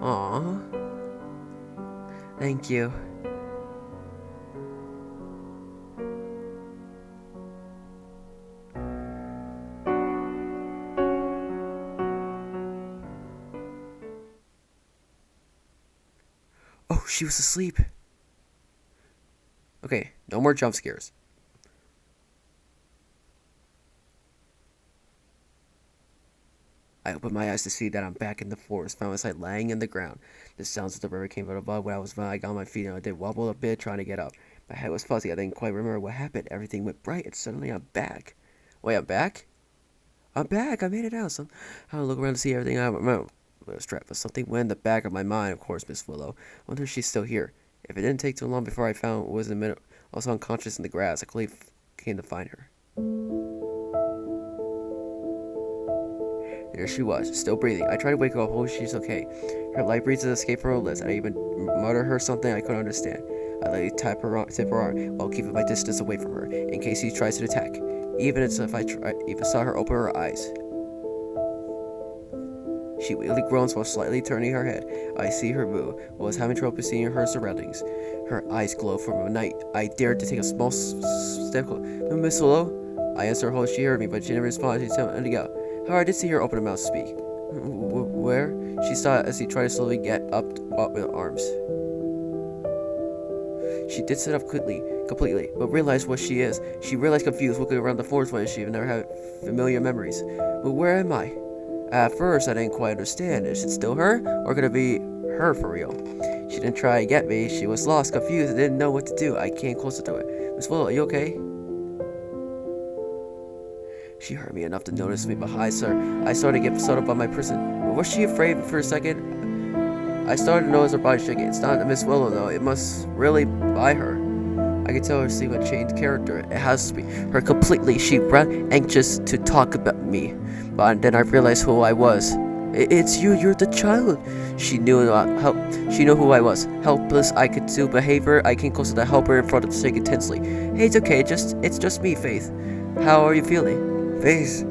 Aww. Thank you. Oh, she was asleep. Okay, no more jump scares. I opened my eyes to see that I'm back in the forest, found myself lying in the ground. The sounds of the river came from above when I got on my feet and I did wobble a bit trying to get up. My head was fuzzy, I didn't quite remember what happened. Everything went bright and suddenly I'm back. Wait, I'm back? I'm back, I made it out. So I look around to see everything I remember. I was trapped, but something went in the back of my mind, of course, Miss Willow. I wonder if she's still here. If it didn't take too long before I found what was in the middle, I was unconscious in the grass. I quickly came to find her. There she was, still breathing. I tried to wake her up, hoping she's okay. Her light breezes escaped from her lips. I even muttered her something I couldn't understand. I let her tip her arm while keeping my distance away from her, in case she tries to attack. Even if I even saw her open her eyes. She weakly groans while slightly turning her head. I see her move, but was having trouble seeing her surroundings. Her eyes glow from the night. I dared to take a small step. Miss Willow? I asked her how she heard me, but she didn't respond. She said, "Ending out." However, I did see her open her mouth to speak. Where? She saw it as he tried to slowly get up with her arms. She did sit up completely, but realized what she is. She realized confused, looking around the forest when she never had familiar memories. But where am I? At first, I didn't quite understand. Is it still her, or could it be her for real? She didn't try to get me. She was lost, confused, and didn't know what to do. I came closer to it. Miss Willow, are you okay? She heard me enough to notice me behind her. I started to get startled by my person. Was she afraid for a second? I started to notice her body shaking. It's not Miss Willow, though. It must really be her. I could tell her sleep had changed character. It has to be her completely. She ran anxious to talk about me. But then I realized who I was. It's you. You're the child. She knew who I was. Helpless, I could still behavior. I came closer to help her in front of the shake intensely. Hey, it's okay. It's just me, Faith. How are you feeling? Faith.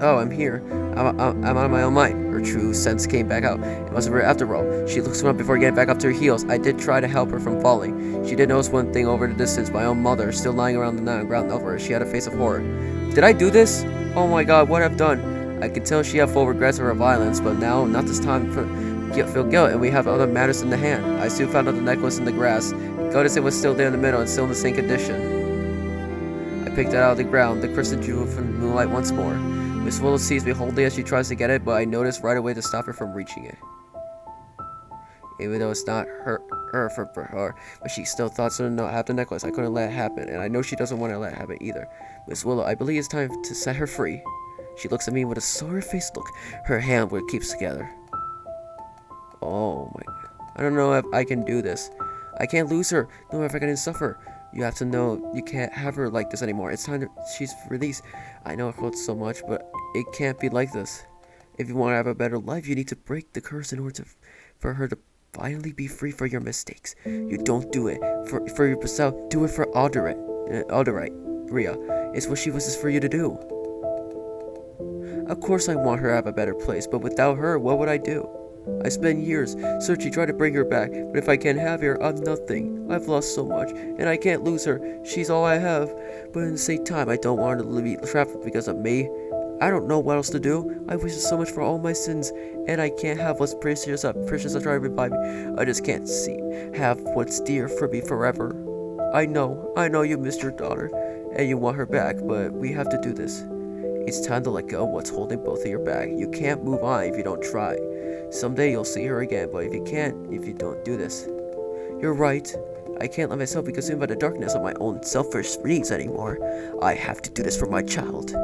Oh, I'm here. I'm out of my own mind. Her true sense came back out. It wasn't her after all. She looks around before getting back up to her heels. I did try to help her from falling. She did notice one thing over the distance. My own mother, still lying around the ground over her. She had a face of horror. Did I do this? Oh my god, what I've done. I could tell she had full regrets of her violence, but now, not this time feel guilt, and we have other matters in the hand. I soon found out the necklace in the grass. Noticed it was still there in the middle and still in the same condition. I picked it out of the ground, the crystal jewel from the moonlight once more. Miss Willow sees me holding as she tries to get it, but I noticed right away to stop her from reaching it. Even though it's not her for her, but she still thought so to have the necklace. I couldn't let it happen, and I know she doesn't want to let it happen either. Miss Willow, I believe it's time to set her free. She looks at me with a sorry-faced look. Her hand keeps together. Oh my god. I don't know if I can do this. I can't lose her. No matter if I can suffer. You have to know you can't have her like this anymore. It's time to, she's released. I know it hurts so much, but it can't be like this. If you want to have a better life, you need to break the curse in order for her to finally be free for your mistakes. You don't do it for yourself. Do it for Alderite, Ria. It's what she wishes for you to do. Of course I want her to have a better place, but without her, what would I do? I spent years searching, trying to bring her back, but if I can't have her, I'm nothing. I've lost so much, and I can't lose her. She's all I have. But at the same time, I don't want her to be trapped because of me. I don't know what else to do. I wish so much for all my sins, and I can't have what's precious I try to revive me. I just can't have what's dear for me forever. I know you miss your daughter, and you want her back, but we have to do this. It's time to let go of what's holding both of you back. You can't move on if you don't try. Someday you'll see her again, but if you don't do this. You're right. I can't let myself be consumed by the darkness of my own selfish needs anymore. I have to do this for my child.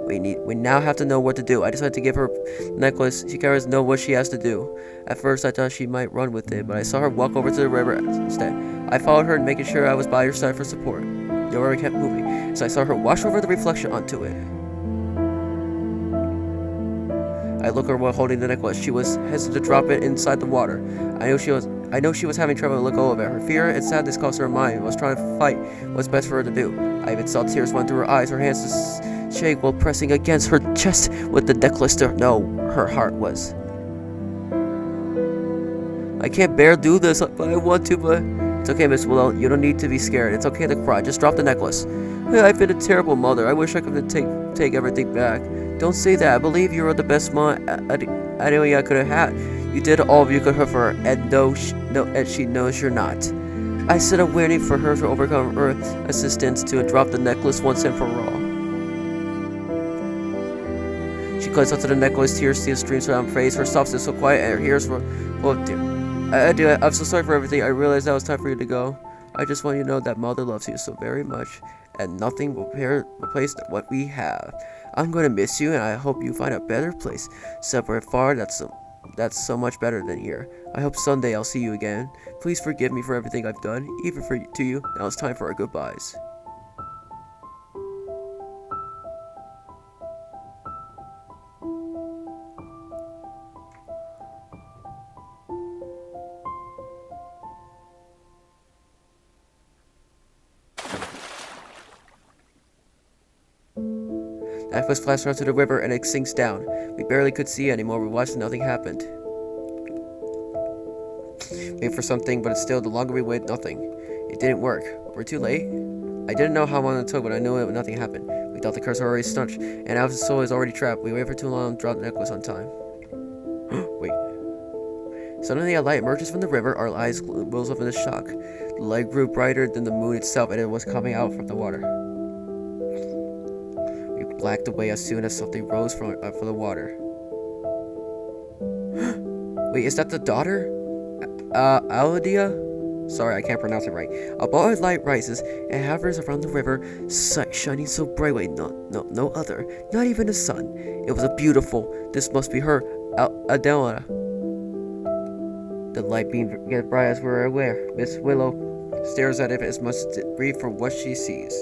We now have to know what to do. I decided to give her the necklace. She carries know what she has to do. At first I thought she might run with it, but I saw her walk over to the river instead. I followed her, making sure I was by her side for support. The river kept moving, so I saw her wash over the reflection onto it. I looked at her while holding the necklace. She was hesitant to drop it inside the water. I know she was having trouble to let go of it. Her fear and sadness caused her mind and was trying to fight what's best for her to do. I even saw tears run through her eyes. Her hands shake while pressing against her chest with the necklace to know her heart was. I can't bear to do this, but I want to, but... It's okay, Miss Willow. You don't need to be scared. It's okay to cry. Just drop the necklace. Hey, I've been a terrible mother. I wish I could take everything back. Don't say that. I believe you are the best mom I could have had. You did all you could for her, and she knows you're not. I said I'm waiting for her to overcome her assistance to drop the necklace once and for all. She clings onto the necklace, tears streams down her face. Her soft is so quiet, and her ears were... Oh dear. I'm so sorry for everything. I realized that it was time for you to go. I just want you to know that Mother loves you so very much, and nothing will replace what we have. I'm going to miss you, and I hope you find a better place. Somewhere far that's so much better than here. I hope someday I'll see you again. Please forgive me for everything I've done, even to you. Now it's time for our goodbyes. The necklace flashed onto the river and it sinks down. We barely could see anymore. We watched and nothing happened. Wait for something, but it's still, the longer we wait, nothing. It didn't work. We're too late? I didn't know how long it took, but I knew it, nothing happened. We thought the curse already stuck, and our soul is already trapped. We waited for too long and dropped the necklace on time. Wait. Suddenly a light emerges from the river. Our eyes rose up in shock. The light grew brighter than the moon itself, and it was coming out from the water. We blacked away as soon as something rose from the water. Wait, is that the daughter? Aladia? Sorry, I can't pronounce it right. A ball of light rises and hovers around the river, shining so brightly, no other, not even the sun. It was a beautiful. This must be her, Adela. The light beam gets bright as we're aware. Miss Willow stares at it as much to breathe from what she sees.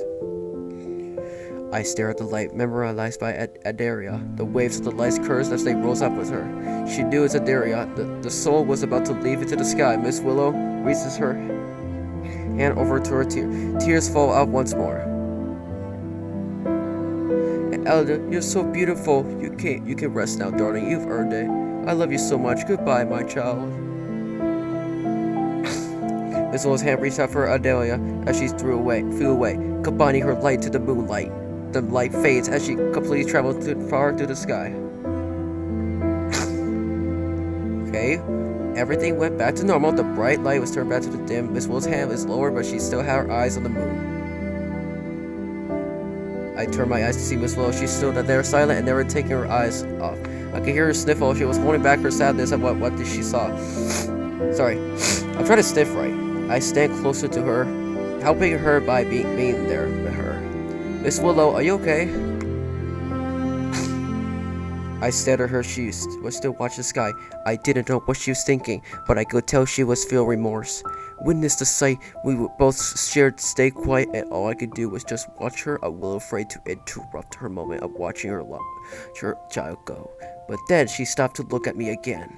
I stare at the light, memorized by Adaria. The waves of the light curves as they rose up with her. She knew it's Adaria. The soul was about to leave into the sky. Miss Willow reaches her hand over to her tear. Tears fall out once more. Elder, you're so beautiful. You can rest now, darling. You've earned it. I love you so much. Goodbye, my child. Miss Willow's hand reached out for Adelia as she flew away, combining her light to the moonlight. The light fades as she completely travels far through the sky. Okay, everything went back to normal. The bright light was turned back to the dim. Miss Willow's hand was lower, but she still had her eyes on the moon. I turned my eyes to see Miss Willow. She stood there silent and never taking her eyes off. I could hear her sniffle. She was holding back her sadness at what she saw. Sorry, I'm trying to sniff right. I stand closer to her, helping her by being there with her. Miss Willow, are you okay? I stared at her. She was still watching the sky. I didn't know what she was thinking, but I could tell she was feeling remorse. Witness the sight we both shared stay quiet, and all I could do was just watch her, a little afraid to interrupt her moment of watching her child go. But then she stopped to look at me again.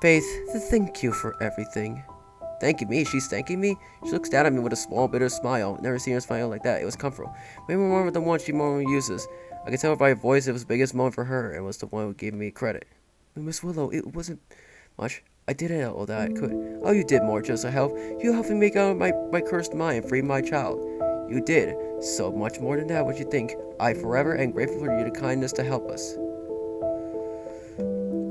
Faith, thank you for everything. Thanking me? She's thanking me? She looks down at me with a small, bitter smile. Never seen her smile like that. It was comfortable. Maybe more than one she normally uses. I could tell by her voice it was the biggest moment for her, and was the one who gave me credit. Miss Willow, it wasn't much. I did all that I could. Oh, you did more just to help. You helped me make out my cursed mind and free my child. You did. So much more than that, what you think. I forever am grateful for your kindness to help us.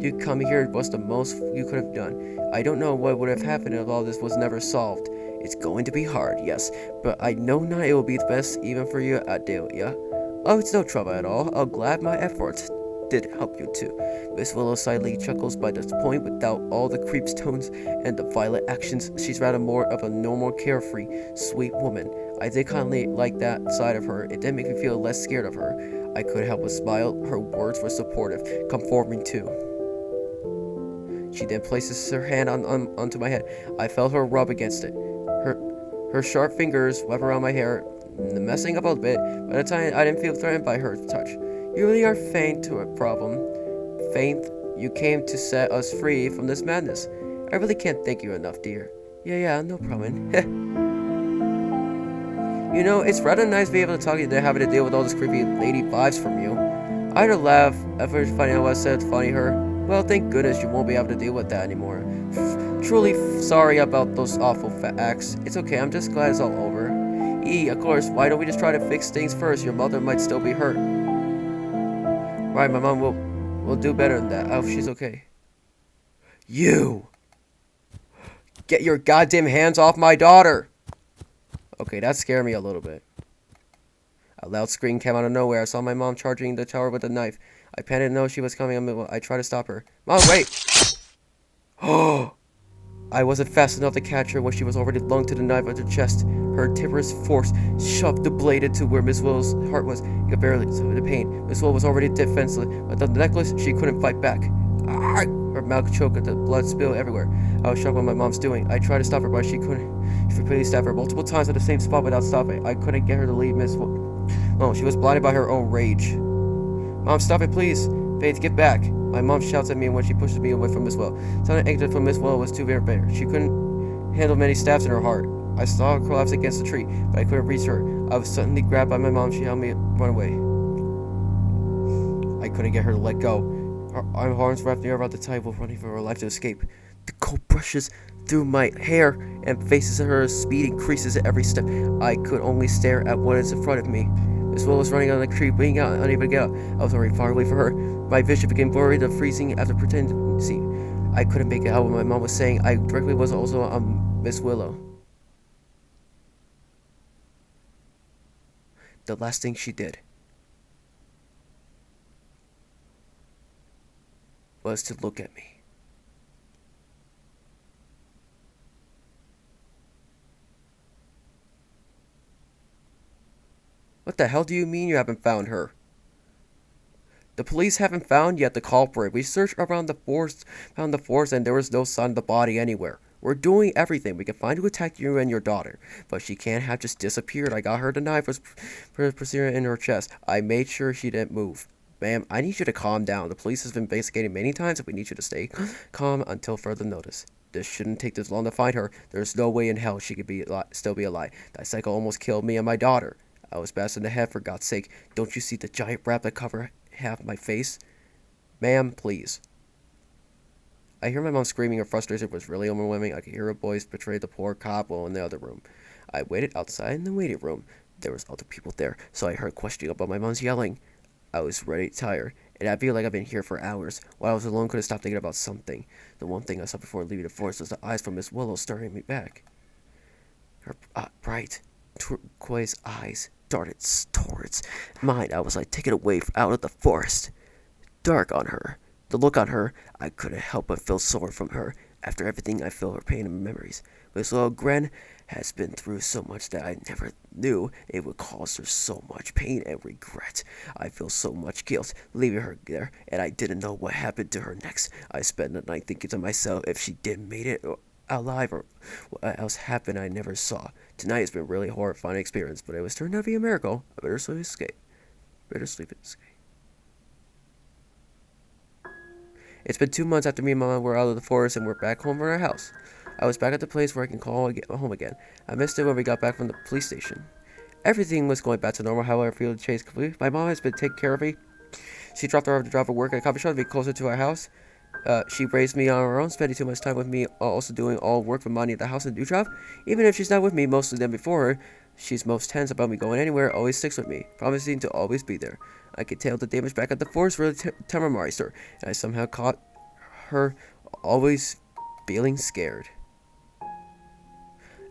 You coming here was the most you could have done. I don't know what would have happened if all this was never solved. It's going to be hard, yes, but I know now it will be the best even for you, Adelia. Oh, it's no trouble at all. I'm glad my efforts did help you too. Miss Willow silently chuckles by this point. Without all the creep's tones and the violent actions, she's rather more of a normal, carefree, sweet woman. I did kindly like that side of her. It did make me feel less scared of her. I couldn't help but smile. Her words were supportive, comforting too. She then places her hand onto my head. I felt her rub against it. Her sharp fingers wrap around my hair, messing up a bit. By the time I didn't feel threatened by her touch. You really are faint to a problem. Faint, you came to set us free from this madness. I really can't thank you enough, dear. Yeah, no problem. You know, it's rather nice to be able to talk to you than having to deal with all this creepy lady vibes from you. I had to laugh at first finding out what I said funny her. Well, thank goodness you won't be able to deal with that anymore. Truly sorry about those awful acts. It's okay, I'm just glad it's all over. Of course, why don't we just try to fix things first? Your mother might still be hurt. Right, my mom will do better than that. I hope she's okay. You! Get your goddamn hands off my daughter! Okay, that scared me a little bit. A loud scream came out of nowhere. I saw my mom charging the tower with a knife. I panicked to know she was coming. I tried to stop her. Mom, wait! Oh! I wasn't fast enough to catch her when she was already lunged to the knife at her chest. Her timorous force shoved the blade into where Miss Willow's heart was. You could barely see the pain. Miss Willow was already defenseless. Without the necklace, she couldn't fight back. Her mouth choked and the blood spilled everywhere. I was shocked what my mom's doing. I tried to stop her, but she couldn't. She repeatedly stabbed her multiple times at the same spot without stopping. I couldn't get her to leave Miss Willow. Oh, she was blinded by her own rage. Mom, stop it, please. Faith, get back. My mom shouts at me when she pushes me away from Miss Willow. Sudden anger from Miss Willow was too very bad. She couldn't handle many stabs in her heart. I saw her collapse against the tree, but I couldn't reach her. I was suddenly grabbed by my mom. She helped me run away. I couldn't get her to let go. Her arms wrapped me around the table, running for her life to escape. The cold brushes through my hair and faces her speed increases at every step. I could only stare at what is in front of me. Miss Willow was running on the tree, bleeding out, unable to get out. I was already far away from her. My vision became blurry and freezing after pretending to see. I couldn't make out what my mom was saying. I directly was also on Miss Willow. The last thing she did was to look at me. What the hell do you mean you haven't found her? The police haven't found yet the culprit. We searched around the forest, found the forest, and there was no sign of the body anywhere. We're doing everything we can find who attacked you and your daughter, but she can't have just disappeared. I got her the knife was pressing in her chest. I made sure she didn't move. Ma'am, I need you to calm down. The police has been investigating many times, and we need you to stay calm until further notice. This shouldn't take this long to find her. There's no way in hell she could still be alive. That psycho almost killed me and my daughter. I was bashed in the head, for God's sake. Don't you see the giant wrap that covered half my face? Ma'am, please. I hear my mom screaming. Her frustration was really overwhelming. I could hear her voice betray the poor cop while in the other room. I waited outside in the waiting room. There was other people there, so I heard questioning about my mom's yelling. I was really tired, and I feel like I've been here for hours. While I was alone, couldn't stop thinking about something. The one thing I saw before leaving the forest was the eyes from Miss Willow staring me back. Her bright, turquoise eyes darted towards mine. I was like taken away out of the forest. Dark on her. The look on her, I couldn't help but feel sorry from her. After everything, I felt her pain and memories. This little Gren has been through so much that I never knew it would cause her so much pain and regret. I feel so much guilt leaving her there, and I didn't know what happened to her next. I spent the night thinking to myself if she did made it alive or what else happened I never saw. Tonight has been a really horrifying experience, but it was turned out to be a miracle. A bittersweet escape. Bittersweet escape. It's been 2 months after me and Mama were out of the forest and we're back home at our house. I was back at the place where I can call home again. I missed it when we got back from the police station. Everything was going back to normal, however, I feel the chase completely. My mom has been taking care of me. She dropped her off to drop her work at a coffee shop to be closer to our house. She raised me on her own, spending too much time with me, also doing all work for money at the house and new job. Even if she's not with me mostly than before her, she's most tense about me going anywhere, always sticks with me, promising to always be there. I could tell the damage back at the forest really terrorized her, and I somehow caught her always feeling scared.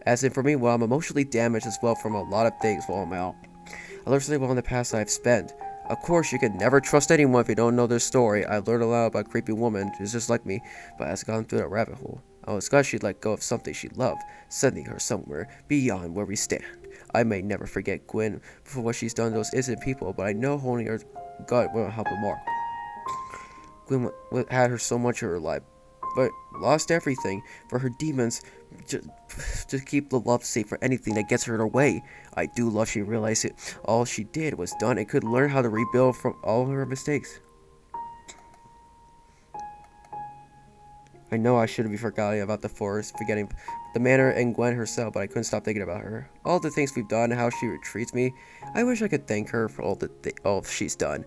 As in for me, well, I'm emotionally damaged as well from a lot of things while I'm out. I learned something well in the past I've spent. Of course, you can never trust anyone if you don't know their story. I learned a lot about a creepy woman who's just like me, but has gone through that rabbit hole. I was glad she'd let go of something she loved, sending her somewhere beyond where we stand. I may never forget Gwen for what she's done to those innocent people, but I know holding her gut won't help her more. Gwen had her so much in her life, but lost everything for her demons to keep the love safe for anything that gets her in her way. I do love she realized it. All she did was done and could learn how to rebuild from all her mistakes. I know I shouldn't be forgetting about the forest, forgetting the manor and Gwen herself, but I couldn't stop thinking about her. All the things we've done and how she treats me. I wish I could thank her for all she's done.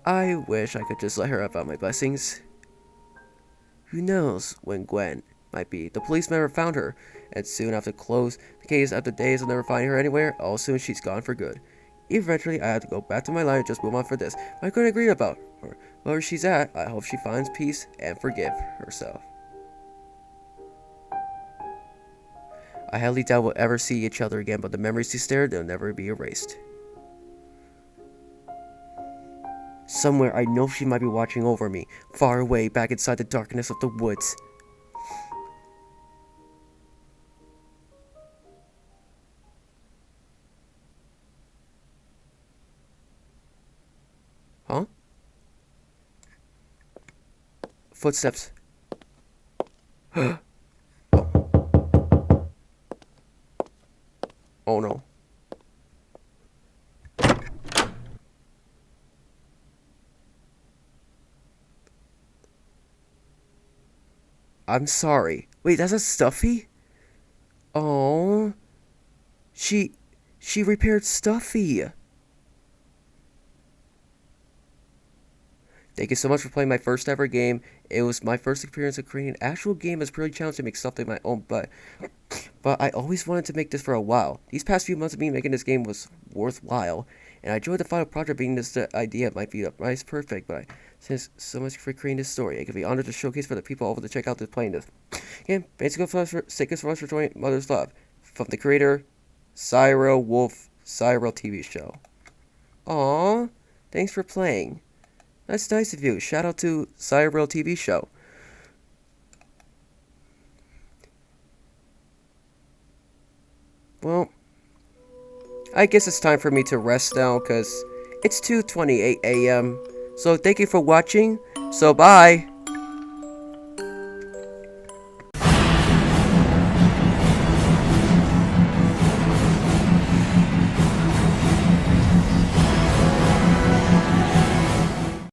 I wish I could just let her have all my blessings. Who knows when Gwen might be. The police never found her, and soon after close the case after days of never finding her anywhere, all soon she's gone for good. Eventually, I had to go back to my life and just move on for this. I couldn't agree about her. Wherever she's at, I hope she finds peace and forgive herself. I highly doubt we'll ever see each other again, but the memories she shared, they'll never be erased. Somewhere, I know she might be watching over me, far away, back inside the darkness of the woods. Huh? Footsteps. Oh no. I'm sorry. Wait, that's a Stuffy? Oh. She repaired Stuffy. Thank you so much for playing my first ever game. It was my first experience of creating an actual game. It's pretty challenging to make something my own, but I always wanted to make this for a while. These past few months of me making this game was worthwhile, and I enjoyed the final project being this idea might be nice perfect, but since so much for creating this story, it could be honored to showcase for the people over to check out this playing this. Again, thank you so much for joining Mother's Love from the creator, Cyril Wolf, Cyril TV show. Aww, thanks for playing. That's nice of you. Shout out to Cyril TV show. Well, I guess it's time for me to rest now because it's 2:28 a.m. So thank you for watching. So bye.